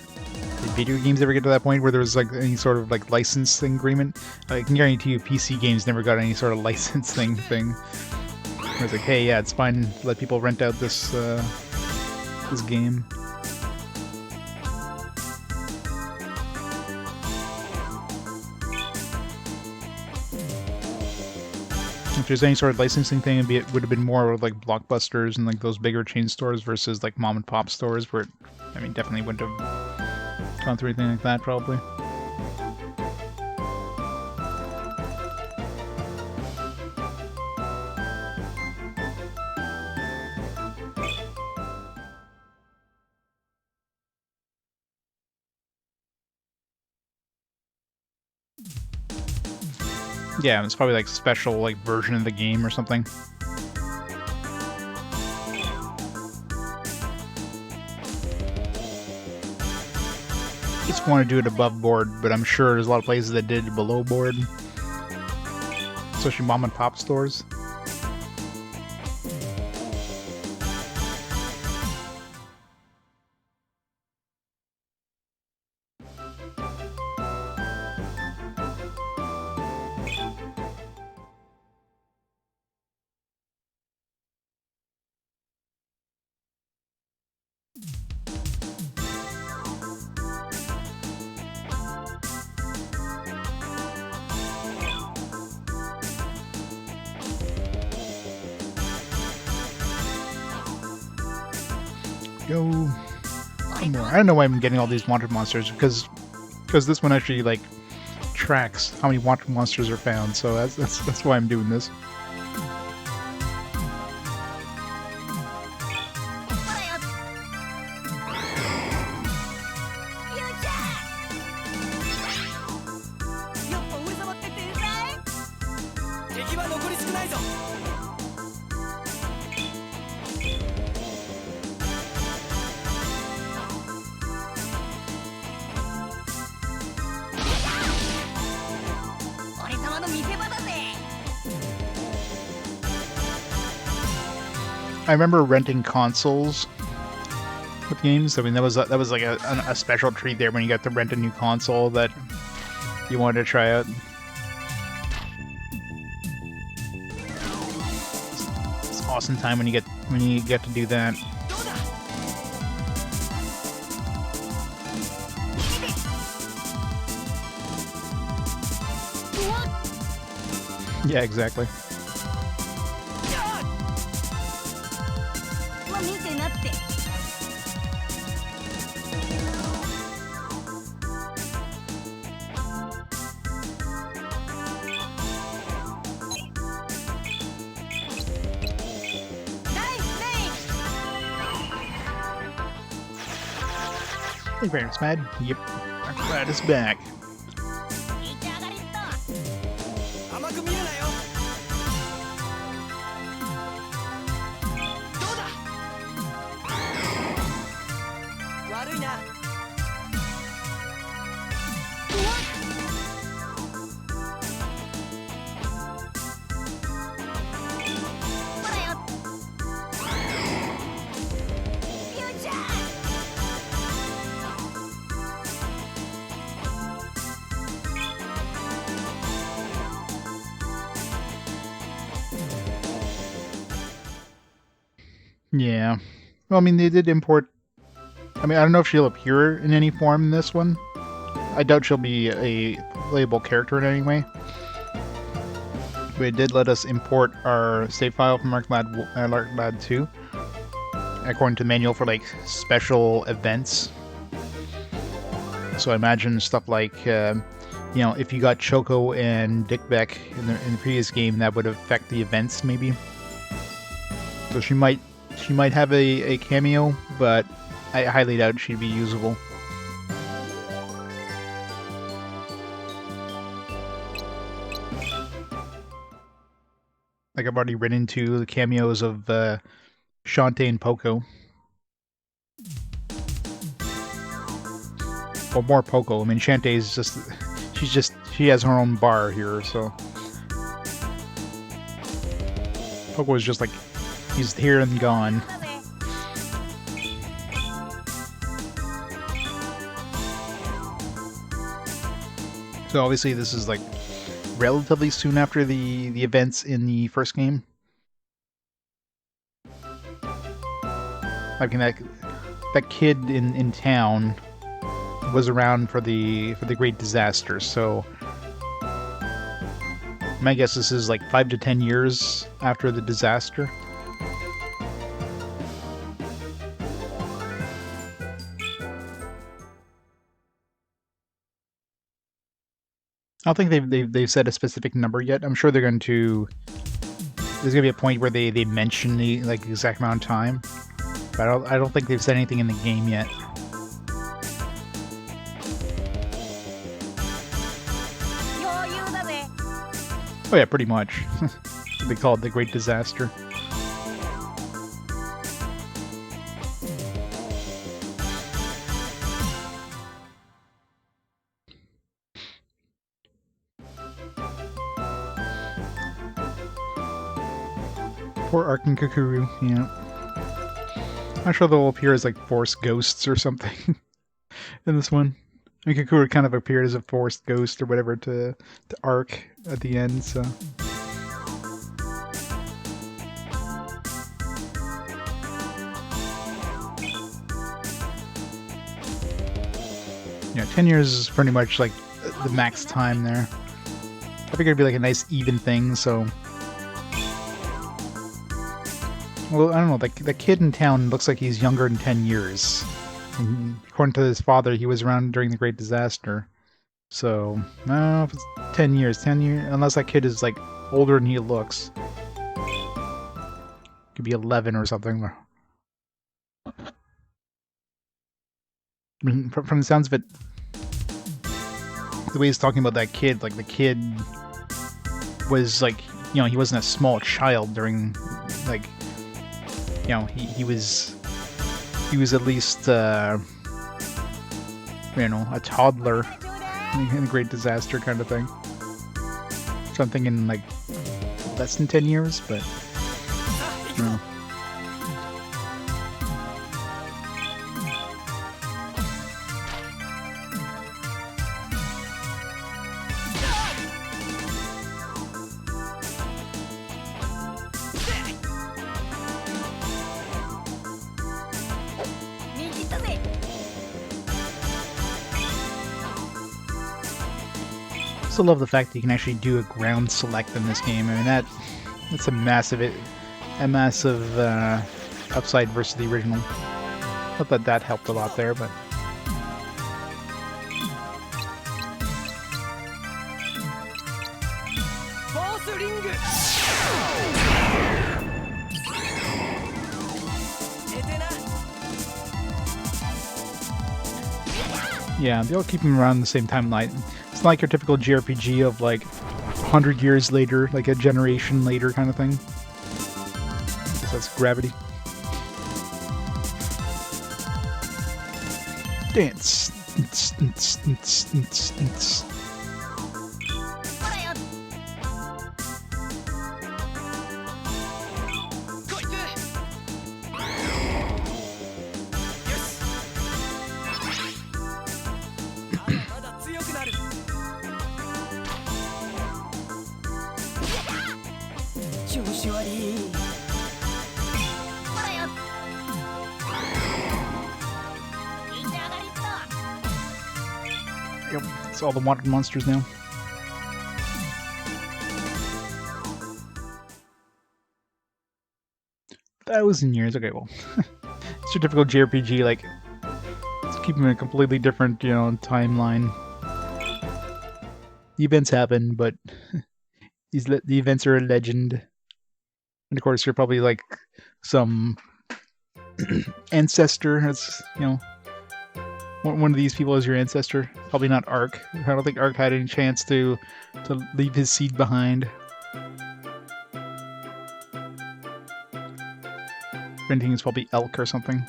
video games ever get to that point where there's like any sort of like licensing agreement? I can guarantee you PC games never got any sort of licensing thing. Where it's like, hey, yeah, it's fine, let people rent out this this game. If there's any sort of licensing thing, it would have been more like Blockbusters and like those bigger chain stores versus like mom and pop stores where, I mean, definitely wouldn't have gone through anything like that probably. Yeah, it's probably like special like version of the game or something. Just want to do it above board, but I'm sure there's a lot of places that did it below board, especially mom and pop stores. Go. One more. I don't know why I'm getting all these wanted monsters, because this one actually like tracks how many wanted monsters are found, so that's why I'm doing this. I remember renting consoles with games. I mean, that was like a special treat there when you got to rent a new console that you wanted to try out. It's an awesome time when you get to do that. Yeah, exactly. Hey, Parents Mad. Yep, I'm glad it's back. Yeah. Well, I mean, they did import... I mean, I don't know if she'll appear in any form in this one. I doubt she'll be a playable character in any way. But it did let us import our save file from ArcLad 2. According to the manual for, like, special events. So I imagine stuff like, you know, if you got Choco and Dick Beck in the previous game, that would affect the events, maybe. So she might have a cameo, but I highly doubt she'd be usable. Like, I've already run into the cameos of Shantae and Poco. Well, more Poco. I mean, Shantae's she has her own bar here, so... Poco is just like, he's here and gone. So obviously this is like relatively soon after the events in the first game. Like that kid in town was around for the Great Disaster, so my guess this is like 5 to 10 years after the disaster. I don't think they've said a specific number yet. I'm sure they're going to. There's gonna be a point where they mention the like exact amount of time, but I don't think they've said anything in the game yet. Oh yeah, pretty much. They call it the Great Disaster. Poor Ark and Kakuru, yeah. I'm sure they'll appear as like force ghosts or something in this one. I mean, Kakuru kind of appeared as a forced ghost or whatever to Ark at the end, so. Yeah, 10 years is pretty much like the max time there. I figured it'd be like a nice even thing, so. Well, I don't know, the kid in town looks like he's younger than 10 years. And according to his father, he was around during the Great Disaster. So, I don't know if it's 10 years. 10 years, unless that kid is like older than he looks. Could be 11 or something. I mean, from the sounds of it, the way he's talking about that kid, like the kid was like, you know, he wasn't a small child during, like, you know, he was at least, you know, a toddler in the Great Disaster kind of thing. So I'm thinking like less than 10 years, but, you know. I also love the fact that you can actually do a ground select in this game. I mean, that's a massive upside versus the original. I thought that helped a lot there, but. Yeah, they all keep them around the same timeline. It's not like your typical JRPG of like 100 years later, like a generation later kind of thing. I guess that's gravity. Dance. Yep, it's all the wanted monsters now. 1,000 years. Okay, well, it's your typical JRPG. Like, it's keeping a completely different, you know, timeline. The events happen, but the events are a legend. And of course, you're probably like some ancestor. That's, you know, one of these people is your ancestor. Probably not Ark. I don't think Ark had any chance to leave his seed behind. If anything, it's probably Elk or something.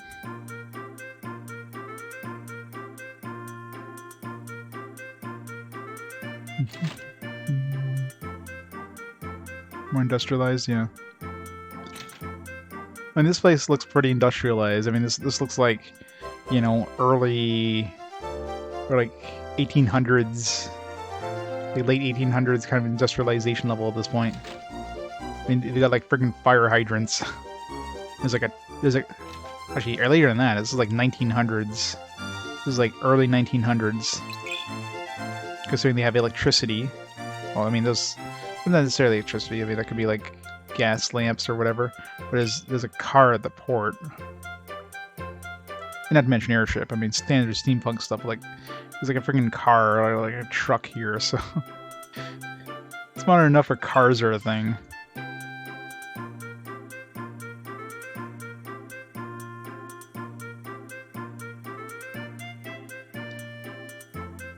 More industrialized, yeah. I mean, this place looks pretty industrialized. I mean, this looks like, you know, early, or like 1800s like late 1800s kind of industrialization level at this point. I mean, they got like freaking fire hydrants. There's actually earlier than that. This is like 1900s. This is like early 1900s. Considering they have electricity. Well, I mean, those not necessarily electricity. I mean, that could be like gas lamps or whatever. But there's a car at the port. And not to mention airship. I mean, standard steampunk stuff. Like there's like a freaking car or like a truck here. So it's modern enough for cars are a thing.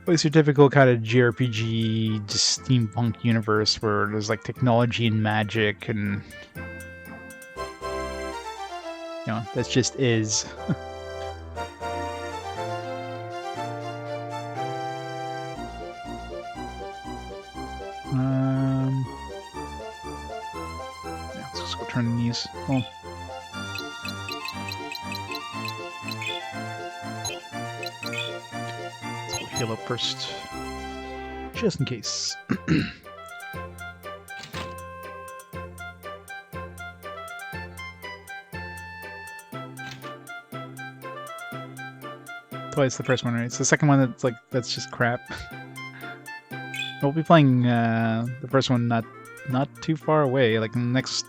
Well, it's your typical kind of JRPG, just steampunk universe where there's like technology and magic and you know, that just is. Yeah, let's just go turn these. Oh. Let's go heal up first. Just in case. Twice the first one, right? It's the second one that's just crap. We'll be playing the first one not too far away, like in the next,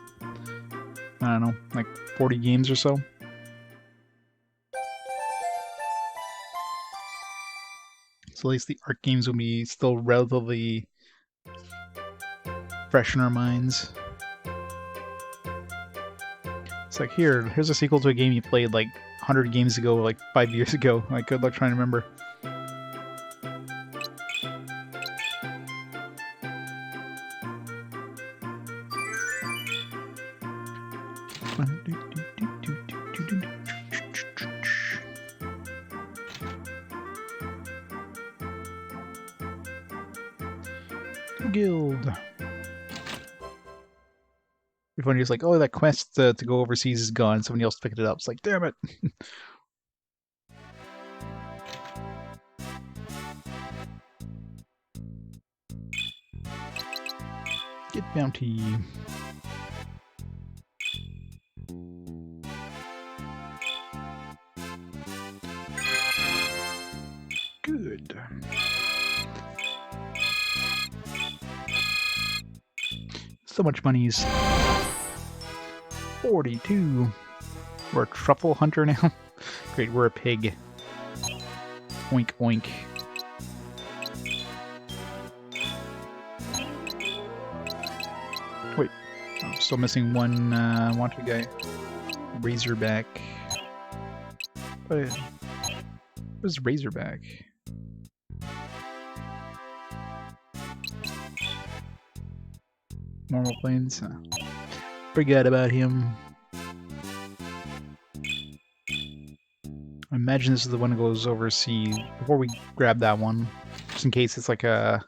I don't know, like 40 games or so. So at least the ARC games will be still relatively fresh in our minds. It's like, here's a sequel to a game you played like 100 games ago, like 5 years ago. Like, good luck trying to remember. Guild. If one is like, oh, that quest to go overseas is gone, somebody else picked it up. It's like, damn it. Get bounty. Good. So much money's 42. We're a truffle hunter now. Great, we're a pig. Oink oink. Wait, I'm still missing one wanted guy. Razorback. Where's Razorback? Normal planes. Forget about him. I imagine this is the one that goes overseas. Before we grab that one, just in case it's like a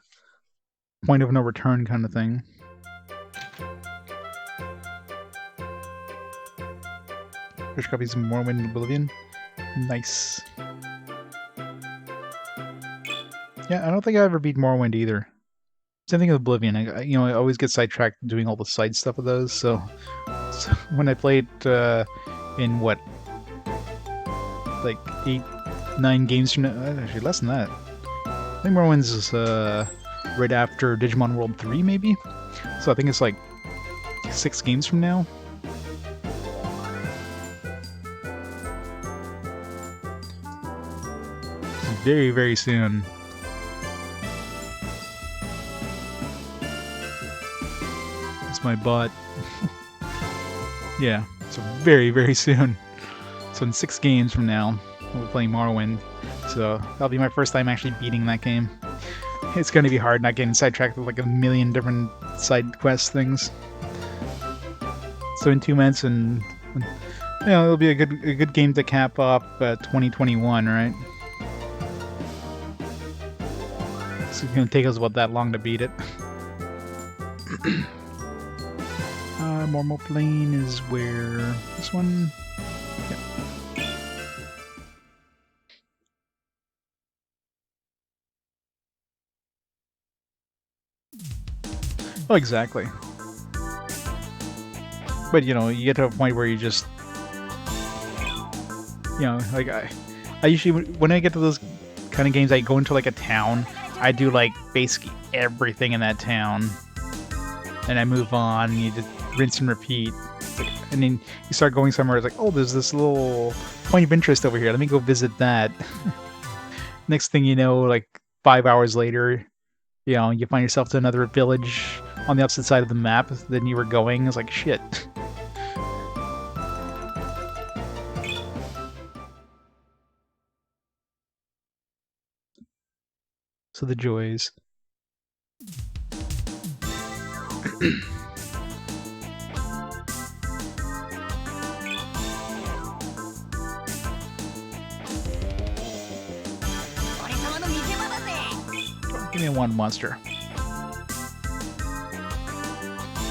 point of no return kind of thing. Fresh copies of Morrowind and Oblivion. Nice. Yeah, I don't think I ever beat Morrowind either. Same thing with Oblivion. I always get sidetracked doing all the side stuff of those. So when I played in what, like 8, 9 games from now, actually less than that. I think Morrowind's is right after Digimon World 3, maybe. So I think it's like 6 games from now. Very, very soon. My bot. Yeah, so very, very soon. So in 6 games from now, we'll be playing Morrowind. So that'll be my first time actually beating that game. It's going to be hard not getting sidetracked with like a million different side quest things. So in 2 months, and it'll be a good game to cap off 2021, right? So it's going to take us about that long to beat it. Normal plane is where this one. Yeah. Oh, exactly. But, you know, you get to a point where you just... You know, like, I usually, when I get to those kind of games, I go into, like, a town. I do, like, basically everything in that town. And I move on, and you just rinse and repeat. Like, and then you start going somewhere, it's like, oh, there's this little point of interest over here. Let me go visit that. Next thing you know, like, 5 hours later, you know, you find yourself to another village on the opposite side of the map than you were going. It's like, shit. So the joys. Give me a one monster.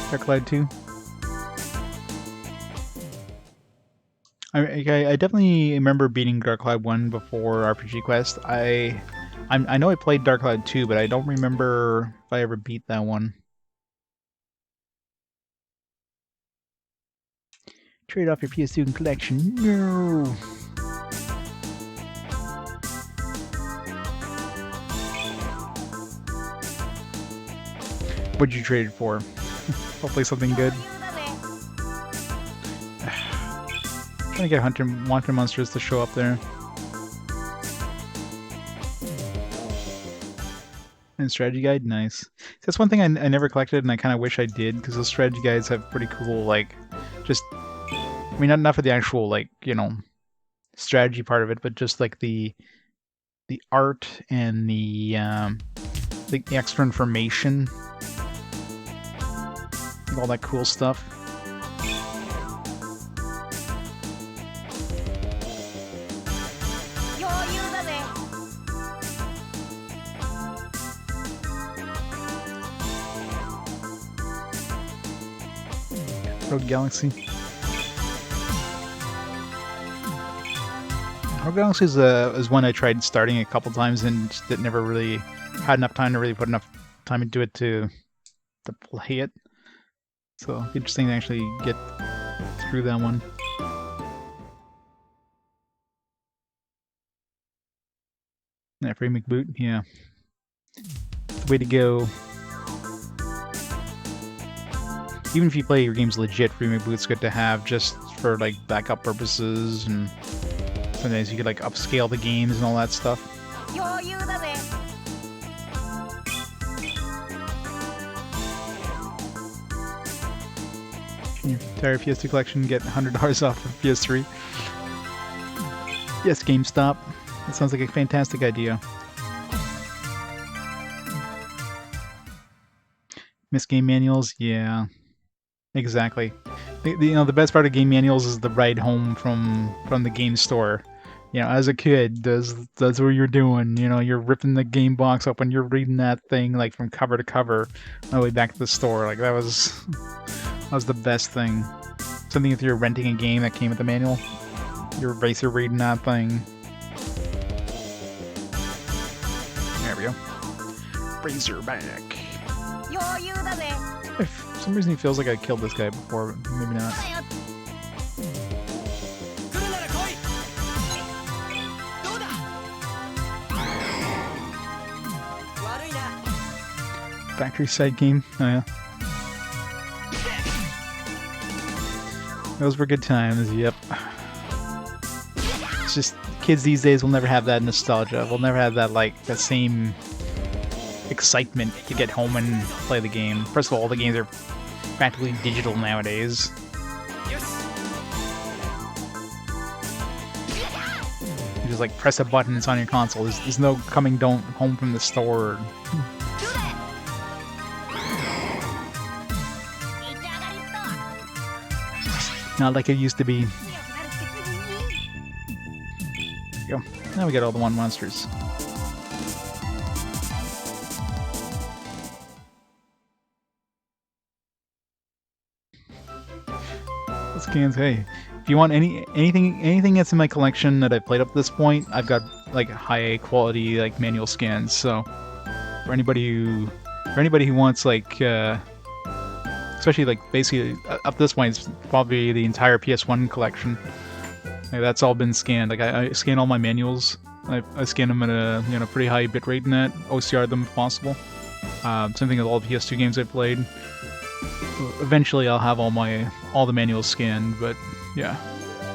Dark Cloud 2. I definitely remember beating Dark Cloud 1 before RPG Quest. I know I played Dark Cloud 2, but I don't remember if I ever beat that one. Trade off your PS2 collection. No! What'd you trade it for? Hopefully something good. Trying to get wanted monsters to show up there. And strategy guide, nice. That's one thing I never collected, and I kind of wish I did, because those strategy guides have pretty cool, like, just... I mean, not for the actual, like, you know, strategy part of it, but just, like, the art and the extra information. All that cool stuff. Rogue Galaxy. Rogue Galaxy is one I tried starting a couple times and just never really had enough time to really put enough time into it to play it. So interesting to actually get through that one. Yeah, free McBoot, yeah. Way to go. Even if you play your games legit, free McBoot's good to have just for like backup purposes, and sometimes you could like upscale the games and all that stuff. Your entire PS2 collection, get $100 off of PS3. Yes, GameStop. That sounds like a fantastic idea. Miss game manuals? Yeah. Exactly. You know, the best part of game manuals is the ride home from the game store. You know, as a kid, that's what you're doing. You know, you're ripping the game box open, you're reading that thing like from cover to cover on the way back to the store. Like that was the best thing. Something if you're renting a game that came with the manual, you're basically reading that thing. There we go. Razorback. For some reason he feels like I killed this guy before, but maybe not. Factory side game? Oh yeah. Those were good times, yep. It's just, kids these days will never have that nostalgia. We'll never have that, like, that same excitement to get home and play the game. First of all the games are practically digital nowadays. You just like press a button, it's on your console. There's no coming home from the store. Not like it used to be. There you go. Now we got all the one monsters. Scans. Hey, if you want anything that's in my collection that I've played up to this point, I've got like high quality like manual scans. So for anybody who For anybody who wants like, especially like basically up to this point, it's probably the entire PS1 collection. Like, that's all been scanned. Like I scan all my manuals. I scan them at a pretty high bitrate in that, OCR them if possible. Same thing with all the PS2 games I played. Eventually, I'll have all the manuals scanned, but yeah,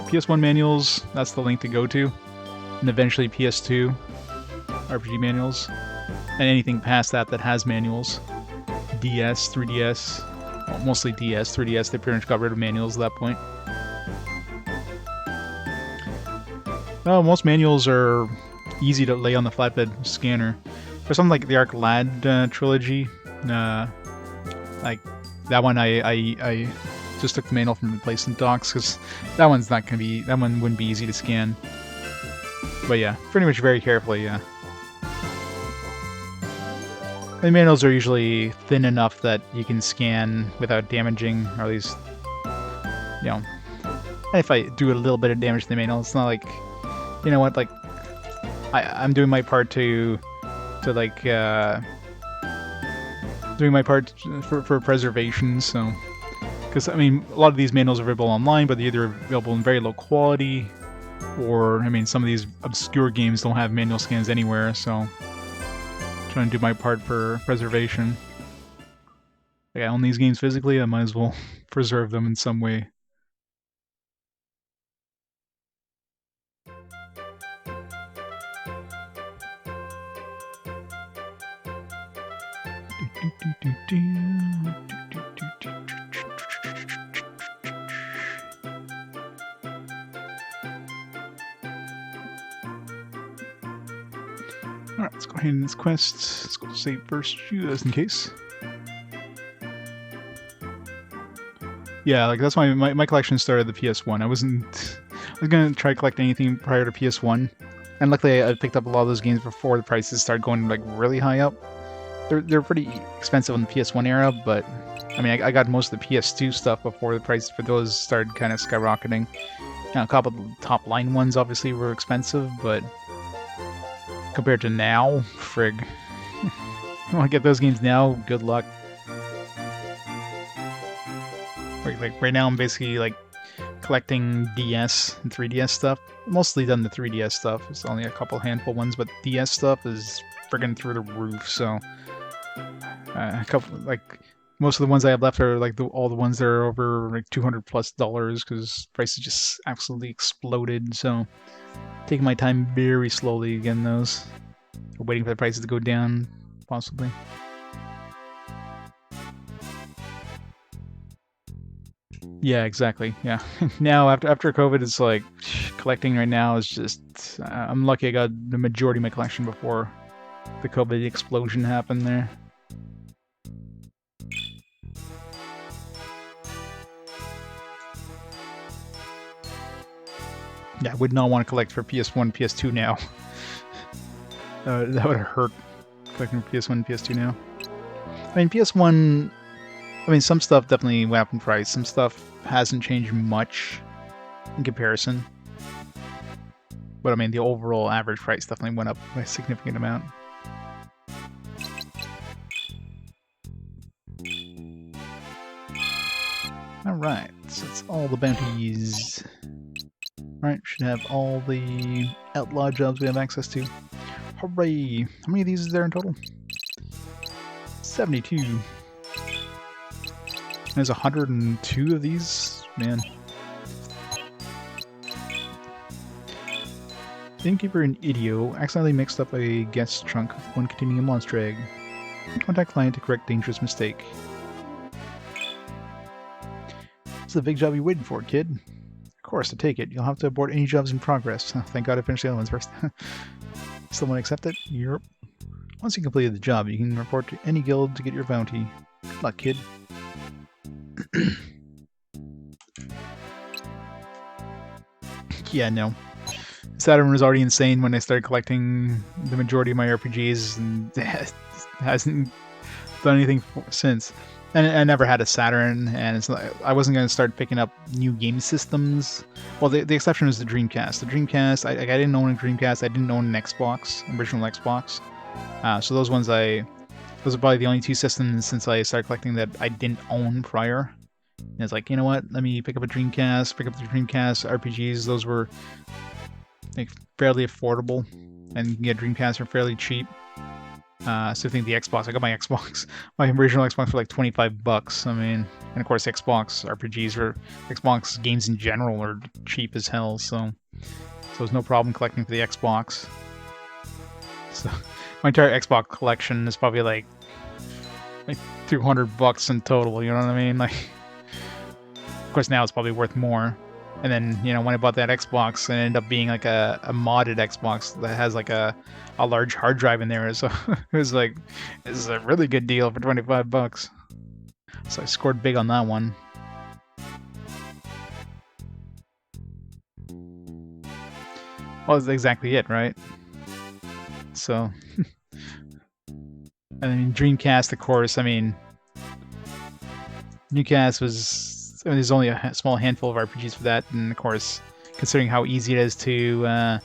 PS1 manuals. That's the link to go to, and eventually PS2 RPG manuals, and anything past that has manuals. DS, 3DS, well, mostly DS, 3DS. They pretty much got rid of manuals at that point. Most manuals are easy to lay on the flatbed scanner. For something like the Arc Lad trilogy, like that one, I just took the manual from replacement docs because that one wouldn't be easy to scan. But yeah, pretty much very carefully, yeah. The manuals are usually thin enough that you can scan without damaging, or at least, you know, if I do a little bit of damage to the manual, it's not like, you know what, like, I'm doing my part to like, doing my part for preservation, so, because, I mean, a lot of these manuals are available online, but they're either available in very low quality, or, I mean, some of these obscure games don't have manual scans anywhere, so trying to do my part for preservation. Like, I own these games physically, I might as well preserve them in some way. Alright, let's go ahead and this quest. Let's go save first, just in case. Yeah, like that's why my collection started the PS1. I was gonna try to collect anything prior to PS1, and luckily I picked up a lot of those games before the prices started going like really high up. They're pretty expensive in the PS1 era, but I mean I got most of the PS2 stuff before the prices for those started kind of skyrocketing. Now, a couple of the top line ones obviously were expensive, but compared to now, frig. You want to get those games now? Good luck. Like right now, I'm basically like collecting DS and 3DS stuff. Mostly done the 3DS stuff. It's only a couple handful ones, but DS stuff is friggin' through the roof. So, a couple like most of the ones I have left are like all the ones that are over like $200+ because prices just absolutely exploded. So, taking my time very slowly getting those. Waiting for the prices to go down, possibly. Yeah, exactly. Yeah. Now, after COVID, it's like collecting right now is just. I'm lucky I got the majority of my collection before the COVID explosion happened there. Yeah, I would not want to collect for PS1, PS2 now. That would hurt collecting for PS1 and PS2 now. I mean, PS1. I mean, some stuff definitely went up in price. Some stuff hasn't changed much in comparison. But I mean, the overall average price definitely went up by a significant amount. Alright, so that's all the bounties. Alright, should have all the outlaw jobs we have access to. Hooray! How many of these is there in total? 72. There's 102 of these? Man. The innkeeper in Idio accidentally mixed up a guest trunk with one containing a monster egg. Contact client to correct dangerous mistake. This is the big job you're waiting for, kid. Of course, to take it, you'll have to abort any jobs in progress. Oh, thank God I finished the other ones first. Someone accept it? Yep. Once you completed the job, you can report to any guild to get your bounty. Good luck, kid. Yeah, no. Saturn was already insane when I started collecting the majority of my RPGs, and hasn't done anything since. And I never had a Saturn, and it's not, I wasn't going to start picking up new game systems. Well, the exception was the Dreamcast. The Dreamcast, I didn't own a Dreamcast. I didn't own an Xbox, original Xbox. So those ones I Those are probably the only two systems since I started collecting that I didn't own prior. And it's like, you know what? Let me pick up a Dreamcast, pick up the Dreamcast RPGs. Those were like fairly affordable, and you can get Dreamcast for fairly cheap. So I think the Xbox, I got my Xbox, my original Xbox for like $25. I mean, and of course Xbox RPGs or Xbox games in general are cheap as hell. So there's no problem collecting for the Xbox. So my entire Xbox collection is probably like $200 in total. You know what I mean? Like, of course now it's probably worth more. And then, you know, when I bought that Xbox, it ended up being like a modded Xbox that has like a large hard drive in there. So it was like, this is a really good deal for $25. So I scored big on that one. Well, that's exactly it, right? So, I mean, Dreamcast, of course, I mean, Dreamcast was, I mean, there's only a small handful of RPGs for that, and of course, considering how easy it is to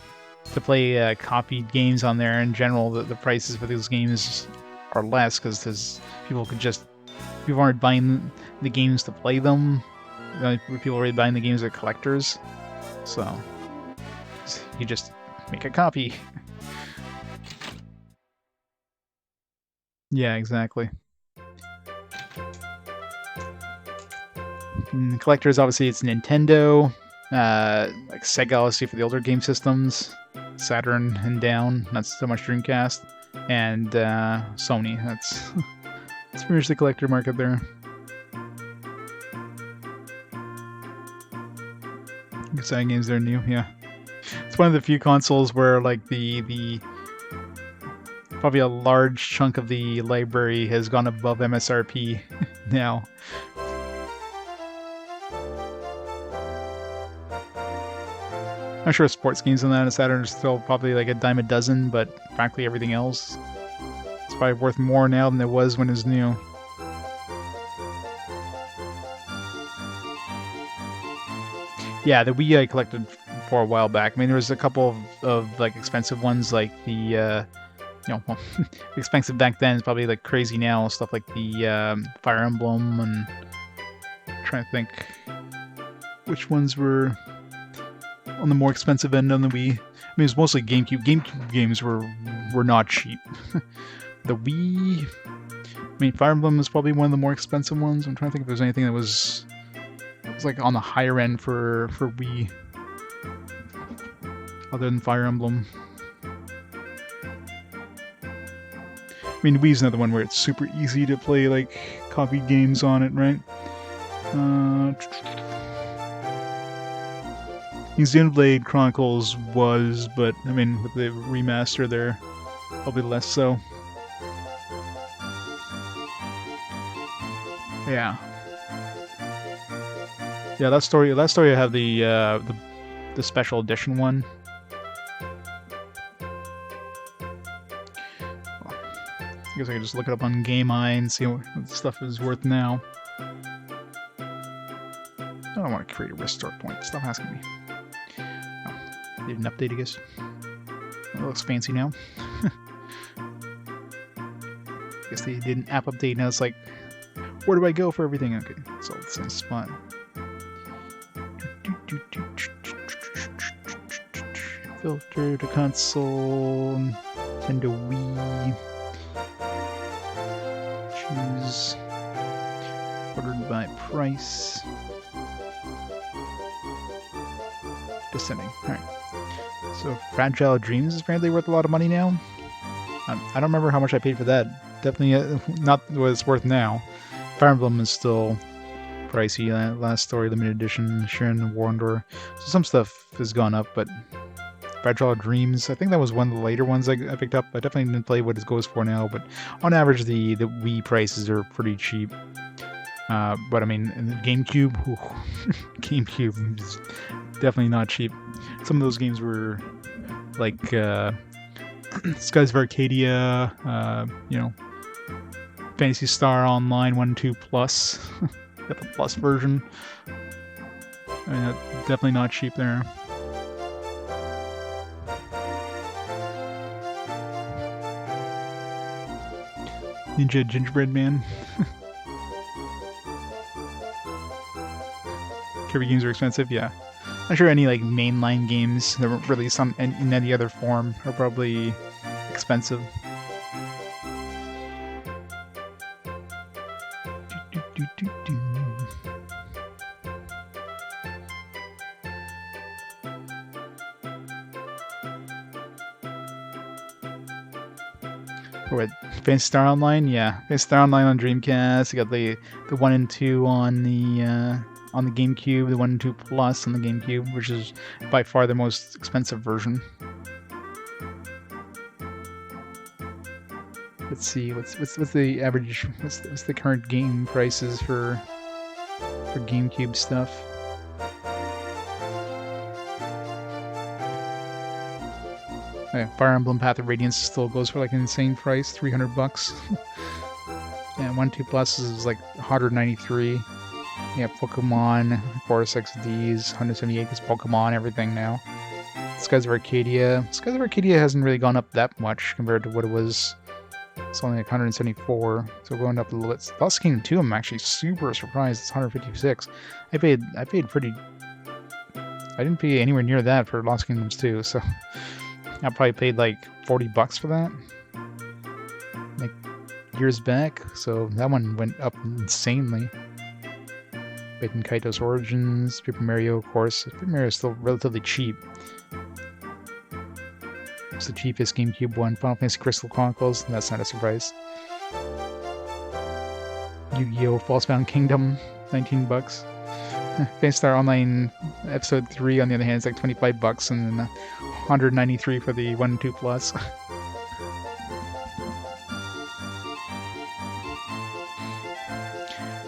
play copied games on there in general, the prices for those games are less, because people aren't buying the games to play them, people are already buying the games as collectors, so you just make a copy. Yeah, exactly. And collectors, obviously, it's Nintendo, like Sega, obviously, for the older game systems, Saturn and down, not so much Dreamcast, and Sony. That's pretty much the collector market there. Exciting games there new, yeah. It's one of the few consoles where like the probably a large chunk of the library has gone above MSRP now. I'm sure sports games on that on Saturn are still probably like a dime a dozen, but frankly everything else is probably worth more now than it was when it was new. Yeah, the Wii I collected for a while back. I mean, there was a couple of like expensive ones, like the well, expensive back then is probably like crazy now. Stuff like the Fire Emblem, and I'm trying to think which ones were on the more expensive end on the Wii. I mean, it was mostly GameCube. GameCube games were not cheap. The Wii, I mean, Fire Emblem was probably one of the more expensive ones. I'm trying to think if there's anything that was like on the higher end for Wii, other than Fire Emblem. I mean, Wii's another one where it's super easy to play like copied games on it, right? Xenoblade Chronicles was, but I mean, with the remaster there, probably less so. Yeah. Yeah, that story I have the special edition one. I guess I can just look it up on GameEye and see what stuff is worth now. I don't want to create a restore point. Stop asking me. Oh, did an update, I guess. It looks fancy now. I guess they did an app update. Now it's like, where do I go for everything? Okay, it's all the same spot. Filter to console, Nintendo Wii. Choose ordered by price. Descending. Alright. So Fragile Dreams is apparently worth a lot of money now. I don't remember how much I paid for that. Definitely not what it's worth now. Fire Emblem is still pricey. Last Story Limited Edition, Sharon Warndor. So some stuff has gone up, but Fragile Dreams, I think that was one of the later ones I picked up. I definitely didn't play what it goes for now, but on average the Wii prices are pretty cheap. But I mean, in the GameCube, GameCube is definitely not cheap. Some of those games were like Skies of Arcadia, you know, Phantasy Star Online 1-2 Plus, got the Plus version. I mean, definitely not cheap there. Ninja Gingerbread Man. Kirby games are expensive, yeah. I'm sure any like mainline games that were released on in any other form are probably expensive. What, Phantasy Star Online? Yeah, Phantasy Star Online on Dreamcast. You got the 1 and 2 on the GameCube, the 1 and 2 Plus on the GameCube, which is by far the most expensive version. Let's see, what's the average? What's the current game prices for GameCube stuff? Yeah, Fire Emblem Path of Radiance still goes for like an insane price, $300. And 1-2 Plus is like 193. Yeah, Pokemon, of course, XDs, 178 is Pokemon, everything now. Skies of Arcadia. Skies of Arcadia hasn't really gone up that much compared to what it was. It's only like 174, so going up a little bit. Lost Kingdom 2, I'm actually super surprised. It's 156. I paid pretty. I didn't pay anywhere near that for Lost Kingdoms 2, so I probably paid like $40 for that, like years back. So that one went up insanely. Baten Kaito's Origins, Paper Mario, of course. Paper Mario is still relatively cheap. It's the cheapest GameCube one. Final Fantasy Crystal Chronicles, that's not a surprise. Yu-Gi-Oh! Falsebound Kingdom, $19. Phantasy Star Online Episode 3, on the other hand, is like $25, and then $193 for the 1 and 2 Plus.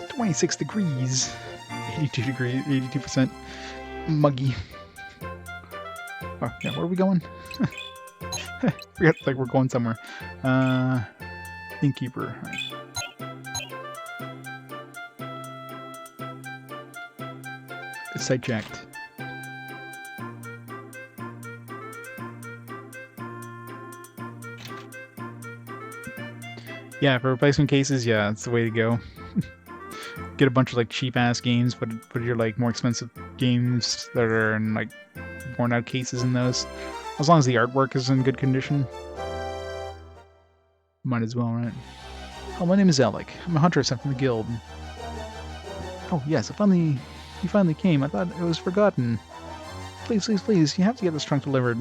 $26 degrees. 82 degrees, 82% muggy. Oh, yeah, where are we going? Forget, like we're going somewhere. Innkeeper. It's sidetracked. Yeah, for replacement cases, yeah, that's the way to go. Get a bunch of like cheap ass games, but put your like more expensive games that are in like worn out cases in those. As long as the artwork is in good condition, might as well, right? Oh, my name is Alec. I'm a hunter sent from the guild. Oh yes, you finally came. I thought it was forgotten. Please, please, please, you have to get this trunk delivered.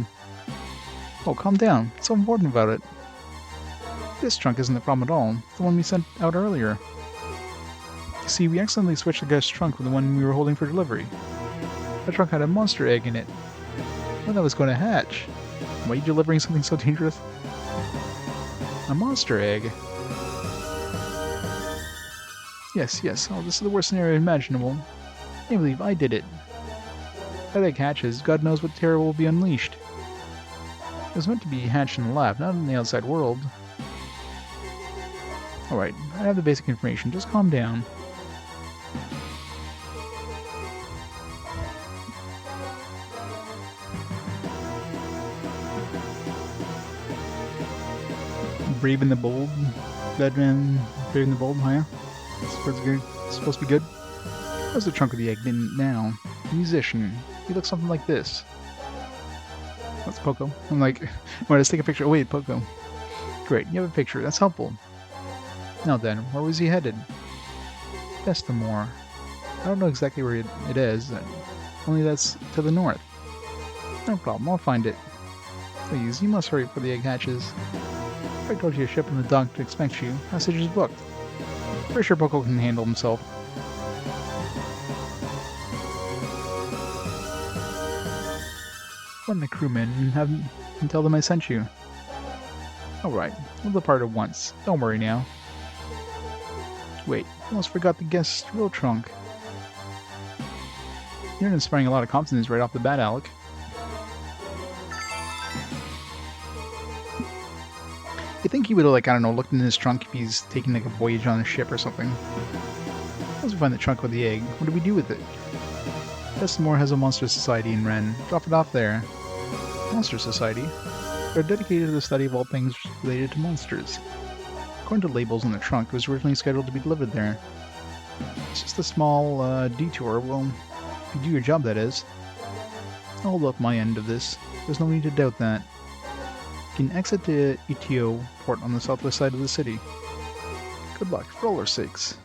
Oh, calm down. What's so important about it? This trunk isn't the problem at all. It's the one we sent out earlier. You see, we accidentally switched the guy's trunk with the one we were holding for delivery. The trunk had a monster egg in it. When that was going to hatch. Why are you delivering something so dangerous? A monster egg. Yes, yes. Oh, this is the worst scenario imaginable. I can't believe I did it. If that egg hatches, God knows what terror will be unleashed. It was meant to be hatched in the lab, not in the outside world. Alright, I have the basic information. Just calm down. Brave and the Bold. Batman, Brave and the Bold, oh yeah? It's supposed to be good. How's the trunk of the egg been now? Musician. He looks something like this. That's Poco. I'm like, well, let's take a picture. Oh wait, Poco. Great, you have a picture. That's helpful. Now then, where was he headed? Destimore. I don't know exactly where it is. Only that's to the north. No problem, I'll find it. Please, you must hurry before the egg hatches. I told you a ship in the dock to expect you. Passage is booked. Pretty sure Poco can handle himself. Run the crewmen and tell them I sent you. Alright, we'll depart at once. Don't worry now. Wait, almost forgot the guest's real trunk. You're inspiring a lot of confidence right off the bat, Alec. You think he would have, like, I don't know, looked in his trunk if he's taking, like, a voyage on a ship or something. Once we find the trunk with the egg, what do we do with it? Destimore has a monster society in Ren. Drop it off there. Monster Society? They're dedicated to the study of all things related to monsters. According to labels on the trunk, it was originally scheduled to be delivered there. It's just a small detour. Well, if you do your job, that is. I'll hold up my end of this. There's no need to doubt that. You can exit the ETO port on the southwest side of the city. Good luck, for all our sakes.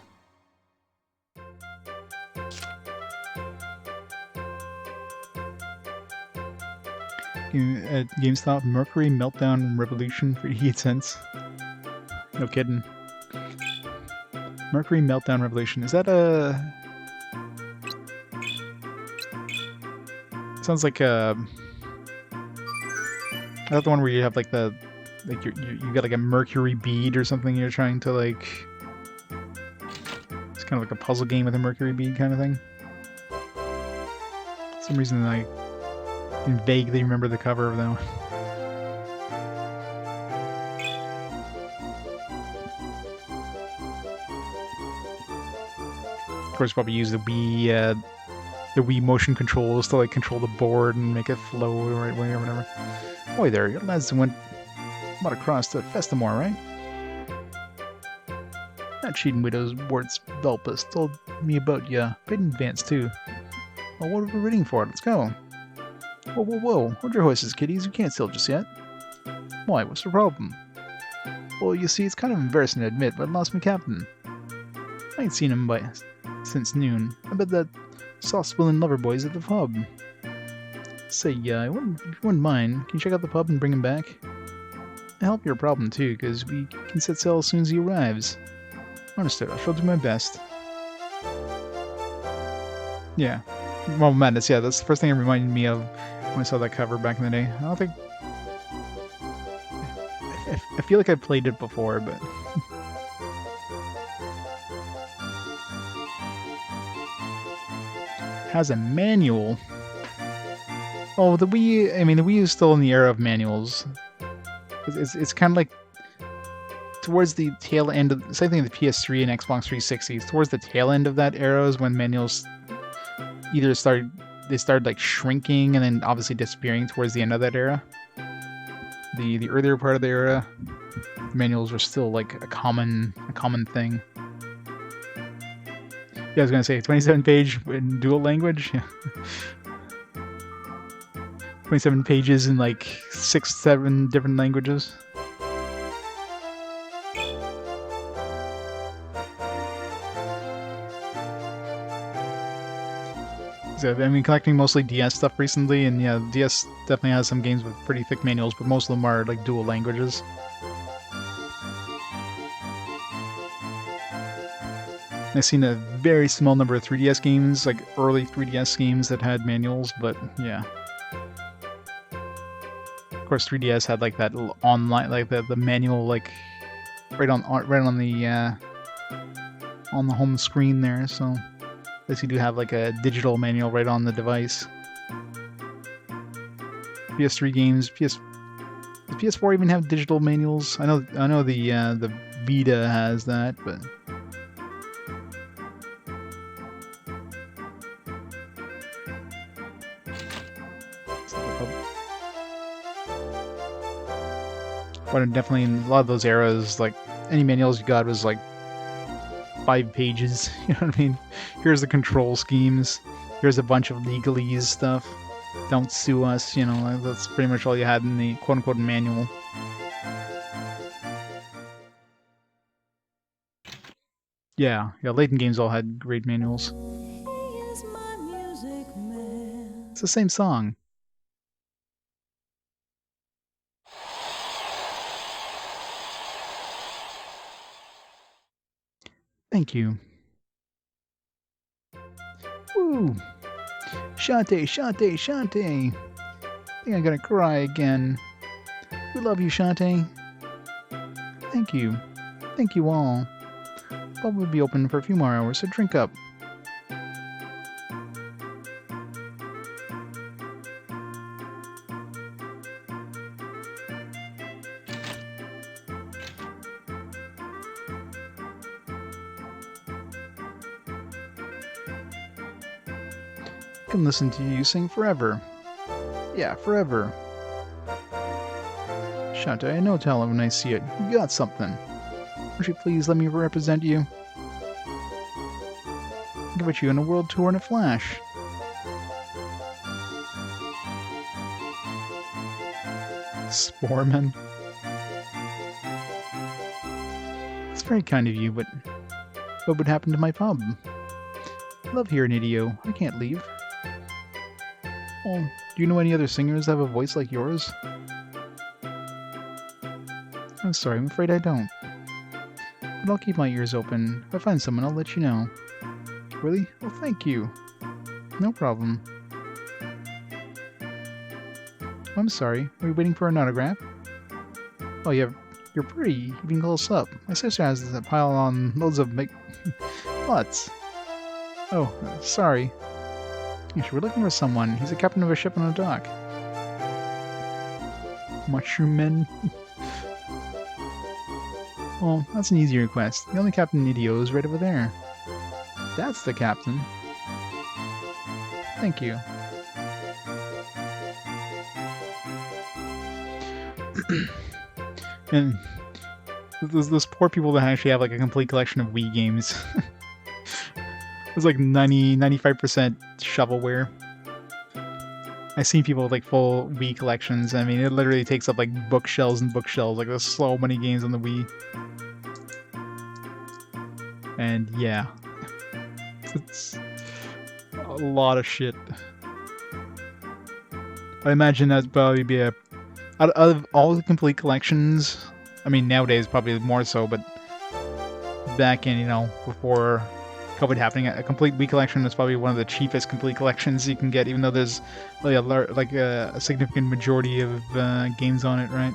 At GameStop, Mercury Meltdown Revolution for 88 cents. No kidding. Mercury Meltdown Revolution. Is that a... Sounds like a... Is that the one where you have like the... Like you got like a mercury bead or something you're trying to like... It's kind of like a puzzle game with a mercury bead kind of thing. For some reason I can vaguely remember the cover of that one. Of course, probably use the Wii motion controls to like control the board and make it flow the right way or whatever. Boy, there, your lads went across to Festamore, right? That cheating widow's Wart's Velpus told me about ya. Paid in advance too. Well, what are we waiting for? Let's go. Whoa, whoa, whoa! Hold your horses, kiddies. We can't sail just yet. Why? What's the problem? Well, you see, it's kind of embarrassing to admit, but I lost my captain. I ain't seen him since noon. I bet that soft-spoon lover boy's at the pub. Say, if you wouldn't mind, can you check out the pub and bring him back? I help your problem too, because we can set sail as soon as he arrives. Understood. I shall do my best. Yeah. Marble Madness, yeah, that's the first thing it reminded me of when I saw that cover back in the day. I don't think... I feel like I played it before, but... Has a manual. Oh, the Wii... I mean, the Wii is still in the era of manuals. It's kind of like... Towards the tail end of... Same thing with the PS3 and Xbox 360. Towards the tail end of that era is when manuals... Either started like shrinking and then obviously disappearing towards the end of that era. The earlier part of the era, manuals were still like a common thing. Yeah, I was gonna say 27 page in dual language. Yeah. 27 pages in like 6-7 different languages. So, I've been collecting mostly DS stuff recently, and yeah, DS definitely has some games with pretty thick manuals, but most of them are like dual languages. I've seen a very small number of 3DS games, like early 3DS games that had manuals, but yeah. Of course, 3DS had like that little online, like the manual, like right on the home screen there, so. At least you do have like a digital manual right on the device. PS3 games, does PS4 even have digital manuals? I know the Vita has that, but definitely in a lot of those eras, like any manuals you got was like 5 pages, you know what I mean? Here's the control schemes, here's a bunch of legalese stuff, don't sue us, you know, that's pretty much all you had in the quote-unquote manual. Yeah, Layton games all had great manuals. It's the same song. Thank you. Woo! Shantae, Shantae, Shantae! I think I'm gonna cry again. We love you, Shantae. Thank you. Thank you all. Pub will be open for a few more hours, so drink up. I can listen to you sing forever. Yeah, forever. Shantae, I know talent when I see it. You got something. Won't you please let me represent you? Think about you on a world tour in a flash. Sporeman. It's very kind of you, but what would happen to my pub? I love hearing Idio. I can't leave. Well, do you know any other singers that have a voice like yours? I'm sorry, I'm afraid I don't. But I'll keep my ears open. If I find someone, I'll let you know. Really? Well, thank you. No problem. I'm sorry. Are you waiting for an autograph? Oh, you're pretty. You've been close up. My sister has a pile on loads of Lutz. Oh, sorry. Actually, we're looking for someone. He's a captain of a ship on a dock. Mushroom men? Well, that's an easy request. The only Captain Idio is right over there. That's the captain. Thank you. And those poor people that actually have like a complete collection of Wii games. It's like 95% shovelware. I've seen people with like full Wii collections. I mean, it literally takes up like bookshelves and bookshelves. Like there's so many games on the Wii. And yeah, it's a lot of shit. I imagine that'd probably be out of all the complete collections. I mean, nowadays probably more so, but back in, before COVID happening, a complete Wii collection is probably one of the cheapest complete collections you can get, even though there's like a significant majority of games on it, right?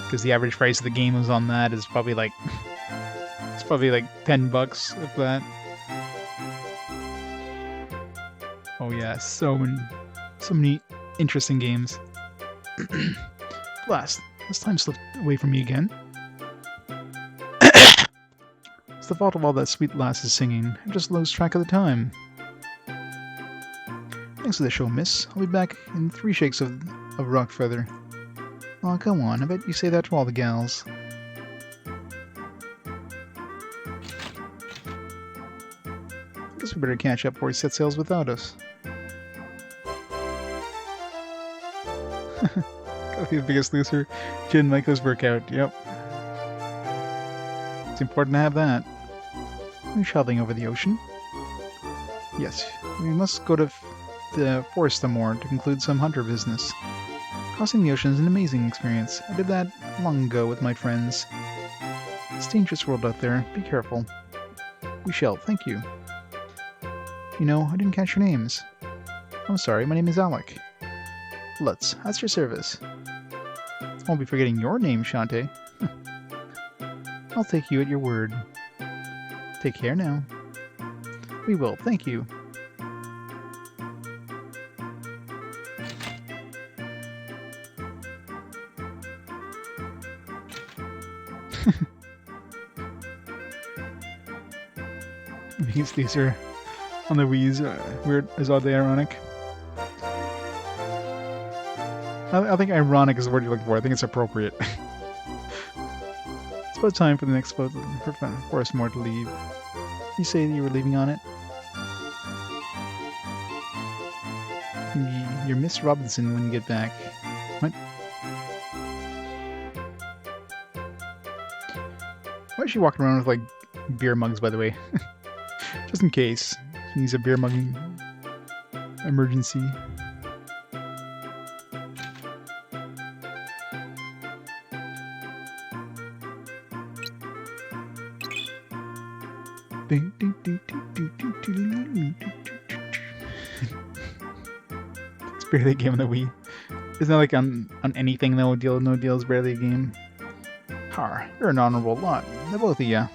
Because the average price of the game was on that is probably like $10 if that. Oh yeah, so many interesting games. Blast, this time slipped away from me again. It's the fault of all that sweet lass's singing. I just lost track of the time. Thanks for the show, miss. I'll be back in 3 shakes of rock feather. Oh, come on, I bet you say that to all the gals. Guess we better catch up before he sets sails without us. Gotta be the biggest loser. Jin Michael's workout, yep. It's important to have that. We're traveling over the ocean. Yes, we must go to the forest some more to conclude some hunter business. Crossing the ocean is an amazing experience. I did that long ago with my friends. It's a dangerous world out there. Be careful. We shall, thank you. You know, I didn't catch your names. I'm sorry, my name is Alec. Lutz, that's your service. I won't be forgetting your name, Shantae. I'll take you at your word. Take care now. We will, thank you. These are on the Wii's weird, is oddly ironic. I think ironic is the word you're looking for. I think it's appropriate. It's about time for the next boat for us more to leave. You say that you were leaving on it? You're Miss Robinson when you get back. What? Why is she walking around with like beer mugs, by the way? Just in case. She needs a beer mug emergency. It's barely a game on the Wii. Isn't that like on anything though? No deal is barely a game. Har, you're an honorable lot, the both of ya.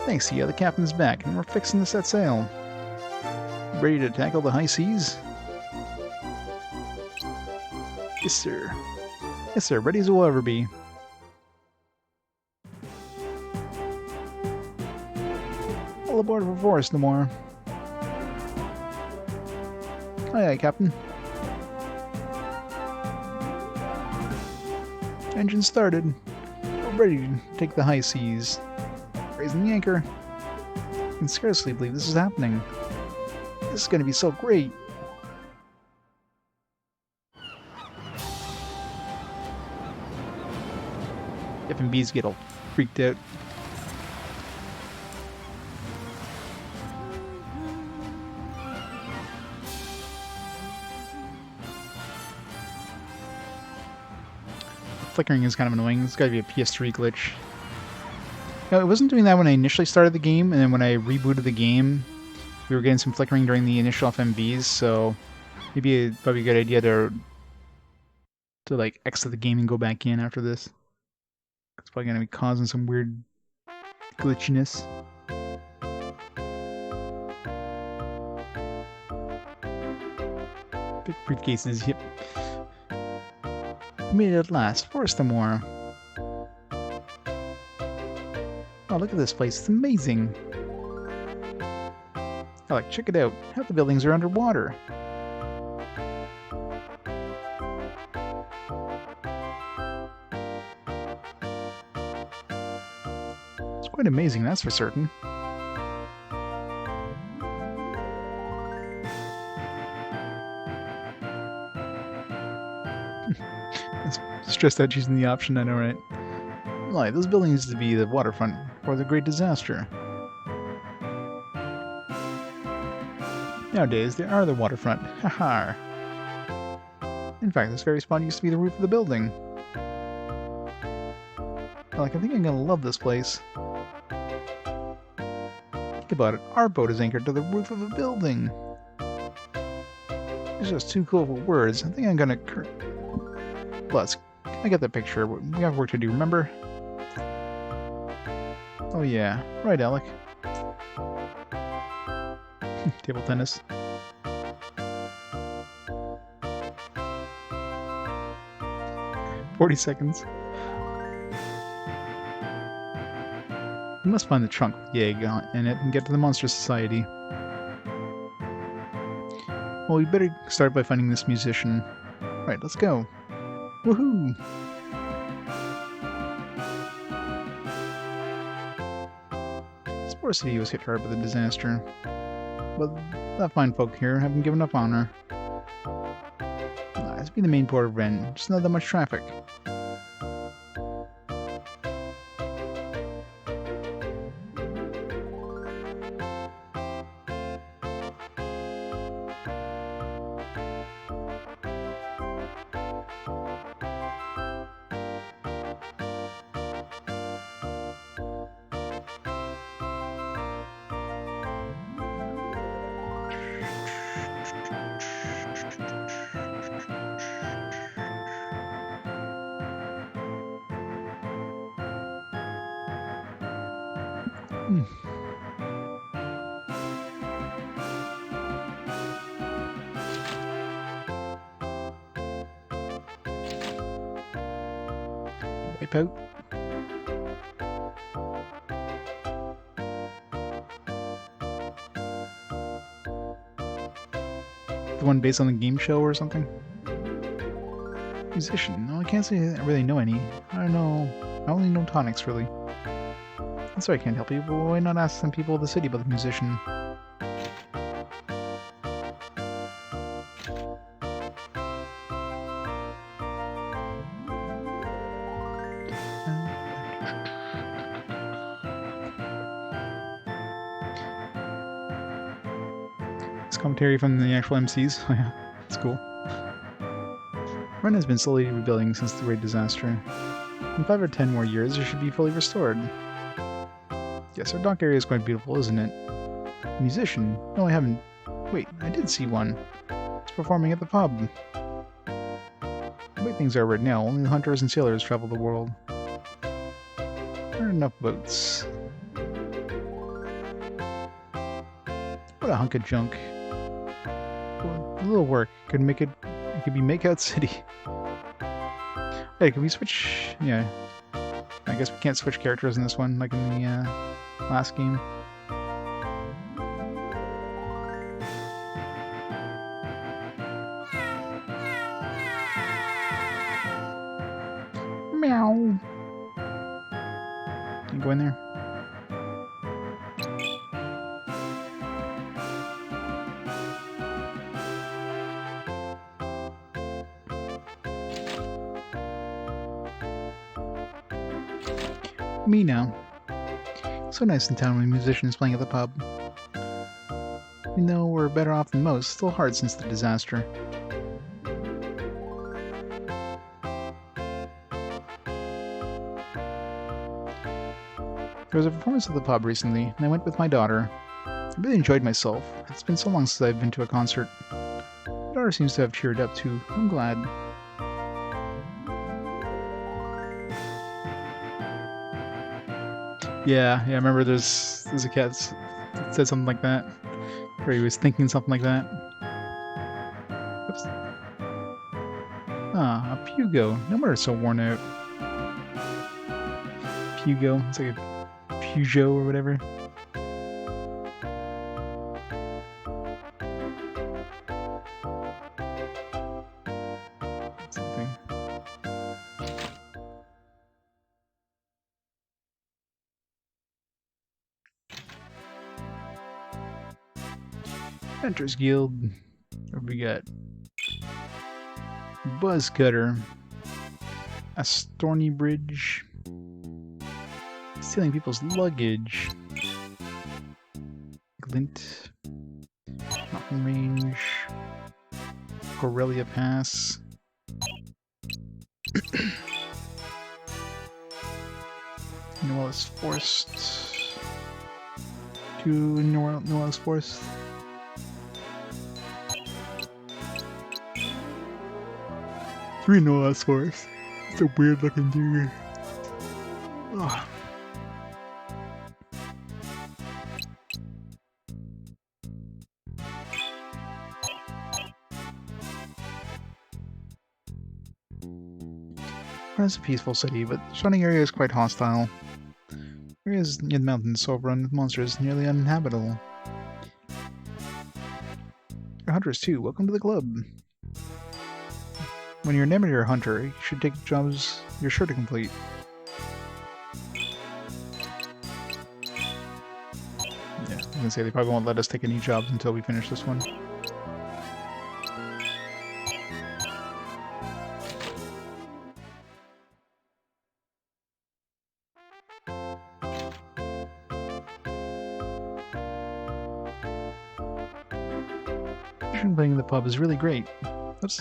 Thanks to ya, the captain's back, and we're fixing to set sail. Ready to tackle the high seas? Yes, sir. Yes, sir, ready as we'll ever be. All aboard for Forest no more. Aye, aye, Captain. Engine started. We're ready to take the high seas. Raising the anchor. I can scarcely believe this is happening. This is going to be so great. F&Bs get all freaked out. Flickering is kind of annoying. This has got to be a PS3 glitch. No, it wasn't doing that when I initially started the game, and then when I rebooted the game, we were getting some flickering during the initial FMVs, so maybe it'd probably a good idea to like exit the game and go back in after this. It's probably gonna be causing some weird glitchiness. Big briefcases, yep. We made it at last. Forest more. Oh, look at this place. It's amazing. Alec, check it out. Half the buildings are underwater. It's quite amazing, that's for certain. Stressed out using the option, I know, right? Like, those buildings used to be the waterfront for the Great Disaster. Nowadays, they are the waterfront. Haha. In fact, this very spot used to be the roof of the building. Like, I think I'm gonna love this place. Think about it. Our boat is anchored to the roof of a building. It's just too cool for words. I think I'm gonna... Lutz, I get that picture. We have work to do, remember? Oh yeah. Right, Alec. Table tennis. $40. We must find the trunk with the egg in it and get to the Monster Society. Well, we better start by finding this musician. Right, let's go. Woohoo! Spore City was hit hard by the disaster, but the fine folk here haven't given up on her. It's been the main port of Ren, just not that much traffic. Wipe out. The one based on the game show or something? Musician. No, I can't say I really know any. I don't know. I only know tonics, really. That's why I can't help you, but why not ask some people of the city about the musician? This commentary from the actual MCs. Oh yeah, that's cool. Ren has been slowly rebuilding since the Great Disaster. In 5 or 10 more years, it should be fully restored. Yes, our dock area is quite beautiful, isn't it? A musician? No, I haven't. Wait, I did see one. It's performing at the pub. The way things are right now, only the hunters and sailors travel the world. There are enough boats. What a hunk of junk. Well, a little work could make it. It could be Makeout City. Hey, can we switch? Yeah. I guess we can't switch characters in this one, like in the last game. Meow. there? Me now. So nice in town when a musician is playing at the pub. Even though we're better off than most, still hard since the disaster. There was a performance at the pub recently, and I went with my daughter. I really enjoyed myself. It's been so long since I've been to a concert. My daughter seems to have cheered up too. I'm glad. Yeah, I remember there's a cat that said something like that. Or he was thinking something like that. Oops. Ah, a Pugo. No wonder it's so worn out. Pugo. It's like a Peugeot or whatever. Something. Hunters Guild. What we got? Buzz Cutter. A Stony Bridge. Stealing people's luggage. Glint. Mountain Range. Corellia Pass. Noel's Forest. 2 Noel's Forest. Three Noel's Forest. It's a weird looking dude. Ugh. It's a peaceful city, but the surrounding area is quite hostile. Areas in the mountains so overrun with monsters, nearly uninhabitable. You're hunters too. Welcome to the club. When you're an amateur hunter, you should take jobs you're sure to complete. Yeah, I was gonna say they probably won't let us take any jobs until we finish this one. Playing in the pub is really great. Oops.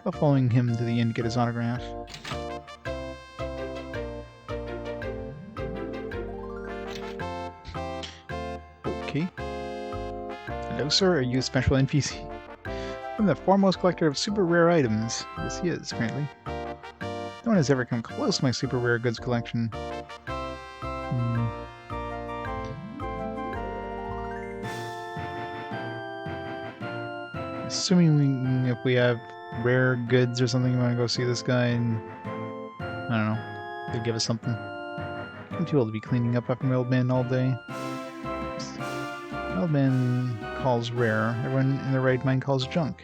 While following him to the inn to get his autograph. Okay. Hello, sir. Are you a special NPC? I'm the foremost collector of super rare items. Yes, he is, apparently. No one has ever come close to my super rare goods collection. Assuming if we have rare goods or something, you want to go see this guy and, I don't know, he'll give us something. I'm too old to be cleaning up after my old man all day. My old man calls rare, everyone in their right mind calls junk.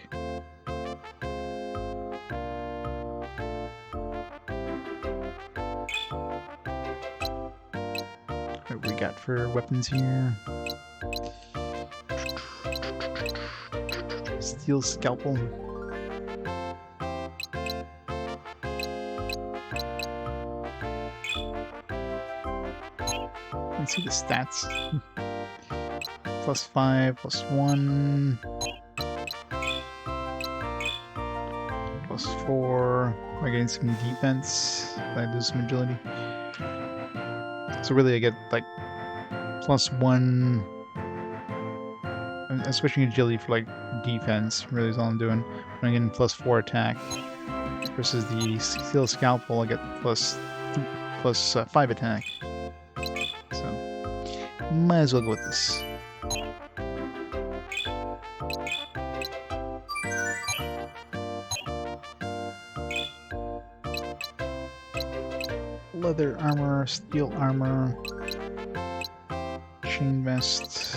What we got for weapons here? Steel scalpel. Let's see the stats. +5, +1, +4. I gain some defense. I lose some agility. So really, I get like +1. I'm switching agility for like defense, really is all I'm doing. I'm getting +4 attack. Versus the steel scalpel, I get +5 attack. So, might as well go with this. Leather armor, steel armor, chain vest.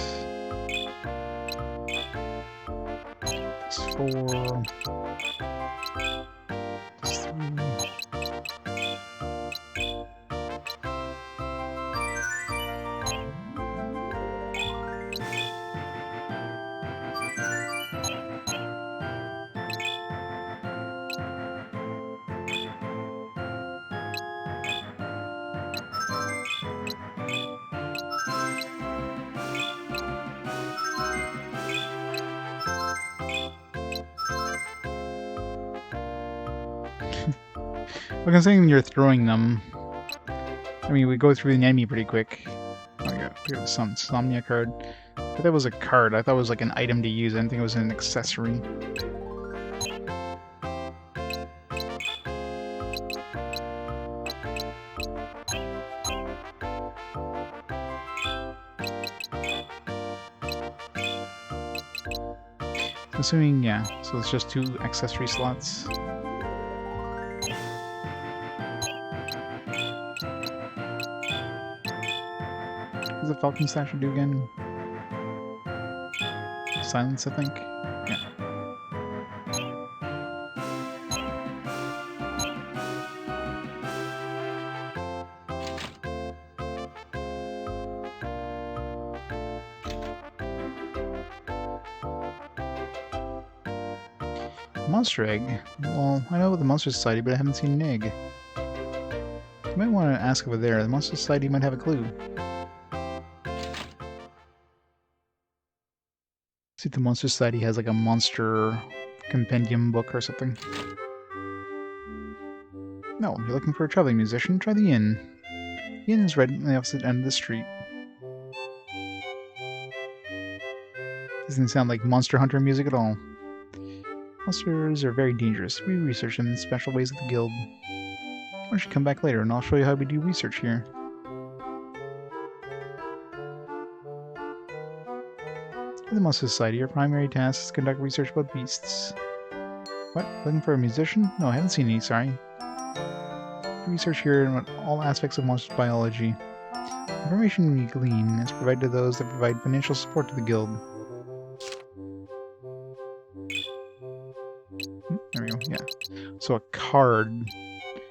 4, 3. Like I'm saying, when you're throwing them, I mean, we go through the enemy pretty quick. Oh, I got some Somnia card. I thought that was a card. I thought it was like an item to use. I didn't think it was an accessory. Assuming, yeah, so it's just 2 accessory slots. What does the Falcon Statue do again? Silence, I think? Yeah. Monster egg? Well, I know about the Monster Society, but I haven't seen an egg. You might want to ask over there. The Monster Society might have a clue. See if the Monster Society has like a monster compendium book or something. No, you're looking for a traveling musician? Try the inn. The inn is right on the opposite end of the street. Doesn't sound like Monster Hunter music at all. Monsters are very dangerous. We research them in special ways at the guild. Why don't you come back later and I'll show you how we do research here. In the Monster Society, your primary task is to conduct research about beasts. What? Looking for a musician? No, I haven't seen any, sorry. Research here on all aspects of monster biology. Information we glean is provided to those that provide financial support to the guild. There we go, yeah. So a card.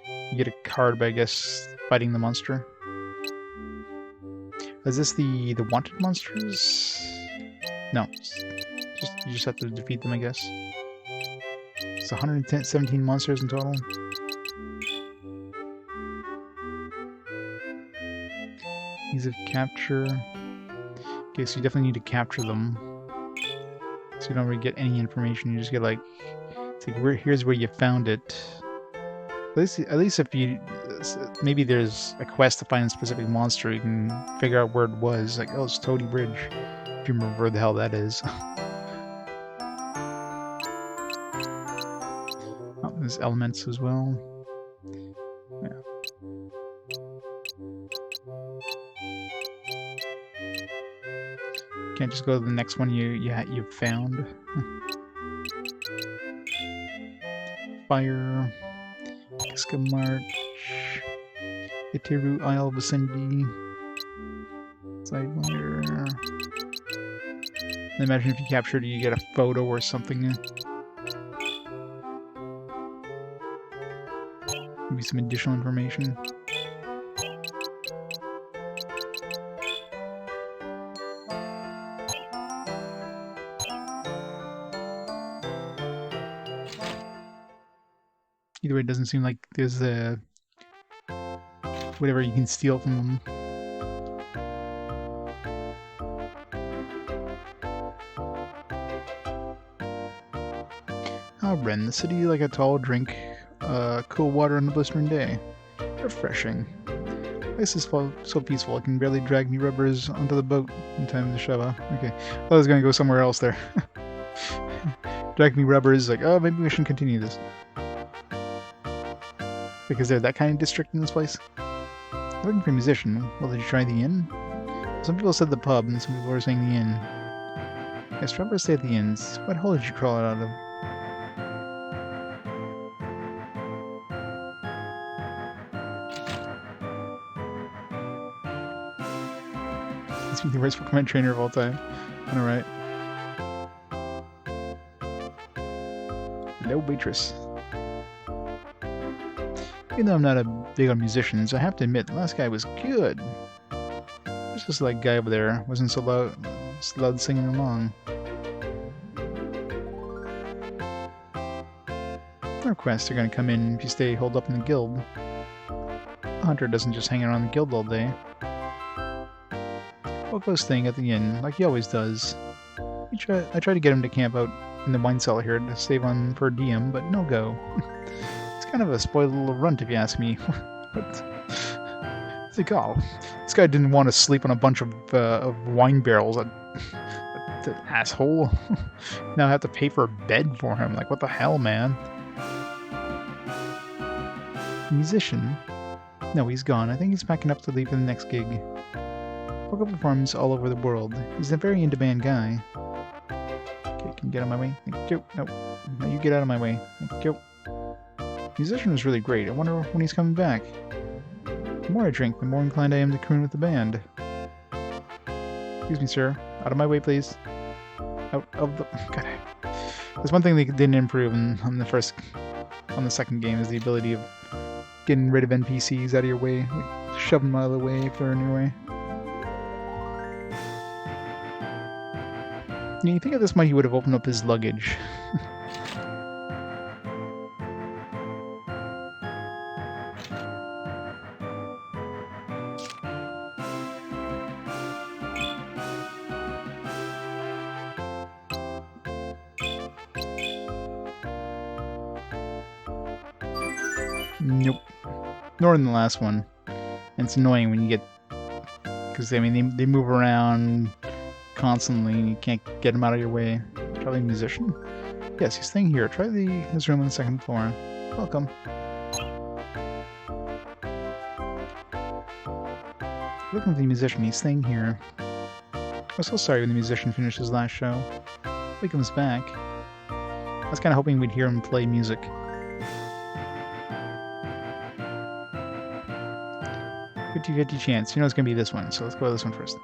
You get a card by, I guess, fighting the monster. Is this the wanted monsters? No. You just have to defeat them, I guess. It's 117 monsters in total. Ease of capture. Okay, so you definitely need to capture them. So you don't really get any information. You just get like, it's like here's where you found it. At least if you, maybe there's a quest to find a specific monster, you can figure out where it was. Like, oh, it's Toady Bridge. If you remember where the hell that is. Oh, there's elements as well. Yeah. Can't just go to the next one you found. Fire, Kiska March, Itiru Isle Vicinity, Sidewinder. Imagine if you captured it, you get a photo or something. Maybe some additional information. Either way, it doesn't seem like there's whatever you can steal from them. Ah, Ren, the city like a tall drink, cool water on a blistering day. Refreshing. This is so peaceful, I can barely drag me rubbers onto the boat in time to shove off. Okay, I thought I was gonna go somewhere else there. Drag me rubbers, like, oh, maybe we shouldn't continue this. Because they're that kind of district in this place. Looking for a musician. Well, did you try the inn? Some people said the pub, and some people were saying the inn. Yes, travelers stay at the inns. What hole did you crawl out of? This is the worst Pokemon trainer of all time. Alright. Hello, waitress. Even though I'm not a big on musicians, I have to admit, the last guy was good. It's just like guy over there wasn't so loud singing along. Our quests are gonna come in if you stay holed up in the guild. A hunter doesn't just hang around the guild all day. Poco's staying at the inn, like he always does. I try to get him to camp out in the wine cellar here to save on per diem, but no go. This kind of a spoiled little runt, if you ask me. What's it called? This guy didn't want to sleep on a bunch of wine barrels. That asshole. Now I have to pay for a bed for him. Like, what the hell, man? Musician? No, he's gone. I think he's packing up to leave for the next gig. Vocal performance all over the world. He's a very in-demand guy. Okay, can you get out of my way? Thank you. No, you get out of my way. Thank you. Musician was really great. I wonder when he's coming back. The more I drink, the more inclined I am to croon with the band. Excuse me, sir. Out of my way, please. Out of the... God. There's one thing they didn't improve on the second game is the ability of getting rid of NPCs out of your way. Like, shove them out of the way if they're in your way. You think at this point he would have opened up his luggage. Nope. Nor in the last one. And it's annoying when you get... Because, I mean, they move around constantly and you can't get them out of your way. Try the musician? Yes, he's staying here. Try his room on the second floor. Welcome. Looking for the musician. He's staying here. I was so sorry when the musician finished his last show. He comes back. I was kind of hoping we'd hear him play music. 50-50 chance. You know it's going to be this one, so let's go to this one first.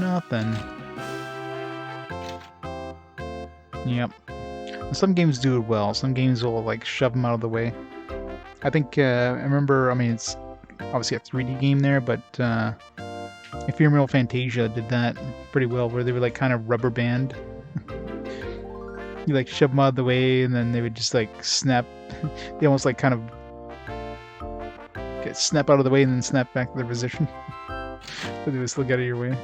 Nothing. Yep. Some games do it well. Some games will, like, shove them out of the way. I think, I remember, I mean, it's obviously a 3D game there, but Ephemeral Fantasia did that pretty well, where they would, like, kind of rubber band. You, like, shove them out of the way, and then they would just, like, snap. They almost, like, kind of snap out of the way and then snap back to their position. But they would still get out of your way.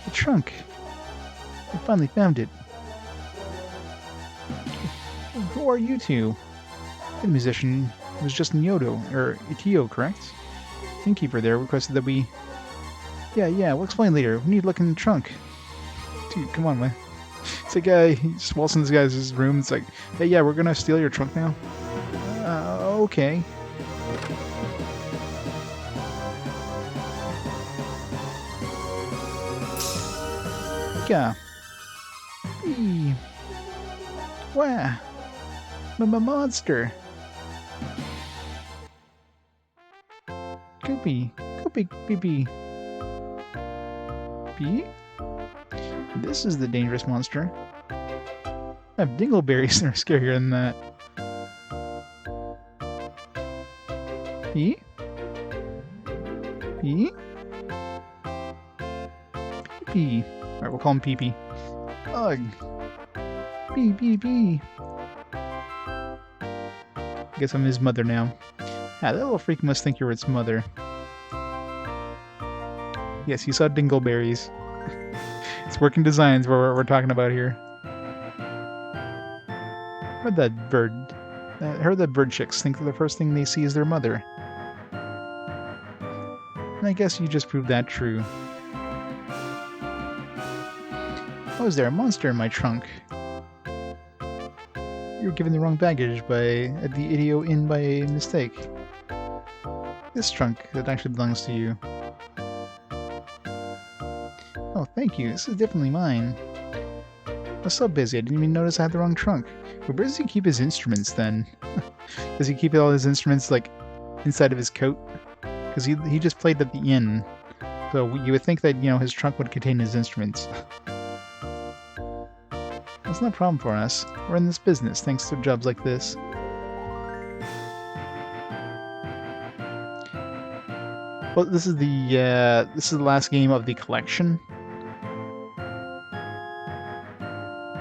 The trunk! I finally found it. Who are you two? The musician was just Nyoto, or Itio, correct? The innkeeper there requested that we... Yeah, we'll explain later. We need to look in the trunk. Dude, come on, man. It's like, he just walks in this guy's room. It's like, hey, yeah, we're gonna steal your trunk now? Okay. Yeah. Eee. Wow. Monster. Goopy. P? This is the dangerous monster. I have dingleberries that are scarier than that. P? P? P. Alright, we'll call him Pee-Pee. Ugh. P. Guess I'm his mother now. Ah, that little freak must think you're its mother. Yes, you saw dingleberries. It's working designs we're talking about here. Heard that bird chicks think that the first thing they see is their mother. And I guess you just proved that true. Oh, is there a monster in my trunk? You were given the wrong baggage at the Idio Inn by mistake. This trunk, that actually belongs to you. Oh, thank you. This is definitely mine. I was so busy, I didn't even notice I had the wrong trunk. Where does he keep his instruments, then? Does he keep all his instruments, like, inside of his coat? Because he just played at the inn. So you would think that, you know, his trunk would contain his instruments. That's no problem for us. We're in this business, thanks to jobs like this. Well, this is the last game of the collection.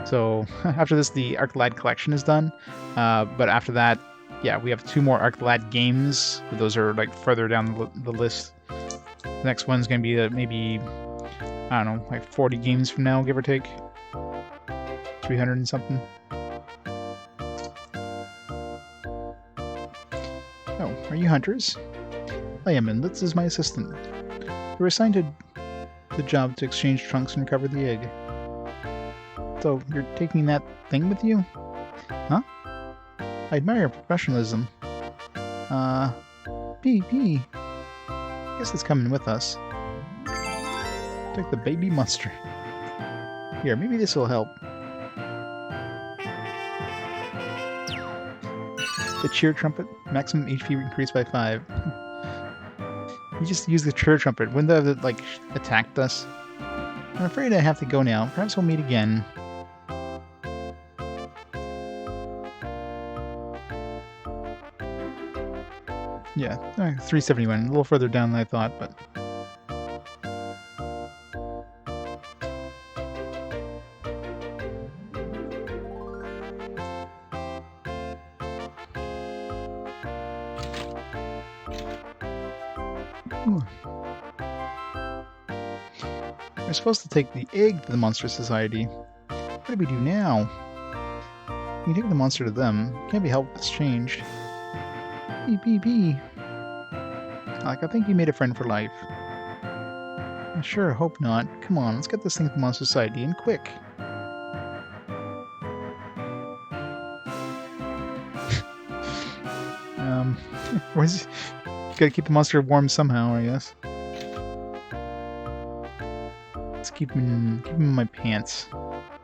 So after this, the Arclight collection is done. But after that, yeah, we have 2 more Arclad games, but those are like further down the list. The next one's gonna be maybe, I don't know, like 40 games from now, give or take. 300 and something. Oh, are you hunters? I am, and Lutz is my assistant. You were assigned to the job to exchange trunks and recover the egg. So, you're taking that thing with you? Huh? I admire your professionalism. PP. Guess it's coming with us. Take the baby monster. Here, maybe this will help. The cheer trumpet. Maximum HP increased by 5. You just use the cheer trumpet. Wouldn't that have, like, attacked us? I'm afraid I have to go now. Perhaps we'll meet again. Yeah, 371. A little further down than I thought, but... We're supposed to take the egg to the Monster Society. What do we do now? You take the monster to them. Can't be helped if it's changed. Alec, I think you made a friend for life. I sure hope not. Come on, let's get this thing to the Monster Society, and quick. Where's... Gotta keep the monster warm somehow, I guess. Let's keep him in my pants.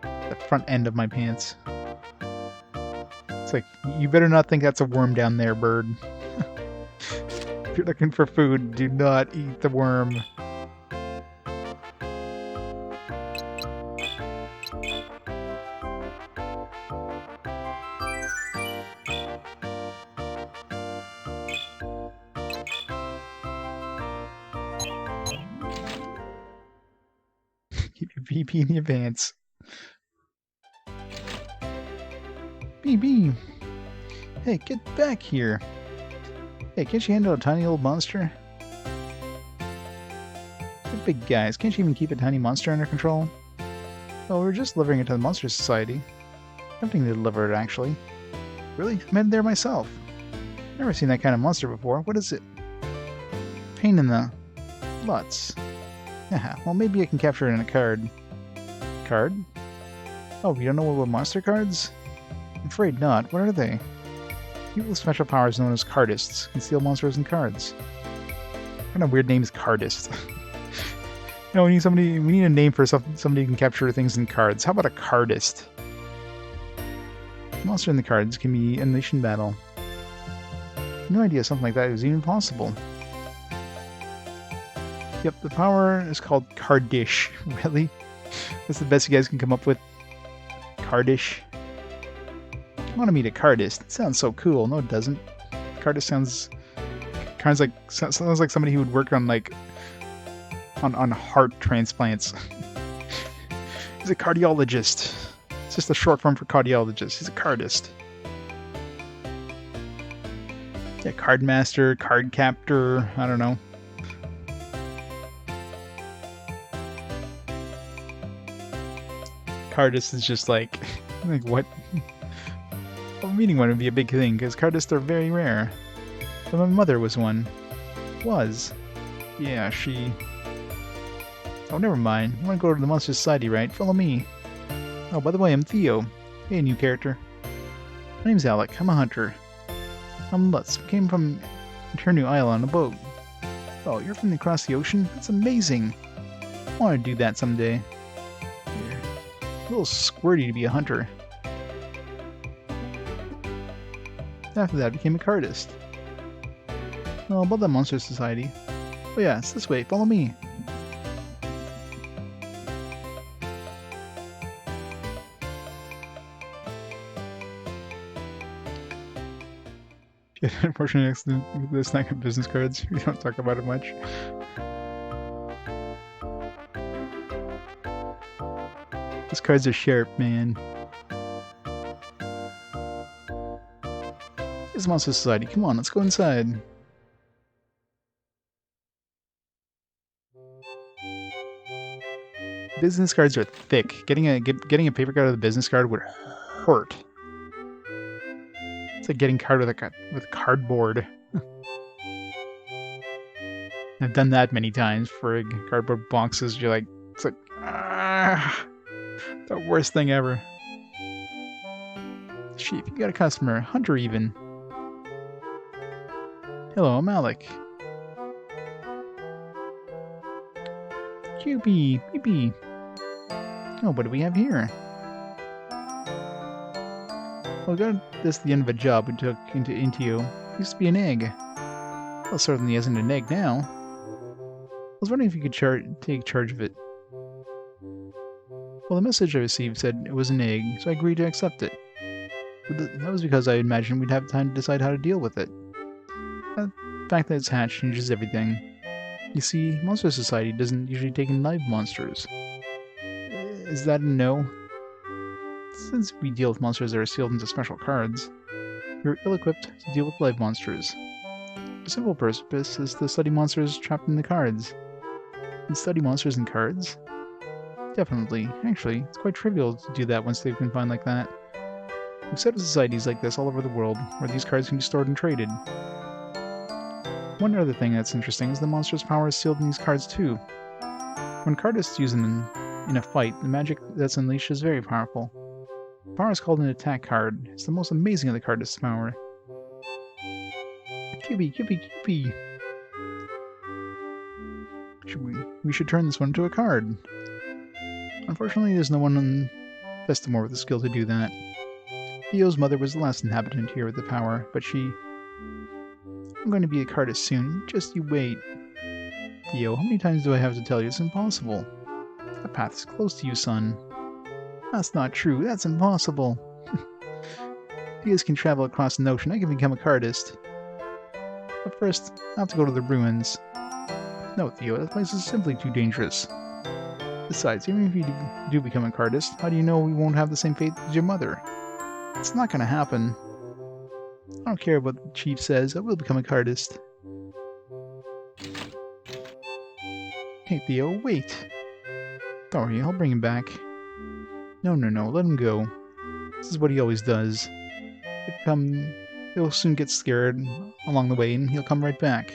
The front end of my pants. It's like, you better not think that's a worm down there, bird. If you're looking for food, do not eat the worm. Keep your PP in your pants. BB! Hey, get back here! Hey, can't you handle a tiny old monster? You're big guys, can't you even keep a tiny monster under control? Well, we were just delivering it to the Monster Society. Tempting to deliver it, actually. Really? I'm headed there myself. Never seen that kind of monster before. What is it? Pain in the... Lutz. Yeah, well, maybe I can capture it in a card. Card? Oh, you don't know what monster cards? I'm afraid not. What are they? People with special powers known as cardists can steal monsters and cards. What kind of weird name is cardist? No, we need a name for somebody who can capture things in cards. How about a cardist? The monster in the cards can be unleashed in battle. No idea something like that is even possible. Yep, the power is called Cardish. Really? That's the best you guys can come up with? Cardish? I want to meet a cardist. It sounds so cool. No, it doesn't. Cardist sounds like somebody who would work on, like, on heart transplants. He's a cardiologist. It's just a short form for cardiologist. He's a cardist. Yeah, card master, card captor, I don't know. Cardist is just like what? Well, meeting one would be a big thing, because cardists are very rare. But my mother was one. Was. Yeah, she... Oh, never mind. You want to go to the Monster Society, right? Follow me. Oh, by the way, I'm Theo. Hey, new character. My name's Alec. I'm a hunter. I'm Lutz. We came from Eternu Isle on a boat. Oh, you're from across the ocean? That's amazing. I want to do that someday. You're a little squirty to be a hunter. After that, I became a cardist. Oh, about the Monster Society. Oh yeah, it's this way. Follow me. Unfortunately, it's not good business cards. We don't talk about it much. These cards are sharp, man. It's Monster Society. Come on, let's go inside. Business cards are thick. Getting a paper card out of the business card would hurt. It's like getting card with cardboard. I've done that many times for cardboard boxes. You're like, it's like, the worst thing ever. Chief, you got a customer. Hunter even. Hello, I'm Alec. QB, BB. Oh, what do we have here? Well, we got this at the end of a job we took into Intio. It used to be an egg. Well, certainly isn't an egg now. I was wondering if you could take charge of it. Well, the message I received said it was an egg, so I agreed to accept it. But that was because I imagined we'd have time to decide how to deal with it. The fact that it's hatched changes everything. You see, Monster Society doesn't usually take in live monsters. Is that a no? Since we deal with monsters that are sealed into special cards, we're ill-equipped to deal with live monsters. The simple purpose is to study monsters trapped in the cards. And study monsters in cards? Definitely. Actually, it's quite trivial to do that once they've been found like that. We've set up societies like this all over the world, where these cards can be stored and traded. One other thing that's interesting is the monster's power is sealed in these cards too. When cardists use them in a fight, the magic that's unleashed is very powerful. The power is called an attack card. It's the most amazing of the cardist's power. QB, QB, QB! We should turn this one into a card. Unfortunately, there's no one in Vestimore with the skill to do that. Theo's mother was the last inhabitant here with the power, but she... I'm going to be a cardist soon. Just you wait. Theo, how many times do I have to tell you it's impossible? That path is close to you, son. That's not true. That's impossible. Theos can travel across an ocean. I can become a cardist. But first, I have to go to the ruins. No, Theo, that place is simply too dangerous. Besides, even if you do become a cardist, how do you know we won't have the same fate as your mother? It's not gonna happen. I don't care what the chief says, I will become a cardist. Hey Theo, wait! Don't worry, I'll bring him back. No, let him go. This is what he always does. He'll soon get scared along the way and he'll come right back.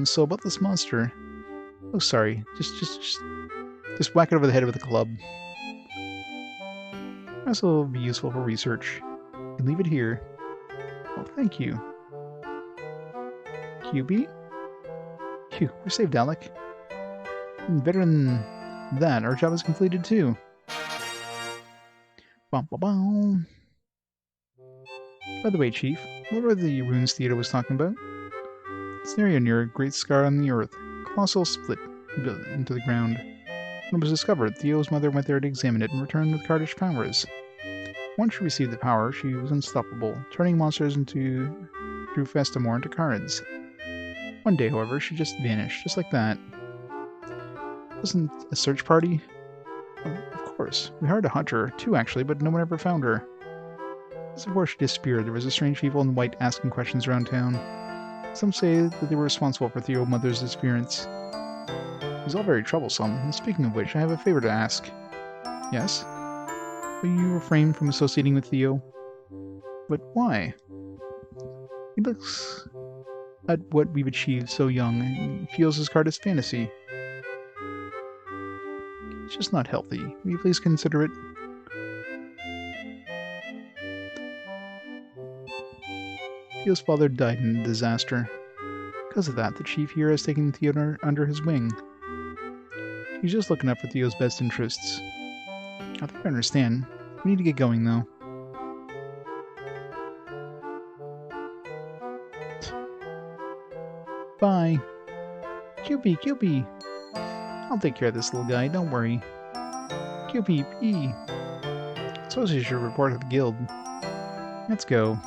So about this monster. Oh, sorry. Just whack it over the head with a club. This will be useful for research. You can leave it here. Oh, thank you. QB? Phew, we're saved, Alec. Better than that, our job is completed too. Bum, bum, bum. By the way, Chief, what were the runes Theater was talking about? It's an area near a great scar on the earth. Colossal split into the ground. When it was discovered, Theo's mother went there to examine it and returned with cardish powers. Once she received the power, she was unstoppable, turning monsters through Festamore into cards. One day, however, she just vanished, just like that. Wasn't a search party? Of course. We hired a hunter, two actually, but no one ever found her. Just before she disappeared, there was a strange people in white asking questions around town. Some say that they were responsible for Theo's mother's disappearance. It was all very troublesome, and speaking of which, I have a favor to ask. Yes? Will you refrain from associating with Theo? But why? He looks at what we've achieved so young and feels his card is fantasy. It's just not healthy. Will you please consider it? Theo's father died in a disaster. Because of that, the chief here has taken Theo under his wing. He's just looking out for Theo's best interests. I think I understand. We need to get going, though. Bye. QB, QB. I'll take care of this little guy, don't worry. QB, Suppose you should report to the guild. Let's go.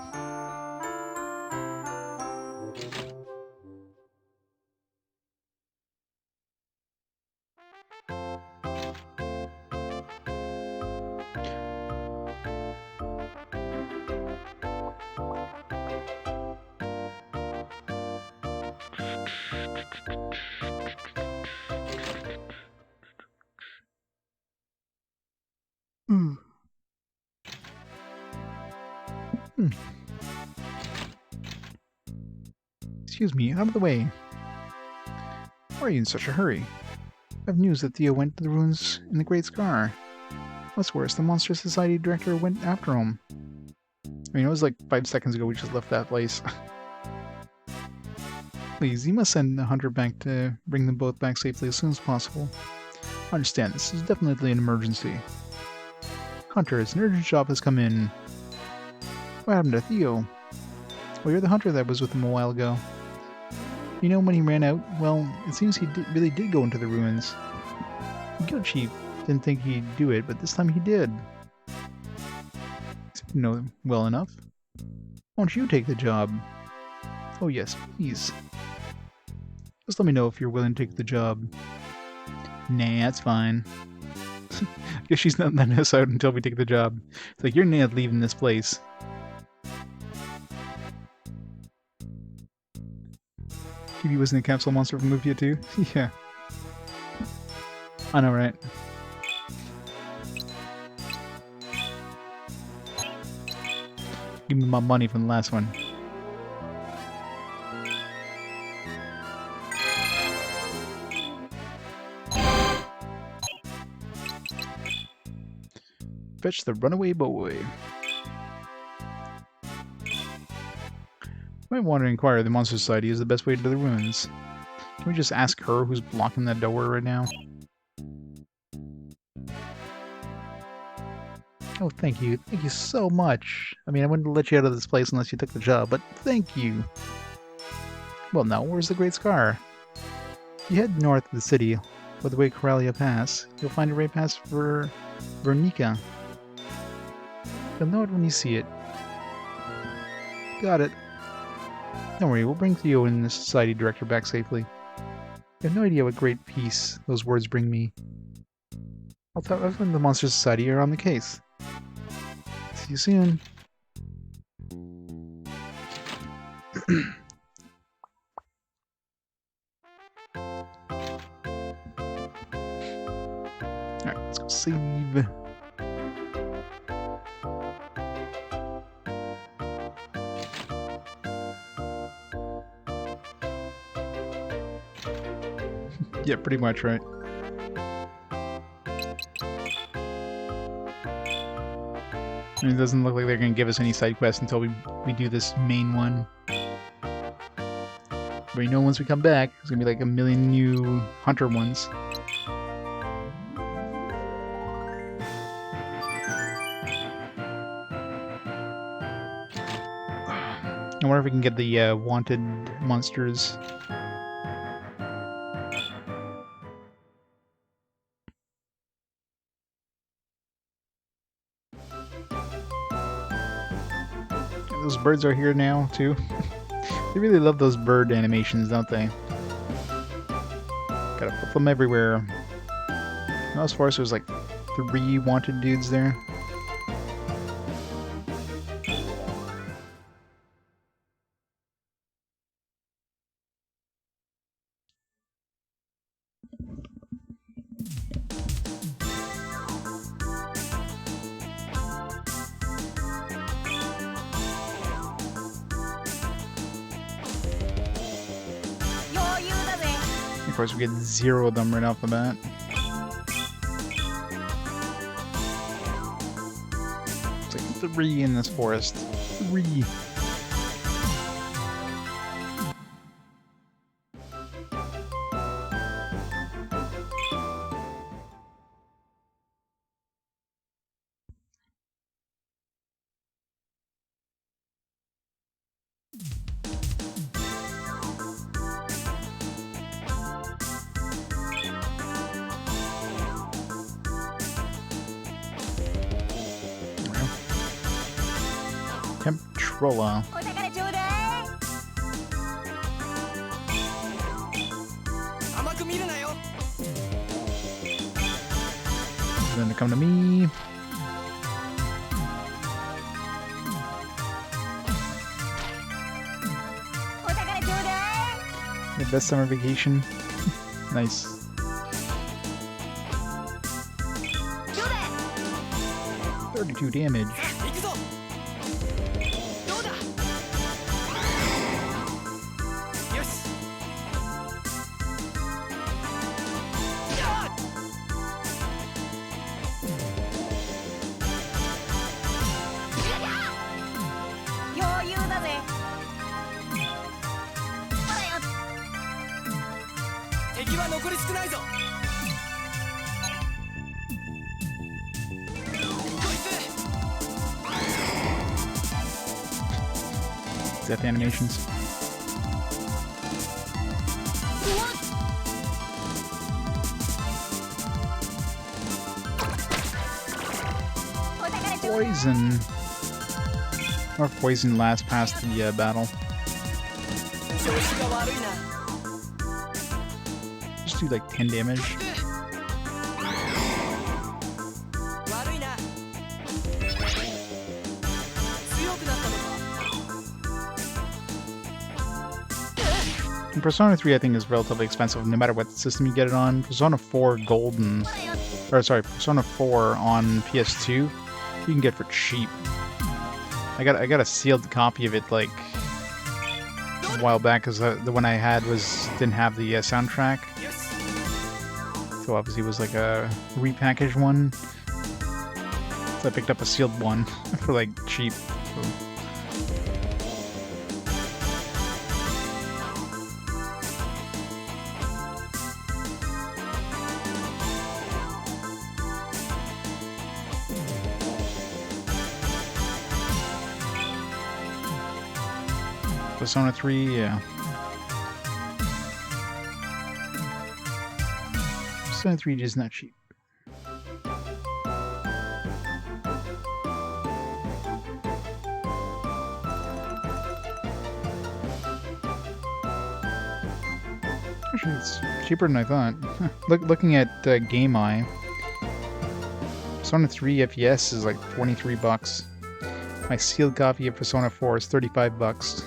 Hmm. Excuse me, out of the way. Why are you in such a hurry? I have news that Theo went to the ruins in the Great Scar. What's worse, the Monster Society director went after him. I mean, it was like 5 seconds ago we just left that place. Please, you must send the hunter back to bring them both back safely as soon as possible. I understand, this is definitely an emergency. Hunters, an urgent job has come in. What happened to Theo? Well, you're the hunter that was with him a while ago. You know, when he ran out, well, it seems he really did go into the ruins. The guild chief didn't think he'd do it, but this time he did. You know him well enough. Why don't you take the job? Oh yes, please. Just let me know if you're willing to take the job. Nah, that's fine. I guess she's not letting us out until we take the job. It's like, you're not leaving this place. TV wasn't a capsule monster from Lufia too? Yeah. I know, right? Give me my money from the last one. Fetch the runaway boy. I might want to inquire the Monster Society is the best way to the ruins. Can we just ask her who's blocking that door right now? Oh, thank you. Thank you so much. I mean, I wouldn't let you out of this place unless you took the job, but thank you. Well, now, where's the Great Scar? You head north of the city, by the way Coralia Pass. You'll find a right pass for Vernica. You'll know it when you see it. Got it. Don't worry, we'll bring Theo and the Society Director back safely. You have no idea what great peace those words bring me. I'll tell everyone the Monster Society are on the case. See you soon. Alright, let's go save. Yeah, pretty much, right? I mean, it doesn't look like they're going to give us any side quests until we do this main one. But you know, once we come back, there's going to be like a million new hunter ones. I wonder if we can get the wanted monsters. Those birds are here now, too. They really love those bird animations, don't they? Gotta put them everywhere. Now, as far as there's like 3 wanted dudes there. Of course, we get 0 of them right off the bat. It's like 3 in this forest. 3. Temptrola. Then to come to me. best summer vacation. Nice. $32 damage. Death animations. Poison. Or poison lasts past the battle. Just do like 10 damage. And Persona 3 I think is relatively expensive no matter what system you get it on. Persona 4 Golden, or sorry, Persona 4 on PS2 you can get for cheap. I got a sealed copy of it like a while back because the one I had didn't have the soundtrack, so obviously it was like a repackaged one. So I picked up a sealed one for like cheap. So. Persona 3, yeah. Persona 3 is not cheap. Actually, it's cheaper than I thought. Looking at Game Eye, Persona 3 FPS is like $23. My sealed copy of Persona 4 is $35.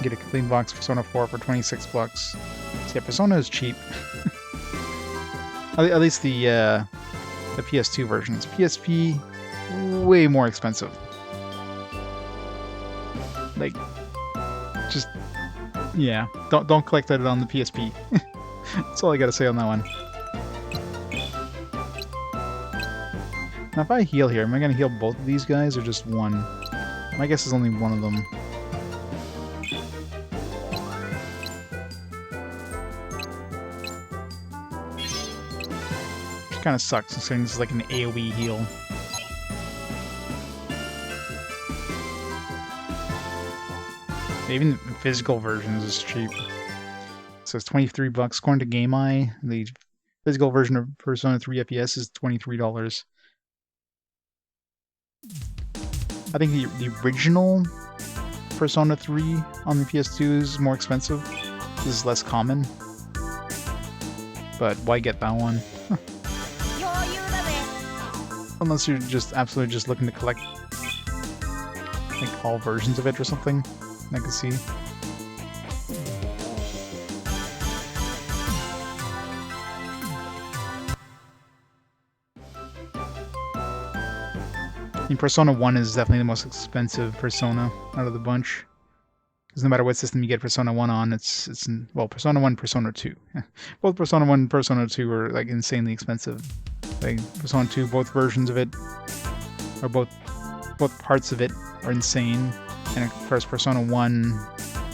Get a clean box Persona 4 for $26. So yeah, Persona is cheap. At least the PS2 versions. PSP, way more expensive. Like, just yeah, don't collect it on the PSP. That's all I gotta say on that one. Now if I heal here, am I gonna heal both of these guys or just one? My guess is only one of them. Which kind of sucks, considering this is like an AoE heal. Even the physical versions is cheap. So it's $23. According to Game Eye, the physical version of Persona 3 FPS is $23. I think the original Persona 3 on the PS2 is more expensive. This is less common. But why get that one? Unless you're just absolutely just looking to collect like all versions of it or something. I can see. And Persona 1 is definitely the most expensive Persona out of the bunch. Because no matter what system you get Persona 1 on, it's well, Persona 1, Persona 2. Both Persona 1 and Persona 2 are like insanely expensive. Like Persona 2, both versions of it, or both parts of it are insane. And of course Persona 1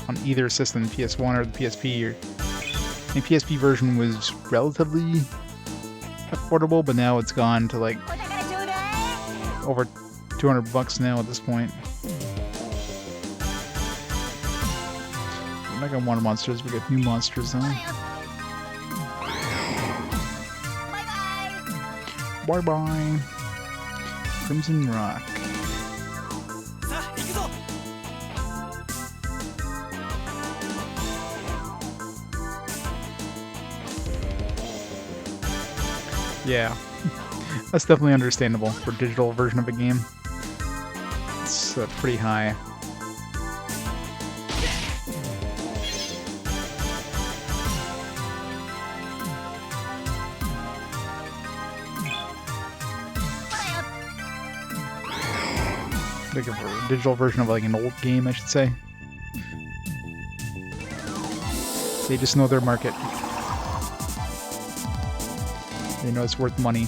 on either system, PS1 or the PSP, the PSP version was relatively affordable, but now it's gone to like over $200 now at this point. We're not gonna want monsters, we got new monsters now. Bye bye. Crimson Rock. Yeah, that's definitely understandable for a digital version of a game. It's pretty high. Like a digital version of like an old game, I should say. They just know their market. They know it's worth money.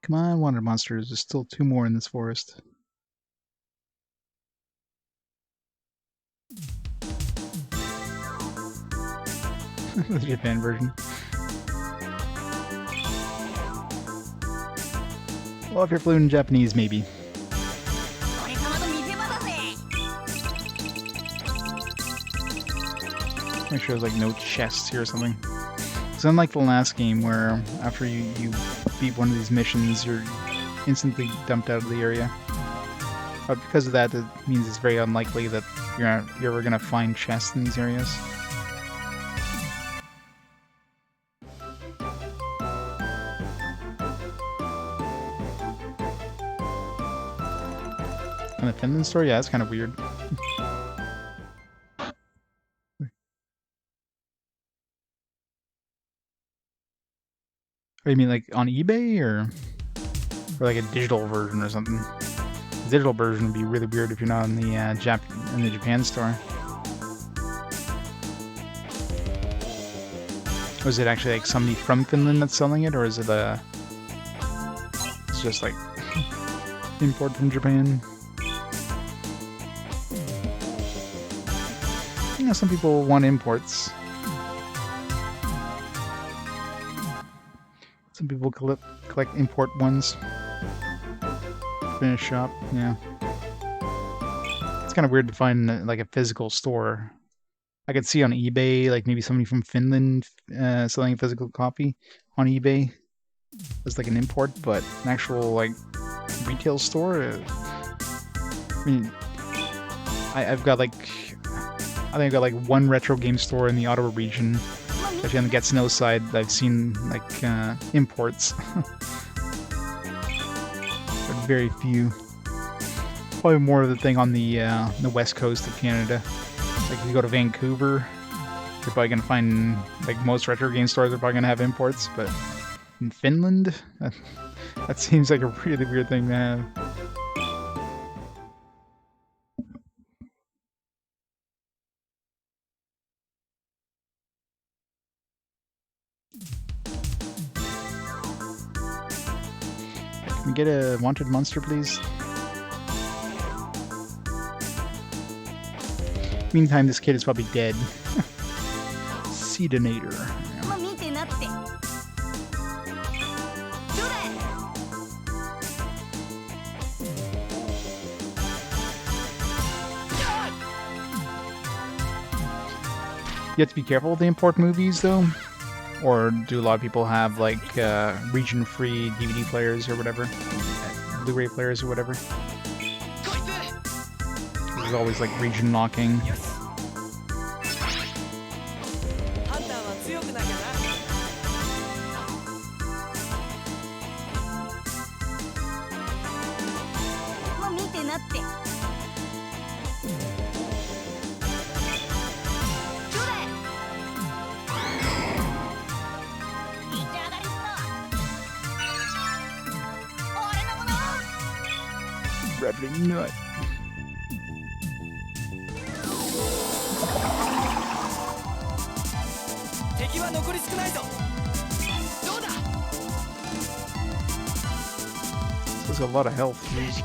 Come on, water monsters. There's still 2 more in this forest. The Japan version. Well, if you're fluent in Japanese, maybe. Make sure there's like no chests here or something. It's unlike the last game where after you beat one of these missions, you're instantly dumped out of the area. But because of that, it means it's very unlikely that you're ever going to find chests in these areas. And the Finland story? Yeah, that's kind of weird. Oh, you mean like on eBay or like a digital version or something? The digital version would be really weird if you're not in the Japan store. Was it actually like somebody from Finland that's selling it, or is it it's just like import from Japan? You know, some people want imports. Some people collect import ones. Finish shop, yeah. It's kind of weird to find like a physical store. I could see on eBay, like maybe somebody from Finland selling a physical copy on eBay as like an import, but an actual like retail store. I mean, I've got like I've got like one retro game store in the Ottawa region. Especially on the Get Snow side, I've seen like imports. But very few. Probably more of the thing on the west coast of Canada. Like if you go to Vancouver, you're probably gonna find like most retro game stores are probably gonna have imports. But in Finland, that seems like a really weird thing to have. Can we get a wanted monster, please? Meantime, this kid is probably dead. Seedonator. You have to be careful with the import movies, though. Or do a lot of people have like region-free DVD players or whatever, Blu-ray players or whatever? There's always like region locking. Reveling nut. This is a lot of health, jeez.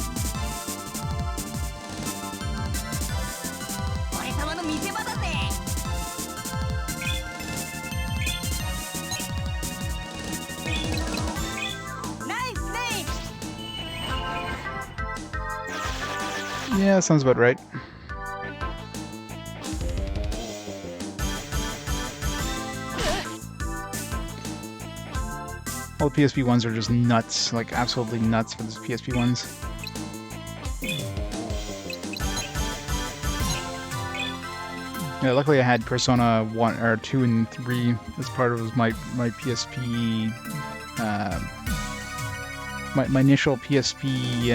Yeah, sounds about right. All the PSP ones are just nuts, like absolutely nuts for the PSP ones. Yeah, luckily I had Persona 1 or 2 and 3 as part of my PSP my initial PSP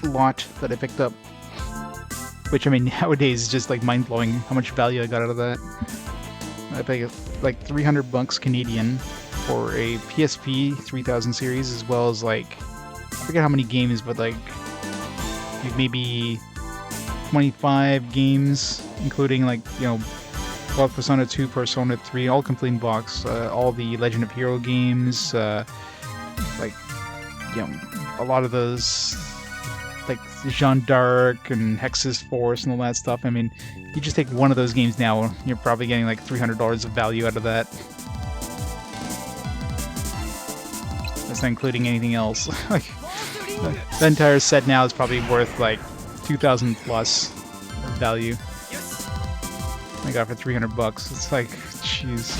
lot that I picked up. Which I mean nowadays is just like mind-blowing how much value I got out of that. I think it's like $300 Canadian for a PSP 3000 series, as well as like I forget how many games, but like maybe 25 games, including like, you know, well, Persona 2, Persona 3, all complete in box, all the Legend of Hero games, like, you know, a lot of those, like Jeanne d'Arc and Hex's Force and all that stuff. I mean, you just take one of those games now, you're probably getting like $300 of value out of that. That's not including anything else. Like, the entire set now is probably worth like 2,000 plus of value. I got it for $300. It's like, jeez.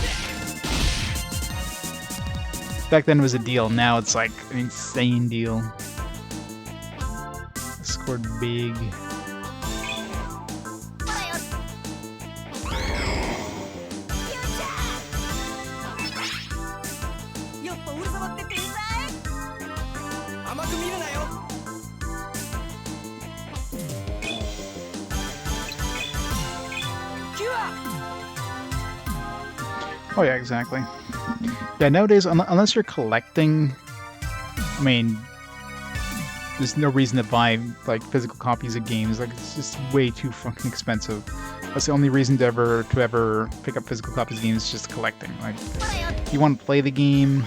Back then it was a deal. Now it's like an insane deal. I scored big. Oh yeah, exactly. Yeah, nowadays, unless you're collecting, I mean, there's no reason to buy like physical copies of games. Like, it's just way too fucking expensive. That's the only reason to ever pick up physical copies of games, is just collecting. Like, if you want to play the game,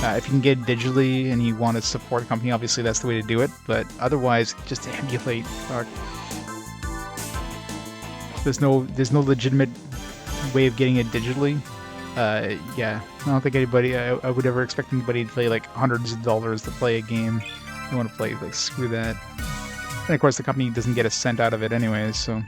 if you can get it digitally and you want to support a company, obviously that's the way to do it. But otherwise, just emulate. Fuck. There's no legitimate way of getting it digitally. Yeah, I don't think anybody, I would ever expect anybody to pay like hundreds of dollars to play a game. You want to play, like, screw that. And of course the company doesn't get a cent out of it anyways, so.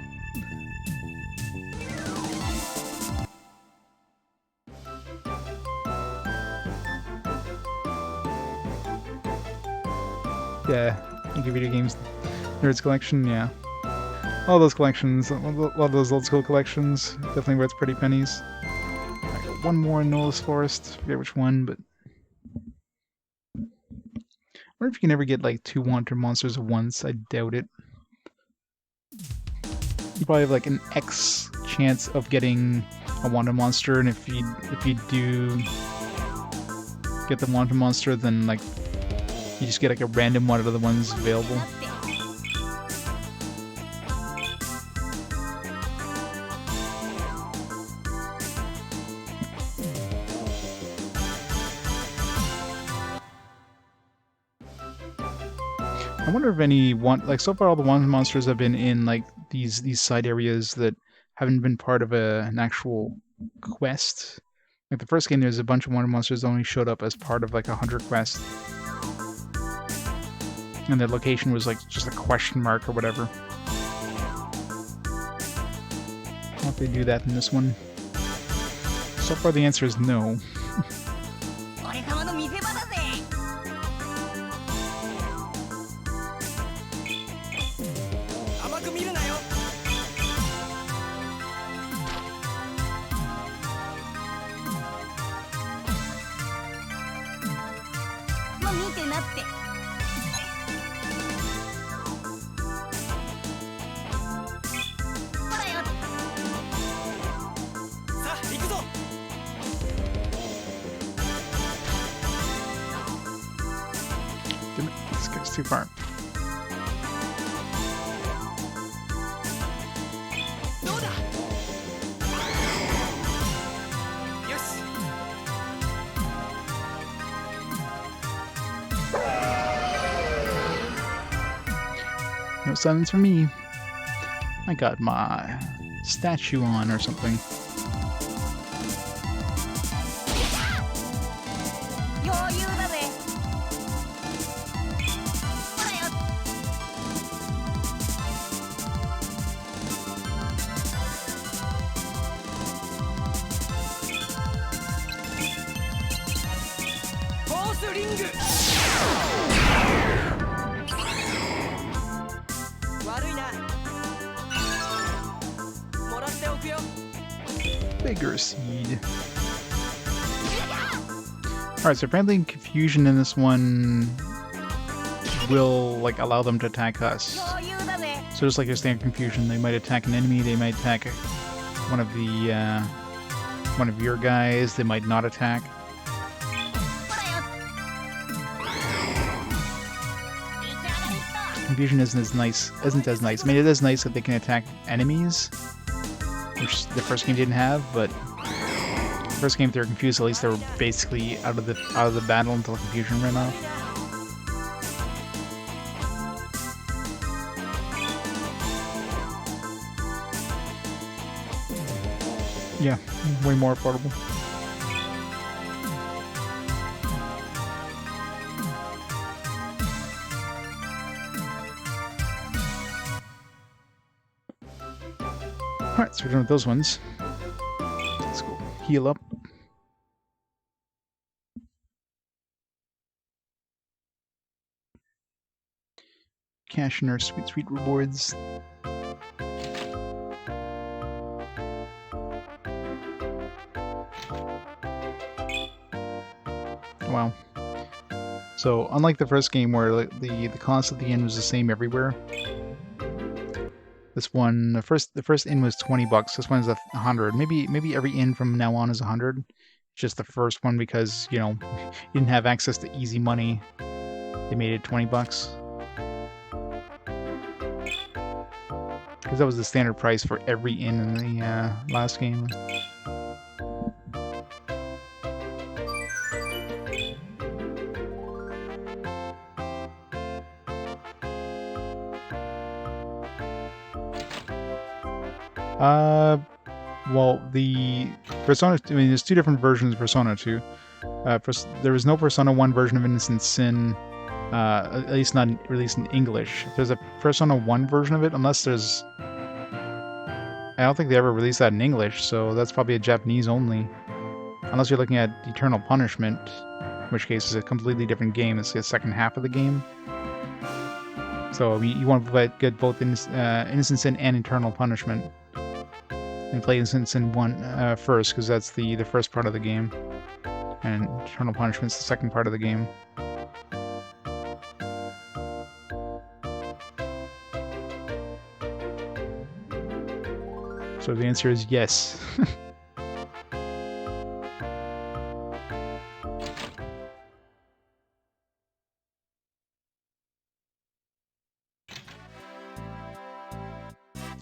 Yeah, video games, Nerds Collection, yeah. All those collections, a lot of those old school collections, definitely worth pretty pennies. I got one more in Nola's Forest, I forget which one, but I wonder if you can ever get like 2 Wanted Monsters at once. I doubt it. You probably have like an X chance of getting a Wanted Monster, and if you do get the Wanted Monster, then like you just get like a random one out of the ones available. I wonder if any like so far all the Wanted Monsters have been in like these side areas that haven't been part of an actual quest. Like the first game, there's a bunch of Wanted Monsters that only showed up as part of like a hunter quest, and the location was like just a question mark or whatever. I don't know if they do that in this one. So far the answer is no. This goes too far. No silence for me. I got my statue on or something. Bigger seed. Alright, so apparently confusion in this one will like allow them to attack us. So just like your standard confusion, they might attack an enemy, they might attack one of your guys, they might not attack. Confusion isn't as nice. I mean, it is nice that they can attack enemies, which the first game didn't have. But the first game, if they were confused, at least they were basically out of the battle until confusion ran off. Yeah, way more affordable. Alright, so we're done with those ones. Let's go heal up. Cash in our sweet, sweet rewards. Wow. So, unlike the first game where the cost at the end was the same everywhere, this one, the first inn was $20. This one is 100. Maybe every inn from now on is 100. Just the first one because, you know, you didn't have access to easy money. They made it $20. Because that was the standard price for every inn in the last game. Well, the Persona, I mean, there's two different versions of Persona 2. There was no Persona 1 version of Innocent Sin, at least not released in English. If there's a Persona 1 version of it, unless there's... I don't think they ever released that in English, so that's probably a Japanese only. Unless you're looking at Eternal Punishment, in which case it's a completely different game. It's the second half of the game. So you want to get both Innocent Sin and Eternal Punishment. And play Innocent Sin 1 first, because that's the first part of the game. And Eternal Punishment's the second part of the game. So the answer is yes.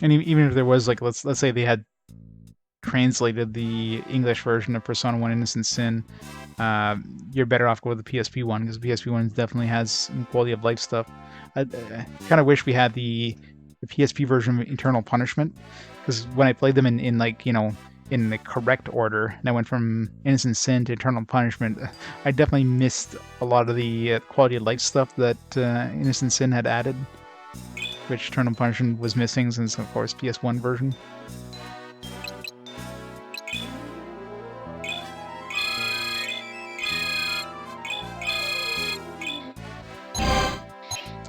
And even if there was, like, let's say they had translated the English version of Persona 1 Innocent Sin, you're better off going with the PSP one, because the PSP one definitely has some quality of life stuff. I kind of wish we had the PSP version of Eternal Punishment, because when I played them in like, you know, in the correct order, and I went from Innocent Sin to Eternal Punishment, I definitely missed a lot of the quality of life stuff that Innocent Sin had added, which Eternal Punishment was missing since, of course, PS1 version.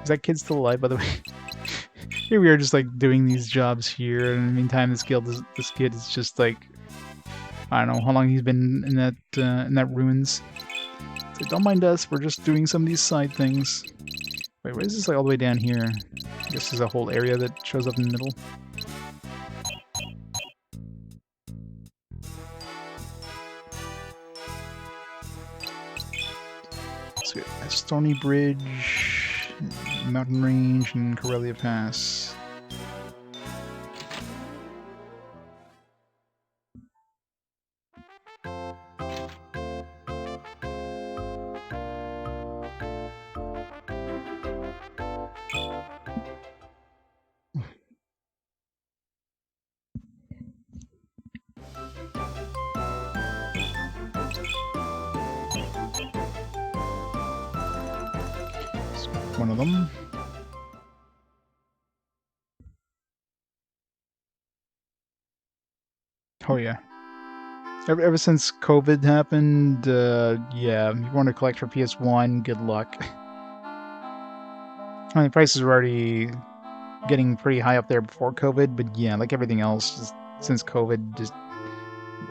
Is that kid still alive, by the way? Here we are just like doing these jobs here, and in the meantime this kid is just like, I don't know how long he's been in that ruins. So don't mind us, we're just doing some of these side things. Wait, where is this, like all the way down here? I guess there's a whole area that shows up in the middle. So we have Stony Bridge, Mountain Range, and Corellia Pass. one of them. Oh yeah. Ever since COVID happened, yeah, you want to collect for PS1, good luck. I mean, prices were already getting pretty high up there before COVID, but yeah, like everything else, just since COVID, just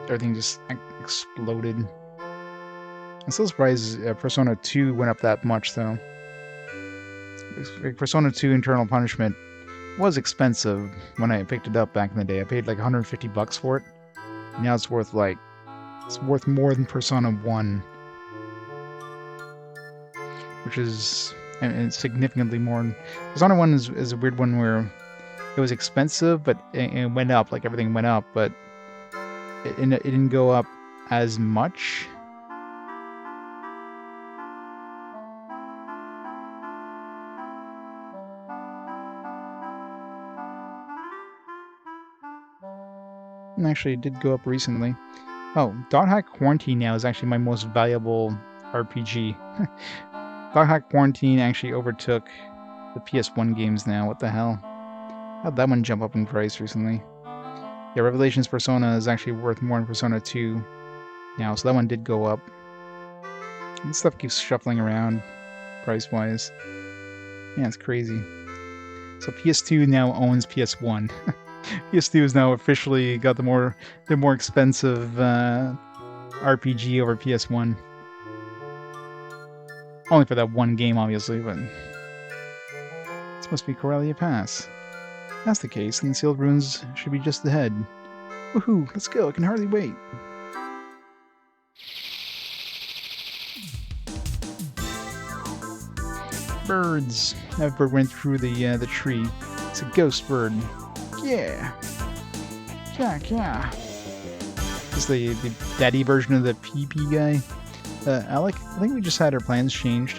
everything just exploded. I'm still surprised Persona 2 went up that much, though. Persona 2 Internal Punishment was expensive when I picked it up back in the day. I paid like 150 bucks for it. Now it's worth more than Persona 1, which is and significantly more. Persona 1 is a weird one where it was expensive, but it went up, like everything went up, but it didn't go up as much. And actually, it did go up recently. Oh, Dot Hack Quarantine now is actually my most valuable RPG. Dot Hack Quarantine actually overtook the PS1 games now. What the hell? How'd that one jump up in price recently? Yeah, Revelations Persona is actually worth more than Persona 2 now, so that one did go up. This stuff keeps shuffling around price-wise. Yeah, it's crazy. So PS2 now owns PS1. PS2 has now officially got the more expensive RPG over PS1. Only for that one game, obviously, but it's supposed to be Corellia Pass. If that's the case, then Sealed Ruins should be just ahead. Woohoo! Let's go! I can hardly wait. Birds. That bird went through the tree. It's a ghost bird. Yeah. Yeah. This is the daddy version of the PP guy. Alec, I think we just had our plans changed.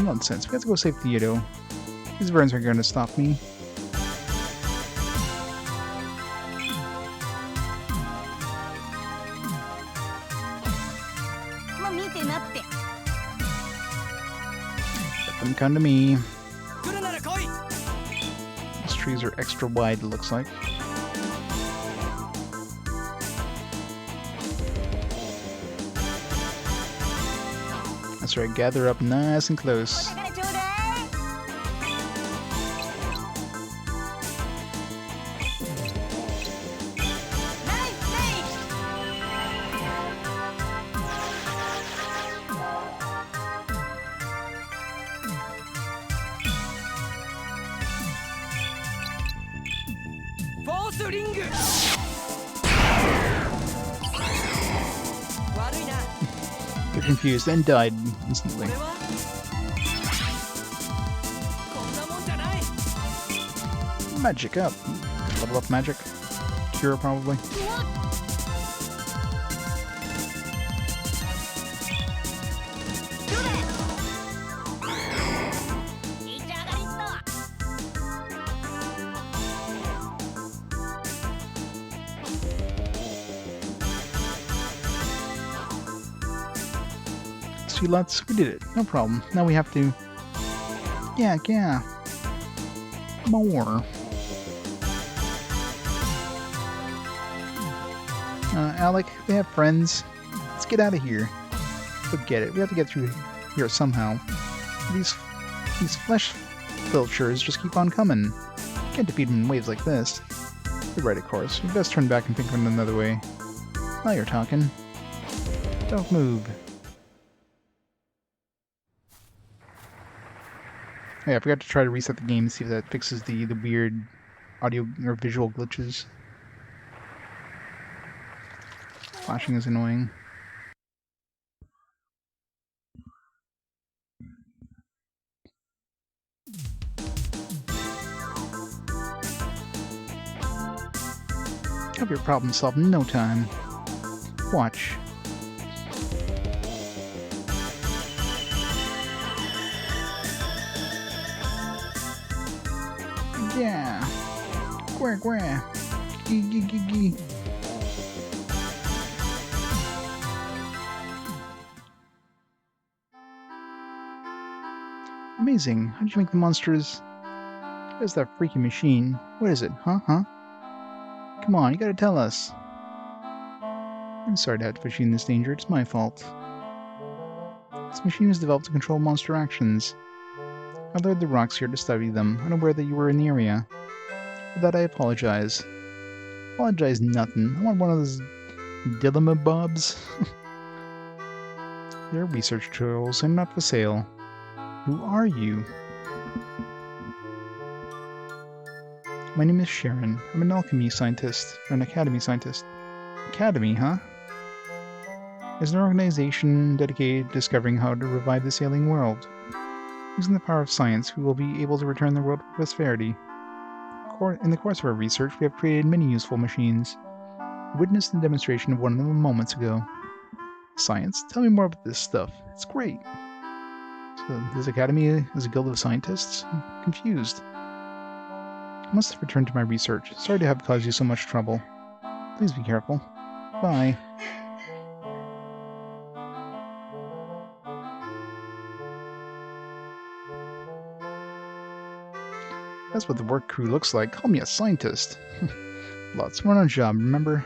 Nonsense. We have to go save Theodo. These birds aren't going to stop me. Let them come to me. These trees are extra wide, it looks like. That's right, gather up nice and close. They're confused and died instantly. Magic up. Level up magic. Cure, probably. See, Lutz, we did it. No problem. Now we have to... Yeah. More. Alec, they have friends. Let's get out of here. Forget it. We have to get through here somehow. These flesh filchers just keep on coming. Can't defeat them in waves like this. You're right, of course. We best turn back and think of it another way. Now you're talking. Don't move. Yeah, I forgot to try to reset the game and see if that fixes the weird audio or visual glitches. Flashing is annoying. Have your problem solved in no time. Watch. Yeah. Gwah. Gee. Amazing. How did you make the monsters? What is that freaky machine? What is it? Huh? Come on, you gotta tell us. I'm sorry to have to put you in this danger. It's my fault. This machine was developed to control monster actions. I lured the rocks here to study them, unaware that you were in the area. For that I apologize. Apologize nothing. I want one of those dilemma bobs. They're research tools and not for sale. Who are you? My name is Sharon. I'm an alchemy scientist, or an academy scientist. Academy, huh? It's an organization dedicated to discovering how to revive the sailing world. Using the power of science, we will be able to return the world to prosperity. In the course of our research, we have created many useful machines. We witnessed the demonstration of one of them moments ago. Science? Tell me more about this stuff. It's great. So, this academy is a guild of scientists? I'm confused. I must return to my research. Sorry to have caused you so much trouble. Please be careful. Bye. That's what the work crew looks like. Call me a scientist. Lutz, we're on a job, remember?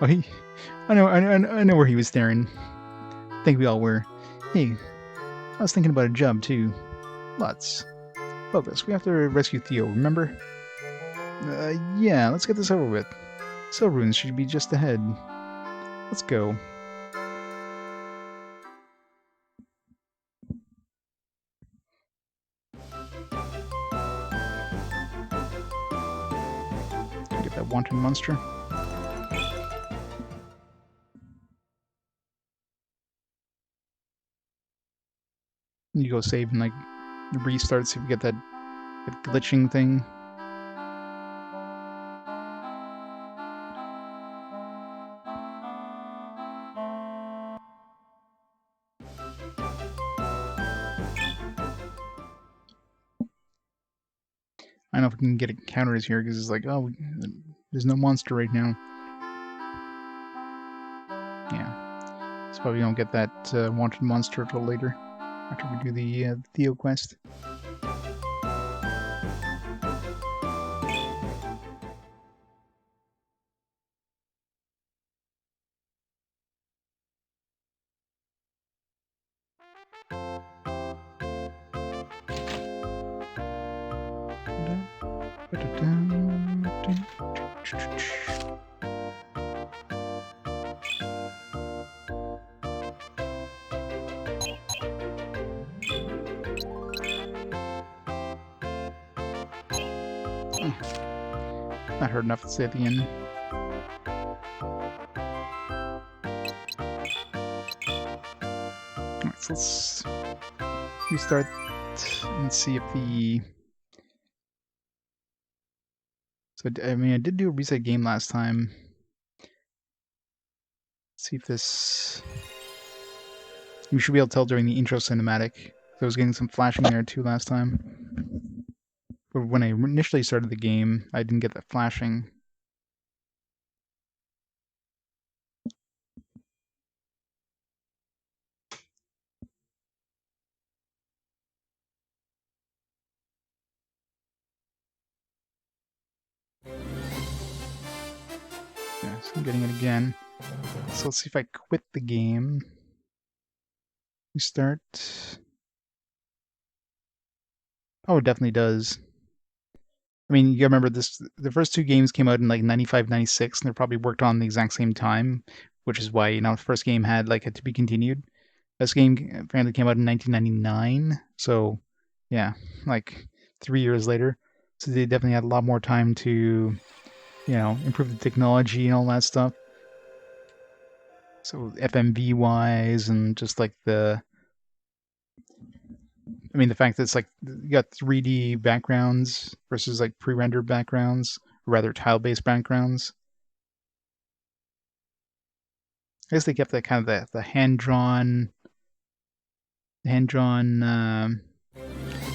Oh, I know where he was staring. I think we all were. Hey, I was thinking about a job too. Lutz, focus. We have to rescue Theo, remember? Yeah, let's get this over with. Cell ruins should be just ahead. Let's go. Get that wanted monster. You go save and like restart, see if you get that glitching thing. I don't know if we can get encounters here because it's like, oh, there's no monster right now. Yeah, so probably don't get that wanted monster until later, after we do the Theo quest. Not hard enough to say at the end. Alright, so let's restart and see if the... So, I mean, I did do a reset game last time. Let's see if this... You should be able to tell during the intro cinematic. I was getting some flashing there too last time. But when I initially started the game, I didn't get that flashing. Yeah, so I'm getting it again. So let's see if I quit the game. Restart. Oh, it definitely does. I mean, you gotta remember this, the first two games came out in like 95, 96, and they're probably worked on the exact same time, which is why, you know, the first game had like a to be continued. This game apparently came out in 1999, so yeah, like 3 years later. So they definitely had a lot more time to, you know, improve the technology and all that stuff. So FMV wise and just like the, I mean, the fact that it's like you got 3D backgrounds versus like pre-rendered backgrounds, or rather tile-based backgrounds. I guess they kept that kind of the hand-drawn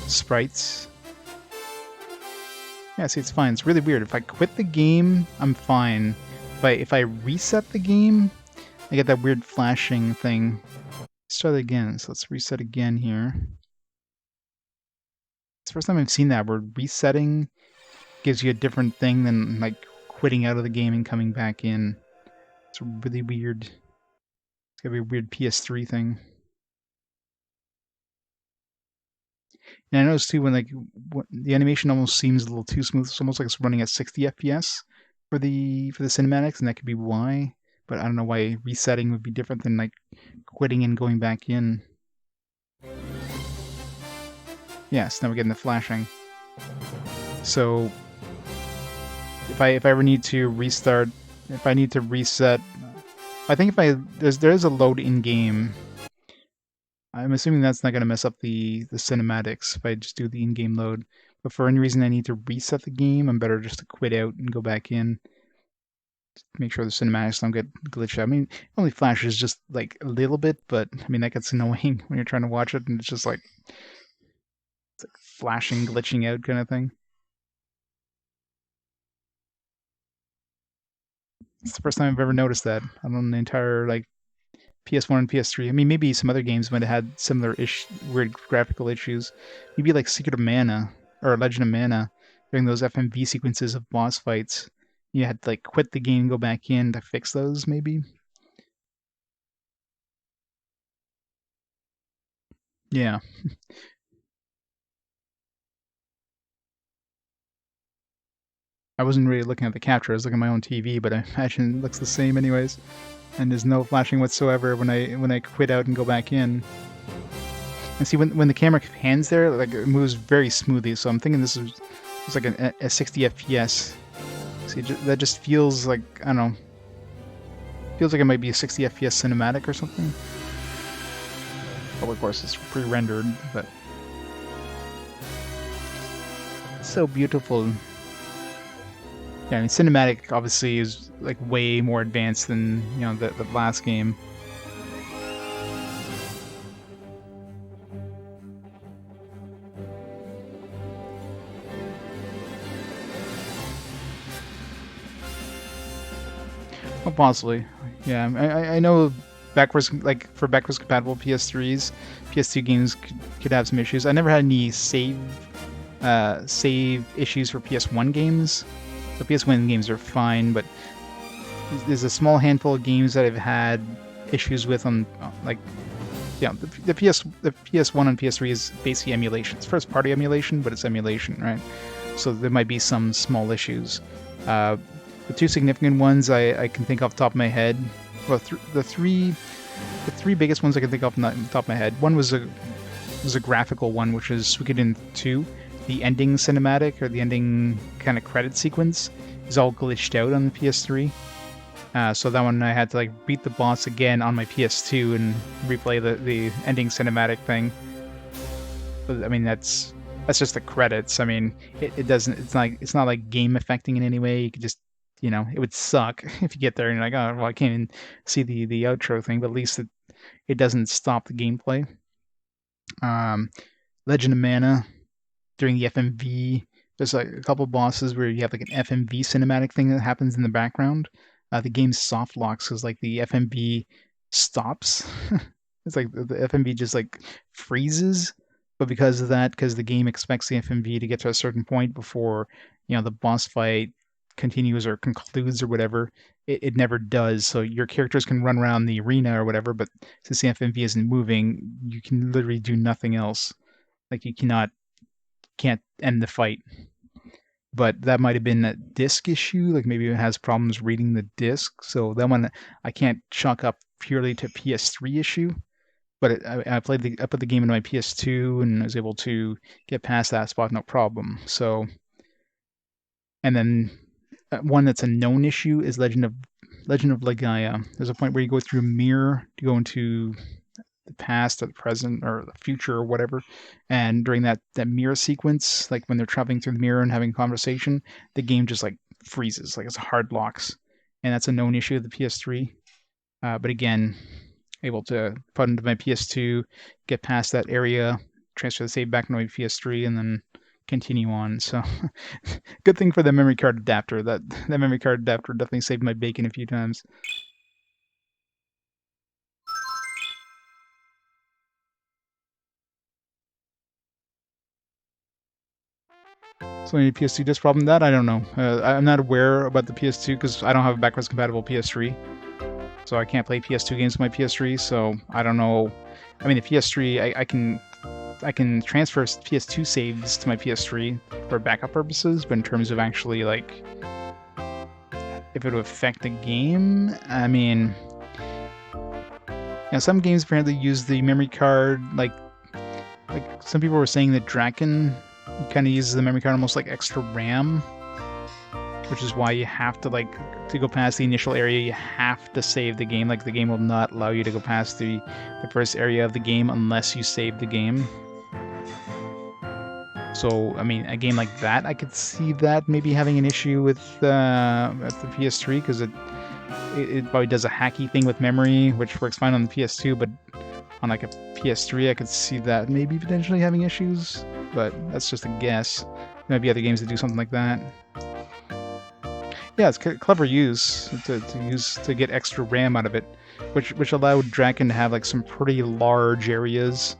sprites. Yeah, see, it's fine. It's really weird. If I quit the game, I'm fine. If I reset the game, I get that weird flashing thing. Let's try that again. So let's reset again here. It's the first time I've seen that where resetting gives you a different thing than like quitting out of the game and coming back in. It's really weird. It's gotta be a weird PS3 thing. And I noticed too when like the animation almost seems a little too smooth. It's almost like it's running at 60 FPS for the cinematics, and that could be why. But I don't know why resetting would be different than like quitting and going back in. Yes, now we're getting the flashing. So if I ever need to restart, if I need to reset, I think if there is a load in game. I'm assuming that's not going to mess up the cinematics if I just do the in-game load. But for any reason I need to reset the game, I'm better just to quit out and go back in. Make sure the cinematics don't get glitched out. I mean, it only flashes just like a little bit, but I mean that gets annoying when you're trying to watch it, and it's just like it's like flashing, glitching out kind of thing. It's the first time I've ever noticed that on the entire like PS1 and PS3. I mean, maybe some other games might have had similar weird graphical issues. Maybe like Secret of Mana or Legend of Mana during those FMV sequences of boss fights. You had to like quit the game, go back in to fix those, maybe. Yeah, I wasn't really looking at the capture. I was looking at my own TV, but I imagine it looks the same anyways. And there's no flashing whatsoever when I quit out and go back in. And see, when the camera pans there, like it moves very smoothly. So I'm thinking this is it's like a 60 FPS. See, that just feels like I don't know. Feels like it might be a 60 FPS cinematic or something. Well, of course, it's pre-rendered, but so beautiful. Yeah, I mean, cinematic obviously is like way more advanced than the last game. Well, possibly. Yeah, I know backwards for backwards compatible PS3s, PS2 games could have some issues. I never had any save issues for PS1 games. The PS1 games are fine, but there's a small handful of games that I've had issues with on the PS1 and PS3 is basically emulation. It's first party emulation, but it's emulation, right? So there might be some small issues. The two significant ones I can think off the top of my head. Well, the three biggest ones I can think off the top of my head. One was a graphical one, which is Suikoden 2. The ending cinematic or the ending kind of credit sequence is all glitched out on the PS3. So that one I had to like beat the boss again on my PS2 and replay the ending cinematic thing. But, I mean that's just the credits. I mean it doesn't it's not like game affecting in any way. You could just it would suck if you get there and you're like, oh well I can't even see the outro thing, but at least it doesn't stop the gameplay. Legend of Mana during the FMV. There's like a couple bosses where you have like an FMV cinematic thing that happens in the background. The game soft locks because like the FMV stops. It's like the FMV just like freezes. But because of that, because the game expects the FMV to get to a certain point before the boss fight continues or concludes or whatever, it never does. So your characters can run around the arena or whatever, but since the FMV isn't moving, you can literally do nothing else. Like you can't end the fight. But that might have been a disk issue. Like maybe it has problems reading the disk. So that one I can't chalk up purely to PS3 issue. But I put the game into my PS2 and I was able to get past that spot no problem. So, and then one that's a known issue is Legend of Legaia. There's a point where you go through a mirror to go into the past or the present or the future or whatever, and during that mirror sequence, like when they're traveling through the mirror and having a conversation, the game just like freezes, like it's hard locks, and that's a known issue of the PS3. But again, able to put into my PS2, get past that area, transfer the save back into my PS3, and then continue on. So good thing for the memory card adapter. That memory card adapter definitely saved my bacon a few times. So any PS2 disc problem? That I don't know. I'm not aware about the PS2 because I don't have a backwards compatible PS3, so I can't play PS2 games with my PS3. So I don't know. I mean, the PS3, I can transfer PS2 saves to my PS3 for backup purposes, but in terms of actually like if it would affect the game, I mean, some games apparently use the memory card like some people were saying that Draken kind of uses the memory card almost like extra RAM, which is why you have to to go past the initial area, you have to save the game. Like the game will not allow you to go past the first area of the game unless you save the game. So, I mean, a game like that, I could see that maybe having an issue with the PS3 because it probably does a hacky thing with memory, which works fine on the PS2, but on like a PS3, I could see that maybe potentially having issues, but that's just a guess. There might be other games that do something like that. Yeah, it's clever use to get extra RAM out of it, which allowed Draken to have like some pretty large areas,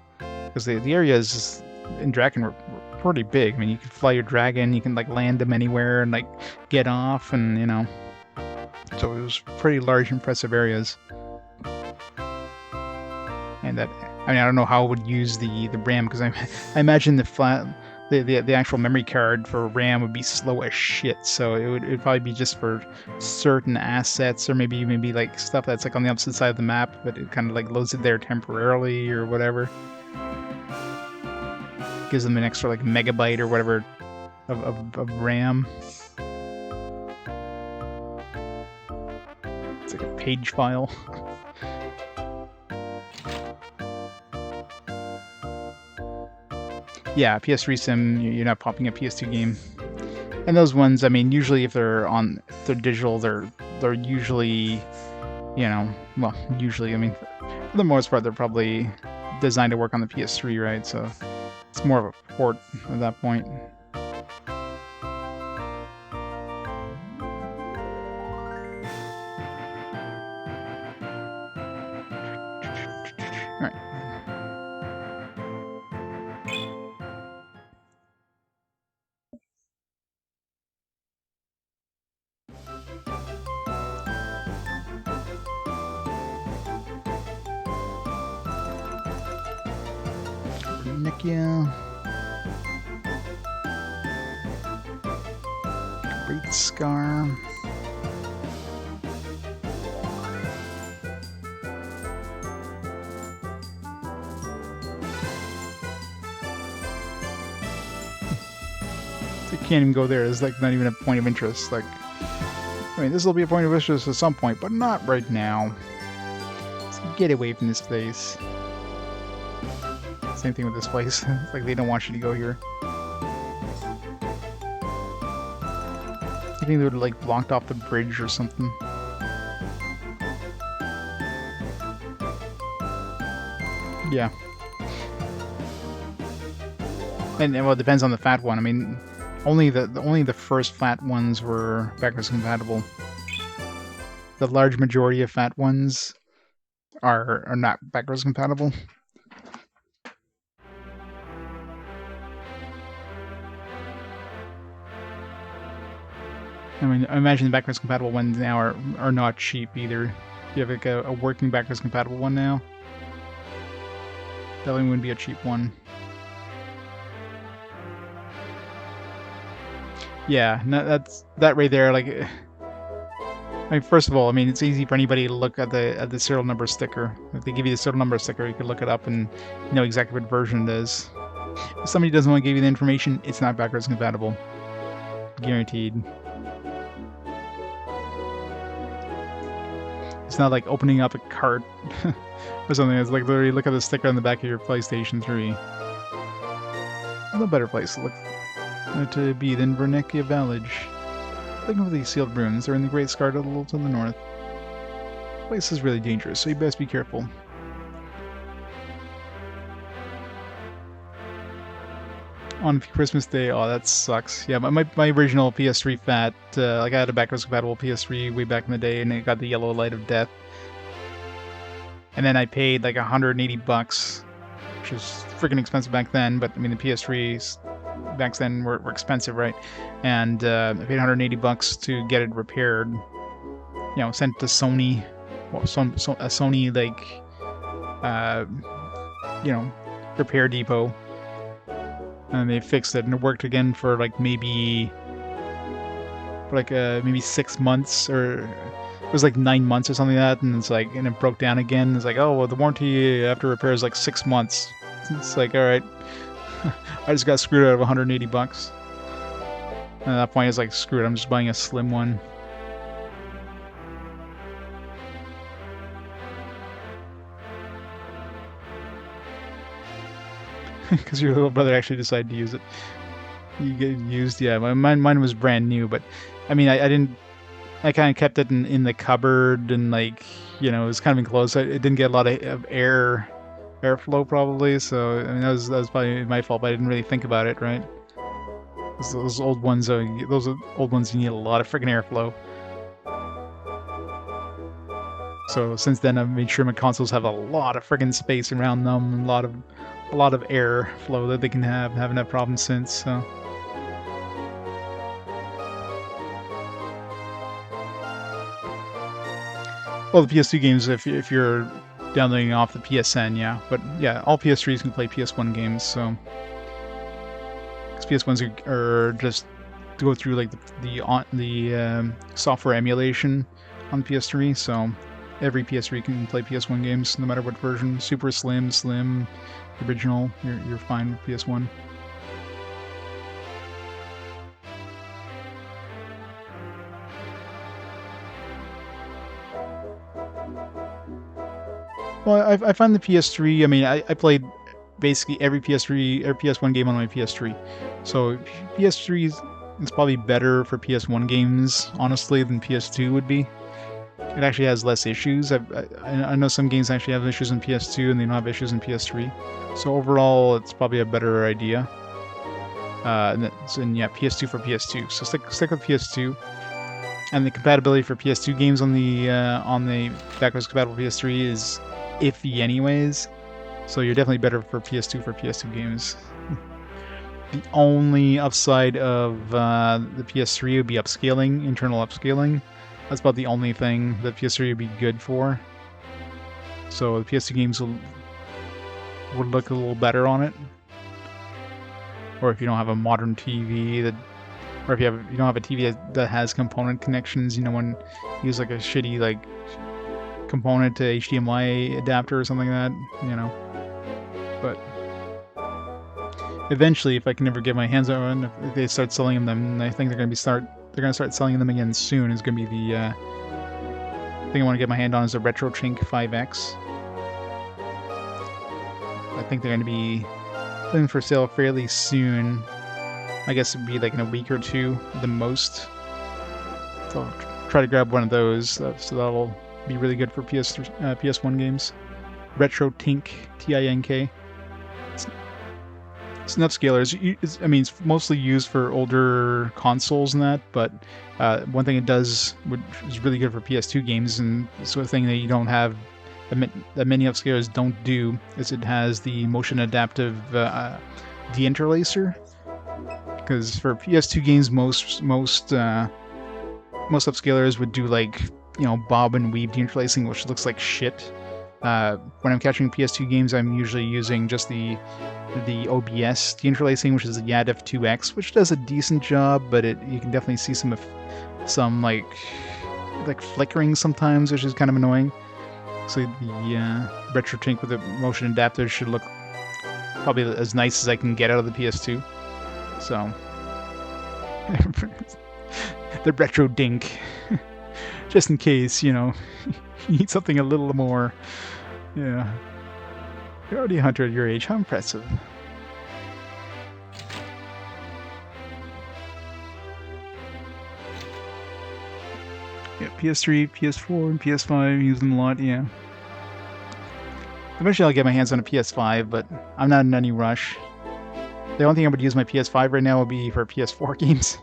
because the areas in Draken were pretty big. I mean, you could fly your dragon, you can like land them anywhere and like get off, and you know, so it was pretty large, impressive areas. And that, I mean, I don't know how it would use the RAM, because I imagine the actual memory card for RAM would be slow as shit. So it'd probably be just for certain assets, or maybe like stuff that's like on the opposite side of the map, but it kind of like loads it there temporarily or whatever. Gives them an extra like megabyte or whatever of RAM. It's like a page file. Yeah, PS3 sim, you're not popping a PS2 game. And those ones, I mean, usually if they're digital, they're usually, you know, well, usually, I mean, for the most part, they're probably designed to work on the PS3, right? So it's more of a port at that point. All right. Nikia. Great Scar. You can't even go there. It's like not even a point of interest. Like, I mean, this will be a point of interest at some point, but not right now. So get away from this place. Same thing with this place. Like, they don't want you to go here. You think they would have, like, blocked off the bridge or something? Yeah. And well, it depends on the fat one. I mean, only the first fat ones were backwards compatible. The large majority of fat ones are not backwards compatible. I mean, I imagine the backwards compatible ones now are not cheap either. If you have like a working backwards compatible one now, definitely wouldn't be a cheap one. Yeah, no, that right there. Like, I mean, first of all, I mean, it's easy for anybody to look at the serial number sticker. If they give you the serial number sticker, you can look it up and know exactly what version it is. If somebody doesn't want to give you the information, it's not backwards compatible. Guaranteed. It's not like opening up a cart or something. It's like literally look at the sticker on the back of your PlayStation 3. No better place to look to be than Vernekia Village. Looking for these sealed ruins. They're in the Great Scar a little to the north. The place is really dangerous, so you best be careful. On Christmas Day, oh, that sucks. Yeah, my original PS3 fat, like I had a backwards compatible PS3 way back in the day, and it got the yellow light of death. And then I paid like $180, which was freaking expensive back then. But I mean, the PS3 back then were expensive, right? And I paid $180 to get it repaired. You know, sent to Sony, well, a Sony like, you know, repair depot, and they fixed it, and it worked again for like maybe 6 months, or it was like 9 months or something like that, and it's like, and it broke down again. It's like, oh well, the warranty after repair is like 6 months. It's like, all right, I just got screwed out of $180. And at that point, it's like, screw it, I'm just buying a slim one. Because your little brother actually decided to use it. You get used, yeah. Mine was brand new, but I mean, I didn't. I kind of kept it in the cupboard, and like, you know, it was kind of enclosed. So it didn't get a lot of airflow probably. So I mean, that was probably my fault. But I didn't really think about it, right? Those old ones, you need a lot of freaking airflow. So since then, I've made sure my consoles have a lot of friggin' space around them, and a lot of airflow that they can have. Haven't had problems since. So. Well, the PS2 games, if you're downloading off the PSN, yeah. But yeah, all PS3s can play PS1 games, so. Because PS1s are just to go through like the software emulation on PS3, so every PS3 can play PS1 games, no matter what version. Super slim, original, you're fine with PS1. Well, I find the PS3. I mean, I played basically every PS3 or PS1 game on my PS3. So PS3 is probably better for PS1 games, honestly, than PS2 would be. It actually has less issues. I know some games actually have issues in PS2 and they don't have issues in PS3. So overall, it's probably a better idea. And yeah, PS2 for PS2. So stick with PS2. And the compatibility for PS2 games on the backwards compatible PS3 is iffy anyways. So you're definitely better for PS2 games. The only upside of the PS3 would be upscaling, internal upscaling. That's about the only thing that PS3 would be good for. So the PS2 games would look a little better on it. Or if you don't have a modern TV or if you don't have a TV that has component connections, you know, when you use like a shitty like component to HDMI adapter or something like that, you know. But eventually, if I can ever get my hands on them, if they start selling them, then I think they're gonna start selling them again soon. Is gonna be the thing I want to get my hand on is the RetroTink 5X. I think they're gonna be putting for sale fairly soon. I guess it'd be like in a week or two, the most. So I'll try to grab one of those. So that'll be really good for PS1 games. RetroTink, TINK. It's an upscaler. I mean, it's mostly used for older consoles and that, but one thing it does, which is really good for PS2 games, and sort of thing that you don't have, that many upscalers don't do, is it has the motion adaptive deinterlacer. Because for PS2 games, most upscalers would do like, you know, bob and weave deinterlacing, which looks like shit. When I'm catching PS2 games, I'm usually using just the OBS deinterlacing, which is the YADF 2X, which does a decent job, but you can definitely see some like flickering sometimes, which is kind of annoying. So the RetroTink with the motion adapter should look probably as nice as I can get out of the PS2. So the RetroDink, just in case, you know, you need something a little more. Yeah, you're already a hunter at your age. How impressive! Yeah, PS3, PS4, and PS5, use them a lot. Yeah. Eventually, I'll get my hands on a PS5, but I'm not in any rush. The only thing I would use my PS5 right now would be for PS4 games.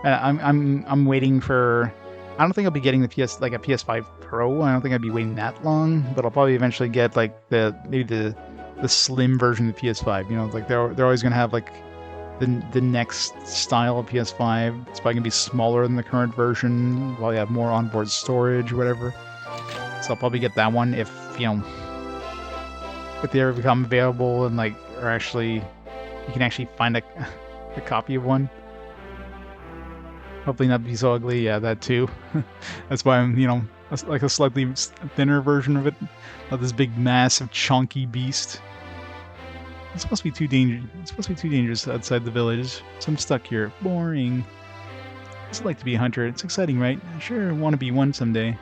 I'm waiting for. I don't think I'll be getting the a PS5 Pro. I don't think I'd be waiting that long, but I'll probably eventually get like maybe the slim version of the PS5. You know, like they're always gonna have like the next style of PS5. It's probably gonna be smaller than the current version. Probably have more onboard storage, or whatever. So I'll probably get that one if if they ever become available and like are actually you can actually find a copy of one. Hopefully not be so ugly. Yeah, that too. That's why I'm like a slightly thinner version of it, not this big massive chunky beast. It's supposed to be too dangerous. It's supposed to be too dangerous outside the village. So I'm stuck here. Boring. I'd like to be a hunter. It's exciting, right? I sure want to be one someday.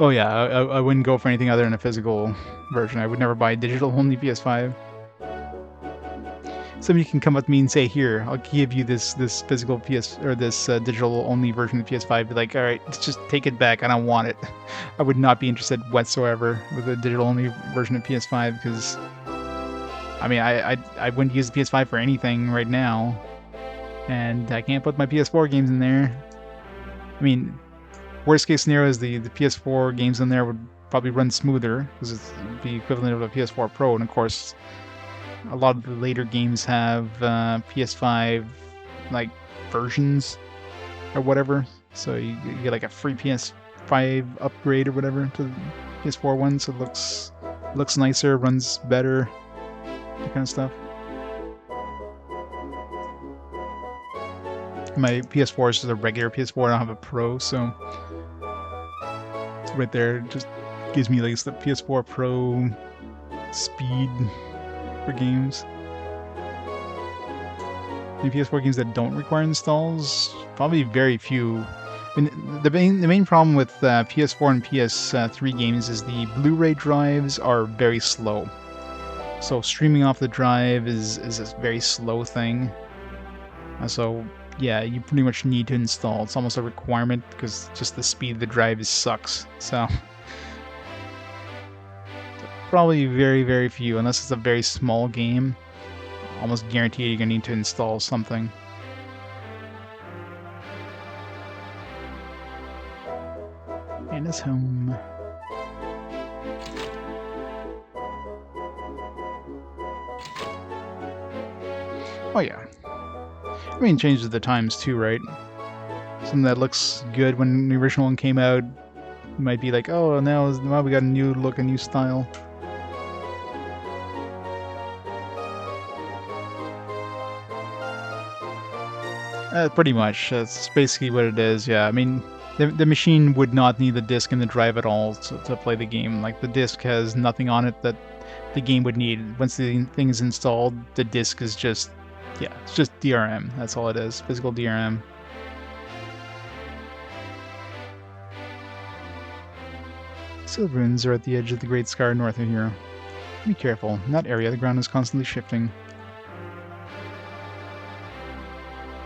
Oh yeah, I wouldn't go for anything other than a physical version. I would never buy a digital only PS5. Somebody can come up to me and say, "Here, I'll give you this physical this digital only version of the PS5." Be like, "All right, let's just take it back. I don't want it." I would not be interested whatsoever with a digital only version of PS5 because, I mean, I wouldn't use the PS5 for anything right now, and I can't put my PS4 games in there. I mean, worst case scenario is the PS4 games in there would probably run smoother because it's the equivalent of a PS4 Pro, and of course, a lot of the later games have PS5 like versions or whatever, so you get like a free PS5 upgrade or whatever to the PS4 one, so it looks nicer, runs better, that kind of stuff. My PS4 is just a regular PS4. I don't have a Pro, so it's right there. It just gives me like the PS4 Pro speed for games. The PS4 games that don't require installs, probably very few. And the main problem with PS4 and PS3 games is the Blu-ray drives are very slow. So streaming off the drive is a very slow thing. So yeah, you pretty much need to install. It's almost a requirement because just the speed of the drive sucks. So probably very, very few, unless it's a very small game. Almost guaranteed you're gonna need to install something. And it's home. Oh yeah. I mean, changes the times too, right? Something that looks good when the original one came out might be like, oh, now we got a new look, a new style. Pretty much. That's basically what it is, yeah. I mean, the machine would not need the disc and the drive at all to play the game. Like, the disc has nothing on it that the game would need. Once the thing is installed, the disc is just, yeah, it's just DRM. That's all it is, physical DRM. Sealed ruins are at the edge of the Great Scar north of here. Be careful. In that area, the ground is constantly shifting.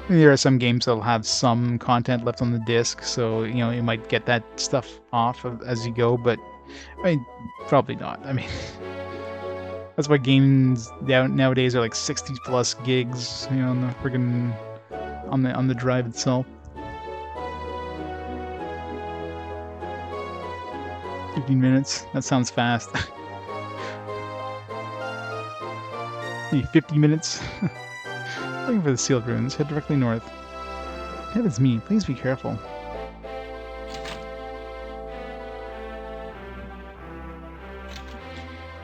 There are some games that'll have some content left on the disc, so you might get that stuff off as you go, but I mean, probably not. I mean, that's why games nowadays are like 60 plus gigs, on the friggin' on the drive itself. 15 minutes. That sounds fast. Maybe 50 minutes. Looking for the sealed ruins. Head directly north. Heavens me, please be careful.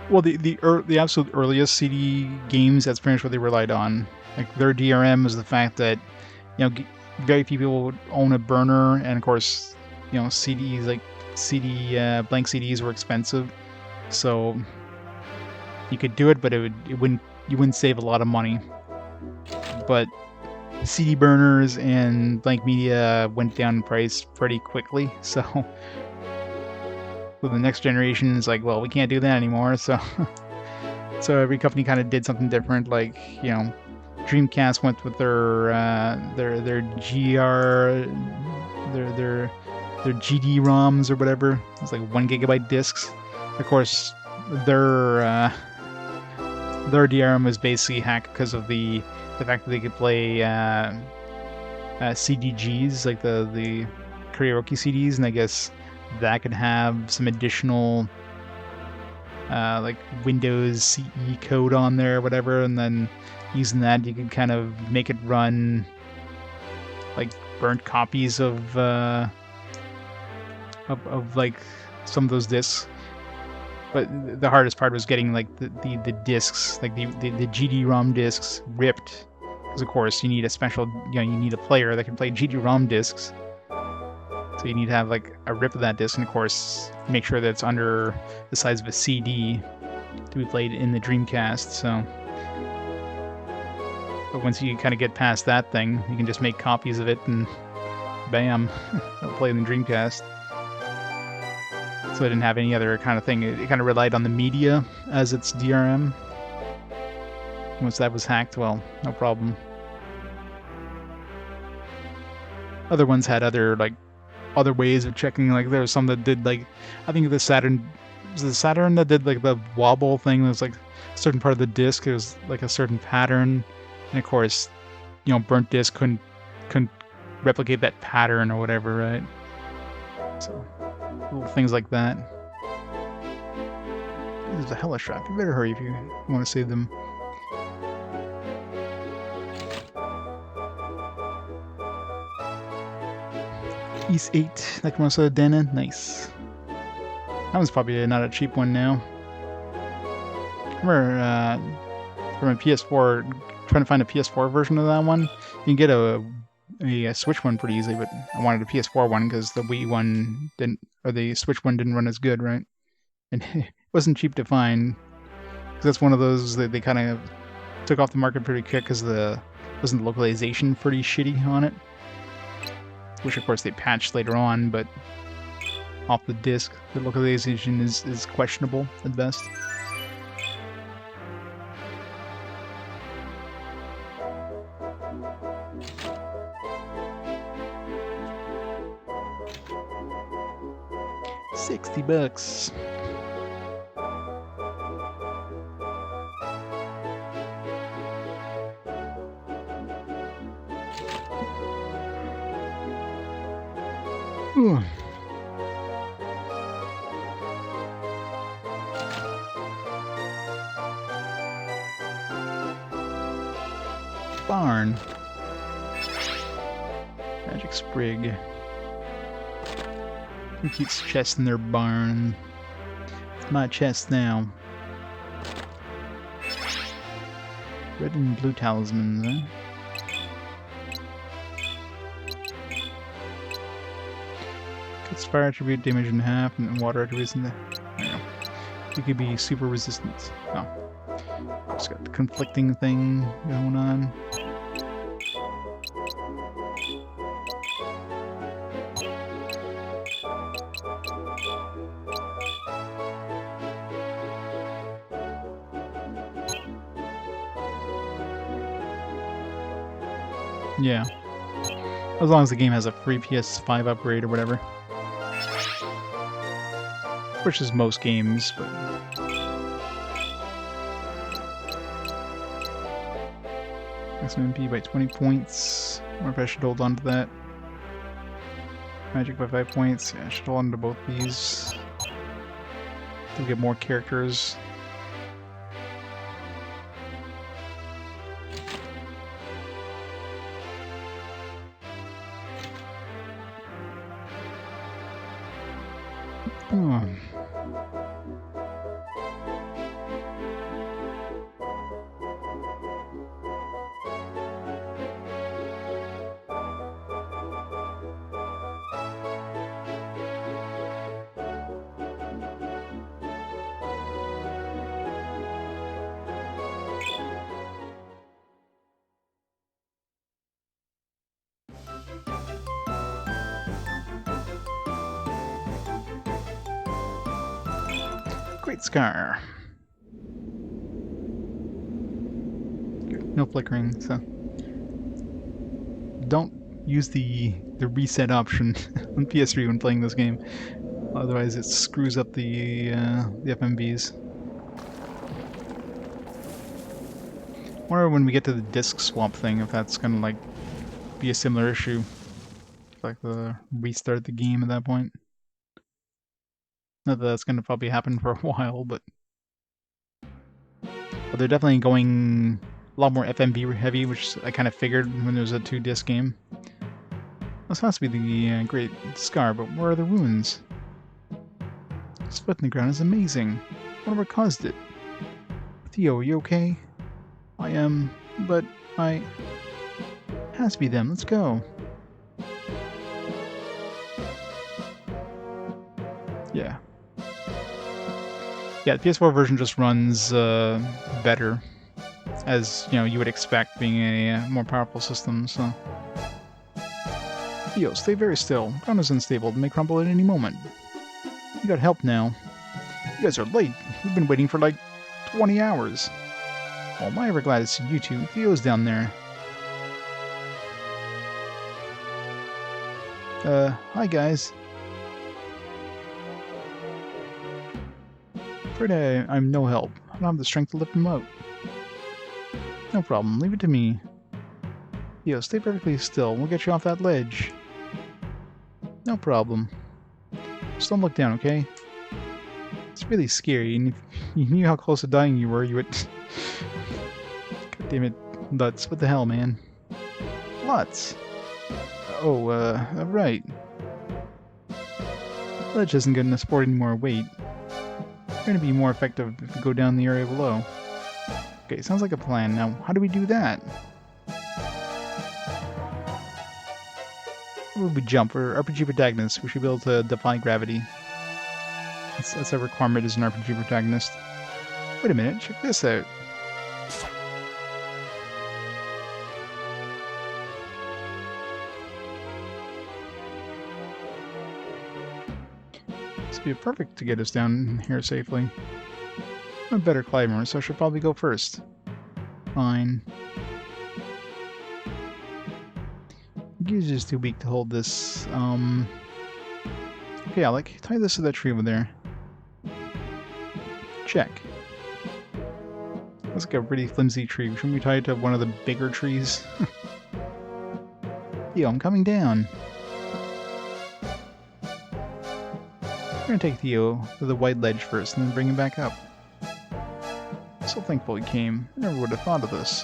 Well, the absolute earliest CD games, that's pretty much what they relied on. Like, their DRM was the fact that, very few people would own a burner, and of course, CDs, like blank CDs were expensive, so you could do it, but you wouldn't save a lot of money. But CD burners and blank media went down in price pretty quickly, so the next generation is like, well, we can't do that anymore, so every company kind of did something different. Like, Dreamcast went with their GD ROMs or whatever. It's like 1 gigabyte discs. Of course, their DRM was basically hacked because of the fact that they could play CDGs, like the karaoke CDs, and I guess that could have some additional like Windows CE code on there or whatever, and then using that you can kind of make it run like burnt copies of like some of those discs. But the hardest part was getting like the discs, like the GD-ROM discs ripped, because of course you need a special, you need a player that can play GD-ROM discs. So you need to have like a rip of that disc, and of course make sure that it's under the size of a CD to be played in the Dreamcast. So, but once you kind of get past that thing, you can just make copies of it, and bam, it'll play in the Dreamcast. So it didn't have any other kind of thing. It kind of relied on the media as its DRM. Once that was hacked, well, no problem. Other ones had other ways of checking. Like there was some that did like, I think the Saturn that did like the wobble thing. There was like a certain part of the disc. It was like a certain pattern, and of course, burnt disc couldn't replicate that pattern or whatever, right? So little things like that. There's a hellish trap. You better hurry if you want to save them. East 8, Necromosa Dena, nice. That one's probably not a cheap one now. I remember from a PS4, trying to find a PS4 version of that one. You can get a Switch one pretty easily, but I wanted a PS4 one because the Wii one didn't, or the Switch one didn't run as good, right? And it wasn't cheap to find. Cause that's one of those that they kind of took off the market pretty quick because wasn't the localization pretty shitty on it. Which of course they patched later on, but off the disc, the localization is questionable at best. $60. Ooh. Barn. Magic Sprig. Who keeps chests in their barn? It's my chest now. Red and blue talismans, eh? Cuts fire attribute damage in half, and water attributes in the... I don't know. You could be super resistant. Oh. Just got the conflicting thing going on. Yeah. As long as the game has a free PS5 upgrade or whatever. Which is most games, but... Maximum MP by 20 points. I wonder if I should hold on to that. Magic by 5 points. Yeah, I should hold on to both these. To get more characters. Great Scar. No flickering, so don't use the reset option on PS3 when playing this game. Otherwise, it screws up the FMVs. Or when we get to the disc swap thing, if that's gonna like be a similar issue, like the restart the game at that point. Not that that's going to probably happen for a while, but they're definitely going a lot more FMV heavy, which I kind of figured when there was a 2-disc game. This has to be the Great Scar, but where are the ruins? This foot in the ground is amazing. Whatever caused it? Theo, are you okay? I am, but I... Has to be them. Let's go. Yeah. Yeah, the PS4 version just runs better, as you would expect, being a more powerful system. So, Theo, stay very still. Ground is unstable. It may crumble at any moment. You got help now. You guys are late. We've been waiting for like 20 hours. Oh, am I ever glad to see you two. Theo's down there. Hi guys. Afraid I'm no help. I don't have the strength to lift him out. No problem. Leave it to me. Theo, stay perfectly still. We'll get you off that ledge. No problem. Just don't look down, okay? It's really scary, and if you knew how close to dying you were, you would... God damn it, Lutz. What the hell, man? Lutz! Oh, right. Ledge isn't good enough to support any more weight. It's going to be more effective if we go down the area below. Okay, sounds like a plan. Now, how do we do that? How would we jump? We're RPG protagonists. We should be able to defy gravity. That's a requirement as an RPG protagonist. Wait a minute, check this out. This would be perfect to get us down here safely. I'm a better climber, so I should probably go first. Fine. Gears is too weak to hold this. Okay, Alec, tie this to that tree over there. Check. That's like a really flimsy tree. Shouldn't we tie it to one of the bigger trees? Theo, I'm coming down. We're gonna take Theo to the white ledge first and then bring him back up. So thankful he came. I never would have thought of this.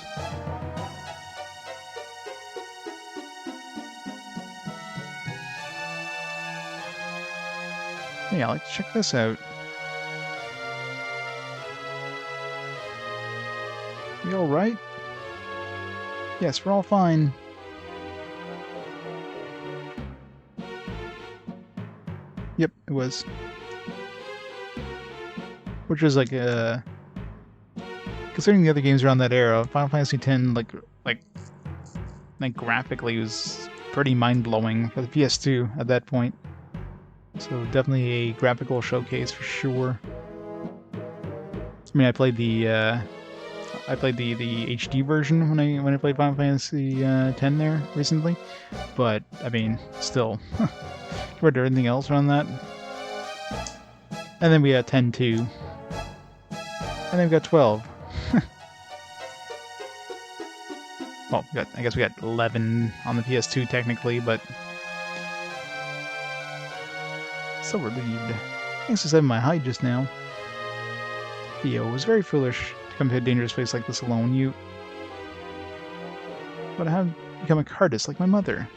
Hey Alec, check this out. You alright? Yes, we're all fine. Yep, it was. Which was like, considering the other games around that era, Final Fantasy X, like graphically was pretty mind-blowing for the PS2 at that point. So definitely a graphical showcase for sure. I mean, I played the HD version when I played Final Fantasy X there recently, but I mean, still, compared to everything else around that. And then we got 10 too, and then we got 12. Well, I guess we got 11 on the PS2 technically, but so relieved. Thanks for saving my hide just now. Theo, it was very foolish to come to a dangerous place like this alone. But how did you become a cardist like my mother?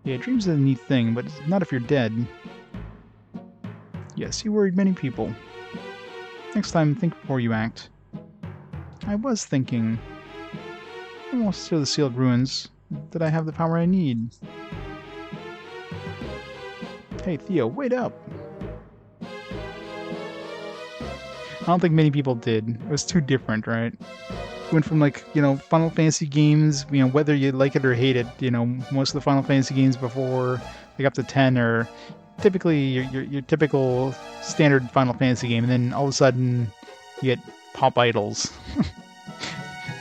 Yeah, dreams are a neat thing, but not if you're dead. Yes, you worried many people. Next time, think before you act. I was thinking. Almost to the sealed ruins. Did I have the power I need? Hey, Theo, wait up! I don't think many people did. It was too different, right? Went from, like, Final Fantasy games, whether you like it or hate it, most of the Final Fantasy games before, like, up to 10 are typically your typical standard Final Fantasy game, and then all of a sudden, you get pop idols.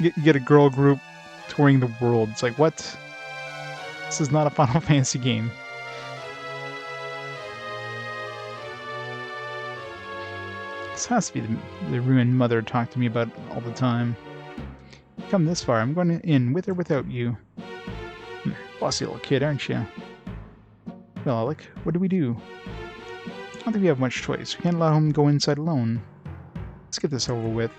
you get a girl group touring the world. It's like, what? This is not a Final Fantasy game. This has to be the ruined mother talked to me about all the time. Come this far, I'm going in with or without you. Bossy little kid, aren't you? Well, Alec, what do we do? don't think we have much choice. We can't allow him to go inside alone. Let's get this over with.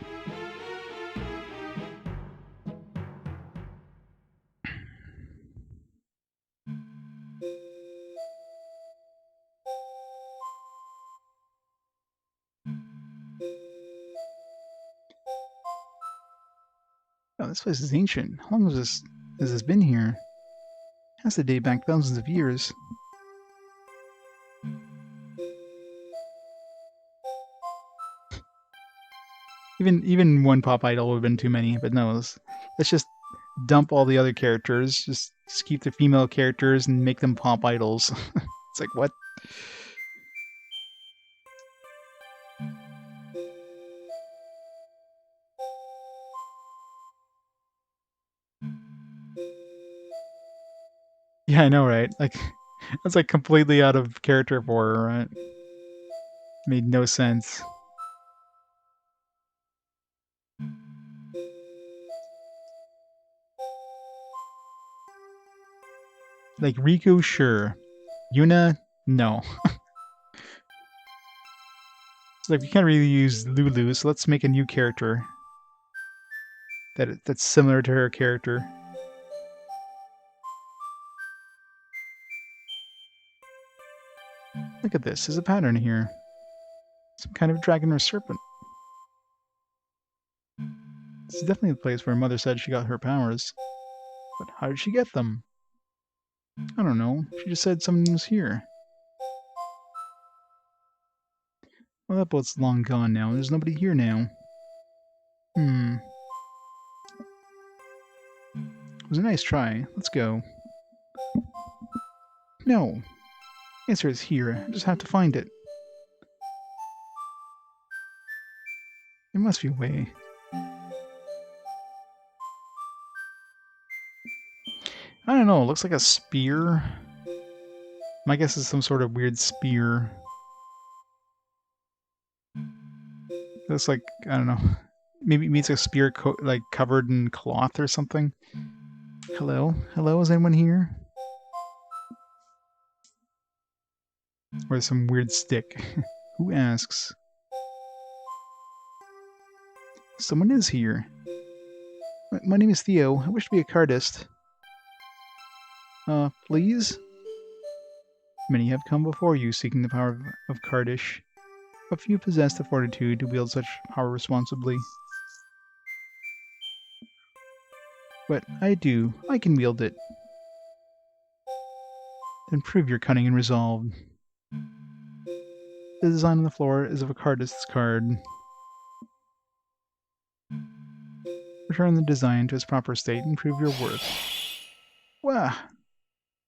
Oh, this place is ancient. How long has this been here? It has to date back thousands of years. Even one pop idol would have been too many, but no, let's just dump all the other characters, just keep the female characters and make them pop idols. It's like, what? Yeah, I know, right? Like, that's like completely out of character for her, right? Made no sense. Like, Riku, sure. Yuna, no. It's like, we can't really use Lulu, so let's make a new character that's similar to her character. Look at this, there's a pattern here. Some kind of dragon or serpent. This is definitely the place where Mother said she got her powers. But how did she get them? I don't know. She just said someone was here. Well, that boat's long gone now. There's nobody here now. It was a nice try. Let's go. No. The answer is here. I just have to find it. There must be a way. I don't know. It looks like a spear. My guess is some sort of weird spear. Looks like, I don't know. Maybe it means a spear like covered in cloth or something. Hello? Hello? Is anyone here? Or some weird stick. Who asks? Someone is here. My name is Theo. I wish to be a cardist. Please? Many have come before you seeking the power of Kardish, but few possess the fortitude to wield such power responsibly. But I do. I can wield it. Then prove your cunning and resolve. The design on the floor is of a cardist's card. Return the design to its proper state and prove your worth. Wah!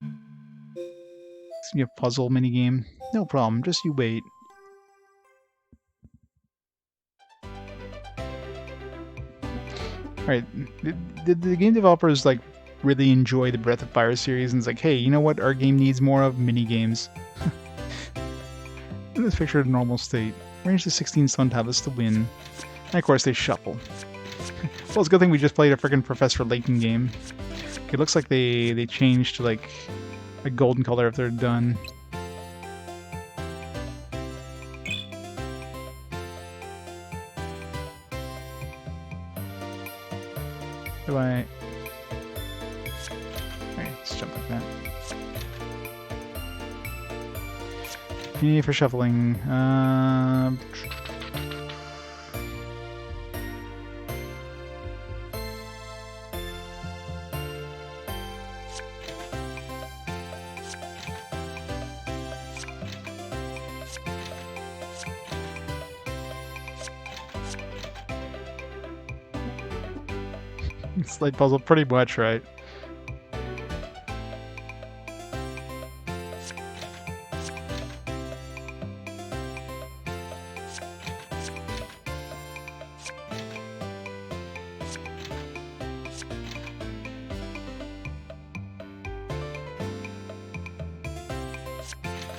It's gonna be a puzzle minigame. No problem, just you wait. Alright, the game developers like really enjoy the Breath of Fire series and it's like, hey, you know what our game needs more of? Minigames. In this picture of normal state. Arrange the 16 stone tablets to win. And of course they shuffle. Well, it's a good thing we just played a freaking Professor Layton game. It looks like they changed to like a golden color if they're done. Do I... Alright, let's jump like that. Yay for shuffling. Slate puzzle, pretty much, right?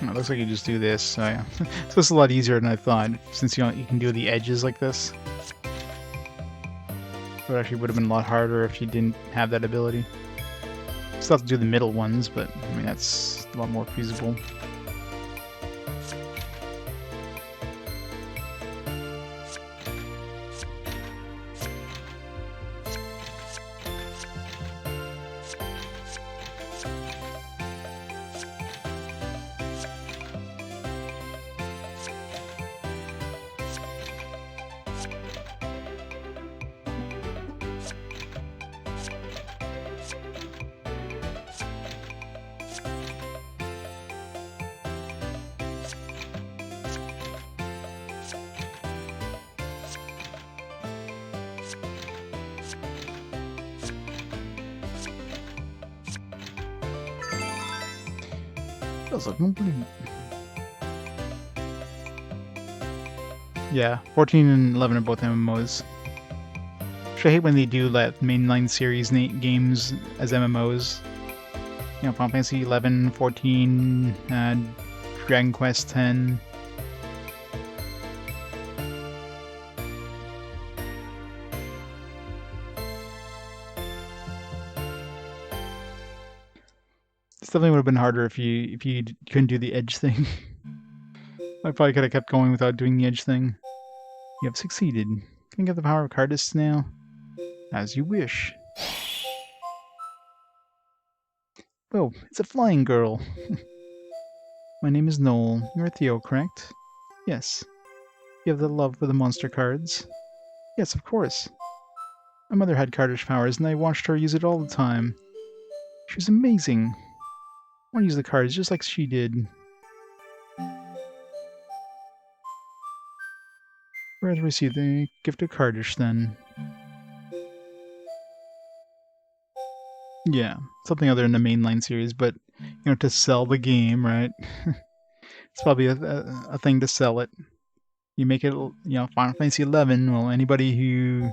It looks like you just do this, so yeah. So this is a lot easier than I thought, since you can do the edges like this. It actually would have been a lot harder if you didn't have that ability. Still have to do the middle ones, but I mean that's a lot more feasible. Puzzle complete. Yeah, 14 and 11 are both MMOs. Which I hate when they do let mainline series games as MMOs. You know, Final Fantasy 11, 14, Dragon Quest 10. This definitely would have been harder if you couldn't do the edge thing. I probably could have kept going without doing the edge thing. You have succeeded. Can I get the power of Cardist now? As you wish. Oh, it's a flying girl. My name is Noel. You're Theo, correct? Yes. You have the love for the monster cards? Yes, of course. My mother had cardish powers, and I watched her use it all the time. She was amazing. I want to use the cards just like she did. Where to receive the gift of cardish, then? Yeah, something other than the mainline series, but, you know, to sell the game, right? It's probably a thing to sell it. You make it, you know, Final Fantasy 11. Well, anybody who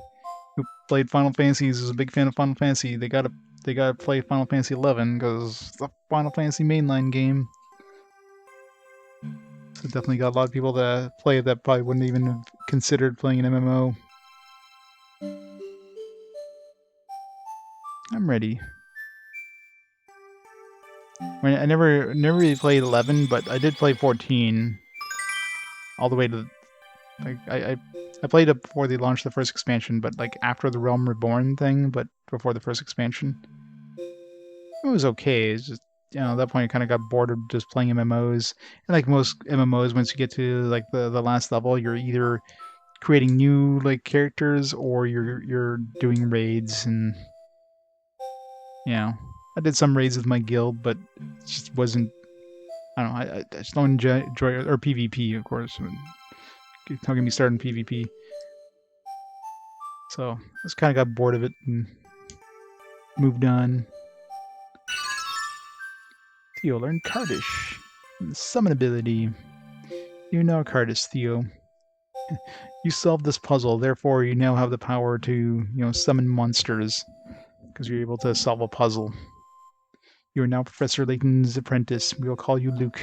played Final Fantasies is a big fan of Final Fantasy. They gotta play Final Fantasy 11 because it's the Final Fantasy mainline game. So definitely got a lot of people that play it that probably wouldn't even have considered playing an MMO. I'm ready. I mean, I never really played 11, but I did play 14 all the way to. I played it before they launched the first expansion, but like after the Realm Reborn thing, but before the first expansion. It was okay. It's just, you know, at that point I kind of got bored of just playing MMOs. And like most MMOs, once you get to like the last level, you're either creating new like characters or you're doing raids. And you know, I did some raids with my guild, but it just wasn't. I don't know. I just don't enjoy or PvP, of course. Don't get me started in PvP. So I just kind of got bored of it and moved on. Theo learned Cardish. And the summon ability. You're now Cardist, Theo. You solved this puzzle, therefore you now have the power to, you know, summon monsters. Because you're able to solve a puzzle. You are now Professor Layton's apprentice. We will call you Luke.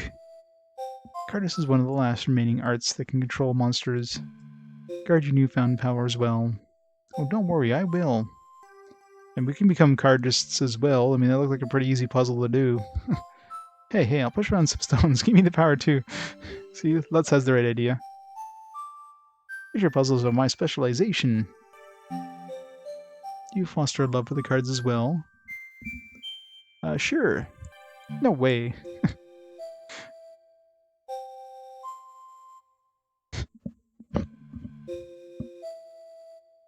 Cardist is one of the last remaining arts that can control monsters. Guard your newfound powers well. Oh, don't worry, I will. And we can become Cardists as well. I mean, that looked like a pretty easy puzzle to do. Hey, I'll push around some stones. Give me the power too. See, Lutz has the right idea. Treasure puzzles are my specialization. Do you foster a love for the cards as well? Sure. No way.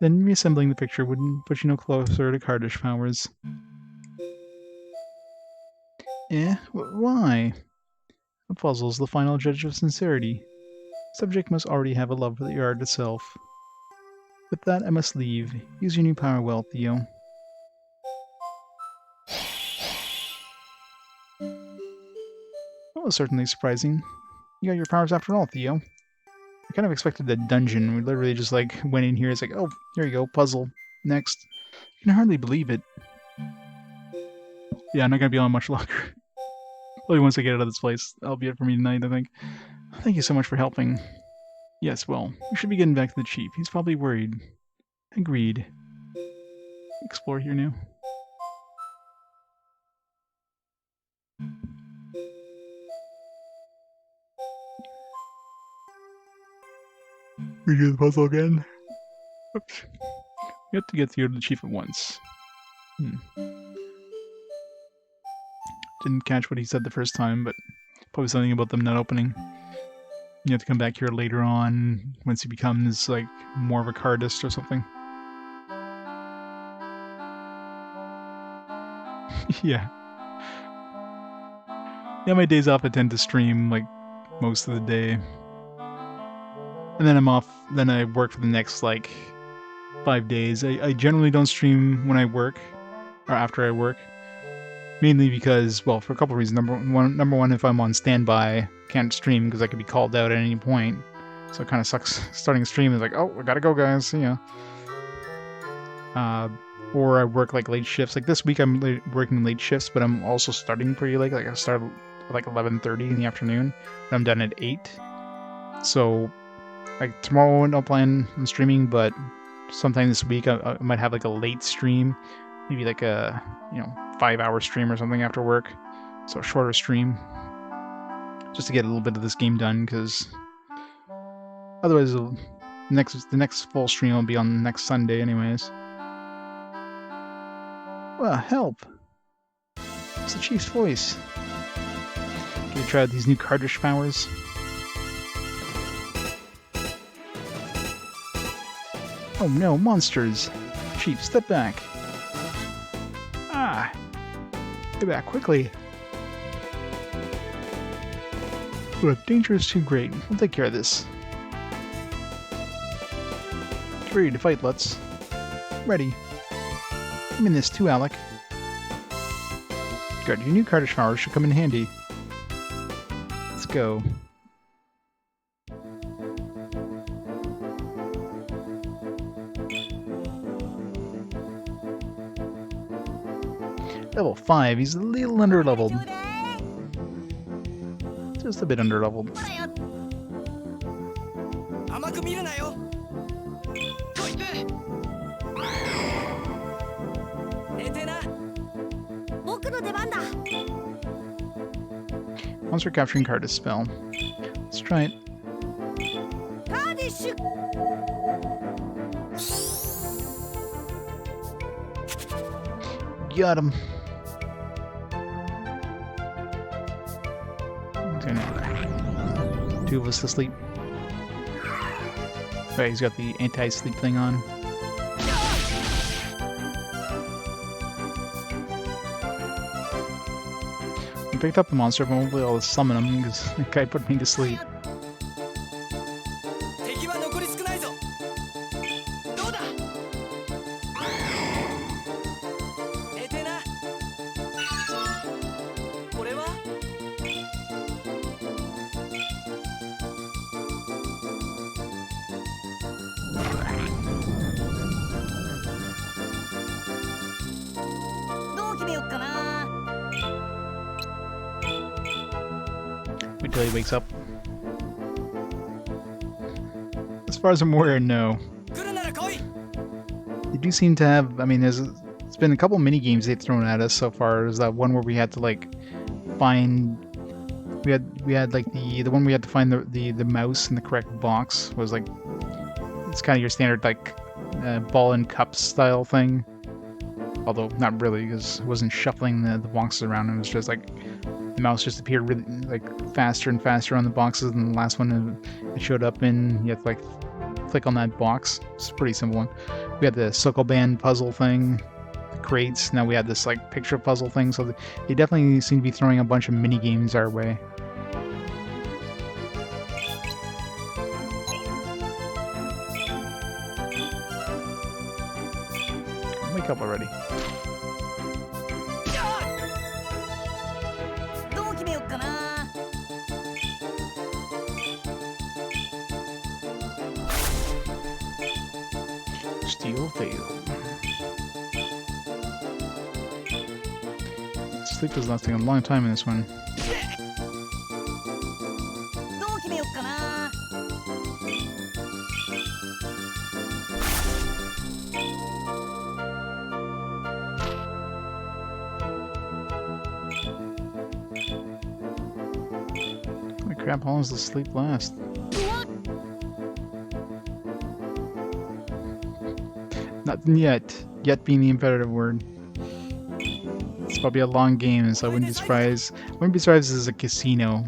Then reassembling the picture wouldn't put you no closer to Cardish powers. Why? A puzzle's the final judge of sincerity. Subject must already have a love for the art itself. With that, I must leave. Use your new power well, Theo. That was certainly surprising. You got your powers after all, Theo. I kind of expected a dungeon. We literally just like went in here. It's like, oh, here you go, puzzle. Next. I can hardly believe it. Yeah, I'm not gonna be on much longer. Only once I get out of this place, that'll be it for me tonight, I think. Thank you so much for helping. Yes, well, we should be getting back to the chief. He's probably worried. Agreed. Explore here now. Redo the puzzle again. Oops. We have to get to the chief at once. Didn't catch what he said the first time, but probably something about them not opening. You have to come back here later on once he becomes like more of a cardist or something. Yeah. Yeah, my days off I tend to stream like most of the day. And then I'm off, then I work for the next like 5 days. I generally don't stream when I work or after I work. Mainly because, well, for a couple of reasons. Number one, if I'm on standby, can't stream because I could be called out at any point. So it kind of sucks starting a stream. Is like, oh, I gotta go, guys. See ya. Or I work like late shifts. Like this week, I'm working late shifts, but I'm also starting pretty late. Like I start at like 11:30 in the afternoon, and I'm done at 8. So, like tomorrow, I don't plan on streaming, but sometime this week, I might have like a late stream, maybe like a 5-hour stream or something after work. So a shorter stream, just to get a little bit of this game done, because otherwise, the next full stream will be on next Sunday, anyways. Well, help! It's the Chief's voice. Can you try out these new cartridge powers? Oh no, monsters! Chief, step back! Ah! Get back quickly! Look, danger is too great. We'll take care of this. Get ready to fight, Lutz. Ready. I'm in this too, Alec. Good, your new cartridge powers should come in handy. Let's go. Level 5, he's a little under-leveled. Just a bit under-leveled. Monster capturing card to spell. Let's try it. Got him. Two of us to sleep. Right, he's got the anti-sleep thing on. I picked up the monster, but hopefully I'll summon him because the guy put me to sleep. Wait till he wakes up. As far as I'm aware, no. They do seem to have, I mean, it's been a couple mini games they've thrown at us so far. There's that one where we had to like find, we had like the one we had to find the mouse in the correct box. Was like, it's kind of your standard like ball and cup style thing. Although not really, because it wasn't shuffling the boxes around. It was just like the mouse just appeared really like faster and faster on the boxes, and the last one it showed up in, you have to like click on that box. It's a pretty simple one. We had the circle band puzzle thing, the crates. Now we had this like picture puzzle thing. So they definitely seem to be throwing a bunch of mini games our way. Wake up already. Steel failed. Sleep is lasting a long time in this one. Holy crap, how long does the sleep last? Nothing yet. Yet being the imperative word. It's probably a long game, so I wouldn't be surprised. I wouldn't be surprised if this is a casino.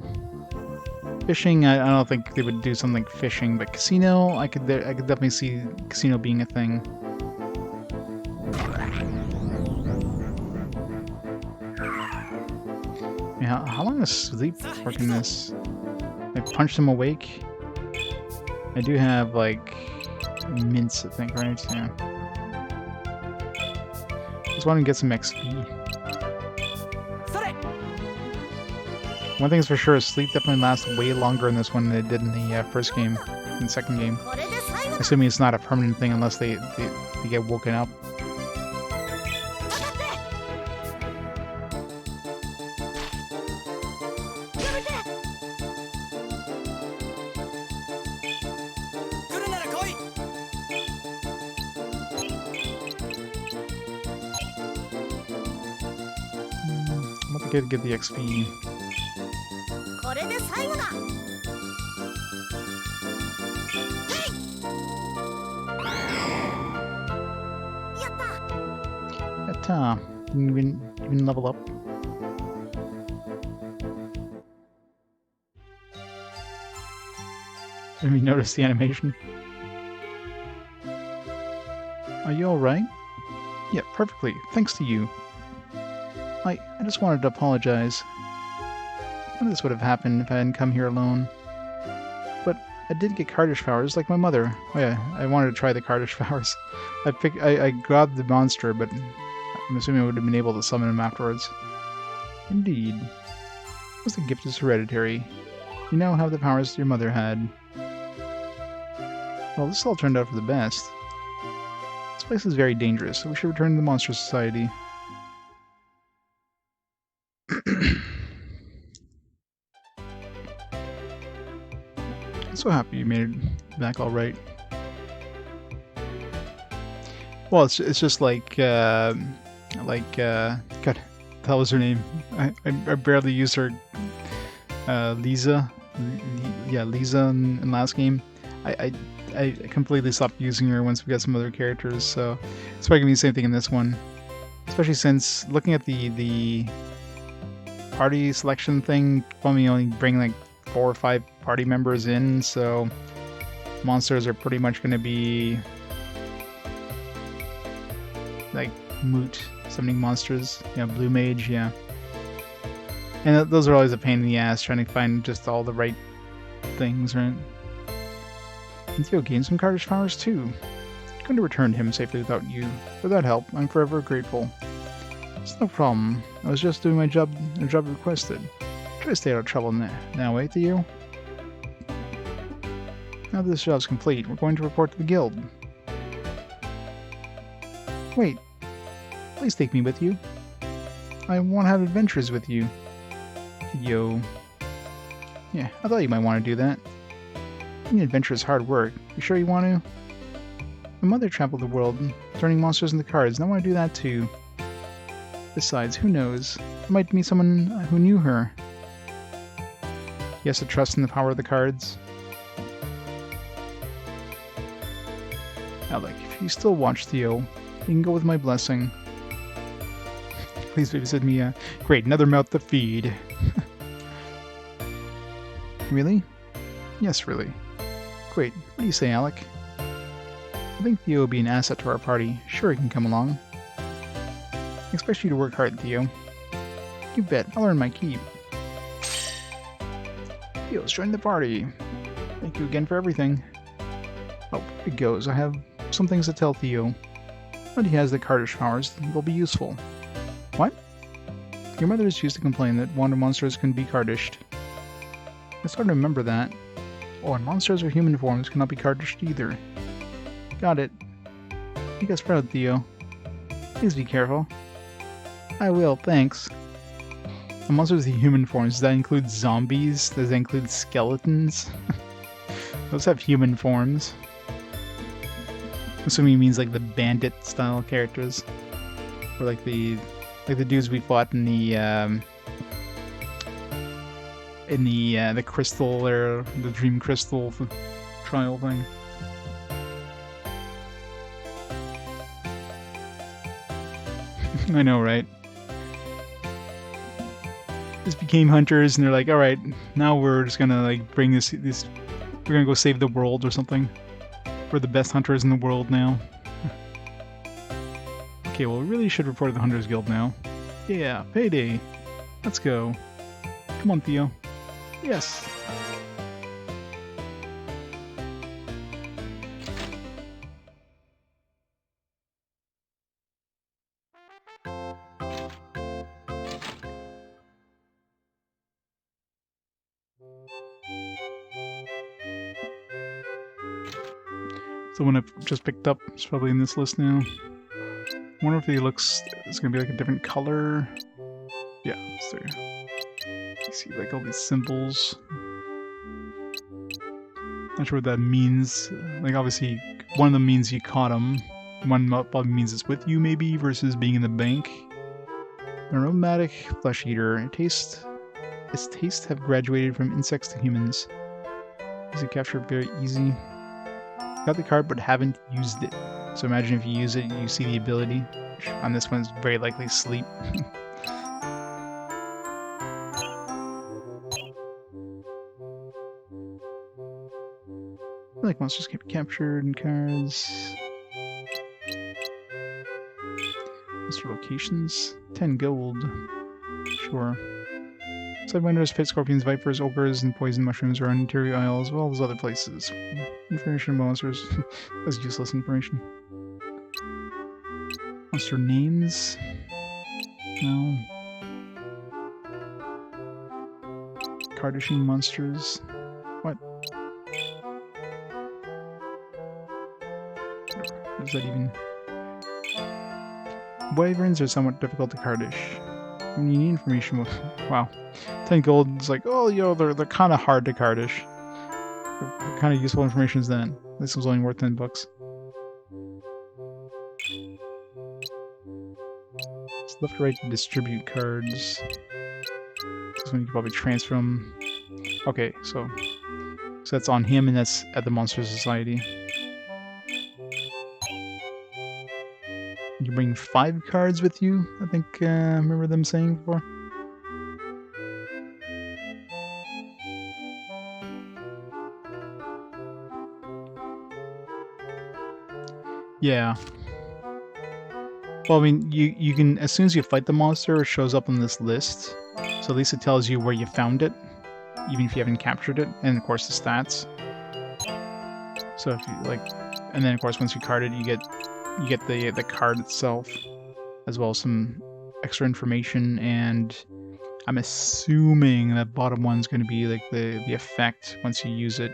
Fishing, I don't think they would do something like fishing, but casino, I could definitely see casino being a thing. Yeah, how long does sleep work in this? I punched him awake. I do have like mints, I think, right? Yeah. Just want to get some XP. One thing's for sure, sleep definitely lasts way longer in this one than it did in the first game, in the second game. Assuming it's not a permanent thing unless they get woken up. I'm about to get the XP. Didn't even level up. Didn't even notice the animation. Are you alright? Yeah, perfectly. Thanks to you. I just wanted to apologize. None of this would have happened if I hadn't come here alone. But I did get Cardish powers, like my mother. Oh yeah, I wanted to try the Cardish powers. I grabbed the monster, but I'm assuming I would have been able to summon him afterwards. Indeed. Because the gift is hereditary. You now have the powers your mother had. Well, this all turned out for the best. This place is very dangerous, so we should return to the Monster Society. I'm so happy you made it back all right. Well, it's just like God, what the hell was her name? I barely used her. Lisa, yeah, Lisa in last game. I completely stopped using her once we got some other characters, so it's probably gonna be the same thing in this one. Especially since looking at the party selection thing, probably only bring like 4 or 5 party members in, so monsters are pretty much going to be like moot summoning monsters. You know, blue mage, yeah. And those are always a pain in the ass trying to find just all the right things, right? And Theo gained some Cardish powers too. I'm going to return him safely without you. For that help, I'm forever grateful. It's no problem. I was just doing my job, a job requested. Try to stay out of trouble now, eh, Theo? Now that this job's complete, we're going to report to the guild. Wait. Please take me with you. I want to have adventures with you. Theo. Yeah, I thought you might want to do that. Being an adventure is hard work. You sure you want to? My mother traveled the world, turning monsters into cards, and I want to do that too. Besides, who knows? I might meet someone who knew her. He has to trust in the power of the cards. Alec, if you still watch Theo, you can go with my blessing. Please babysit me. Great, another mouth to feed. Really? Yes, really. Great. What do you say, Alec? I think Theo will be an asset to our party. Sure, he can come along. I expect you to work hard, Theo. You bet. I'll earn my keep. Theo's joined the party. Thank you again for everything. Oh, it goes. I have some things to tell Theo. But he has the Cardish powers. They'll be useful. What? Your mother is used to complain that water monsters can be Cardished. It's hard to remember that. Oh, and monsters or human forms cannot be Cardished either. Got it. Make us proud, Theo. Please be careful. I will, thanks. The monsters with human forms, does that include zombies? Does that include skeletons? Those have human forms. Assuming he means like the Bandit style characters. Or like the dudes we fought in the crystal or the dream crystal trial thing. I know, right? Just became hunters, and they're like, all right, now we're just gonna like bring this. We're gonna go save the world or something. We're the best hunters in the world now. Okay, well, we really should report to the Hunters Guild now. Yeah, payday. Let's go. Come on, Theo. Yes. The one I've just picked up is probably in this list now. I wonder if he looks... It's gonna be like a different color. Yeah, it's there. You see like all these symbols. Not sure what that means. Like obviously, one of them means you caught him. One probably means it's with you maybe, versus being in the bank. An aromatic flesh eater. Its taste have graduated from insects to humans. Easy capture, very easy. Got the card but haven't used it. So imagine if you use it, you see the ability. Which on this one is very likely sleep. Like monsters can be captured in cards. Monster locations. 10 gold. Sure. Sidewinders, pit scorpions, vipers, ogres, and poison mushrooms are on interior isle as well as other places. Information monsters. That's useless information. Monster names? No. Card issuing monsters? What? What does that even... Wyverns are somewhat difficult to cardish. When you need information, wow. 10 gold is like, oh, yo, they're kind of hard to cardish. They're kind of useful information then. This was only worth 10 bucks. It's left to right to distribute cards. This one you can probably transfer them. Okay, so that's on him, and that's at the Monster Society. You bring 5 cards with you, I think I remember them saying before. Yeah. Well, I mean, you can, as soon as you fight the monster, it shows up on this list. So at least it tells you where you found it, even if you haven't captured it, and of course the stats. So if you like, and then of course once you card it, you get the card itself, as well as some extra information, and I'm assuming that bottom one's going to be like the effect once you use it.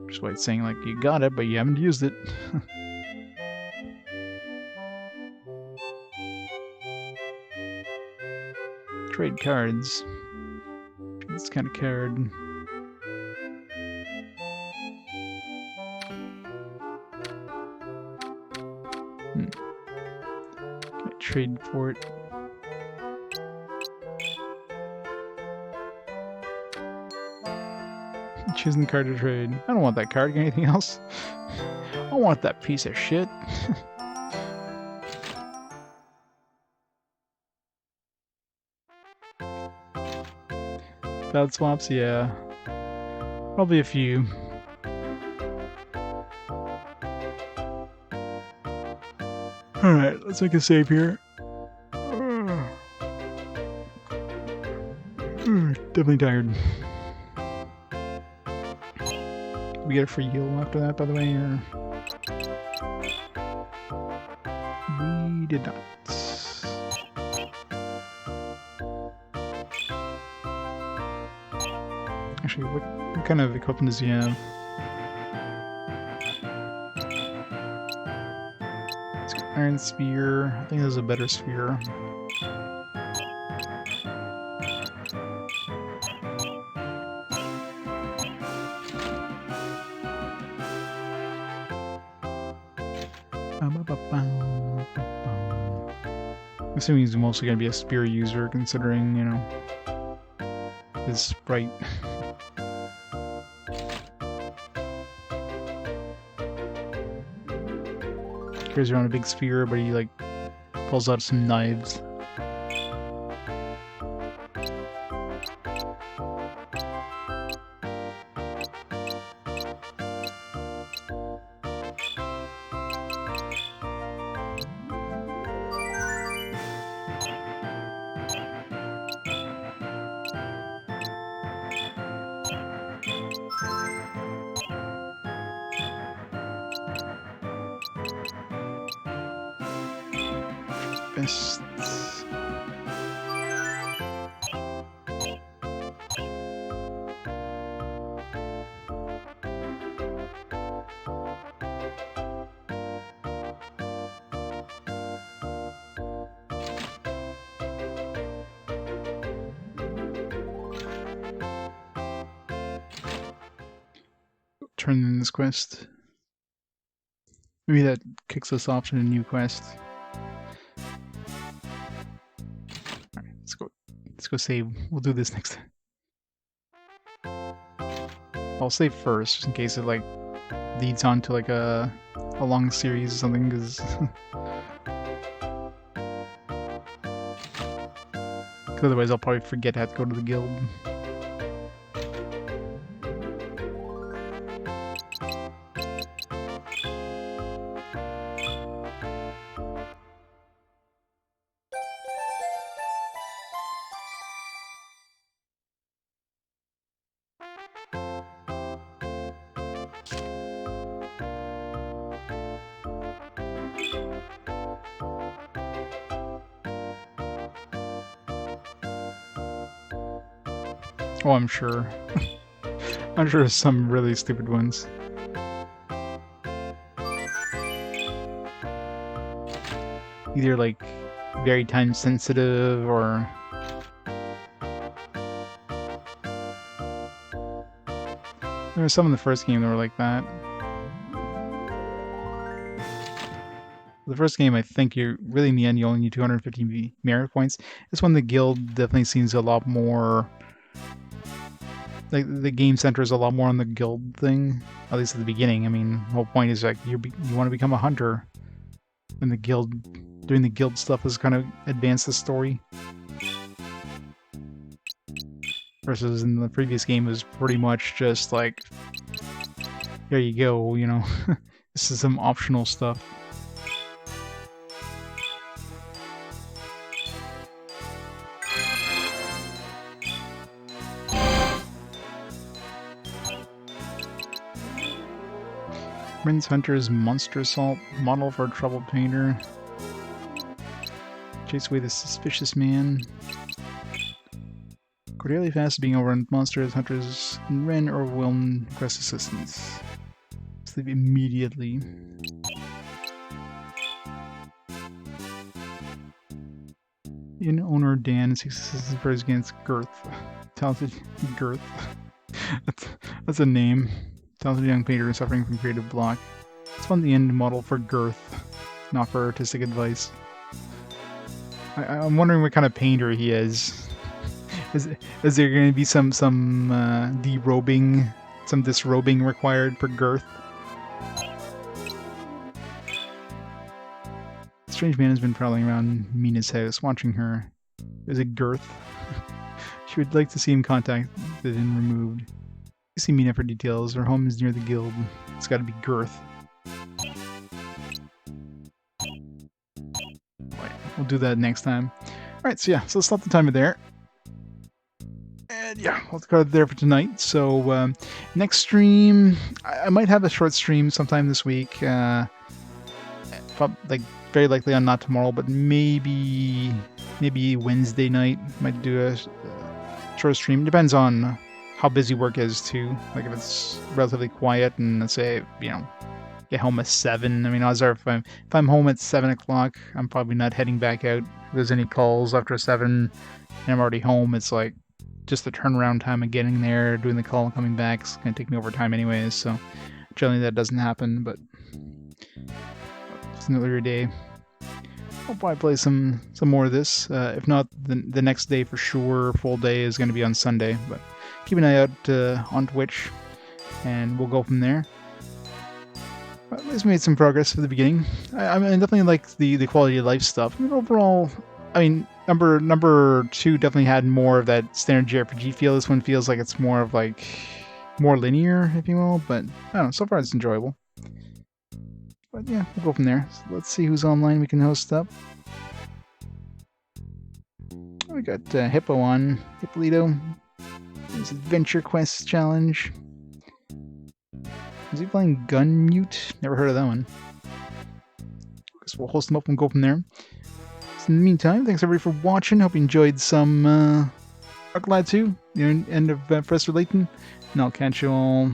Just why it's saying like you got it, but you haven't used it. Trade cards. This kind of card. Can I trade for it? Choosing the card to trade. I don't want that card. Get anything else? I want that piece of shit. Bad swaps, yeah. Probably a few. Alright, let's make a save here. Definitely tired. Did we get a free heal after that, by the way, or... We did not. Actually, what kind of equipment does he have? It's got Iron Spear. I think there's a better spear. I'm assuming he's mostly going to be a spear user, considering, you know, his sprite. Carries around a big spear, but he, like, pulls out some knives. turn in this quest. Maybe that kicks us off to a new quest. Alright, let's go. Let's go save. We'll do this next time. I'll save first, just in case it like leads on to like a long series or something, because otherwise I'll probably forget how to go to the guild. Oh, I'm sure. I'm sure some really stupid ones. Either like very time sensitive or there were some in the first game that were like that. The first game, I think you're really in the end you only need 250 merit points. This one, the guild definitely seems a lot more like the game centers a lot more on the guild thing, at least at the beginning. I mean, the whole point is like you want to become a hunter, and the guild, doing the guild stuff is kind of advance the story. Versus in the previous game was pretty much just like, there you go, you know, this is some optional stuff. Prince Hunter's Monster Assault, model for a troubled painter. Chase away the suspicious man. Cordelia fast being overrun with monsters. Hunters ran or will request assistance. Sleep immediately. Inn owner Dan seeks assistance for his against Girth. Talented Girth. That's a name. Talented young painter suffering from creative block. Let's find the end model for Girth, not for artistic advice. I'm wondering what kind of painter he is. Is there going to be some derobing, some disrobing required for Girth? A strange man has been prowling around Mina's house, watching her. Is it Girth? She would like to see him contacted and removed. See Mina for details. Her home is near the guild. It's got to be Girth. Right, we'll do that next time. Alright, so yeah, so let's stop the timer there. And yeah, I'll cut it there for tonight. So next stream, I might have a short stream sometime this week. Like very likely on not tomorrow, but maybe Wednesday night. Might do a short stream. Depends on how busy work is too. Like if it's relatively quiet and let's say, you know, get home at 7. I mean, odds are if I'm home at 7 o'clock, I'm probably not heading back out. If there's any calls after 7 and I'm already home, it's like just the turnaround time of getting there, doing the call and coming back is going to take me over time anyways, so generally that doesn't happen, but it's another day. I'll probably play some more of this. If not, the next day for sure, full day is going to be on Sunday, but keep an eye out on Twitch, and we'll go from there. But at least we made some progress at the beginning. I definitely like the quality of life stuff. I mean, overall, I mean, number 2 definitely had more of that standard JRPG feel. This one feels like it's more of like more linear, if you will. But I don't know. So far, it's enjoyable. But yeah, we'll go from there. So let's see who's online we can host up. We got Hippo on. Hippolito. There's Adventure Quest Challenge. Is he playing Gun Mute? Never heard of that one. Guess we'll host him up and go from there. So in the meantime, thanks everybody for watching. Hope you enjoyed some Glad 2, the end of Professor Layton. And I'll catch you all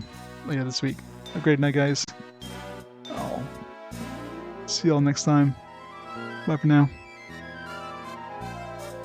later this week. Have a great night, guys. I'll see you all next time. Bye for now.